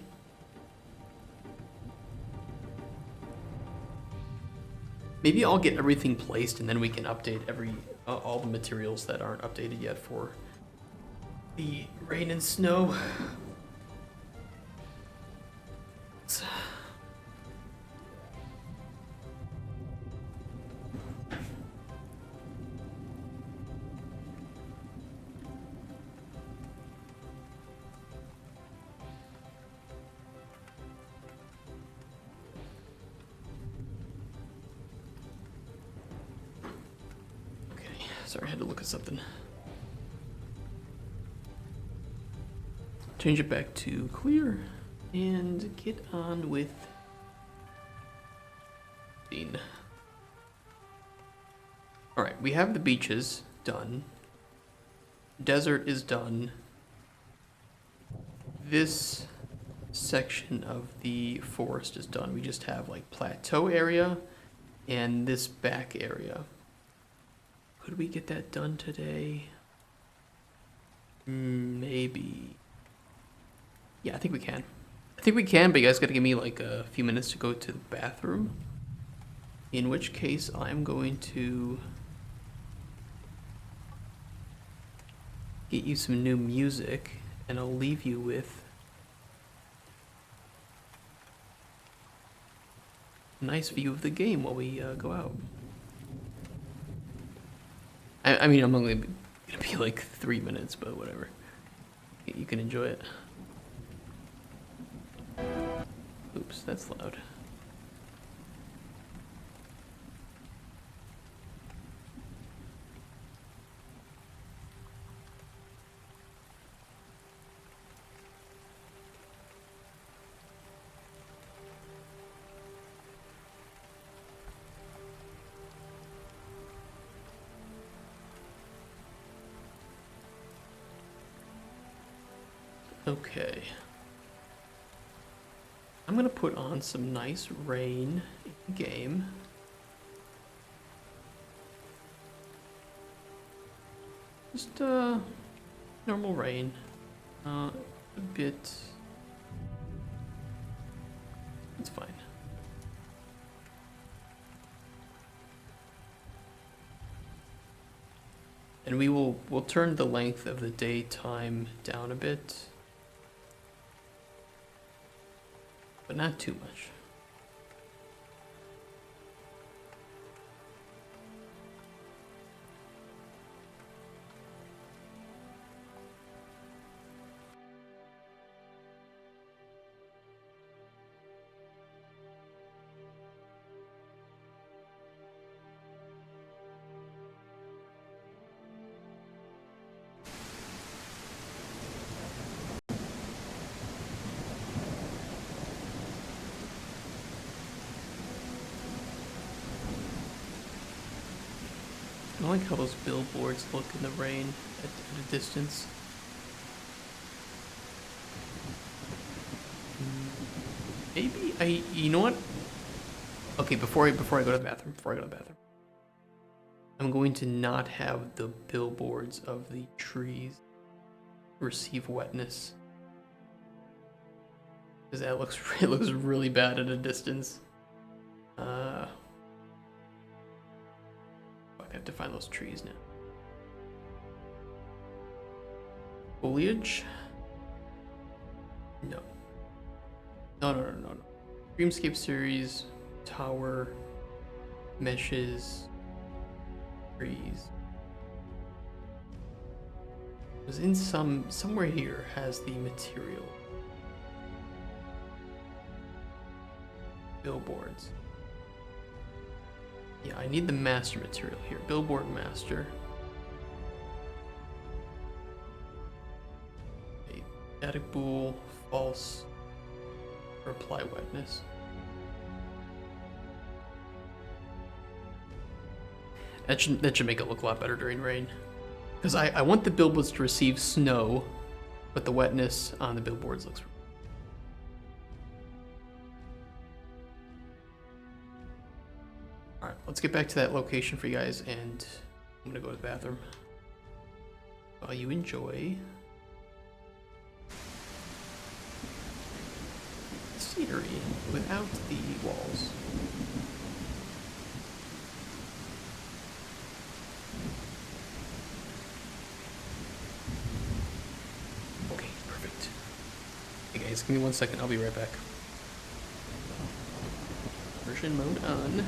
Maybe I'll get everything placed and then we can update all the materials that aren't updated yet for the rain and snow. Sorry, I had to look at something. Change it back to clear and get on with Dean. Alright, we have the beaches done. Desert is done. This section of the forest is done. We just have like plateau area and this back area. Could we get that done today? Maybe. Yeah, I think we can. I think we can, but you guys gotta give me like a few minutes to go to the bathroom. In which case, I'm going to get you some new music, and I'll leave you with a nice view of the game while we go out. I mean, I'm only gonna be like 3 minutes, but whatever. You can enjoy it. Oops, that's loud. Okay. I'm gonna put on some nice rain in the game. Just normal rain. A bit. It's fine. And we'll turn the length of the daytime down a bit. But not too much. I like how those billboards look in the rain at a distance. Maybe you know what? Okay, before I go to the bathroom, I'm going to not have the billboards of the trees receive wetness. Because that looks, it looks really bad at a distance. I have to find those trees now. Foliage? No. No. Dreamscape series, tower, meshes, trees. It was in somewhere here has the material. Billboards. Yeah, I need the master material here. Billboard master. Okay. Static bool, false, or apply wetness. That should make it look a lot better during rain. Because I want the billboards to receive snow, but the wetness on the billboards looks. Alright, let's get back to that location for you guys, and I'm gonna go to the bathroom. While you enjoy scenery without the walls. Okay, perfect. Hey guys, give me 1 second, I'll be right back. Version mode on.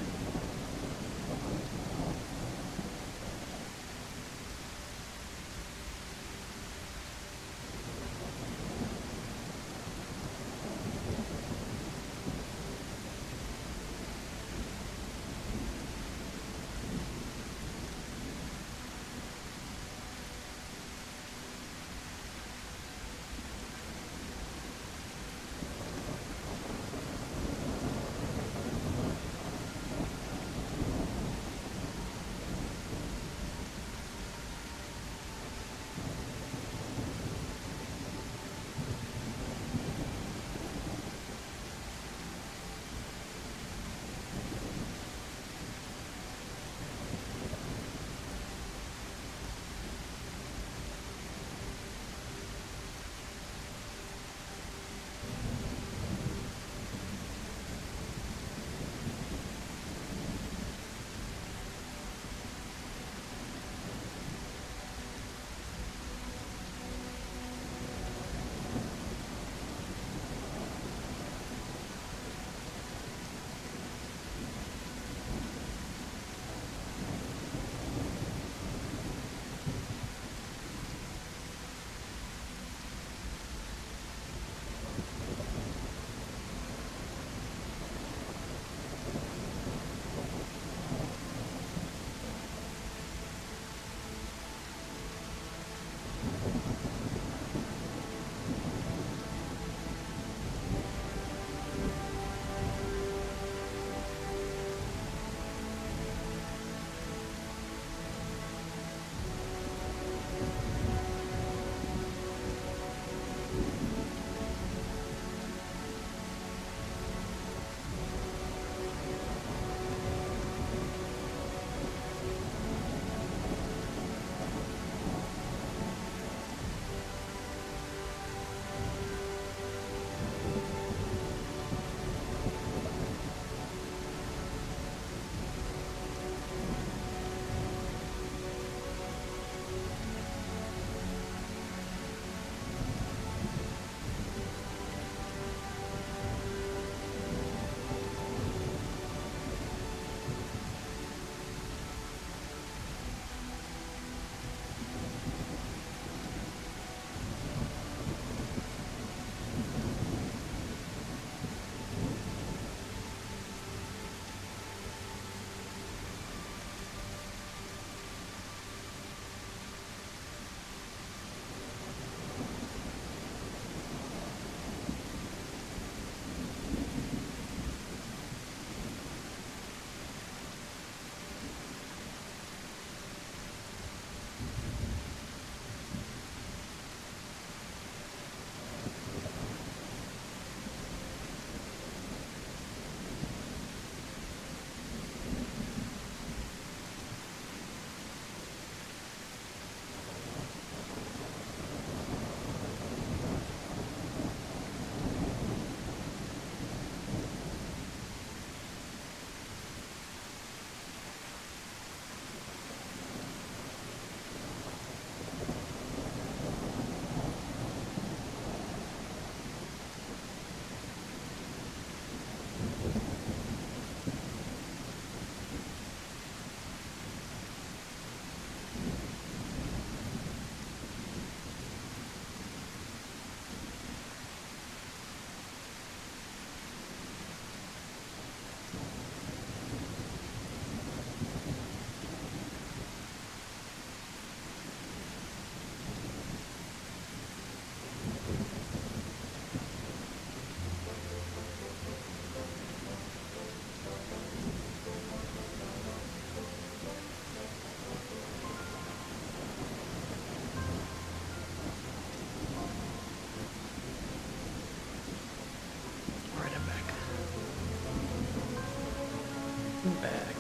I'm back.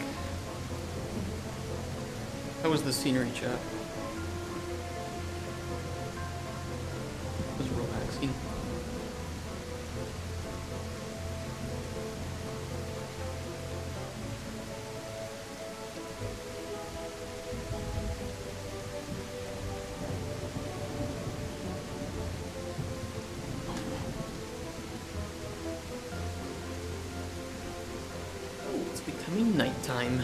How was the scenery, chat? It was relaxing. It's becoming nighttime.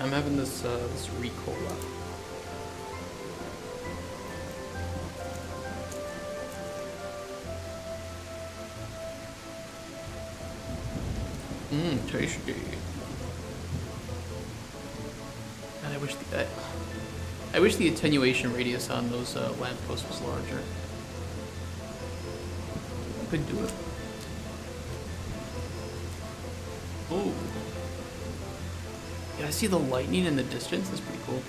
I'm having this Ricola. Tasty. God, I wish the attenuation radius on those lampposts was larger. Could do it. Oh. Yeah, I see the lightning in the distance. That's pretty cool.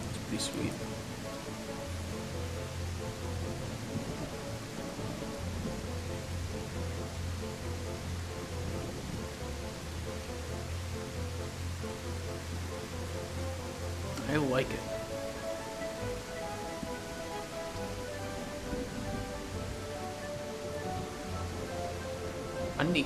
It's pretty sweet. I like it. Honey.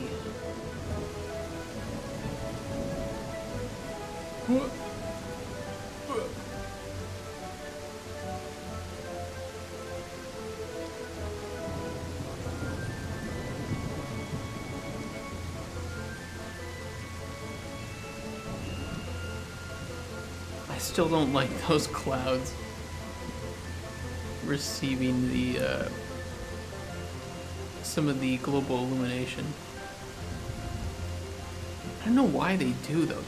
I still don't like those clouds receiving the some of the global illumination. I don't know why they do though.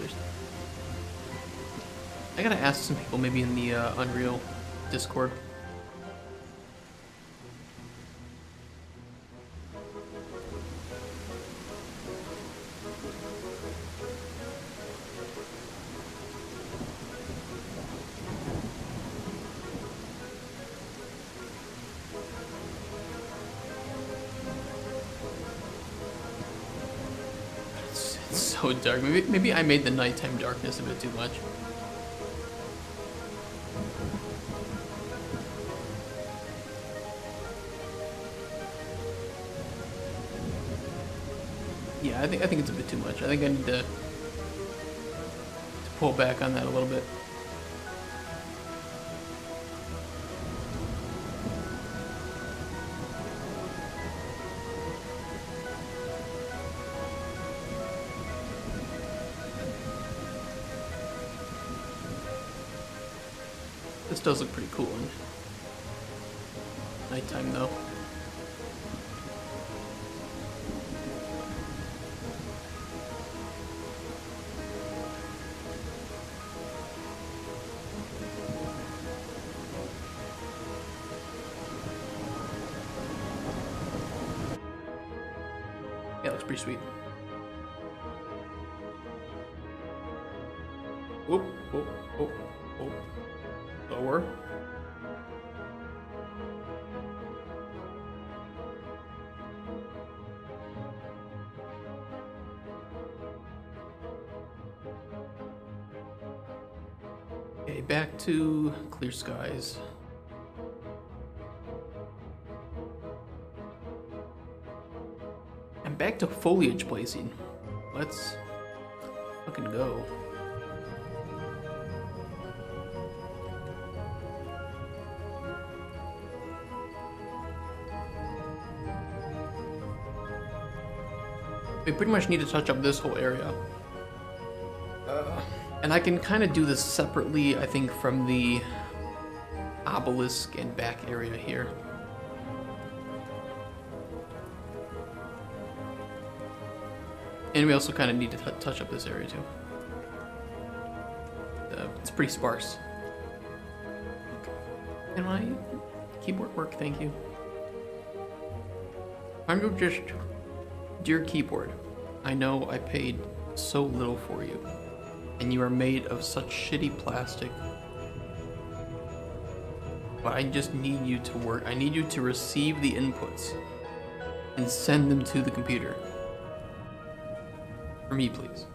I gotta ask some people maybe in the Unreal Discord. It's so dark. Maybe I made the nighttime darkness a bit too much. Yeah, I think it's a bit too much. I think I need to pull back on that a little bit. This does look pretty cool in nighttime though. Yeah, it looks pretty sweet. Whoop, whoop, whoop, whoop. Lower. Okay, back to clear skies. And back to foliage placing. Let's fucking go. We pretty much need to touch up this whole area. And I can kind of do this separately, I think, from the obelisk and back area here. And we also kind of need to touch up this area too. It's pretty sparse. Can my keyboard work? Thank you. I'm just... Dear keyboard, I know I paid so little for you, and you are made of such shitty plastic. But I just need you to work. I need you to receive the inputs and send them to the computer. For me, please.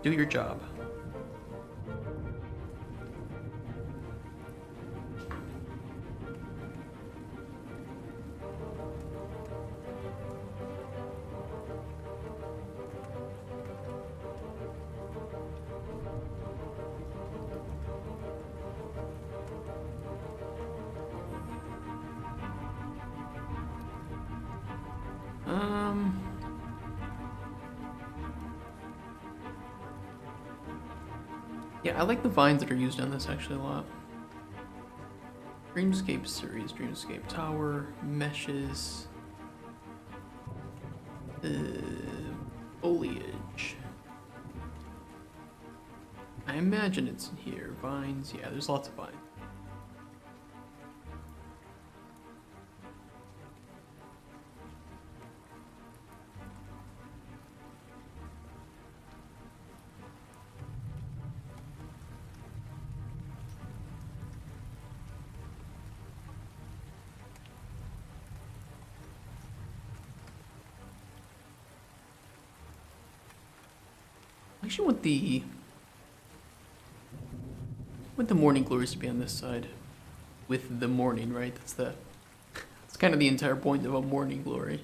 Do your job. Yeah, I like the vines that are used on this actually a lot. Dreamscape series, Dreamscape Tower, meshes, foliage. I imagine it's in here. Vines, yeah, there's lots of vines. I actually want the morning glories to be on this side, with the morning, right? That's kind of the entire point of a morning glory.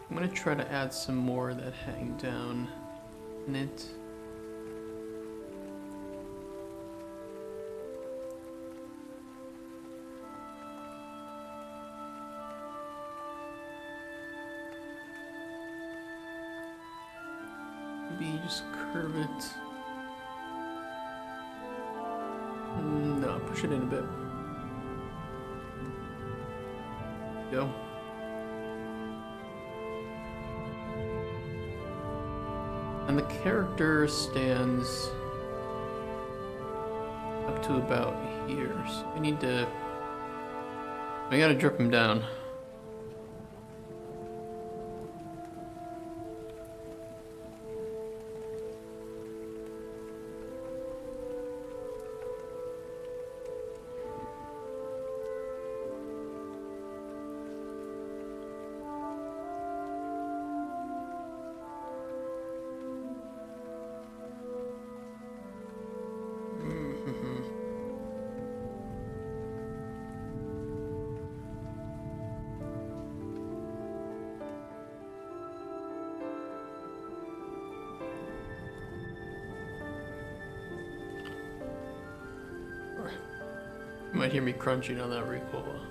I'm gonna try to add some more that hang down in it. Maybe just curve it. No, push it in a bit. Go. And the character stands up to about here, so we gotta drip him down. You might hear me crunching on that recoil.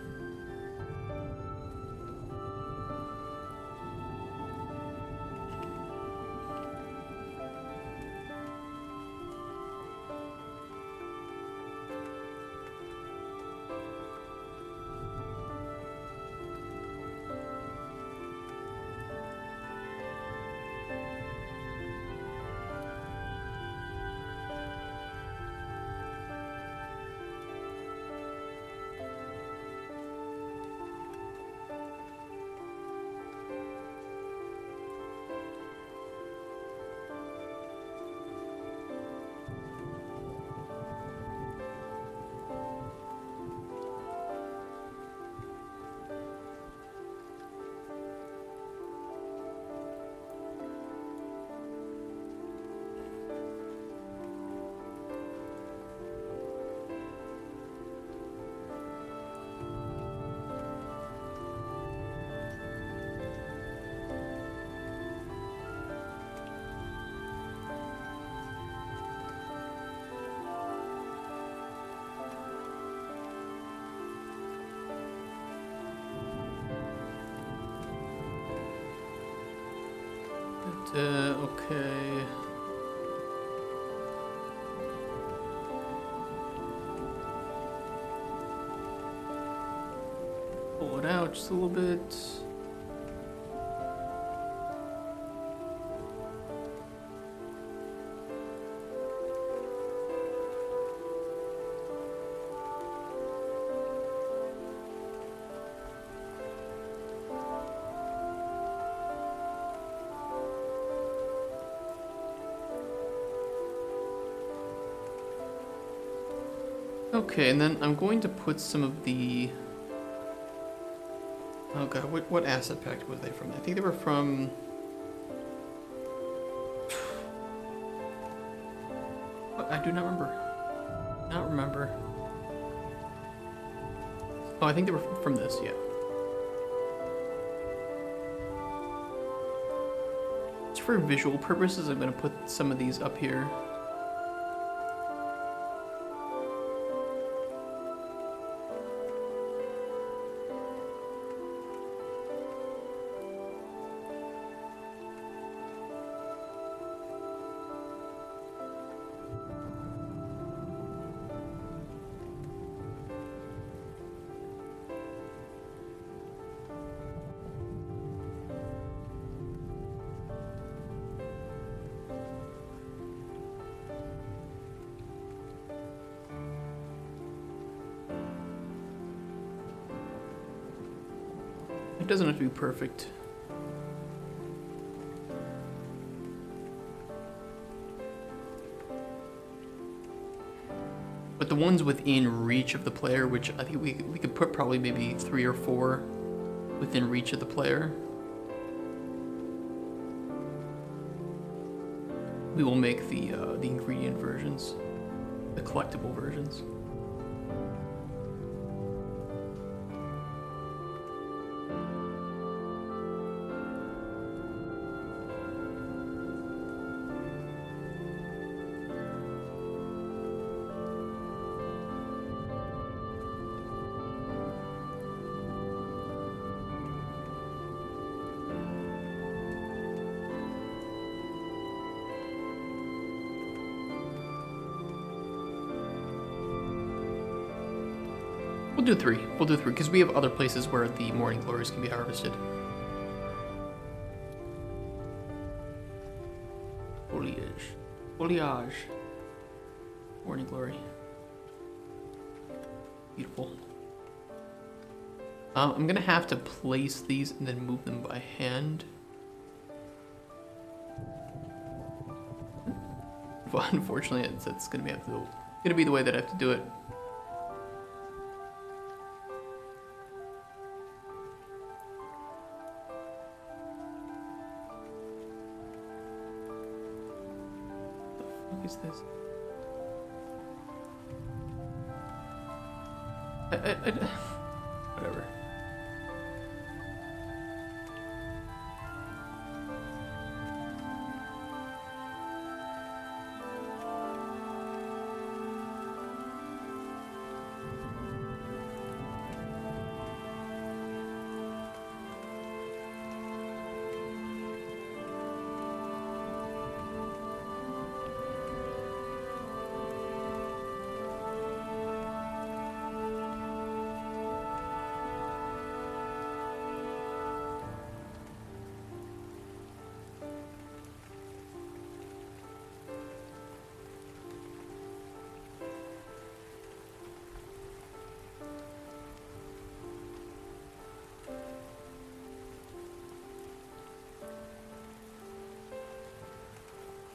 Okay. Pull it out just a little bit. Okay, and then I'm going to put some of the... Oh god, what asset pack were they from? I think they were from... What? I do not remember. Not remember. Oh, I think they were from this, yeah. Just for visual purposes, I'm going to put some of these up here. It doesn't have to be perfect. But the ones within reach of the player, which I think we could put probably maybe 3 or 4 within reach of the player, we will make the ingredient versions, the collectible versions. We'll do 3. We'll do 3 because we have other places where the morning glories can be harvested. Foliage. Morning glory. Beautiful. I'm gonna have to place these and then move them by hand. Well, unfortunately, it's gonna be the way that I have to do it. What is this? Whatever.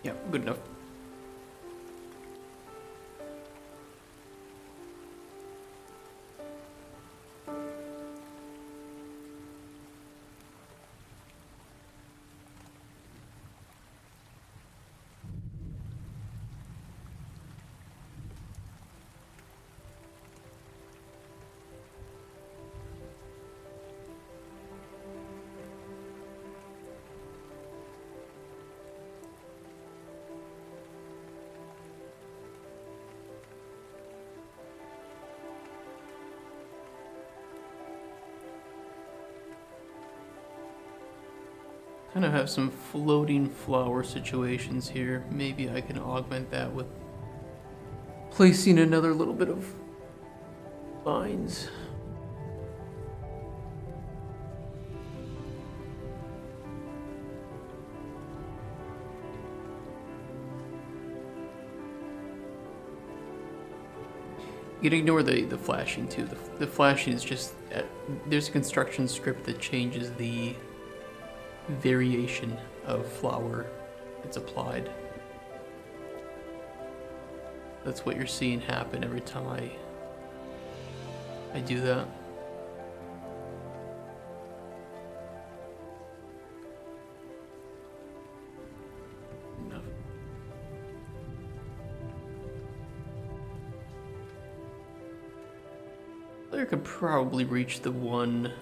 Yeah, good enough. Kind of have some floating flower situations here. Maybe I can augment that with placing another little bit of vines. You can ignore the flashing too. The flashing is just there's a construction script that changes the variation of flower that's applied. That's what you're seeing happen every time I do that. Enough. Player could probably reach one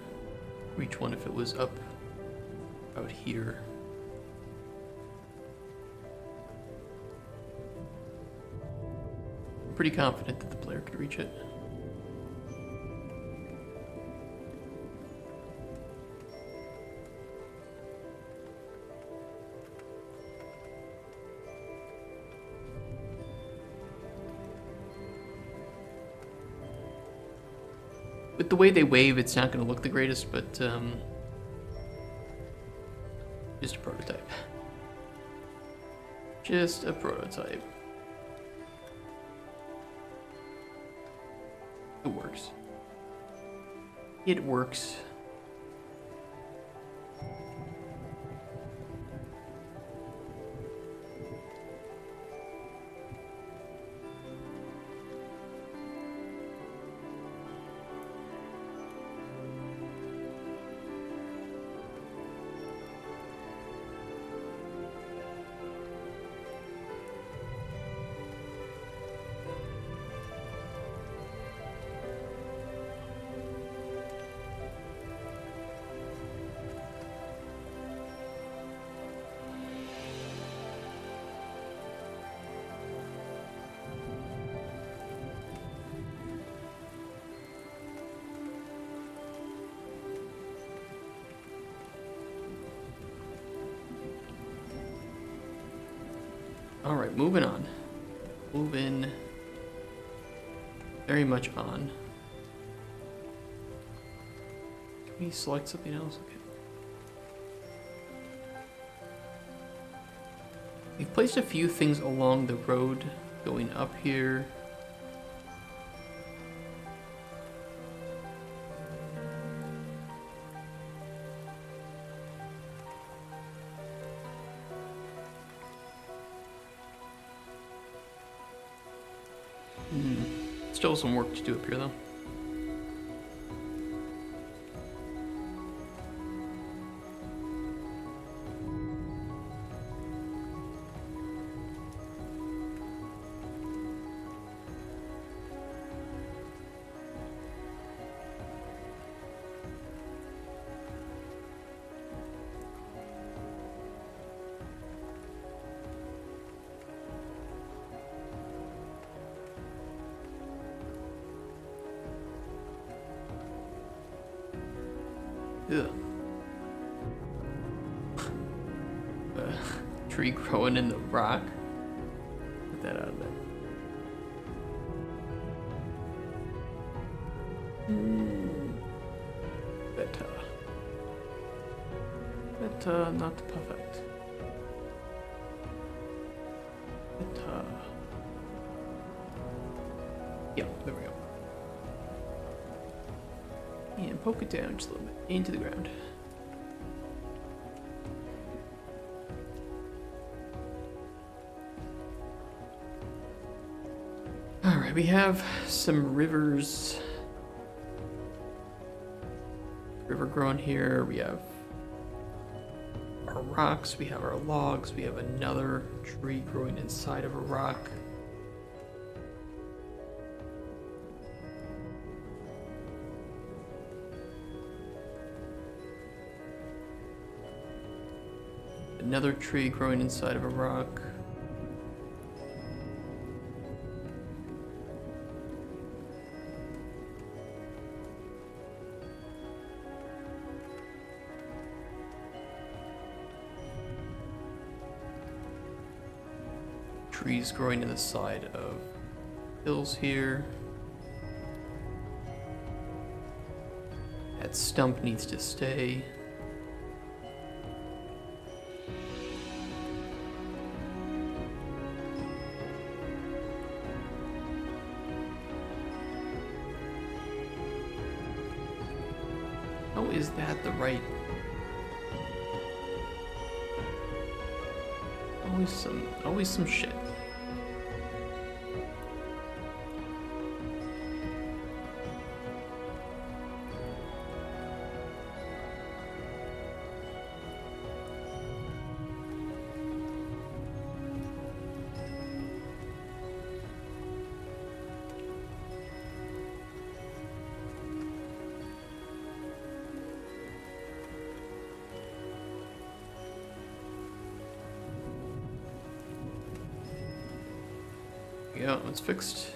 if it was up out here. I'm pretty confident that the player could reach it. With the way they wave, it's not going to look the greatest, but just a prototype. Just a prototype. It works. It works. Alright, moving on. Moving very much on. Can we select something else? Okay. We've placed a few things along the road going up here. Still some work to do up here though. Ugh. Tree growing in the rock. Get that out of there. Better not perfect. Better. Yeah, there we go. And poke it down just a little bit into the ground. Alright, we have some rivers. River grown here. We have our rocks, we have our logs, we have another tree growing inside of a rock. Another tree growing inside of a rock. trees growing in the side of hills here. That stump needs to stay. How is that the right? Always some shit. Yeah, it's fixed.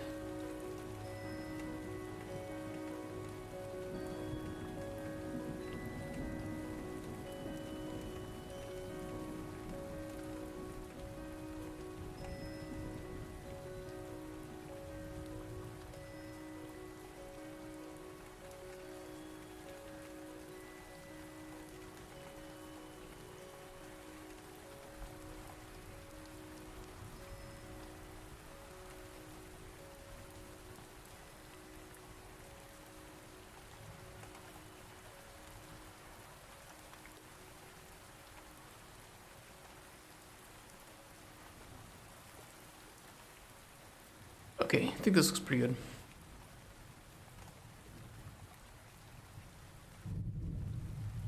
Okay, I think this looks pretty good.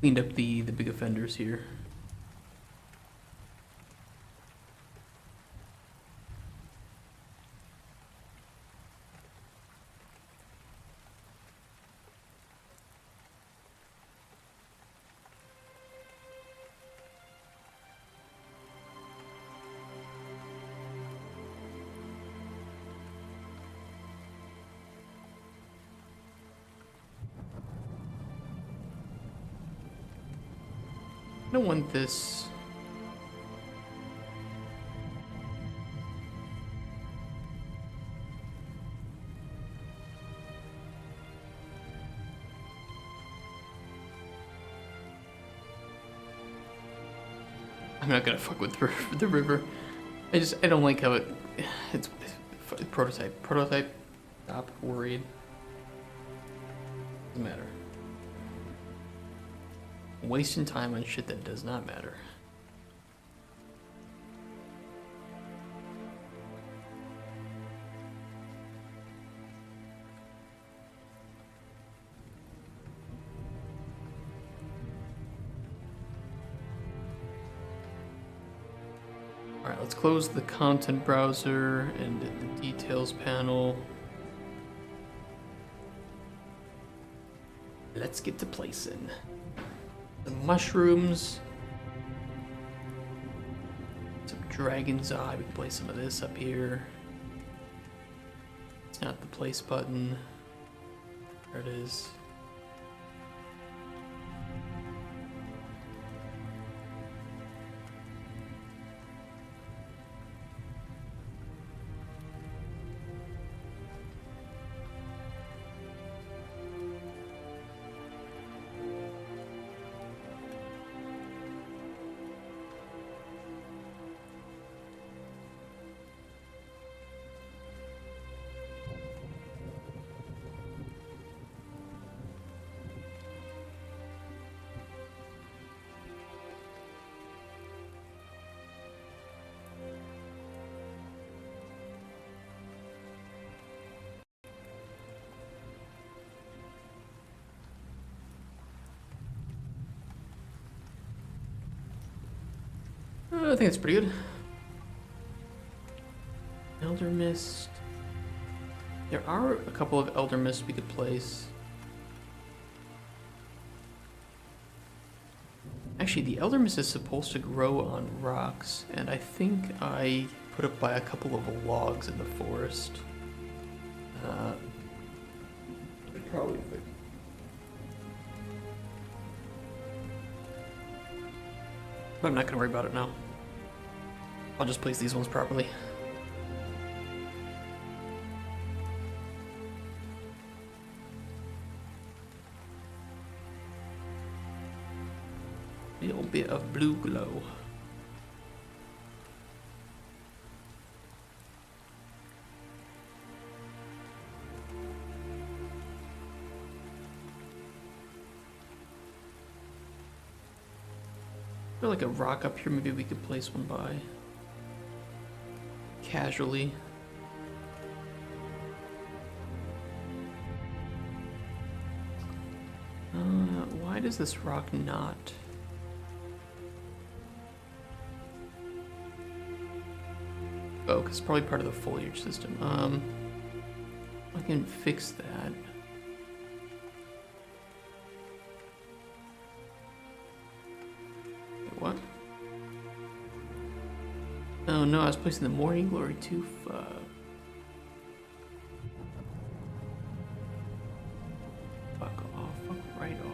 Cleaned up the big offenders here. I don't want this. I'm not gonna fuck with the river. I don't like how it's prototype. Stop worried. Doesn't matter. Wasting time on shit that does not matter. Alright, let's close the content browser and the details panel. Let's get to placing. The mushrooms. Some dragon's eye. We can place some of this up here. It's not the place button. There it is. I think it's pretty good. Elder Mist. There are a couple of Elder Mists we could place. Actually, the Elder Mist is supposed to grow on rocks, and I think I put it by a couple of logs in the forest. Probably fix. But I'm not gonna worry about it now. I'll just place these ones properly. little bit of blue glow. Is there like a rock up here? Maybe we could place one by casually. Why does this rock not? Oh, because it's probably part of the foliage system. I can fix that. Wait, what? Oh no, I was placing the morning glory too. Fuck off. Fuck right off.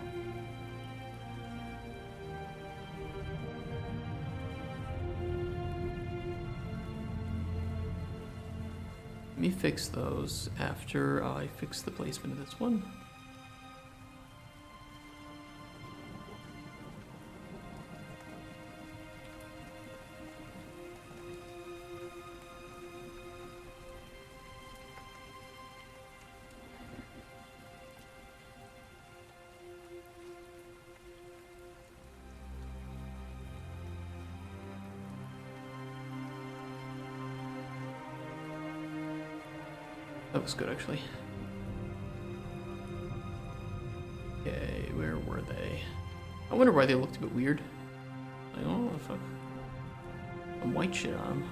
Let me fix those after I fix the placement of this one. That looks good, actually. Okay, where were they? I wonder why they looked a bit weird. Like, oh, fuck. Some white shit on them.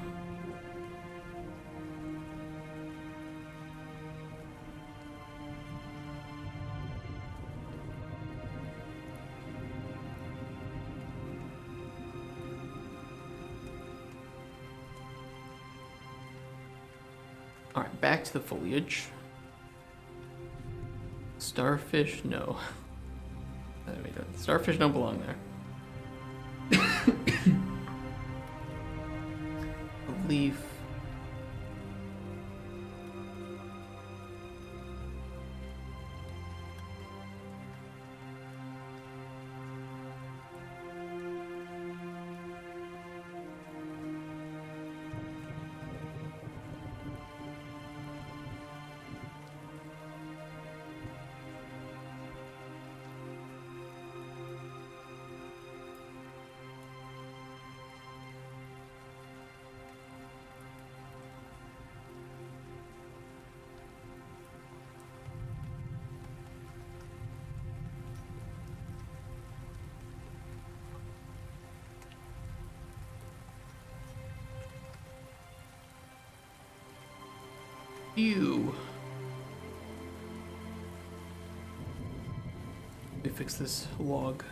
Alright, back to the foliage. Starfish, no. Starfish don't belong there. A leaf. Ew. Let me fix this log.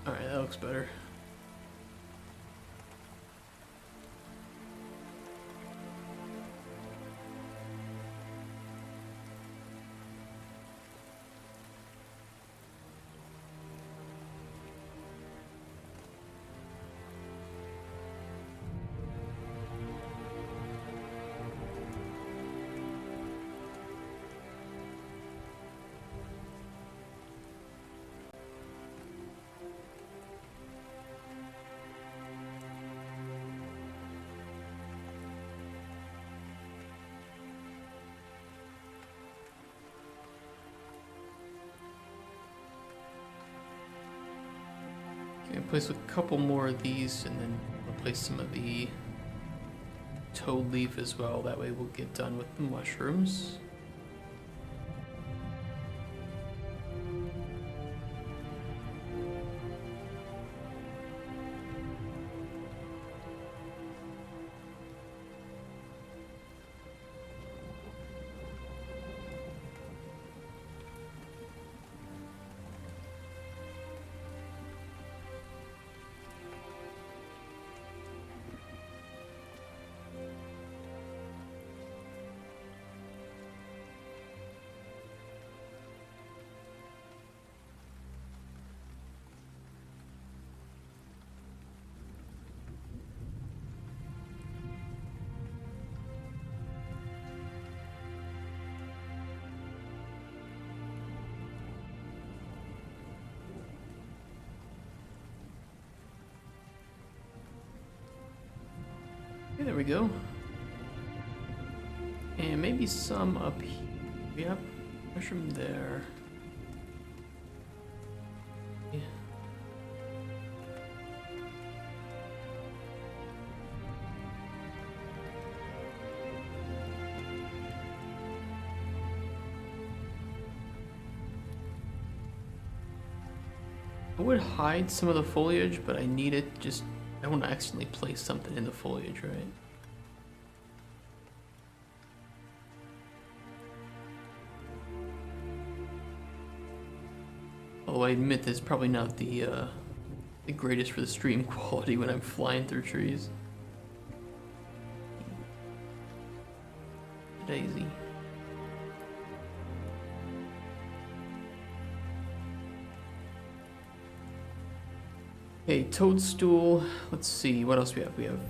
Alright, that looks better. Okay, place a couple more of these and then replace some of the toad leaf as well. That way we'll get done with the mushrooms. Okay, there we go. And maybe some up here. Yep, mushroom there. Yeah. I would hide some of the foliage, but I need it just, I want to accidentally place something in the foliage, right? Although I admit this is probably not the greatest for the stream quality when I'm flying through trees. Daisy. Okay, toadstool. Let's see, what else we have? We have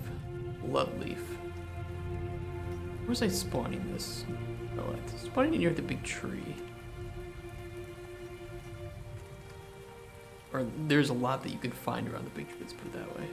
bloodleaf. Where's I spawning this? Oh, I'm spawning it near the big tree. Or there's a lot that you can find around the big tree, let's put it that way.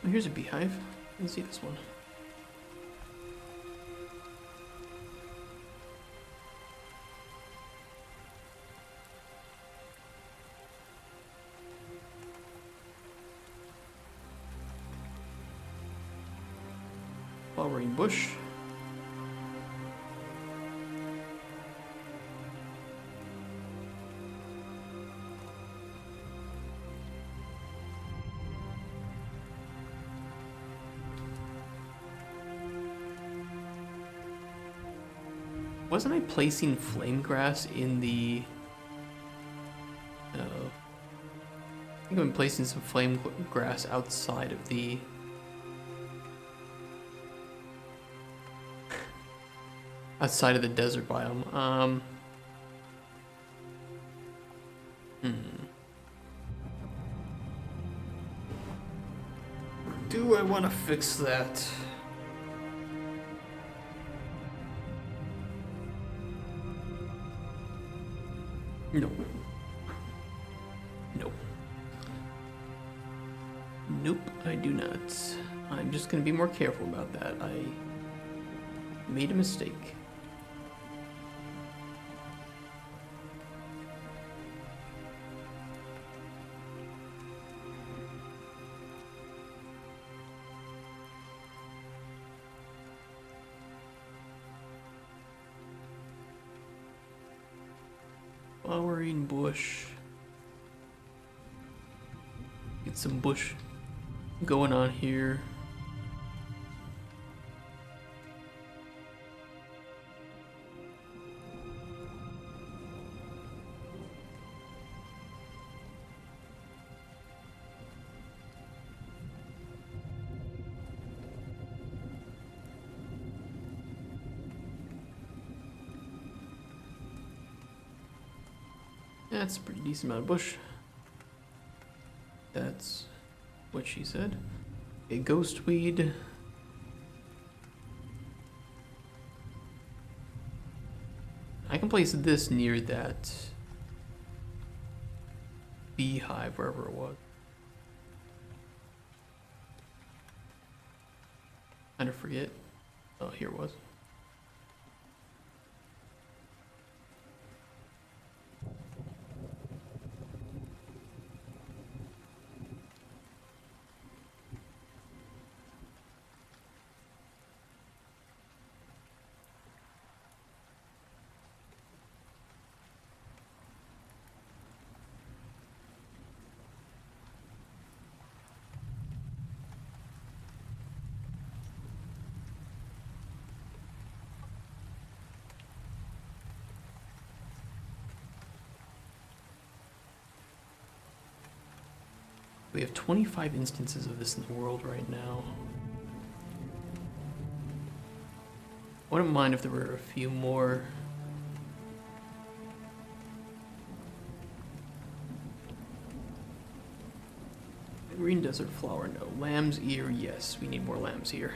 Oh, here's a beehive. I didn't see this one. Flowering bush. Wasn't I placing flame grass in the... I think I'm placing some flame grass outside of the... outside of the desert biome. Do I want to fix that? No. No. Nope, I do not. I'm just gonna be more careful about that. I made a mistake. Flowering bush. Get some bush going on here. That's a pretty decent amount of bush. That's what she said. A ghost weed. I can place this near that beehive, wherever it was. Kind of forget. Oh, here it was. We have 25 instances of this in the world right now. wouldn't mind if there were a few more. Green desert flower, no. Lamb's ear, yes. We need more lamb's ear.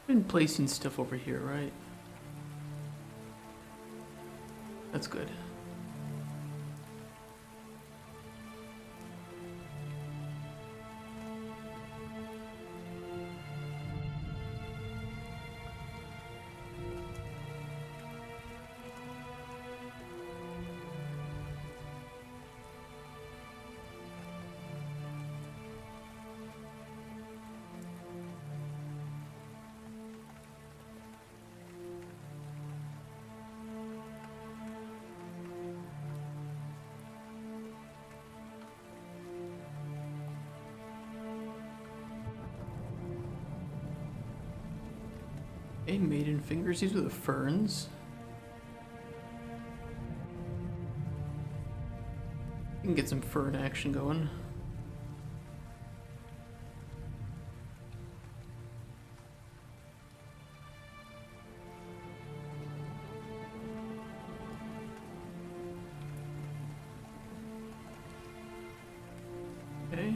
Been placing stuff over here, right? That's good. Hey, maiden fingers, these are the ferns. You can get some fern action going. Okay.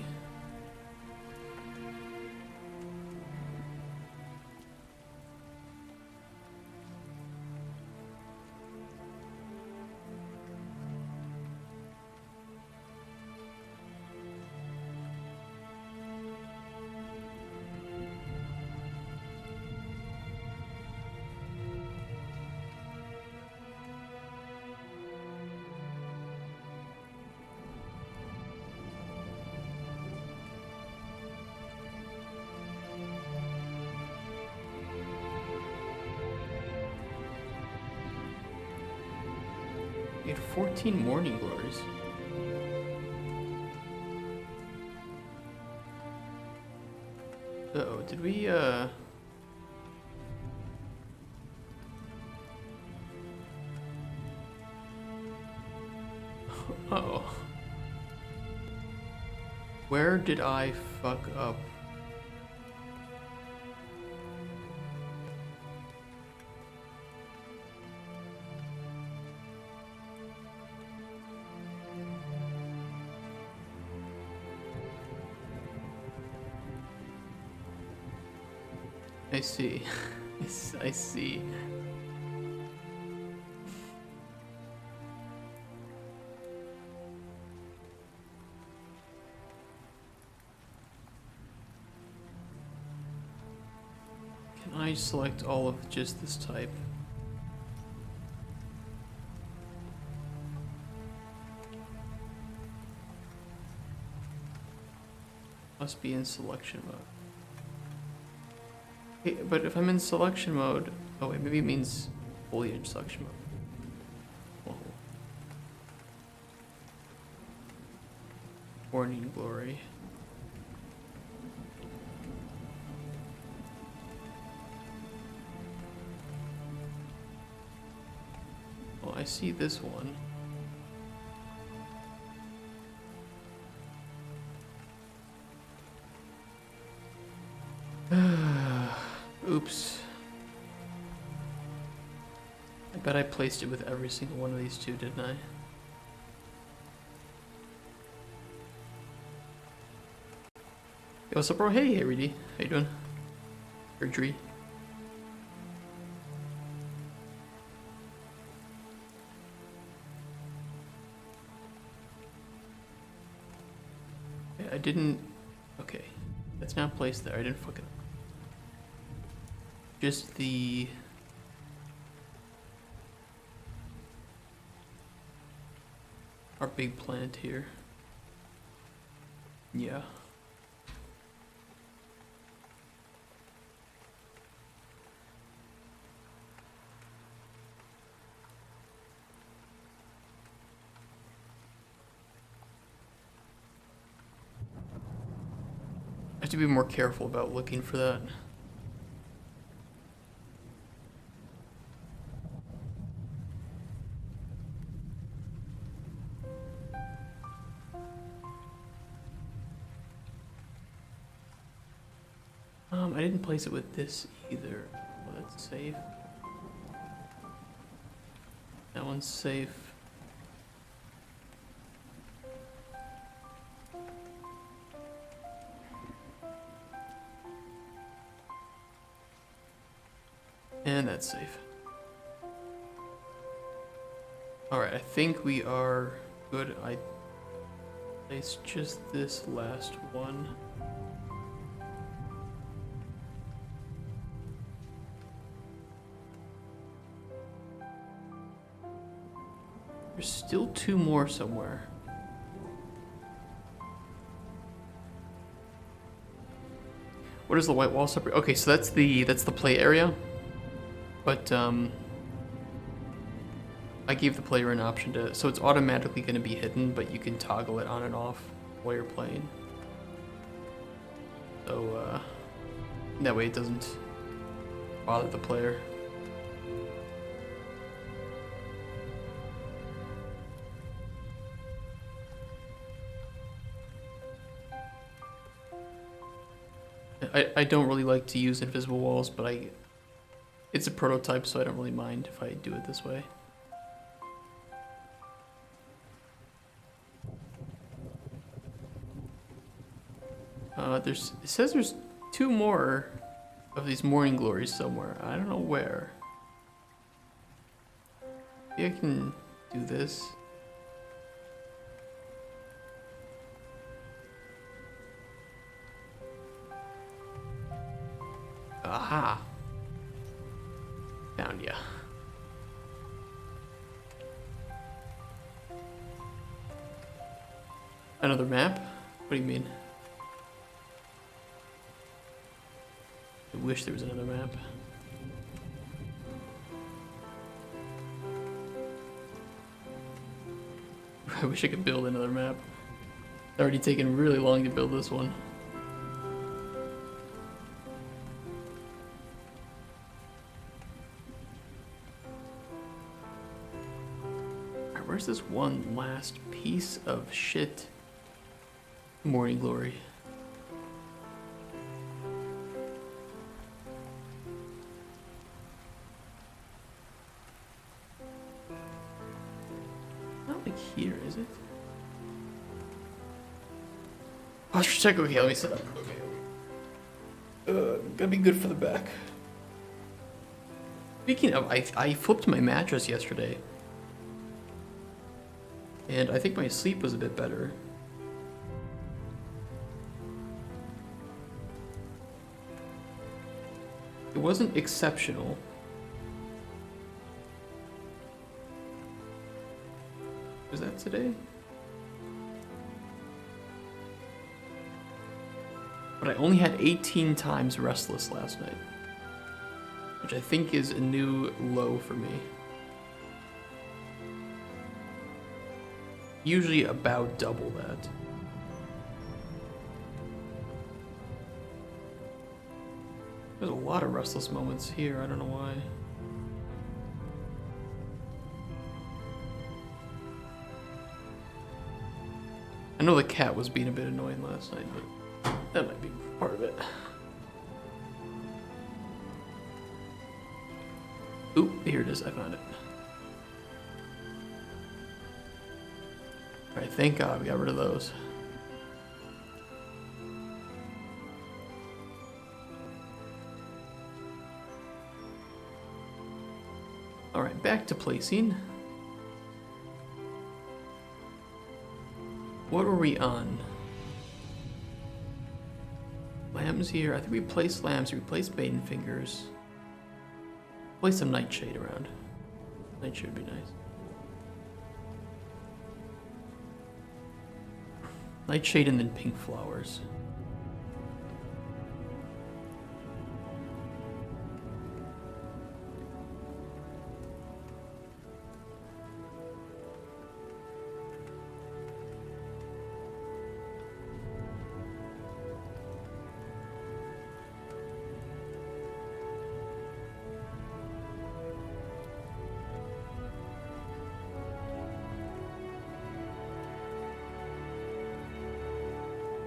We had 14 morning glories. Uh-oh, did we, Uh-oh. Where did I fuck up? I see. I see. Can I select all of just this type? Must be in selection mode. Hey, but if I'm in selection mode, oh wait, maybe it means foliage selection mode. Whoa. Morning glory. Well, I see this one. Oops. I bet I placed it with every single one of these two, didn't I? Yo, what's up, bro? Hey, Reedy. How you doing? Or Dree? Okay, I didn't... Okay. That's not placed there. I didn't fuck it up. Just the... Our big plant here. Yeah. have to be more careful about looking for that. I didn't place it with this either. Well, that's safe. That one's safe. And that's safe. Alright, I think we are good. I placed just this last one. There's still 2 more somewhere. What is the white wall separate? Okay, so that's the play area. But I gave the player an option to, so it's automatically going to be hidden, but you can toggle it on and off while you're playing. So that way it doesn't bother the player. I don't really like to use invisible walls, but it's a prototype, so I don't really mind if I do it this way. It says there's 2 more of these morning glories somewhere. I don't know where. Maybe I can do this. Aha! Found ya. Another map? What do you mean? I wish there was another map. I wish I could build another map. It's already taken really long to build this one. Alright, where's this one last piece of shit? Morning glory. Not like here, is it? Posture check. Okay, let me set up. Okay. Gotta be good for the back. Speaking of, I flipped my mattress yesterday, and I think my sleep was a bit better. It wasn't exceptional. Was that today? But I only had 18 times restless last night, which I think is a new low for me. Usually about double that. There's a lot of restless moments here, I don't know why. I know the cat was being a bit annoying last night, but that might be part of it. Oop, here it is, I found it. Alright, thank God we got rid of those. Alright, back to placing. What were we on? Lambs here. I think we placed lambs. We placed maiden fingers. Place some nightshade around. Nightshade would be nice. Nightshade and then pink flowers.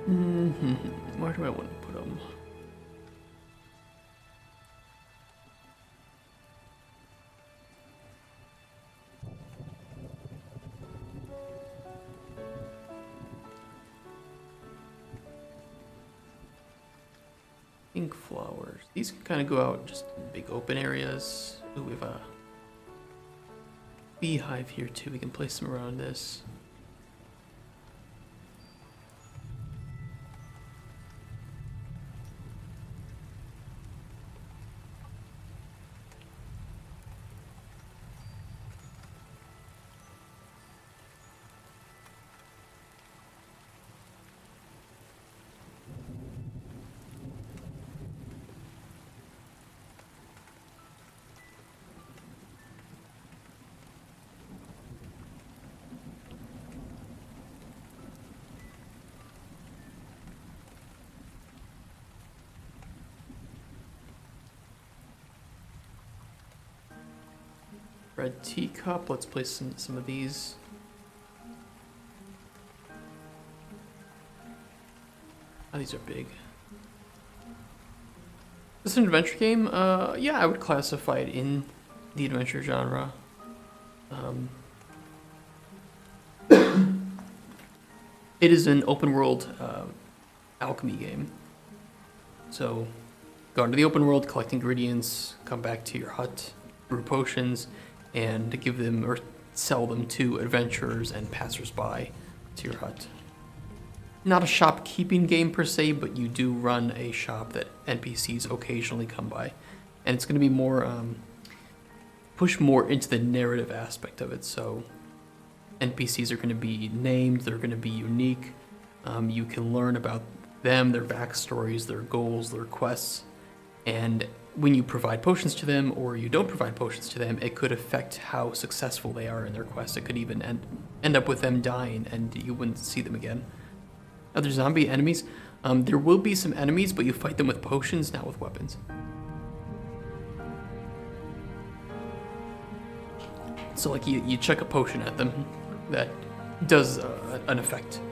Where do I want to put them? Pink flowers. These can kind of go out just in big open areas. Ooh, we have a beehive here too. We can place them around this. Red teacup. Let's place some of these. Oh, these are big. This is an adventure game? Yeah, I would classify it in the adventure genre. It is an open world alchemy game. So, go into the open world, collect ingredients, come back to your hut, brew potions, and give them or sell them to adventurers and passersby to your hut. Not a shopkeeping game per se, but you do run a shop that NPCs occasionally come by. And it's going to be more, push more into the narrative aspect of it. So NPCs are going to be named, they're going to be unique. You can learn about them, their backstories, their goals, their quests. And when you provide potions to them or you don't provide potions to them, it could affect how successful they are in their quest. It could even end up with them dying and you wouldn't see them again. Other zombie enemies, there will be some enemies, but you fight them with potions, not with weapons. So like you chuck a potion at them that does an effect.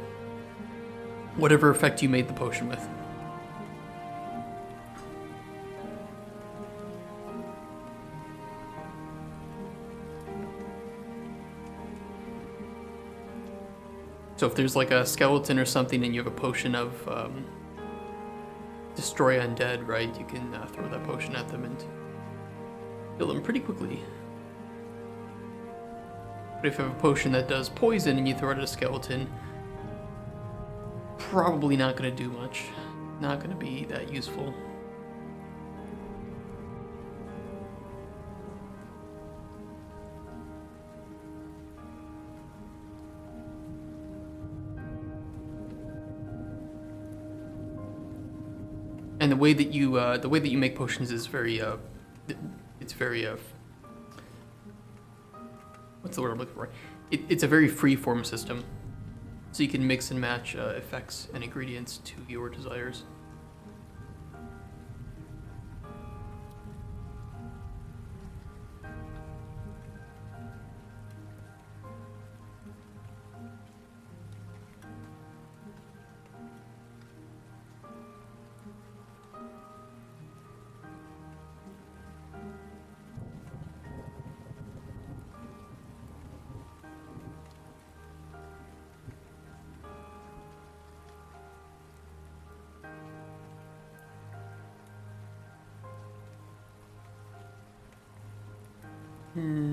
Whatever effect you made the potion with. So if there's like a skeleton or something and you have a potion of destroy undead, right, you can throw that potion at them and kill them pretty quickly. But if you have a potion that does poison and you throw it at a skeleton, probably not going to do much. Not going to be that useful. And the way that you make potions is very it's very what's the word I'm looking for? It's a very free form system, so you can mix and match effects and ingredients to your desires.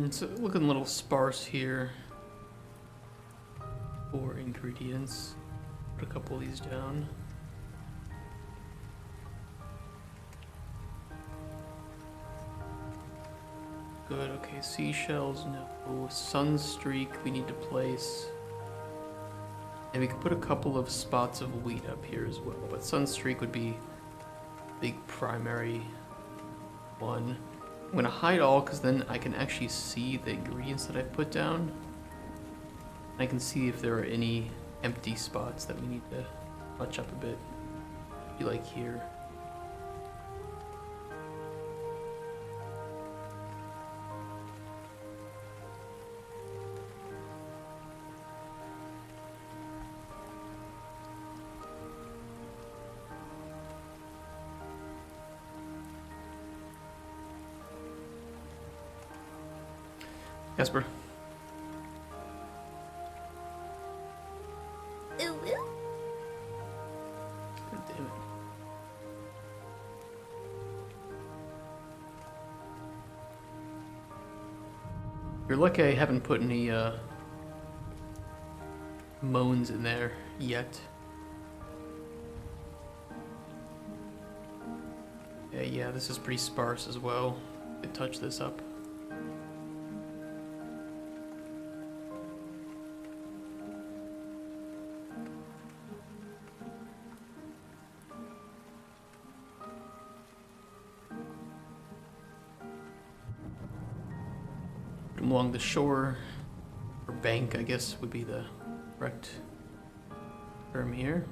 It's looking a little sparse here for ingredients. Put a couple of these down. Good, okay, seashells, no. Sunstreak we need to place. And we could put a couple of spots of wheat up here as well, but Sunstreak would be big primary one. I'm gonna hide all because then I can actually see the ingredients that I've put down. I can see if there are any empty spots that we need to touch up a bit. Be like here. Casper. Ooh, ooh. God damn it. You're lucky I haven't put any moans in there yet. Yeah, this is pretty sparse as well. Could touch this up. Along the shore, or bank, I guess would be the correct term here.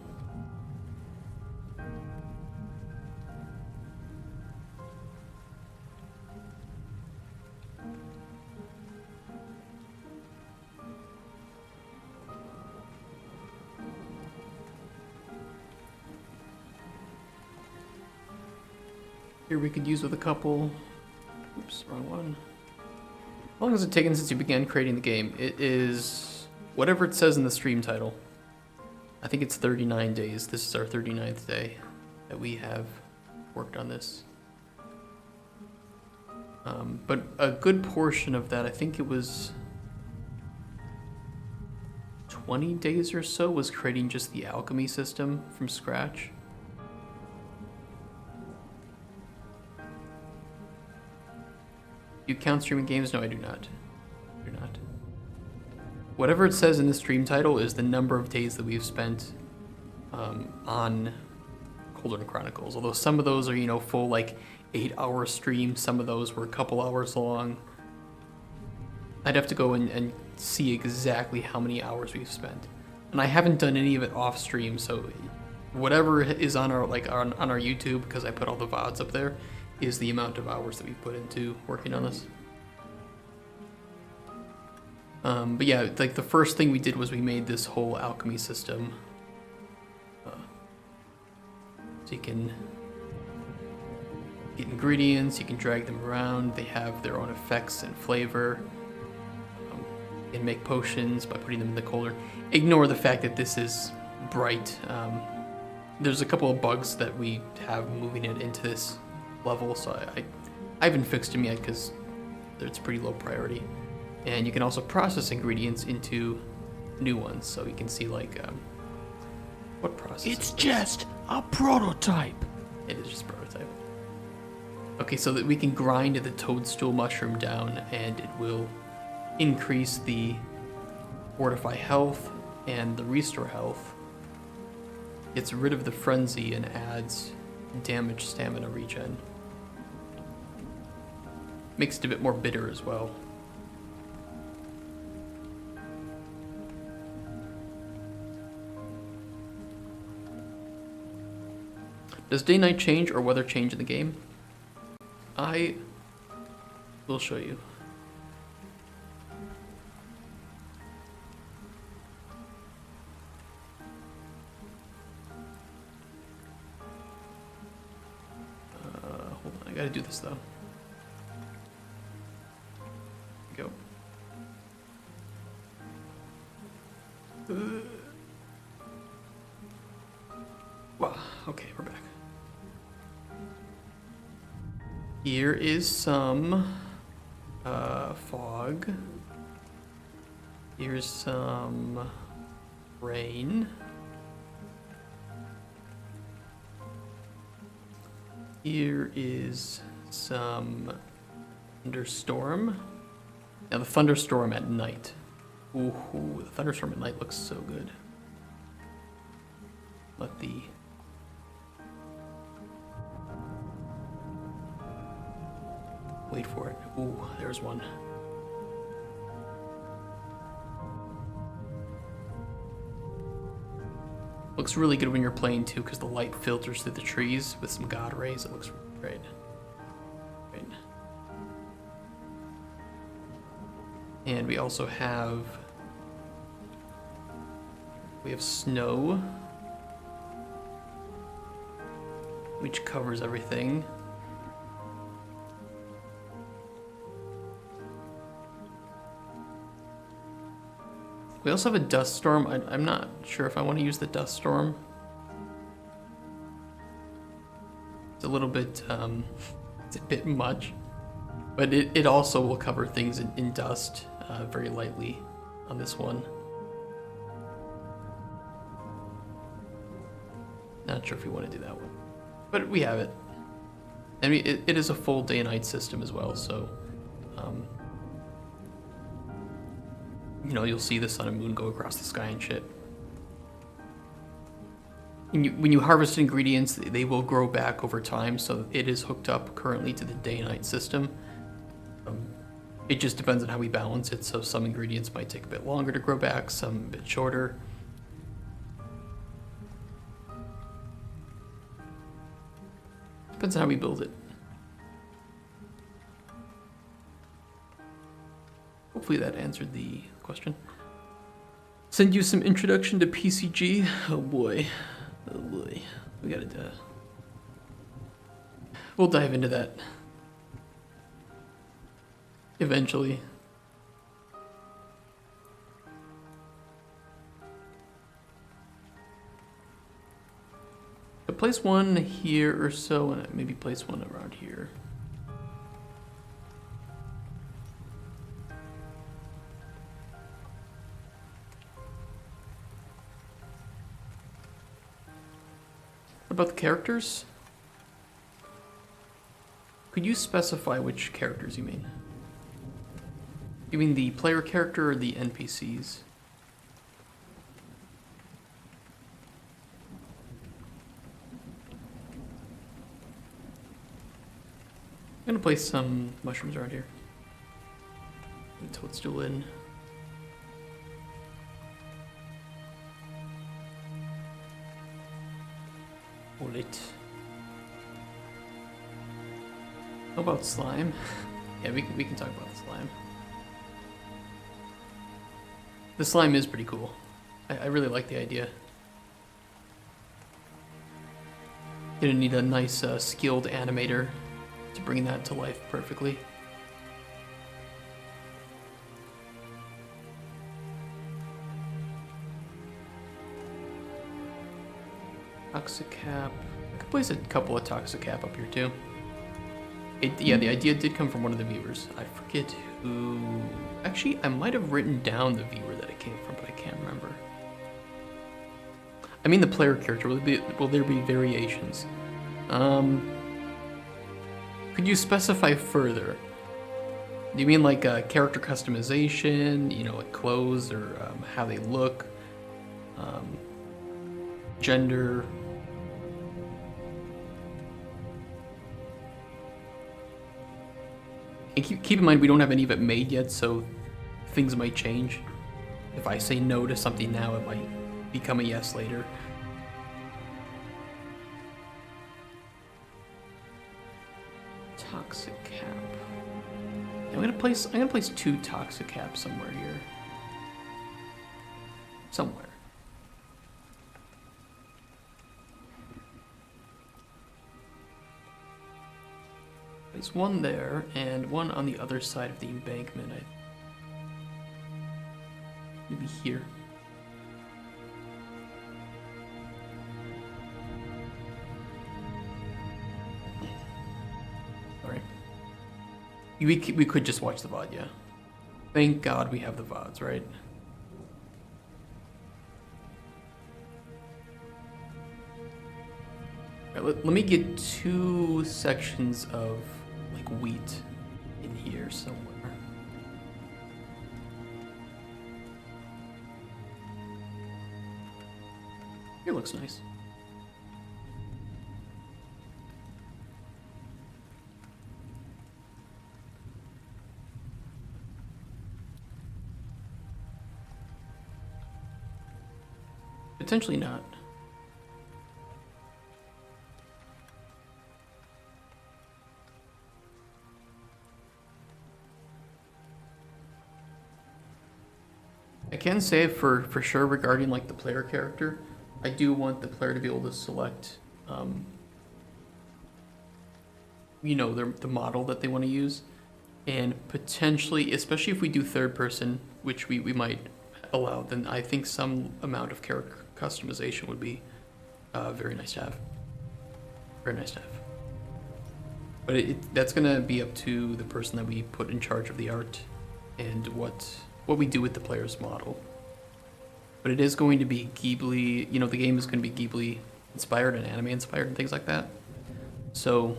Here we could use with a couple. Oops, wrong one. How long has it taken since you began creating the game? It is whatever it says in the stream title. I think it's 39 days. This is our 39th day that we have worked on this. But a good portion of that, I think it was 20 days or so, was creating just the alchemy system from scratch. You count streaming games? No, I do not. I do not. Whatever it says in the stream title is the number of days that we've spent on Cauldron Chronicles. Although some of those are, you know, full like 8-hour streams. Some of those were a couple hours long. I'd have to go and see exactly how many hours we've spent. And I haven't done any of it off stream, so whatever is on our on our YouTube, because I put all the VODs up there, is the amount of hours that we put into working on this. But yeah, like the first thing we did was we made this whole alchemy system. So you can get ingredients, you can drag them around, they have their own effects and flavor. You can make potions by putting them in the cauldron. Ignore the fact that this is bright. There's a couple of bugs that we have moving it into this level, so I haven't fixed them yet because it's pretty low priority. And you can also process ingredients into new ones, so you can see like what process. It's just a prototype. It is just prototype. Okay, so that we can grind the toadstool mushroom down, and it will increase the fortify health and the restore health. Gets rid of the frenzy and adds damage stamina regen. Makes it a bit more bitter as well. Does day-night change or weather change in the game? I will show you. Hold on, I gotta do this though. Go. Wow, okay, we're back. Here is some fog. Here's some rain. Here is some thunderstorm. Now the thunderstorm at night. Ooh, the thunderstorm at night looks so good. Let the wait for it. Ooh, there's one. Looks really good when you're playing too, because the light filters through the trees with some god rays. It looks great. Great. And we also have snow, which covers everything. We also have a dust storm. I'm not sure if I want to use the dust storm. It's a little bit, it's a bit much. But it also will cover things in dust very lightly on this one. Not sure if we want to do that one. But we have it. And it is a full day and night system as well, so... you know, you'll see the sun and moon go across the sky and shit. And when you harvest ingredients, they will grow back over time, so it is hooked up currently to the day and night system. It just depends on how we balance it, so some ingredients might take a bit longer to grow back, some a bit shorter. Depends on how we build it. Hopefully that answered the question. Send you some introduction to PCG. Oh boy. Oh boy. We gotta do. We'll dive into that. Eventually. I'll place one here or so, and maybe place one around here. What about the characters? Could you specify which characters you mean? You mean the player character or the NPCs? I'm gonna place some mushrooms around here. And toadstool in. Hold it. How about slime? Yeah, we can talk about the slime. The slime is pretty cool. I really like the idea. Gonna need a nice skilled animator to bring that to life perfectly. Toxicap. I could place a couple of Toxicap up here too. Yeah, the idea did come from one of the viewers. I forget who... Actually, I might have written down the viewer that it came from, but I can't remember. I mean the player character. Will there be variations? Could you specify further? Do you mean like character customization, you know, like clothes or how they look, gender? And keep in mind, we don't have any of it made yet, so things might change. If I say no to something now, it might become a yes later. Toxicap. I'm gonna place two Toxicaps somewhere here. Somewhere. There's one there, and one on the other side of the embankment. Maybe here. Alright. We could just watch the VOD, yeah. Thank God we have the VODs, right? Let me get 2 sections of like wheat in here somewhere. Here looks nice. Potentially not. I can say for sure regarding like the player character, I do want the player to be able to select, you know, the model that they want to use, and potentially, especially if we do third person, which we might allowed, then I think some amount of character customization would be very nice to have. Very nice to have. But that's gonna be up to the person that we put in charge of the art and what we do with the player's model. But it is going to be Ghibli, you know, the game is going to be Ghibli inspired and anime inspired and things like that. So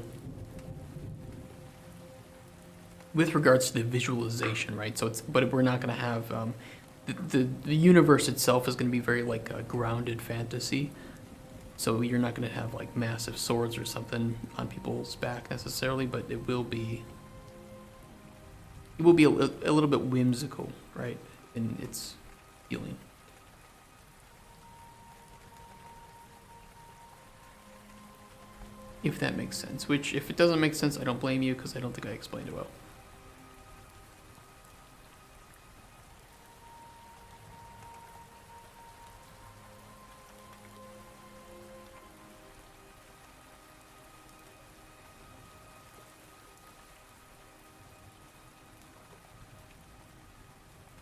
with regards to the visualization, right? So but we're not going to have the universe itself is going to be very like a grounded fantasy. So you're not going to have like massive swords or something on people's back necessarily, but it will be a little bit whimsical, right? In its feeling. If that makes sense. Which, if it doesn't make sense, I don't blame you because I don't think I explained it well.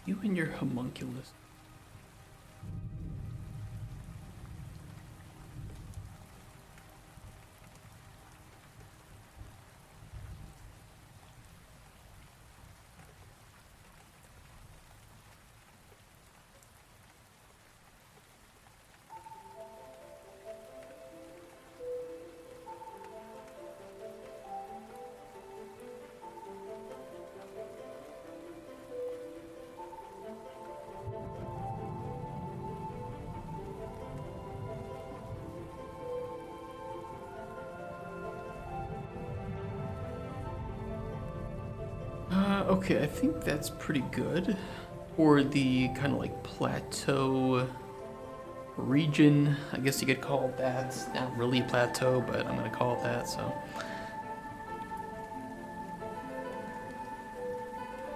You and your homunculus. Okay, I think that's pretty good for the kind of like plateau region. I guess you could call it that. It's not really a plateau, but I'm gonna call it that, so.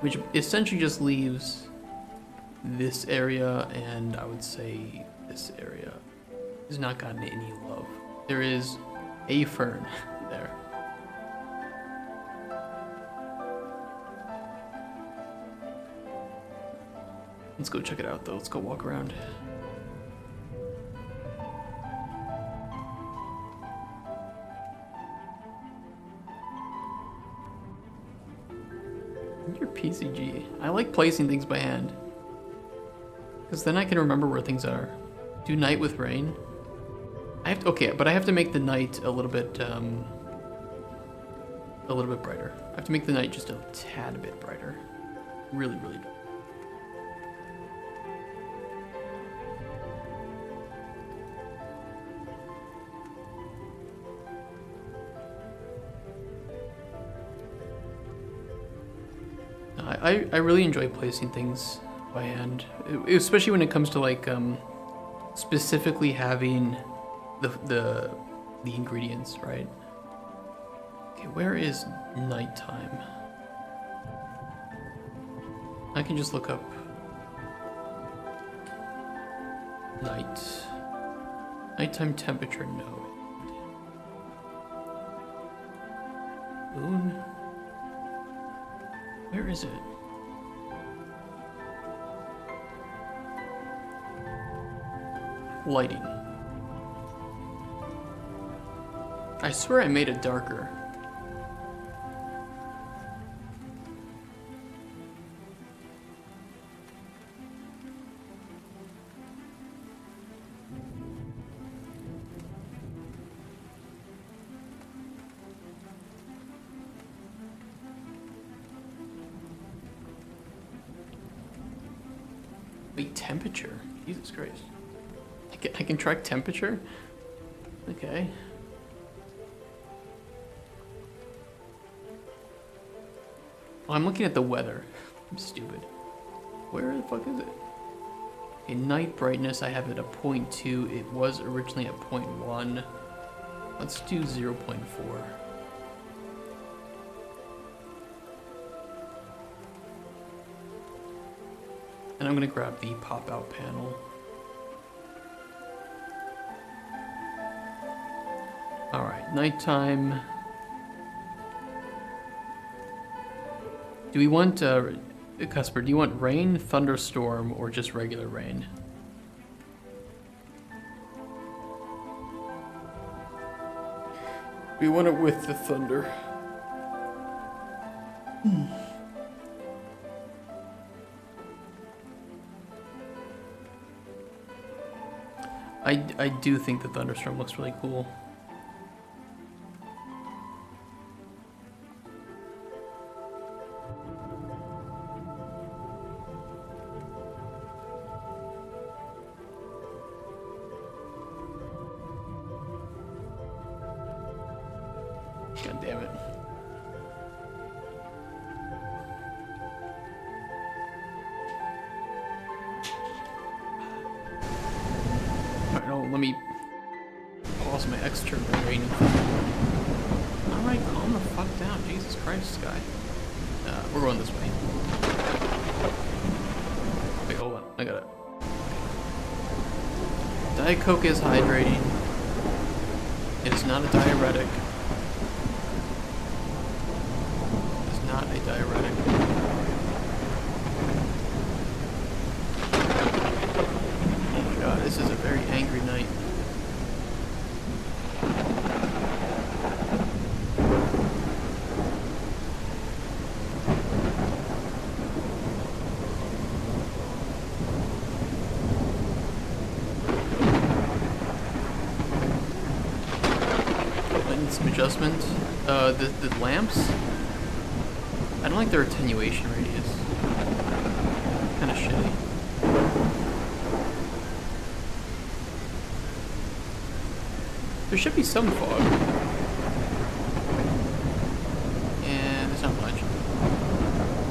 Which essentially just leaves this area, and I would say this area has not gotten any love. There is a fern there. Let's go check it out though. Let's go walk around. Your PCG. I like placing things by hand. Because then I can remember where things are. Do night with rain. I have to, okay, but I have to make the night a little bit brighter. I have to make the night just a tad bit brighter. Really, really dark. I really enjoy placing things by hand, especially when it comes to like specifically having the ingredients, right? Okay, where is nighttime? I can just look up nighttime temperature. No. Moon. Where is it? Lighting. I swear I made it darker. Wait, temperature? Jesus Christ. I can track temperature? Okay. Oh, I'm looking at the weather. I'm stupid. Where the fuck is it? In night brightness, I have it at 0.2. It was originally at 0.1. Let's do 0.4. And I'm gonna grab the pop-out panel. Alright, nighttime. Do we want Cusper, do you want rain, thunderstorm, or just regular rain? We want it with the thunder. I do think the thunderstorm looks really cool. God damn it. Alright, no, let me pause my external rain. Alright, calm the fuck down. Jesus Christ, Sky. We're going this way. Wait, hold on. I got it. Diet Coke is hydrating. It is not a diuretic. It is not a diuretic. Oh my god, this is a very angry night. Some adjustment. The lamps, I don't like their attenuation radius. Kind of shitty. There should be some fog. And there's not much.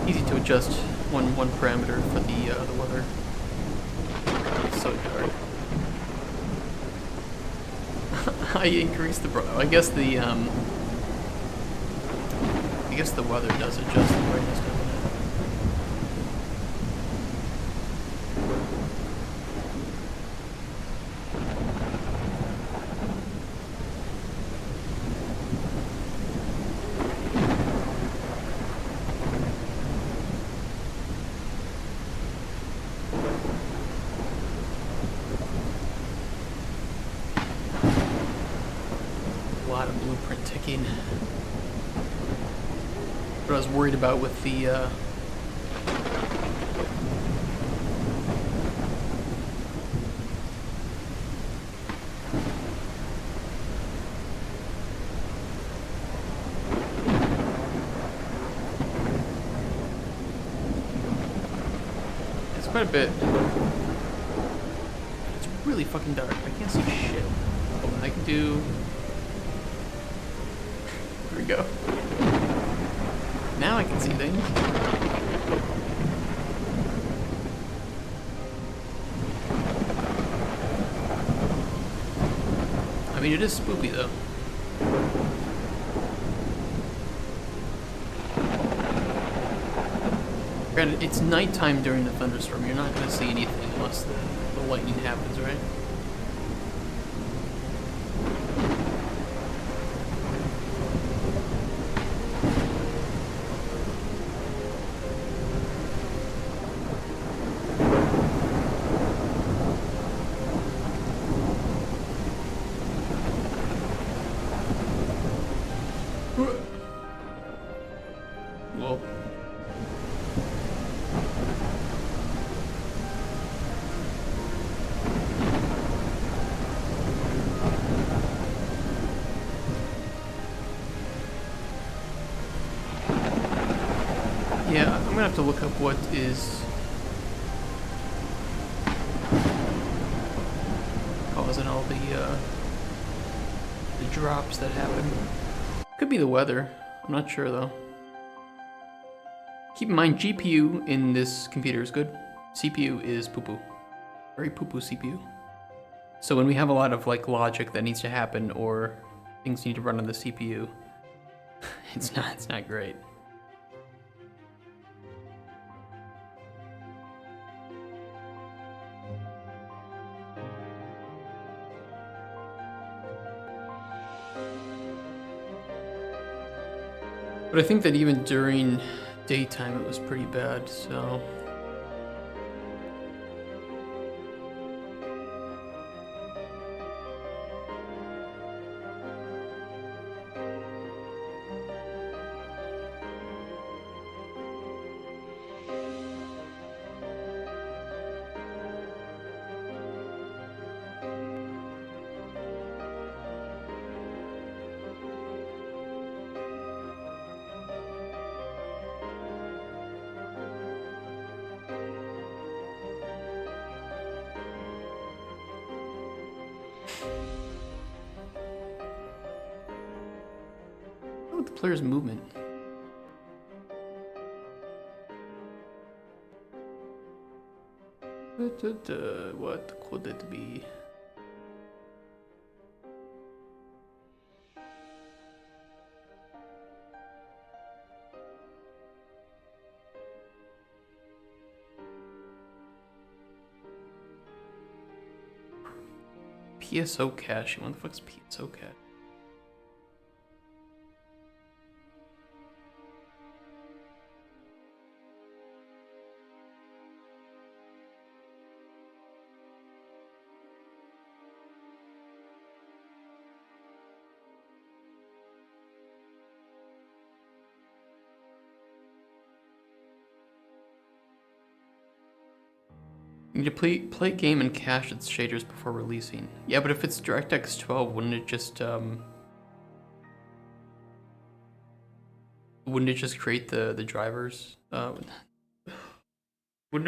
Easy to adjust one parameter for the weather. It's so dark. I increased the I guess the weather does adjust the brightness, doesn't it? A lot of blueprint ticking. What I was worried about with the it's quite a bit. It's really fucking dark. I can't see shit. Hold on, I can do. Here we go. Now I can see things. I mean, it is spooky though. Granted, it's nighttime during the thunderstorm. You're not going to see anything unless the lightning happens, right? Well, yeah, I'm gonna have to look up what is causing all the drops that happen. Could be the weather. I'm not sure though. Keep in mind, GPU in this computer is good. CPU is poo-poo. Very poo-poo CPU. So when we have a lot of like logic that needs to happen or things need to run on the CPU, it's not great. But I think that even during daytime it was pretty bad, so. Oh, the player's movement. What could it be? PSO caching. What the fuck's PSO cache? You need to play a game and cache its shaders before releasing. Yeah, but if it's DirectX 12, wouldn't it just create the drivers? Wouldn't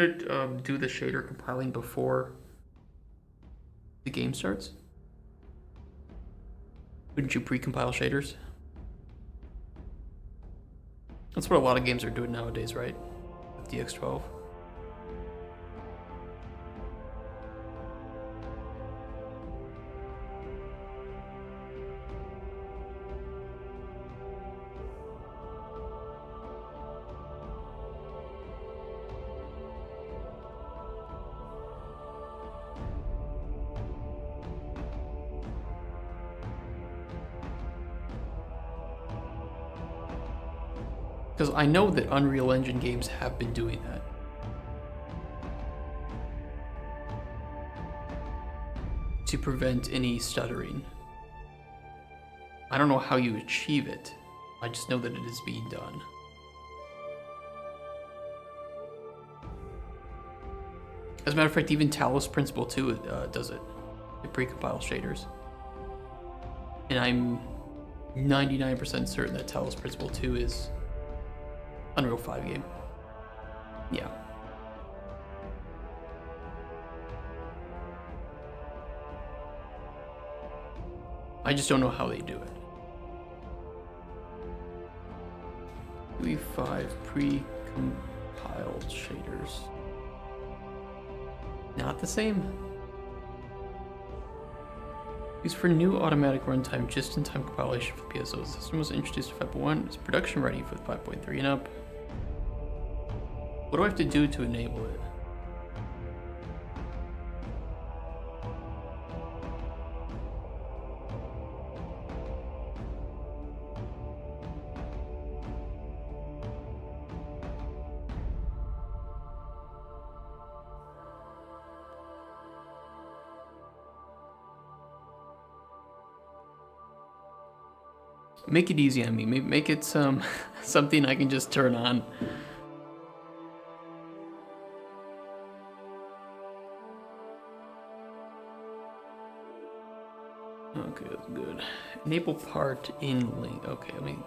it do the shader compiling before the game starts? Wouldn't you pre-compile shaders? That's what a lot of games are doing nowadays, right? With DX12. Because I know that Unreal Engine games have been doing that. To prevent any stuttering. I don't know how you achieve it. I just know that it is being done. As a matter of fact, even Talos Principle 2 does it. It precompiles shaders. And I'm 99% certain that Talos Principle 2 is Unreal 5 game. Yeah. I just don't know how they do it. UE5 pre-compiled shaders. Not the same. Used for new automatic runtime just-in-time compilation for PSO. The system was introduced to 5.1. It's production ready for 5.3 and up. What do I have to do to enable it? Make it easy on me. Make it something I can just turn on. Okay, that's good. Enable part in link. Okay, let me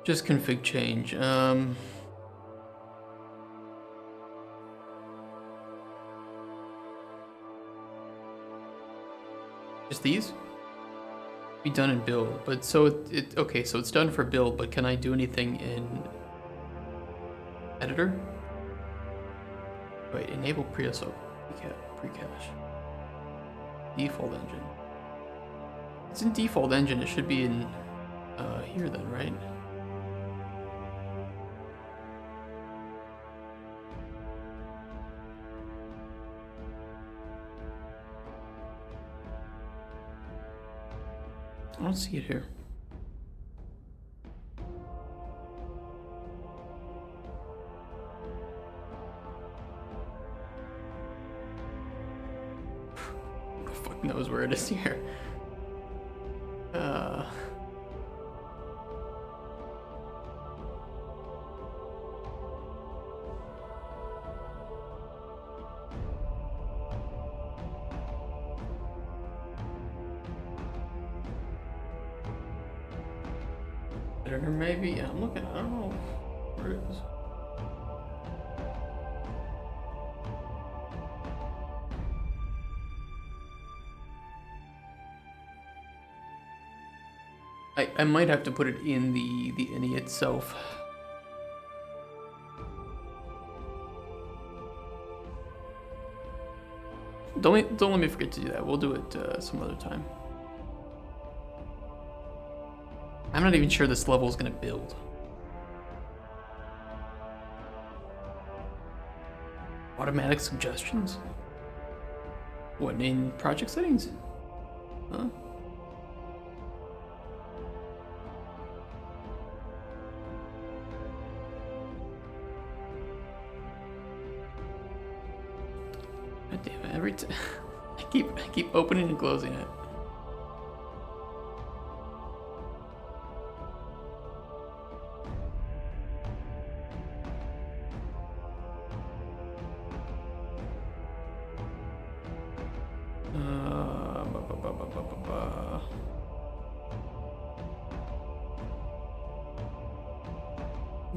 just config change. Just these? Be done in build, but so it okay, so it's done for build, but can I do anything in editor? Wait, enable pre-cache. Default engine. It's in default engine, it should be in here then, right? I don't see it here. the fuck knows where it is here. Or maybe I'm looking. I don't know where it is. I might have to put it in the innie itself. Don't let me forget to do that. We'll do it some other time. I'm not even sure this level is gonna build. Automatic suggestions? What, in project settings? Huh? God damn it, every time I keep opening and closing it.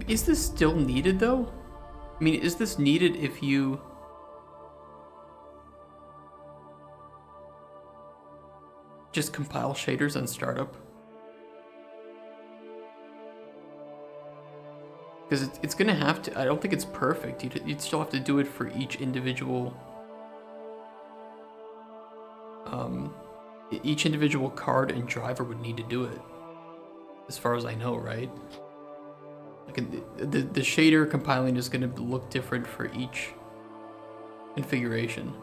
Is this still needed though? I mean, is this needed if you just compile shaders on startup? Because it's gonna have to. I don't think it's perfect. You'd still have to do it for each individual card and driver would need to do it, as far as I know, right? Like the shader compiling is going to look different for each configuration.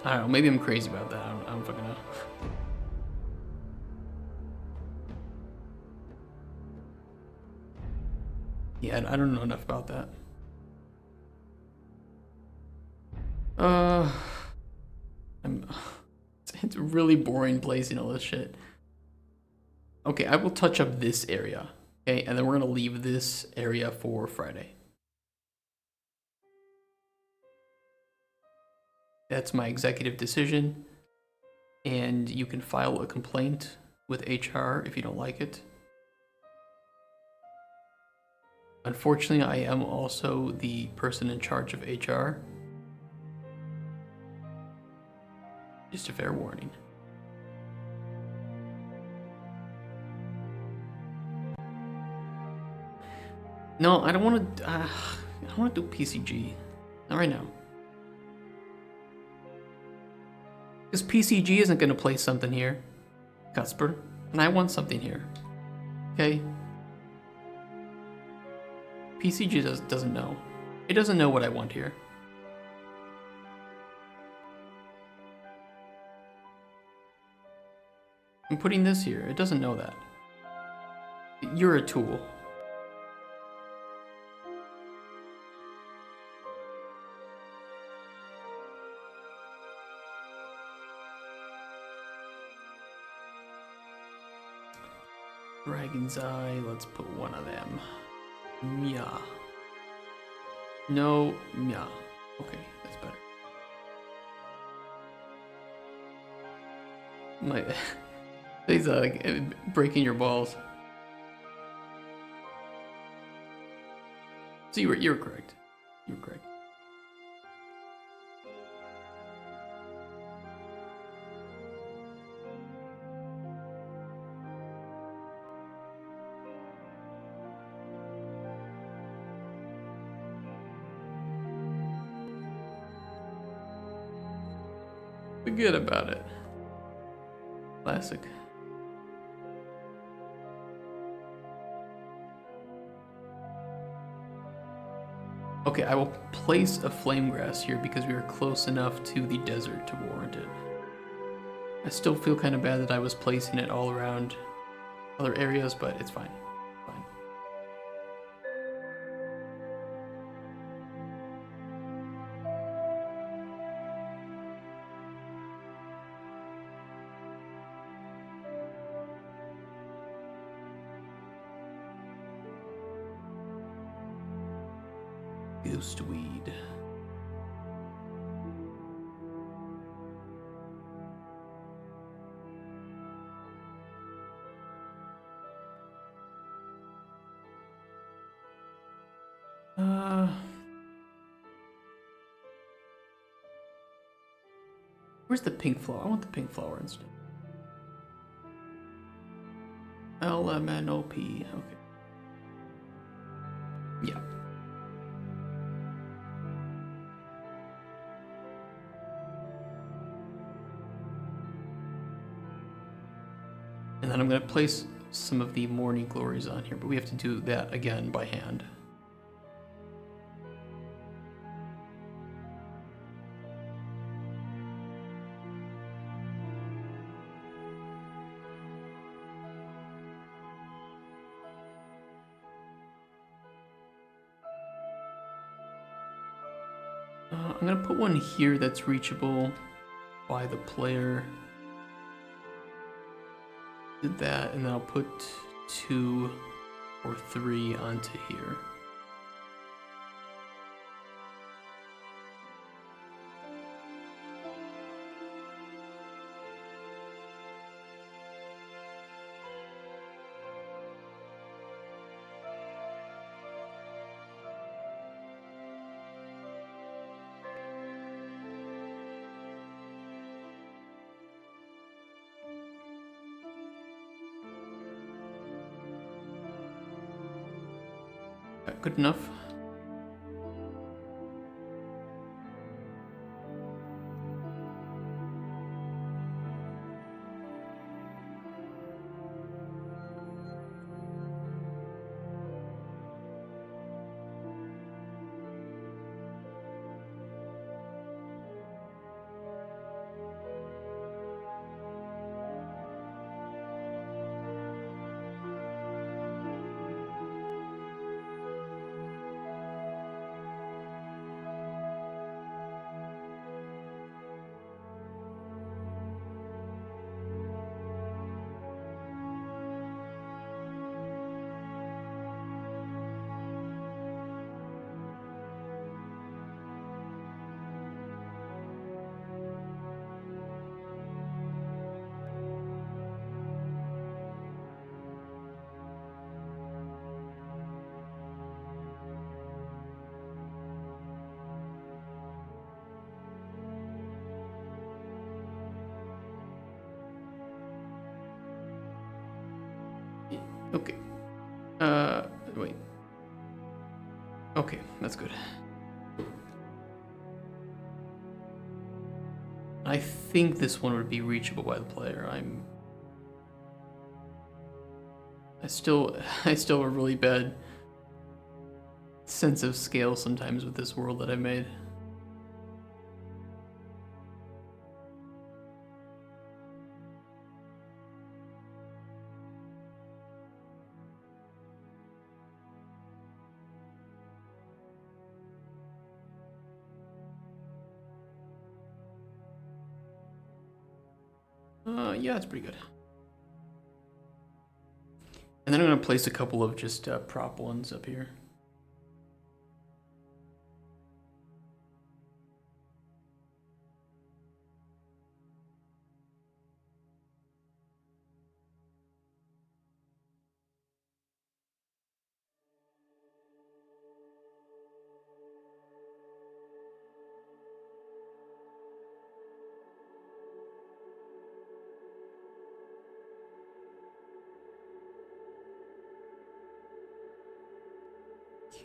I don't know, maybe I'm crazy about that. I don't fucking know. Yeah, I don't know enough about that. It's really boring placing all this shit. Okay, I will touch up this area, okay, and then we're gonna leave this area for Friday. That's my executive decision, and you can file a complaint with HR if you don't like it. Unfortunately, I am also the person in charge of HR. Just a fair warning. No, I don't want to. I don't want to do PCG. Not right now. Because PCG isn't going to place something here, Cusper, and I want something here. Okay. PCG doesn't know. It doesn't know what I want here. I'm putting this here. It doesn't know that. You're a tool. Dragon's Eye, let's put one of them. Mia. No, Mia. Okay, that's better. He's breaking your balls. So you're correct. You're correct. Forget about it. Classic. Okay, I will place a flame grass here because we are close enough to the desert to warrant it. I still feel kind of bad that I was placing it all around other areas, but it's fine. Fine. Ghostweed. Where's the pink flower? I want the pink flower instead. LMNOP. Okay. Yeah. And then I'm going to place some of the morning glories on here, but we have to do that again by hand. I'm going to put one here that's reachable by the player. Did that, and then I'll put 2 or 3 onto here. Good enough. Okay. Wait. Okay, that's good. I think this one would be reachable by the player. I still have a really bad sense of scale sometimes with this world that I made. Yeah, it's pretty good. And then I'm going to place a couple of just prop ones up here.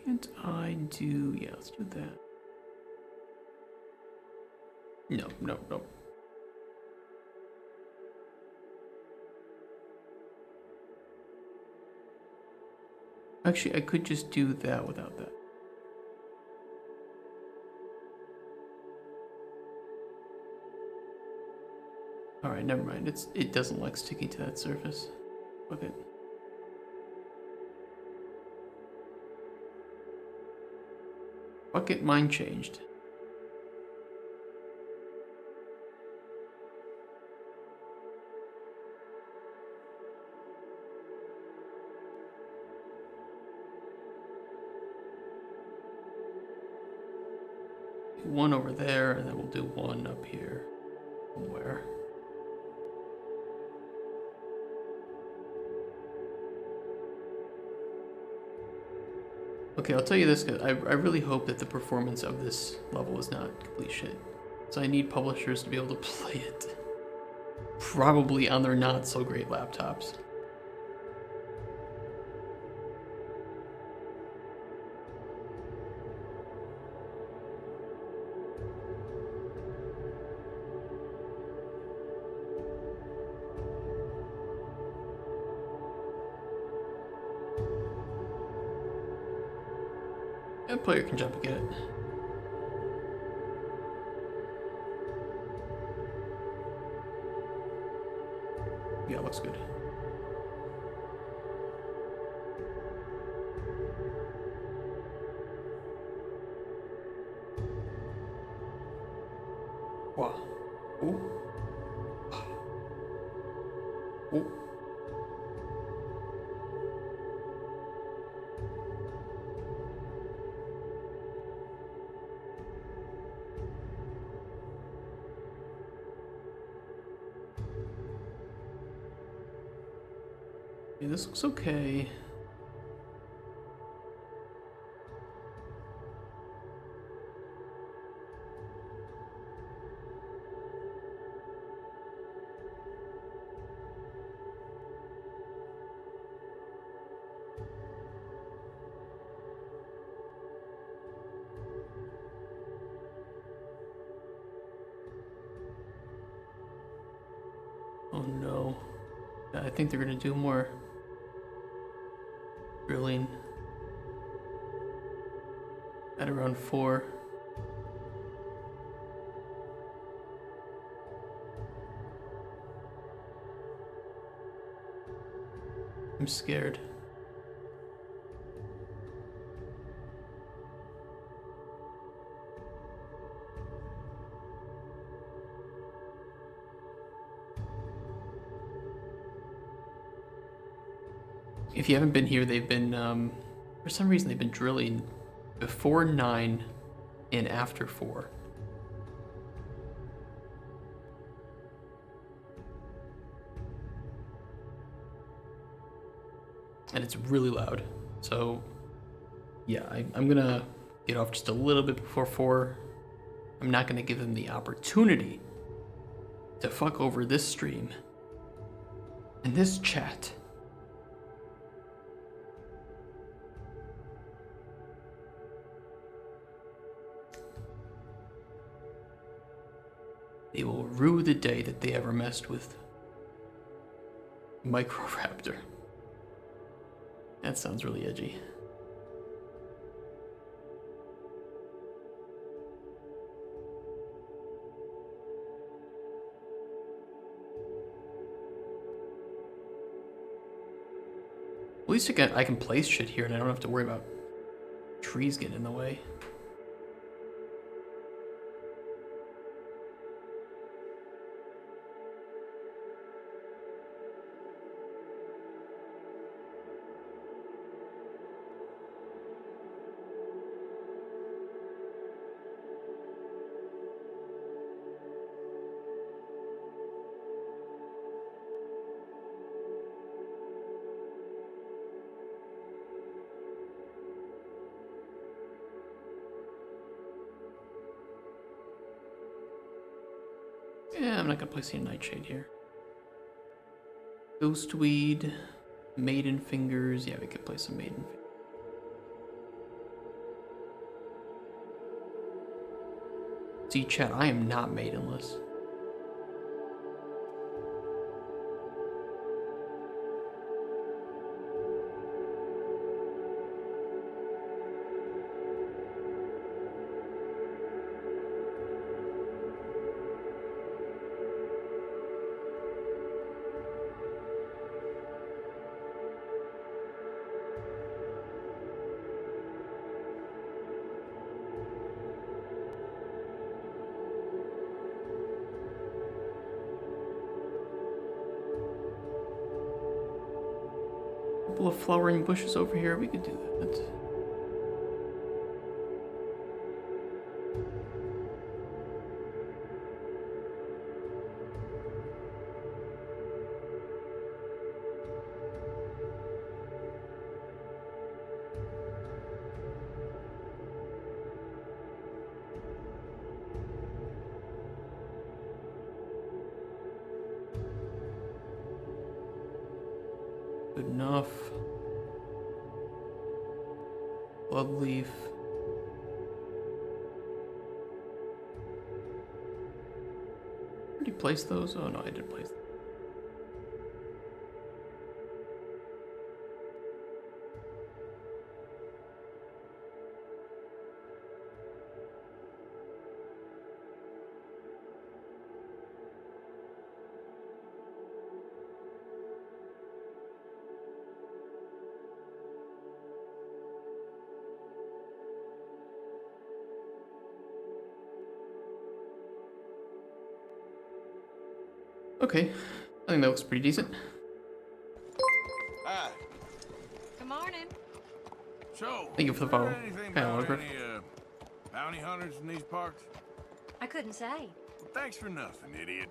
Can't I do... Yeah, let's do that. No. Actually, I could just do that without that. Alright, never mind. It doesn't like sticking to that surface. Fuck it. Fuck it, mine changed. One over there, and then we'll do one up here somewhere. Okay, I'll tell you this, cause I really hope that the performance of this level is not complete shit. So I need publishers to be able to play it. Probably on their not so great laptops. A player can jump and get it. Yeah, looks good. Wow. Ooh. Ooh. Yeah, this looks okay. Oh no. I think they're gonna do more drilling at around 4. I'm scared. If you haven't been here, they've been, for some reason, they've been drilling before 9 and after 4. And it's really loud. So, yeah, I'm gonna get off just a little bit before 4. I'm not gonna give them the opportunity to fuck over this stream and this chat. They will rue the day that they ever messed with Microraptor. That sounds really edgy. At least I can place shit here and I don't have to worry about trees getting in the way. Yeah, I'm not gonna place any nightshade here. Ghostweed, maiden fingers. Yeah, we could place some maiden fingers. See, chat, I am not maidenless. Couple of flowering bushes over here. We could do that. Good enough. Blood leaf. Where did you place those? Oh no, I didn't place them. Okay, I think that looks pretty decent. Hi. Good morning. So, Thank you for the heard follow. anything Kinda about autograph. any bounty hunters in these parts? I couldn't say. Well, thanks for nothing, idiot.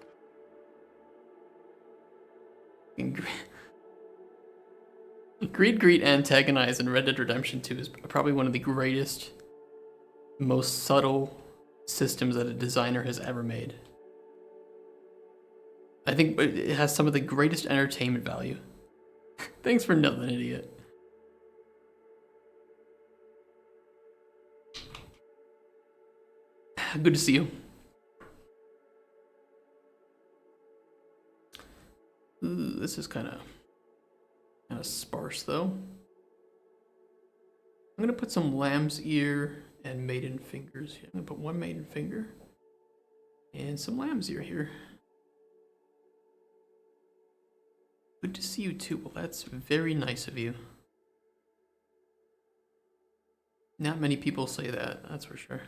Greet, antagonize in Red Dead Redemption 2 is probably one of the greatest, most subtle systems that a designer has ever made. I think it has some of the greatest entertainment value. Thanks for nothing, idiot. Good to see you. Ooh, this is kind of sparse though. I'm gonna put some lamb's ear and maiden fingers here. I'm gonna put one maiden finger and some lamb's ear here. Good to see you too. Well, that's very nice of you. Not many people say that, that's for sure.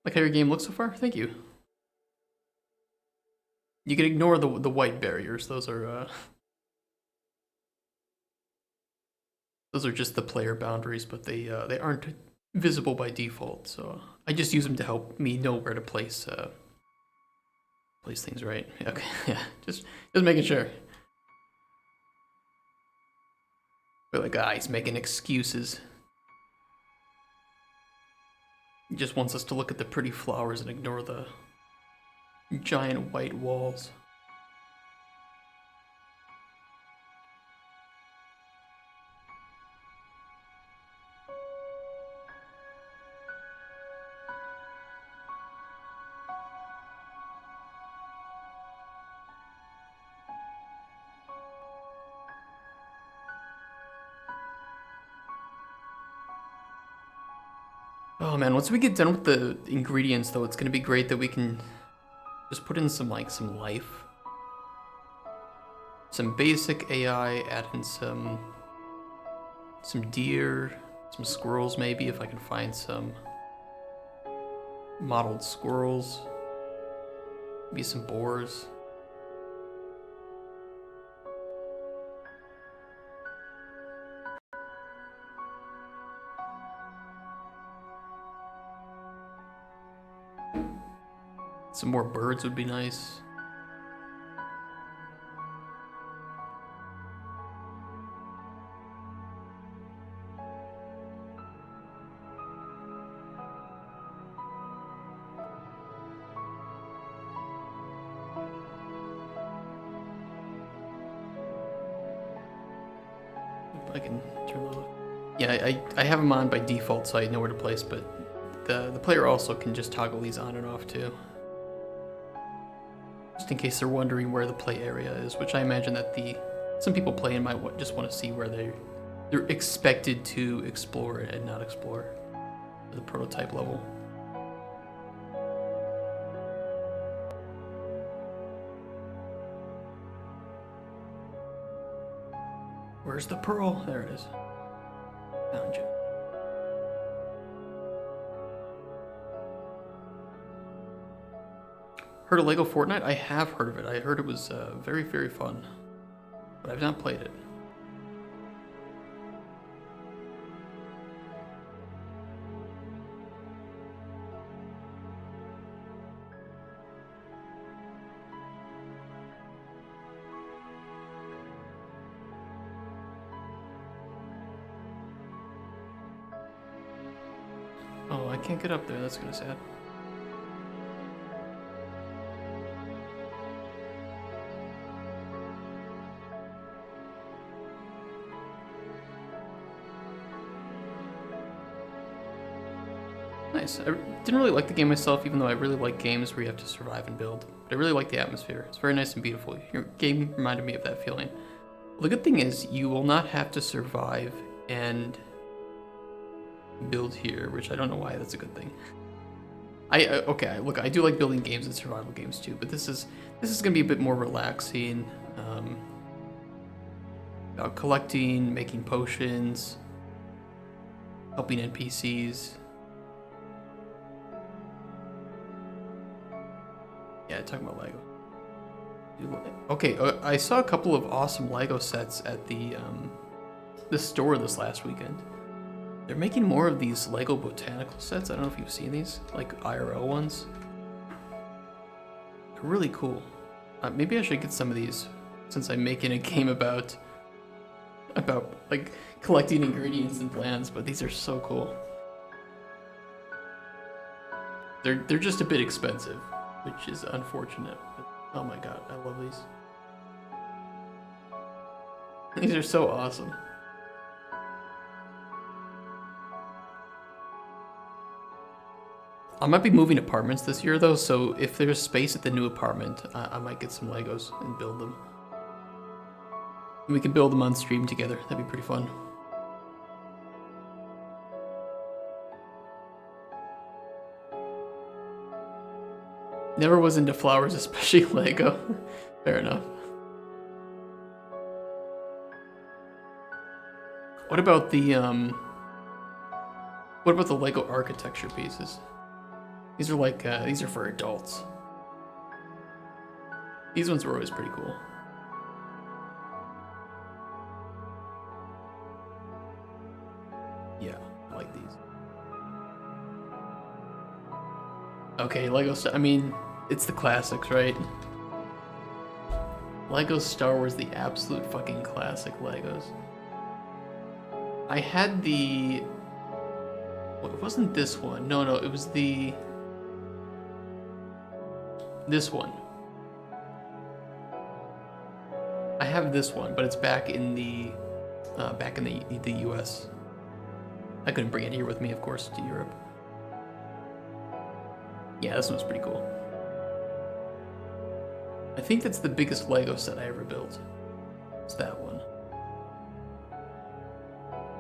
Like how your game looks so far? Thank you. You can ignore the white barriers. Those are just the player boundaries, but they aren't visible by default. So I just use them to help me know where to place things right. Okay, yeah, just making sure. We're like, he's making excuses. He just wants us to look at the pretty flowers and ignore the giant white walls. Oh man, once we get done with the ingredients though, it's gonna be great that we can just put in some life. Some basic AI, add in some deer, some squirrels maybe, if I can find some modeled squirrels. Maybe some boars. Some more birds would be nice. I can turn those off. Yeah, I have them on by default, so I know where to place, but the player also can just toggle these on and off too. Just in case they're wondering where the play area is, which I imagine that some people playing might just want to see where they're expected to explore and not explore at the prototype level. Where's the pearl? There it is. Found you. Heard of Lego Fortnite? I have heard of it. I heard it was very, very fun, but I've not played it. can't get up there. That's kind of sad. Nice. I didn't really like the game myself, even though I really like games where you have to survive and build. But I really like the atmosphere. It's very nice and beautiful. Your game reminded me of that feeling. Well, the good thing is you will not have to survive and build here, which I don't know why that's a good thing. Okay, look, I do like building games and survival games too, but this is gonna be a bit more relaxing. About collecting, making potions, helping NPCs. Yeah, talking about Lego. Okay, I saw a couple of awesome Lego sets at the store this last weekend. They're making more of these Lego botanical sets. I don't know if you've seen these, like IRL ones. They're really cool. Maybe I should get some of these since I'm making a game about like collecting ingredients and plants. But these are so cool. They're just a bit expensive, which is unfortunate. But, oh my god, I love these. These are so awesome. I might be moving apartments this year though, so if there's space at the new apartment, I might get some Legos and build them. And we can build them on stream together. That'd be pretty fun. Never was into flowers, especially Lego. Fair enough. What about the Lego architecture pieces? These are like these are for adults. These ones were always pretty cool. Yeah, I like these. Okay, Lego. I mean, it's the classics, right? Lego Star Wars, the absolute fucking classic Legos. I had the. Well, it wasn't this one. No, it was the. This one. I have this one, but it's back in the U.S. I couldn't bring it here with me, of course, to Europe. Yeah, this one's pretty cool. I think that's the biggest Lego set I ever built. It's that one.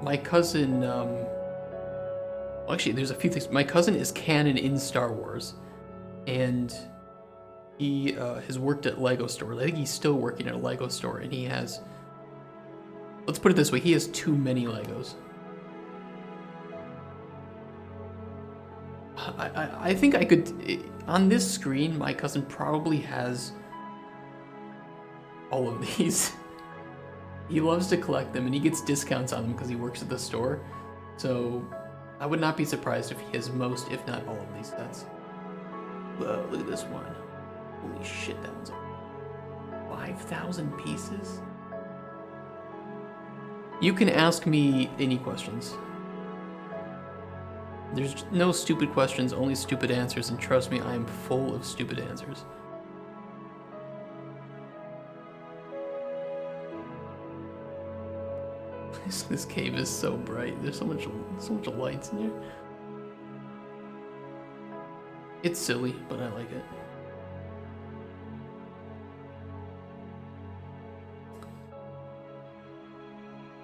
My cousin, well, actually, there's a few things. My cousin is canon in Star Wars, and he has worked at Lego stores. I think he's still working at a Lego store, and he has, let's put it this way, he has too many Legos. I think I could, on this screen, my cousin probably has all of these. He loves to collect them, and he gets discounts on them because he works at the store. So I would not be surprised if he has most, if not all of these sets. Whoa, look at this one. Holy shit, that one's 5,000 pieces? You can ask me any questions. There's no stupid questions, only stupid answers, and trust me, I am full of stupid answers. This cave is so bright. There's so much lights in here. It's silly, but I like it.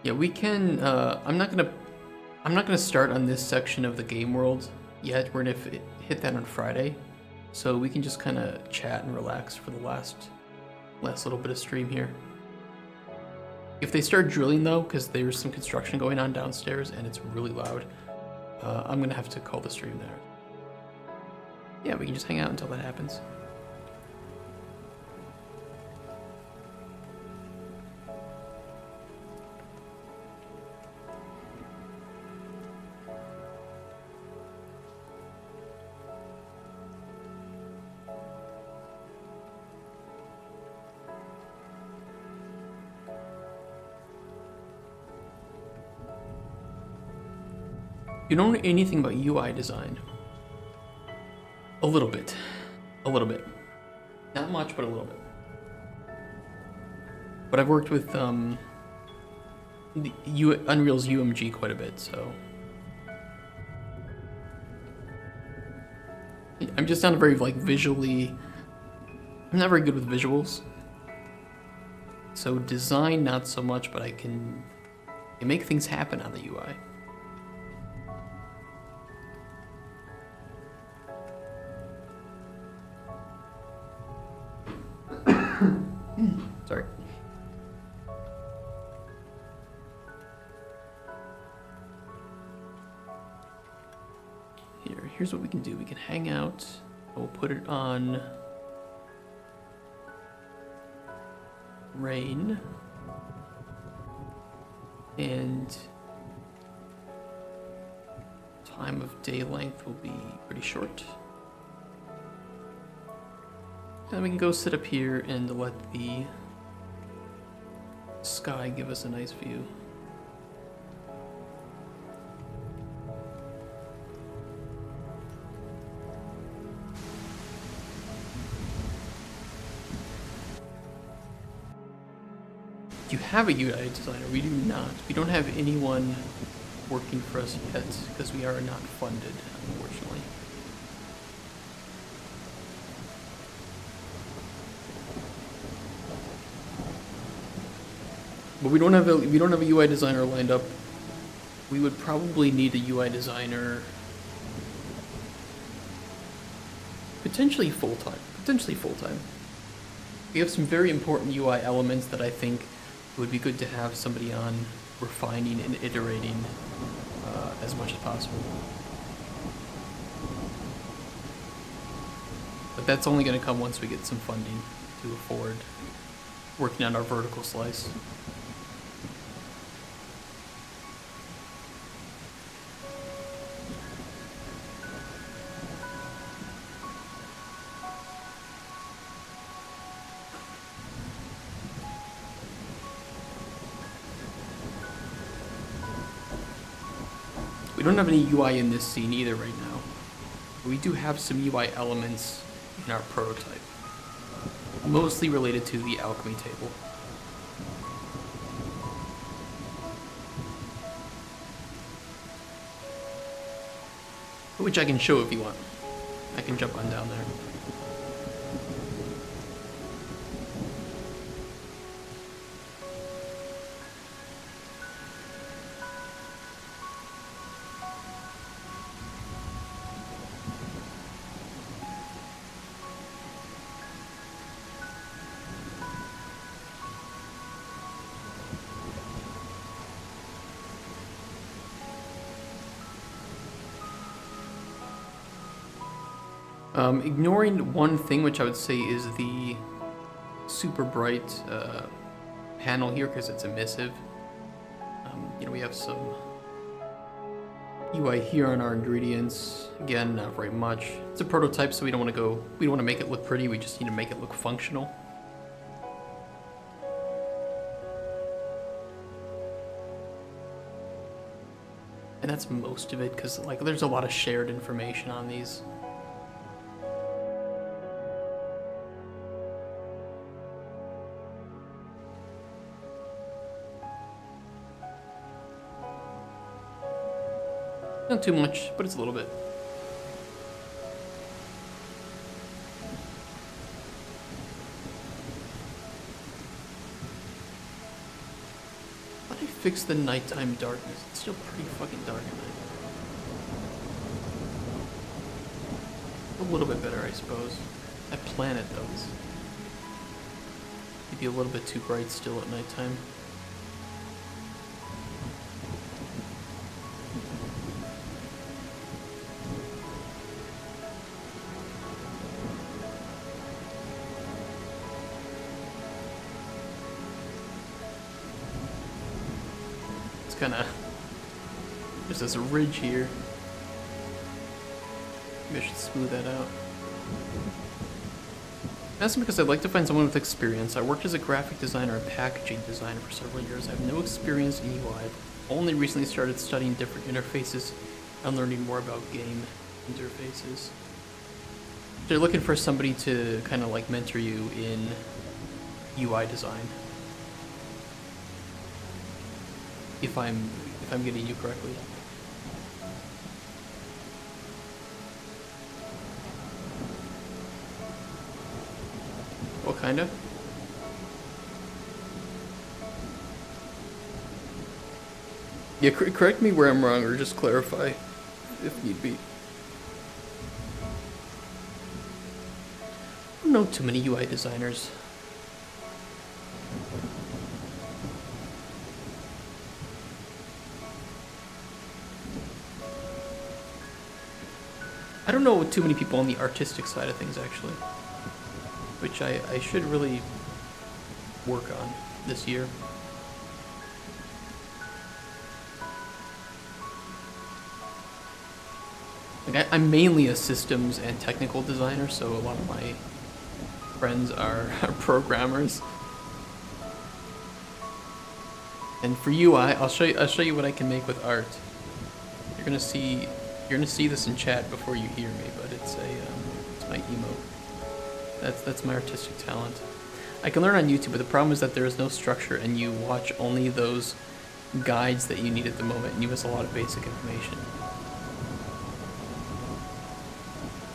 Yeah, we can. I'm not gonna start on this section of the game world yet. We're gonna hit that on Friday, so we can just kind of chat and relax for the last little bit of stream here. If they start drilling though, because there's some construction going on downstairs and it's really loud, I'm gonna have to call the stream there. Yeah, we can just hang out until that happens. You don't know anything about UI design. A little bit. A little bit. Not much, but a little bit. But I've worked with Unreal's UMG quite a bit, so I'm just not very like visually. I'm not very good with visuals. So design not so much, but I can make things happen on the UI. Sorry. Here's what we can do. We can hang out. We'll put it on rain. And time of day length will be pretty short. And then we can go sit up here and let the sky give us a nice view. You have a UI designer. We do not. We don't have anyone working for us yet because we are not funded, unfortunately. But we don't have a UI designer lined up. We would probably need a UI designer potentially full-time. We have some very important UI elements that I think it would be good to have somebody on refining and iterating as much as possible. But that's only going to come once we get some funding to afford working on our vertical slice. We don't have any UI in this scene either right now. We do have some UI elements in our prototype, mostly related to the alchemy table. Which I can show if you want. I can jump on down there. Ignoring one thing, which I would say is the super bright panel here, because it's emissive. We have some UI here on our ingredients. Again, not very much. It's a prototype, so we don't want to make it look pretty. We just need to make it look functional. And that's most of it, because there's a lot of shared information on these. Not too much, but it's a little bit. But I fixed the nighttime darkness. It's still pretty fucking dark at night. A little bit better, I suppose. That planet, though, is maybe a little bit too bright still at nighttime. There's this ridge here. Maybe I should smooth that out. That's because I'd like to find someone with experience. I worked as a graphic designer and packaging designer for several years. I have no experience in UI. I've only recently started studying different interfaces I'm learning more about game interfaces. They're looking for somebody to kind of like mentor you in UI design. If I'm getting you correctly. What kind of? Yeah, correct me where I'm wrong, or just clarify if need be. I don't know too many UI designers. I don't know too many people on the artistic side of things, actually. Which I should really work on this year. Like I'm mainly a systems and technical designer, so a lot of my friends are programmers. And for UI, I'll show you what I can make with art. You're gonna see this in chat before you hear me, but it's my emote. That's my artistic talent. I can learn on YouTube, but the problem is that there is no structure, and you watch only those guides that you need at the moment, and you miss a lot of basic information.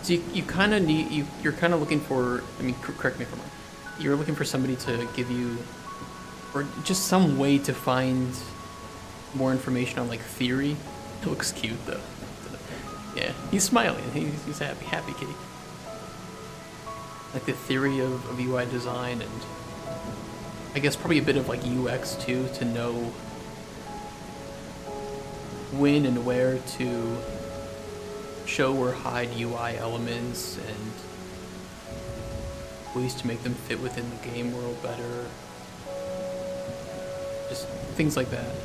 So you kind of need, you're kind of looking for, I mean, correct me if I'm wrong, you're looking for somebody to give you, or just some way to find more information on like theory. It looks cute though. Yeah, he's smiling, he's happy kitty. Like the theory of UI design, and I guess probably a bit of like UX too, to know when and where to show or hide UI elements and ways to make them fit within the game world better. Just things like that.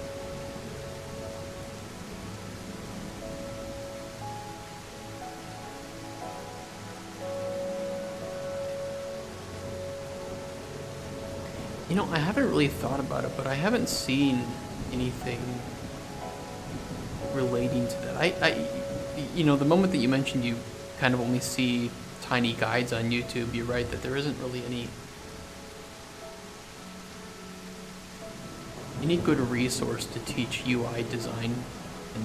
You know, I haven't really thought about it, but I haven't seen anything relating to that. You know, the moment that you mentioned you kind of only see tiny guides on YouTube, you're right that there isn't really any good resource to teach UI design and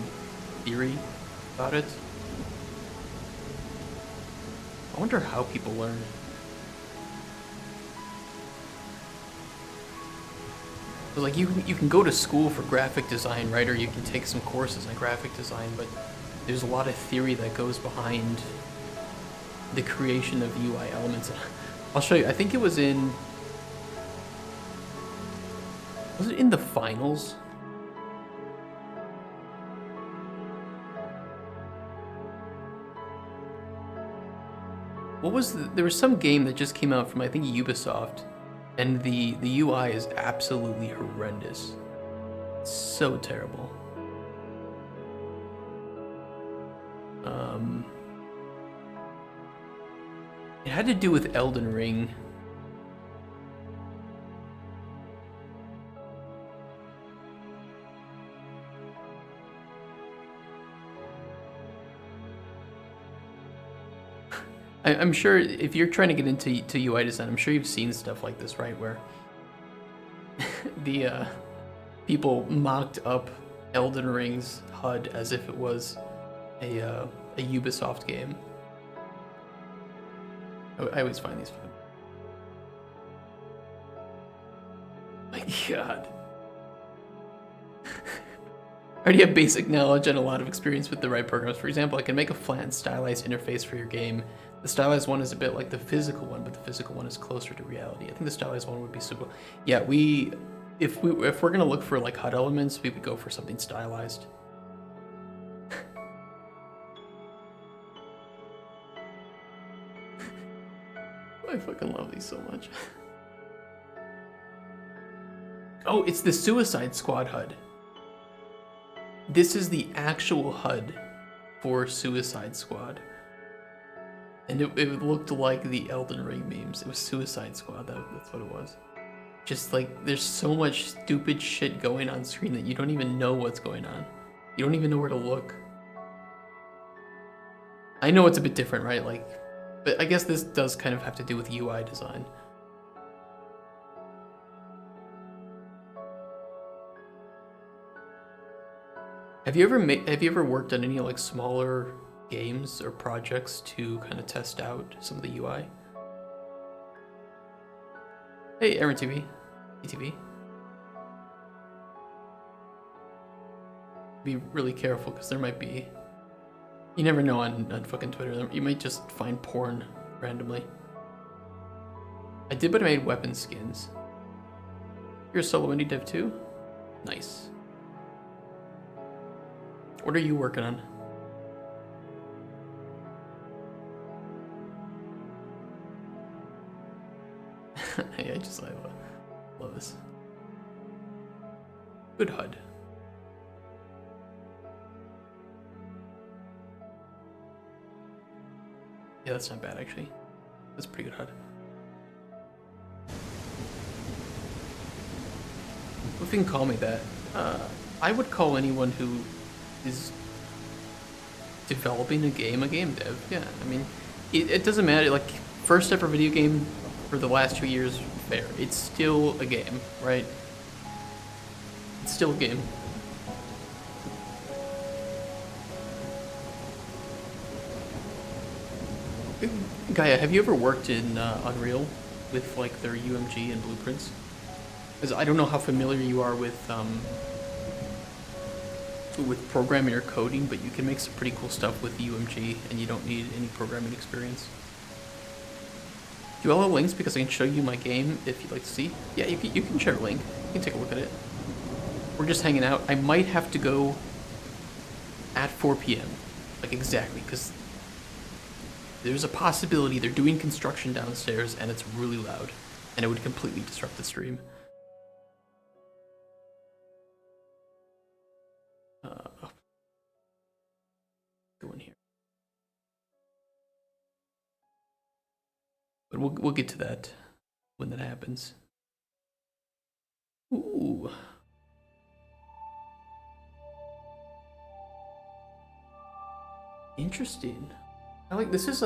theory about it. I wonder how people learn. Like you can go to school for graphic design, right? Or you can take some courses on graphic design, but there's a lot of theory that goes behind the creation of UI elements. I'll show you. I think it was it in the finals? There was some game that just came out from, I think, Ubisoft. And the UI is absolutely horrendous. It's so terrible. It had to do with Elden Ring. I'm sure if you're trying to get into UI design, I'm sure you've seen stuff like this, right? Where the people mocked up Elden Ring's HUD as if it was a Ubisoft game. I always find these fun. My God. I already have basic knowledge and a lot of experience with the right programs. For example, I can make a flat and stylized interface for your game. The stylized one is a bit like the physical one, but the physical one is closer to reality. I think the stylized one would be super. Yeah, if we're gonna look for like HUD elements, we would go for something stylized. I fucking love these so much. Oh, it's the Suicide Squad HUD. This is the actual HUD for Suicide Squad. And it looked like the Elden Ring memes. It was Suicide Squad, that's what it was. Just like, there's so much stupid shit going on screen that you don't even know what's going on. You don't even know where to look. I know it's a bit different, right? Like, but I guess this does kind of have to do with UI design. Have you ever worked on any like smaller games or projects to kind of test out some of the UI? Hey, Aaron TV, ETV. Be really careful because there might be. You never know on fucking Twitter. You might just find porn randomly. I did, but I made weapon skins. You're a solo indie dev too? Nice. What are you working on? Hey, I love this. Good HUD. Yeah, that's not bad actually. That's pretty good HUD. If you can call me that, I would call anyone who is developing a game dev. Yeah, I mean, it doesn't matter. Like, first ever video game for the last 2 years, fair. It's still a game, right? It's still a game. Gaia, have you ever worked in Unreal with like their UMG and blueprints? Because I don't know how familiar you are with programming or coding, but you can make some pretty cool stuff with UMG, and you don't need any programming experience. Do you all have links because I can show you my game if you'd like to see? Yeah, you can share a link. You can take a look at it. We're just hanging out. I might have to go at 4 p.m. Like exactly, because there's a possibility they're doing construction downstairs and it's really loud, and it would completely disrupt the stream. Go in here. But we'll get to that when that happens. Ooh. Interesting. I like this. Is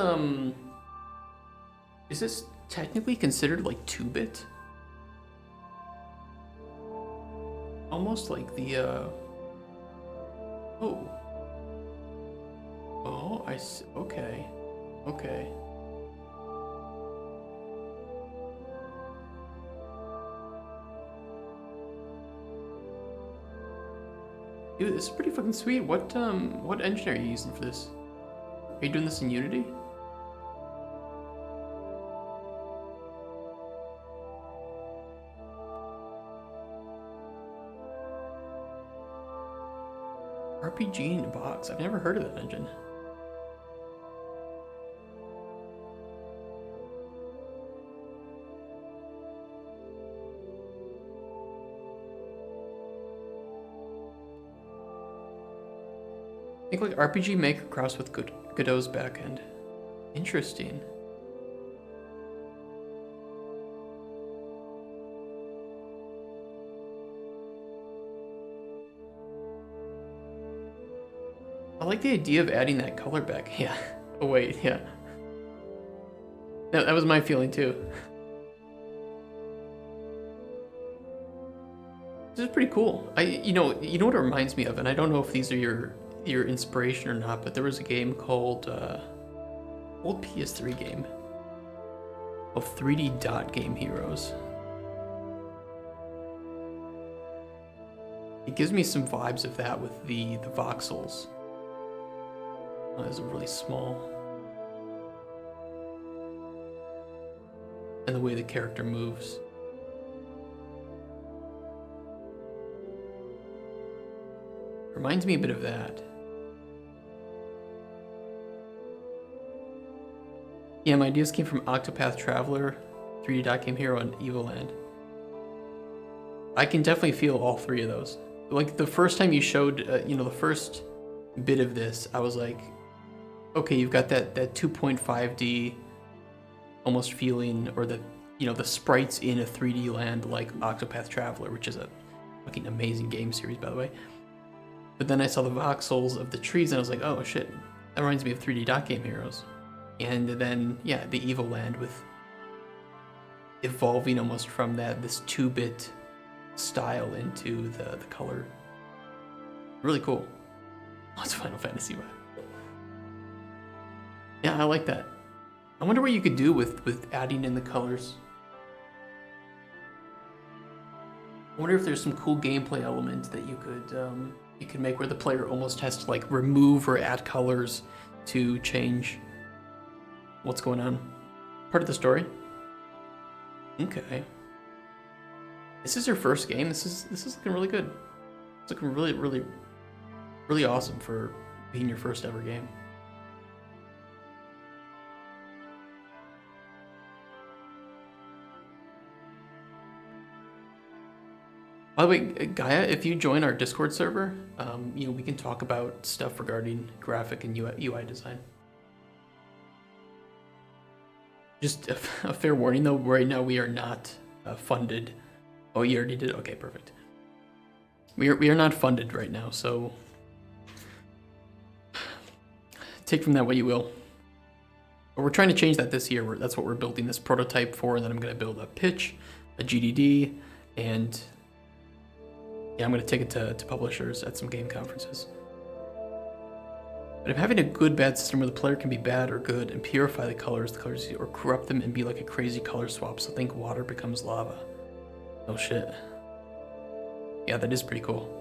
this technically considered like 2-bit? Almost like the Oh, I see. Okay. Okay. Dude, this is pretty fucking sweet. What engine are you using for this? Are you doing this in Unity? RPG in a box. I've never heard of that engine. I think like RPG Maker crossed with Godot's backend. Interesting. I like the idea of adding that color back. Yeah. Oh wait, yeah. That was my feeling too. This is pretty cool. You know what it reminds me of, and I don't know if these are your inspiration or not, but there was a game called old PS3 game of 3D Dot Game Heroes. It gives me some vibes of that with the voxels. It's really small, and the way the character moves. Reminds me a bit of that. Yeah, my ideas came from Octopath Traveler, 3D Dot Game Hero, and Evoland. I can definitely feel all three of those. Like the first time you showed, the first bit of this, I was like, okay, you've got that 2.5D almost feeling, or the sprites in a 3D land like Octopath Traveler, which is a fucking amazing game series, by the way. But then I saw the voxels of the trees and I was like, oh shit, That reminds me of 3D Dot Game Heroes. And then, yeah, the Evil Land with evolving almost from this 2-bit style into the color. Really cool. Oh, it's Final Fantasy vibe. Yeah, I like that. I wonder what you could do with adding in the colors. I wonder if there's some cool gameplay elements that you could make where the player almost has to like remove or add colors to change what's going on. Part of the story. Okay. This is your first game. This is looking really good. It's looking really, really, really awesome for being your first ever game. By the way, Gaia, if you join our Discord server, we can talk about stuff regarding graphic and UI design. Just a fair warning, though, right now we are not funded. Oh, you already did? Okay, perfect. We are not funded right now, so take from that what you will. But we're trying to change that this year. That's what we're building this prototype for, and then I'm going to build a pitch, a GDD, and yeah, I'm going to take it to publishers at some game conferences. But if having a good bad system where the player can be bad or good and purify the colors, or corrupt them and be like a crazy color swap, so think water becomes lava. Oh shit. Yeah, that is pretty cool.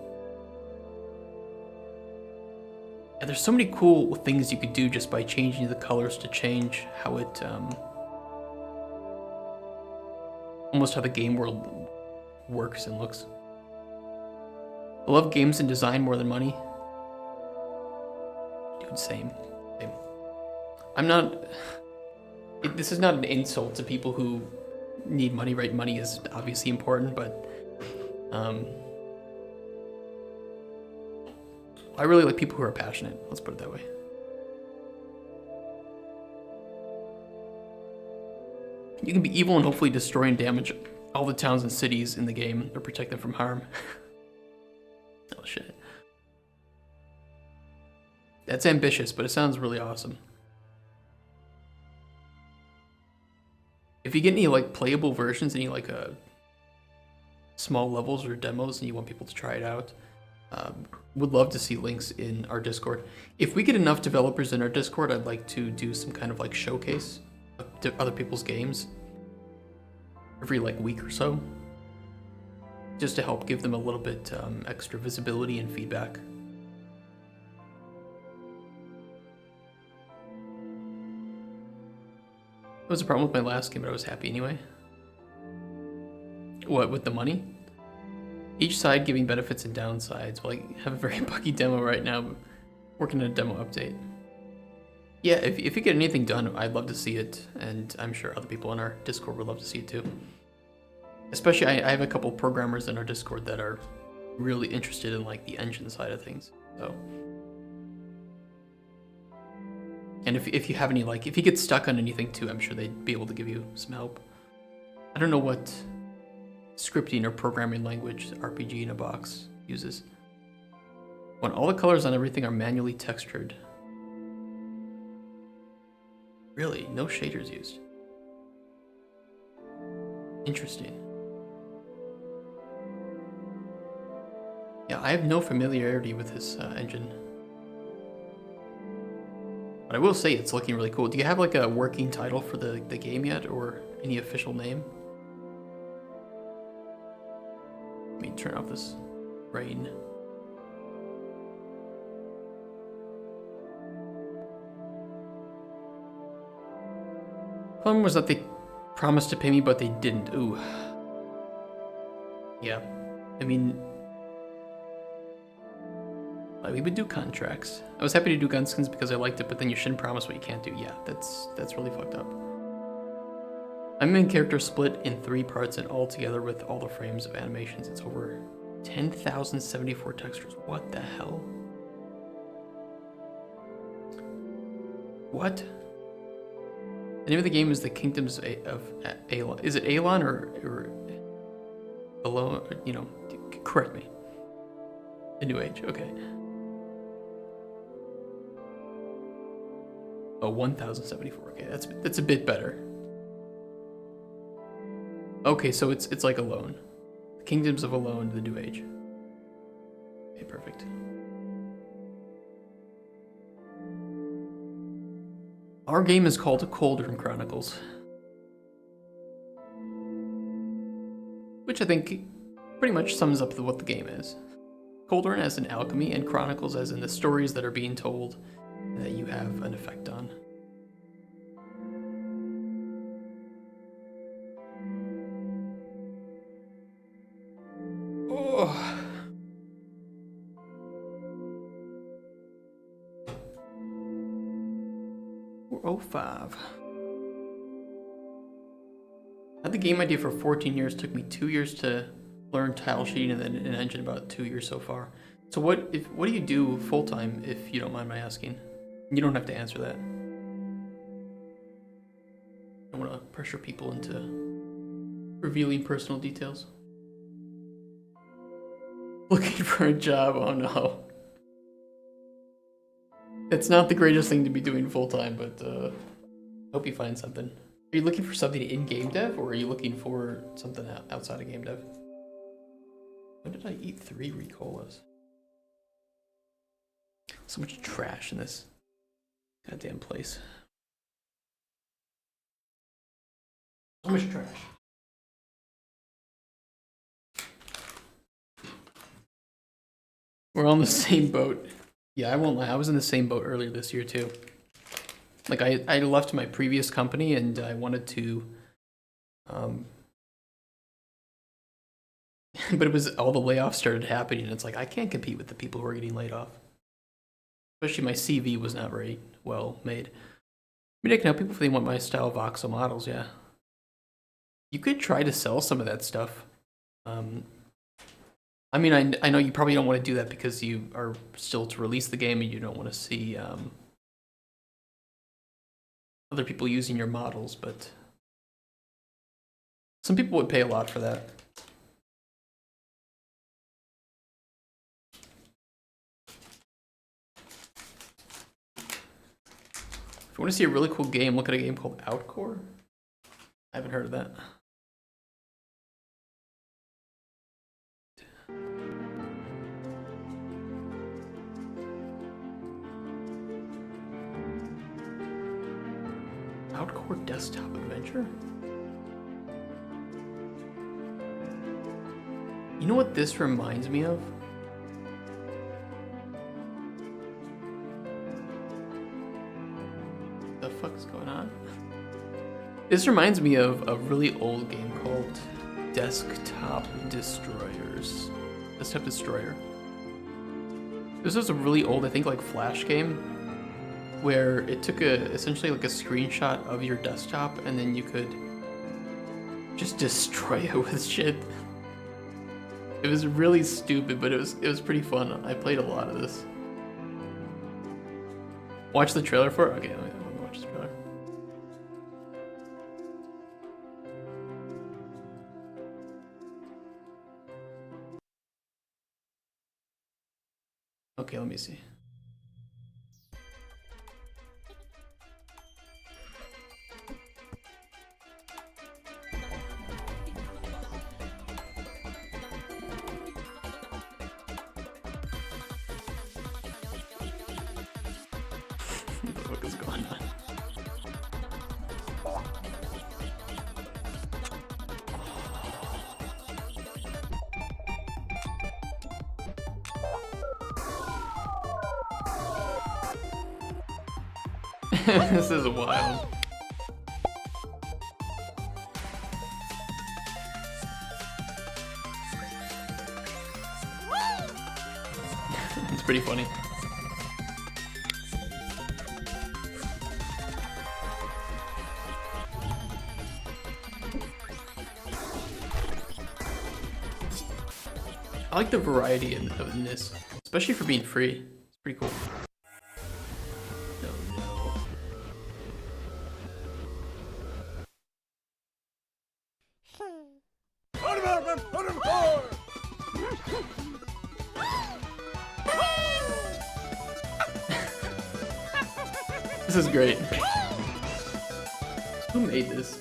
Yeah, there's so many cool things you could do just by changing the colors to change how it, almost how the game world works and looks. I love games and design more than money. Dude, same. I'm not... This is not an insult to people who need money, right? Money is obviously important, but... I really like people who are passionate. Let's put it that way. You can be evil and hopefully destroy and damage all the towns and cities in the game, or protect them from harm. Oh shit. That's ambitious, but it sounds really awesome. If you get any like playable versions, any like small levels or demos, and you want people to try it out, would love to see links in our Discord. If we get enough developers in our Discord, I'd like to do some kind of like showcase of other people's games every like week or so, just to help give them a little bit extra visibility and feedback. That was a problem with my last game, but I was happy anyway. What, with the money? Each side giving benefits and downsides. Well, I have a very buggy demo right now, but working on a demo update. Yeah, if you get anything done, I'd love to see it, and I'm sure other people in our Discord would love to see it too. Especially, I have a couple programmers in our Discord that are really interested in like the engine side of things. So, and if you have any like, if you get stuck on anything too, I'm sure they'd be able to give you some help. I don't know what scripting or programming language RPG in a Box uses. When all the colors on everything are manually textured. Really, no shaders used. Interesting. Yeah, I have no familiarity with this engine. But I will say it's looking really cool. Do you have like a working title for the game yet, or any official name? Let me turn off this rain. Problem was that they promised to pay me, but they didn't. Ooh. Yeah. I mean, we would do contracts. I was happy to do Gunskins because I liked it, but then you shouldn't promise what you can't do. Yeah, that's really fucked up. My main character split in 3 parts, and all together with all the frames of animations, it's over 10,074 textures. What the hell? What? The name of the game is The Kingdoms of Alon. Is it Alon or below? You know, correct me. The New Age. Okay. Oh, 1074. Okay, that's a bit better. Okay, so it's like Alone. Kingdoms of Alone, the New Age. Okay, perfect. Our game is called Cauldron Chronicles, which I think pretty much sums up what the game is. Cauldron as in alchemy, and Chronicles as in the stories that are being told and that you have an effect on. Oh. 405. Had the game idea for 14 years. Took me 2 years to learn tile sheeting and then an engine about 2 years so far. So what do you do full time, if you don't mind my asking? You don't have to answer that. I don't want to pressure people into revealing personal details. Looking for a job, oh no. It's not the greatest thing to be doing full time, but hope you find something. Are you looking for something in game dev, or are you looking for something outside of game dev? When did I eat 3 Ricolas? So much trash in this goddamn place. So much trash. We're on the same boat. Yeah, I won't lie. I was in the same boat earlier this year too. Like I left my previous company and I wanted to, but it was all the layoffs started happening and it's like I can't compete with the people who are getting laid off. Especially my CV was not very well made. I mean, I can help people if they want my style of voxel models. Yeah, you could try to sell some of that stuff. I mean, I know you probably don't want to do that because you are still to release the game and you don't want to see other people using your models, but some people would pay a lot for that. If you want to see a really cool game, look at a game called Outcore. I haven't heard of that. Outcore desktop adventure? You know what this reminds me of? The fuck is going on? This reminds me of a really old game called Desktop Destroyers. Desktop Destroyer. This was a really old, I think, like Flash game, where it took essentially like a screenshot of your desktop and then you could just destroy it with shit. It was really stupid, but it was pretty fun. I played a lot of this. Watch the trailer for it? Okay, let me watch the trailer. Okay, let me see. What the fuck is going on? This is wild. It's pretty funny. I like the variety in this, especially for being free. It's pretty cool. No. This is great. Who made this?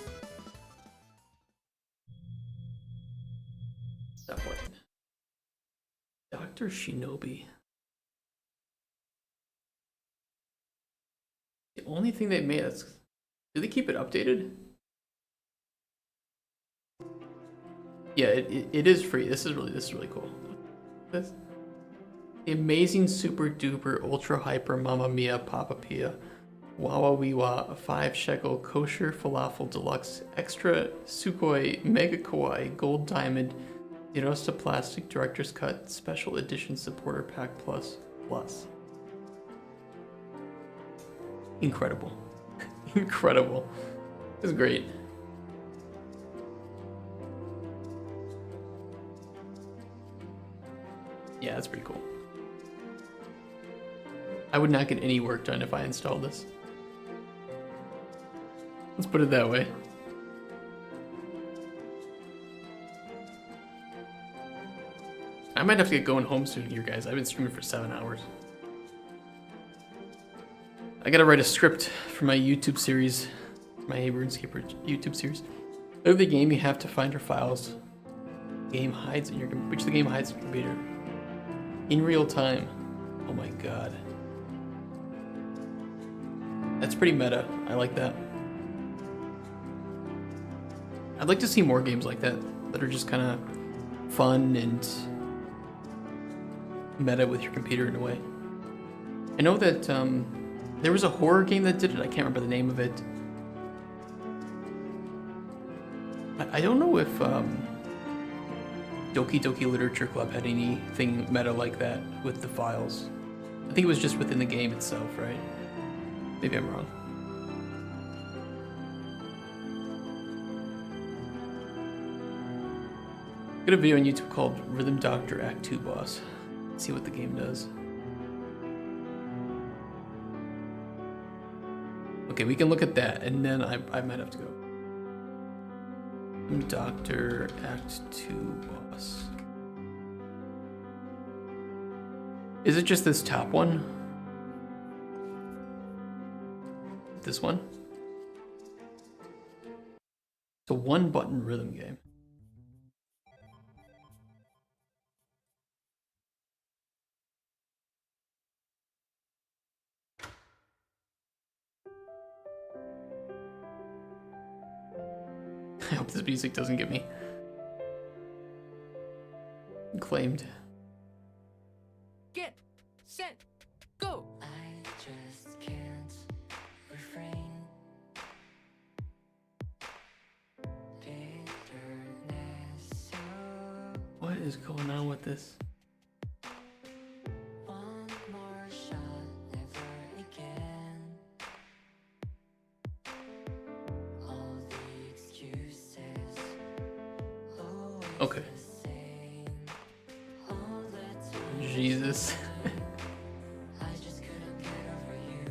Stop what? Dr. Shinobi. The only thing they made is... Do they keep it updated? Yeah, it is free. This is really cool. This the amazing super duper ultra hyper Mamma Mia Papa Pia Wawa Wiwa 5 shekel kosher falafel deluxe extra Sukhoi mega kawaii gold diamond Dirosta plastic director's cut special edition supporter pack plus. Incredible. Incredible. It's great. Yeah, that's pretty cool. I would not get any work done if I installed this. Let's put it that way. I might have to get going home soon here, guys. I've been streaming for 7 hours. I gotta write a script for my YouTube series, my RuneScape YouTube series. Over the game, you have to find your files. Game hides in your which the game hides in your computer in real time. Oh my god, that's pretty meta. I like that. I'd like to see more games like that are just kind of fun and meta with your computer in a way. I know that there was a horror game that did it. I can't remember the name of it. I don't know if Doki Doki Literature Club had anything meta like that with the files. I think it was just within the game itself, right? Maybe I'm wrong. Got a video on YouTube called Rhythm Doctor Act 2 Boss. Let's see what the game does. Okay, we can look at that, and then I might have to go. Rhythm Doctor Act 2 Boss. Is it just this top one? This one? It's a one-button rhythm game. I hope this music doesn't get me claimed. Get set, go. I just can't refrain. Bitterness, What is going on with this? one more shot, never again. All the excuses, always Okay. the same. All the time Jesus. I just couldn't get over you.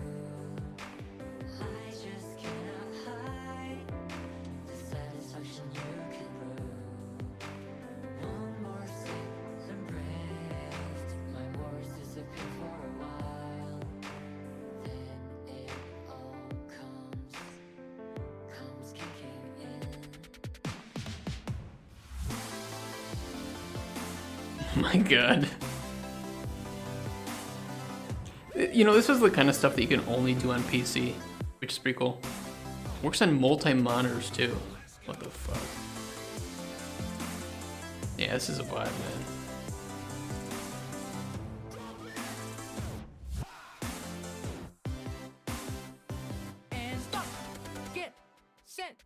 I just cannot hide the satisfaction you can prove. One more sip and breath, my words disappear for a while. Then it all comes kicking in. My god. You know, this is the kind of stuff that you can only do on PC, which is pretty cool. Works on multi-monitors too. What the fuck? Yeah, this is a vibe, man. And stop. Get set,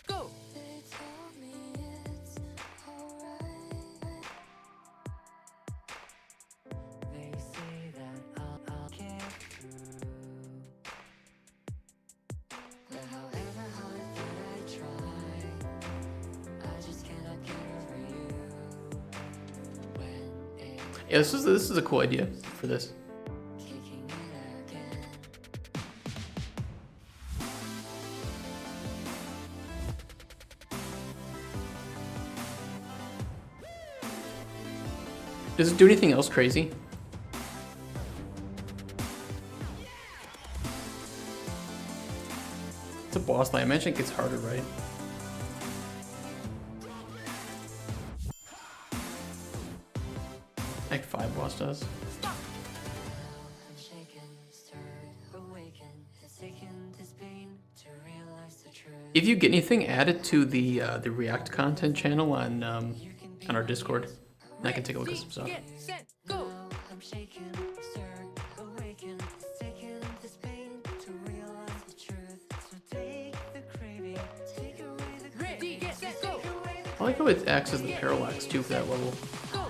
go. They told me it's alright. They say that I'll get through. But however hard that I try, I just cannot get over you. When it's Yeah, this is a cool idea for this. kicking in again. Does it do anything else crazy? It's a boss line. I mentioned it gets harder, right? Act 5 boss does. I'm shaken, stirred, awakened, has taken this pain to realize the truth. If you get anything, add it to the React content channel on our Discord, and I can take a look at some stuff. Get set, go. I'm shaken, stirred, awakened, has taken this pain to realize the truth. So take the craving, take away the Ready, get set, go. I like how it acts as the parallax too for that level. Go.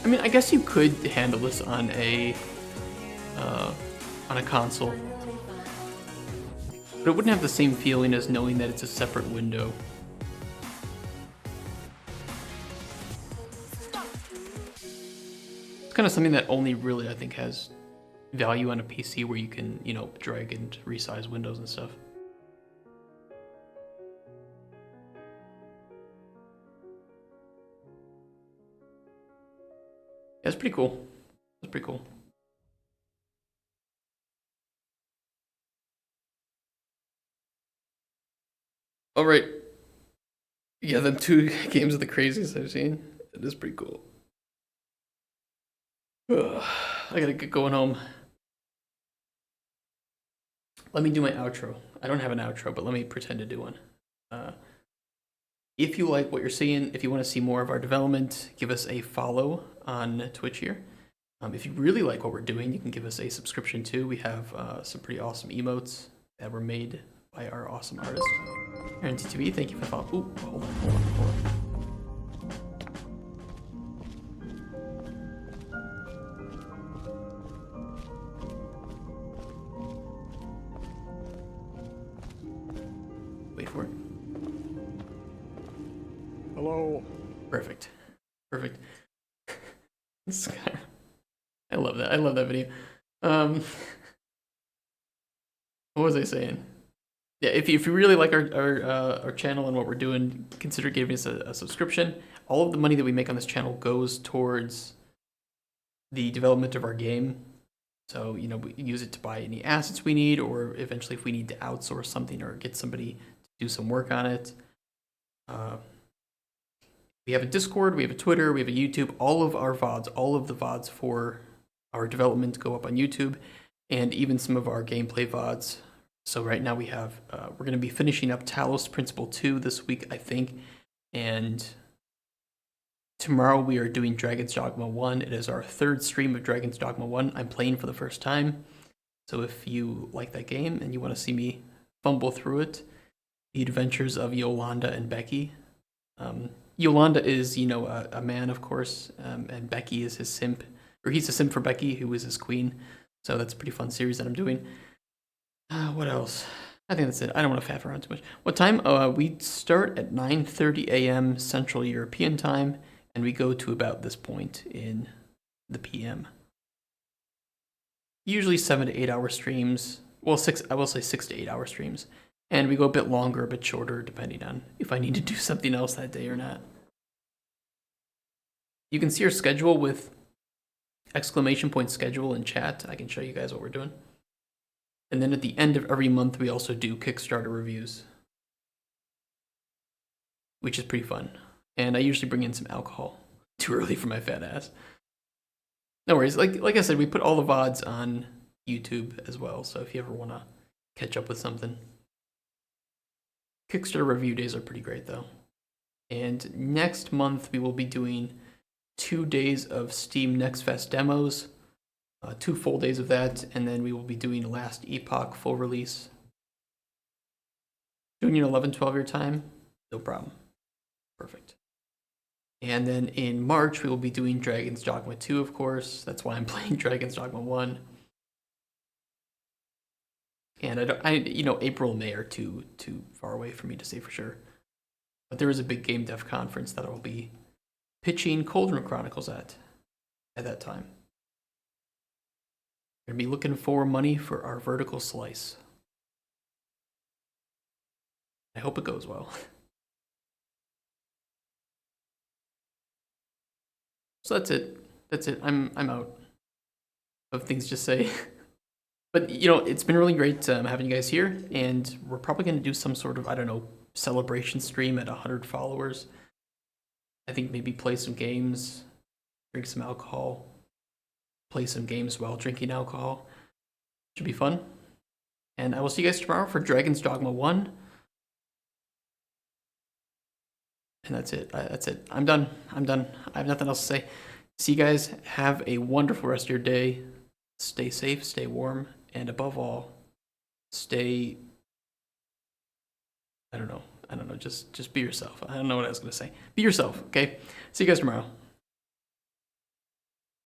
I mean, I guess you could handle this on a console, but it wouldn't have the same feeling as knowing that it's a separate window. It's kind of something that only really, I think, has value on a PC where you can, you know, drag and resize windows and stuff. That's pretty cool. That's pretty cool. All right. Yeah, them 2 games are the craziest I've seen. It is pretty cool. Ugh, I gotta get going home. Let me do my outro. I don't have an outro, but let me pretend to do one. If you like what you're seeing, if you want to see more of our development, give us a follow on Twitch here. If you really like what we're doing, you can give us a subscription too. We have some pretty awesome emotes that were made by our awesome artist. Aaron TTV, thank you for following. Ooh, hold on. Wait for it. Hello. Perfect. Perfect. I love that. I love that video. What was I saying? Yeah, if you really like our channel and what we're doing, consider giving us a subscription. All of the money that we make on this channel goes towards the development of our game. So, you know, we use it to buy any assets we need, or eventually if we need to outsource something or get somebody to do some work on it. We have a Discord, we have a Twitter, we have a YouTube. All of our VODs, all of the VODs for our development go up on YouTube, and even some of our gameplay VODs. So right now we have, we're going to be finishing up Talos Principle 2 this week, I think, and tomorrow we are doing Dragon's Dogma 1. It is our 3rd stream of Dragon's Dogma 1. I'm playing for the first time, so if you like that game and you want to see me fumble through it, the adventures of Yolanda and Becky. Yolanda is, you know, a man, of course, and Becky is his simp, or he's a simp for Becky, who is his queen. So that's a pretty fun series that I'm doing. What else? I think that's it. I don't want to faff around too much. What time? We start at 9:30 a.m. Central European time, and we go to about this point in the PM. Usually 7 to 8 hour streams. Well, I will say 6 to 8 hour streams. And we go a bit longer, a bit shorter, depending on if I need to do something else that day or not. You can see our schedule with !schedule in chat. I can show you guys what we're doing. And then at the end of every month, we also do Kickstarter reviews, which is pretty fun. And I usually bring in some alcohol. Too early for my fat ass. No worries. Like I said, we put all the VODs on YouTube as well. So if you ever want to catch up with something. Kickstarter review days are pretty great though. And next month we will be doing 2 days of Steam Next Fest demos, 2 full days of that, and then we will be doing Last Epoch full release. Doing your 11-12 your time? No problem. Perfect. And then in March we will be doing Dragon's Dogma 2, of course. That's why I'm playing Dragon's Dogma 1. And you know, April and May are too far away for me to say for sure. But there is a big game dev conference that I will be pitching Cauldron Chronicles at that time. We're gonna be looking for money for our vertical slice. I hope it goes well. So that's it. That's it. I'm out of things to say. But you know, it's been really great having you guys here, and we're probably going to do some sort of, I don't know, celebration stream at 100 followers. I think maybe play some games, drink some alcohol, play some games while drinking alcohol. Should be fun. And I will see you guys tomorrow for Dragon's Dogma 1. And that's it. That's it. I'm done. I have nothing else to say. See you guys. Have a wonderful rest of your day. Stay safe, stay warm, and above all, stay... I don't know. Just be yourself. I don't know what I was going to say. Be yourself, okay? See you guys tomorrow.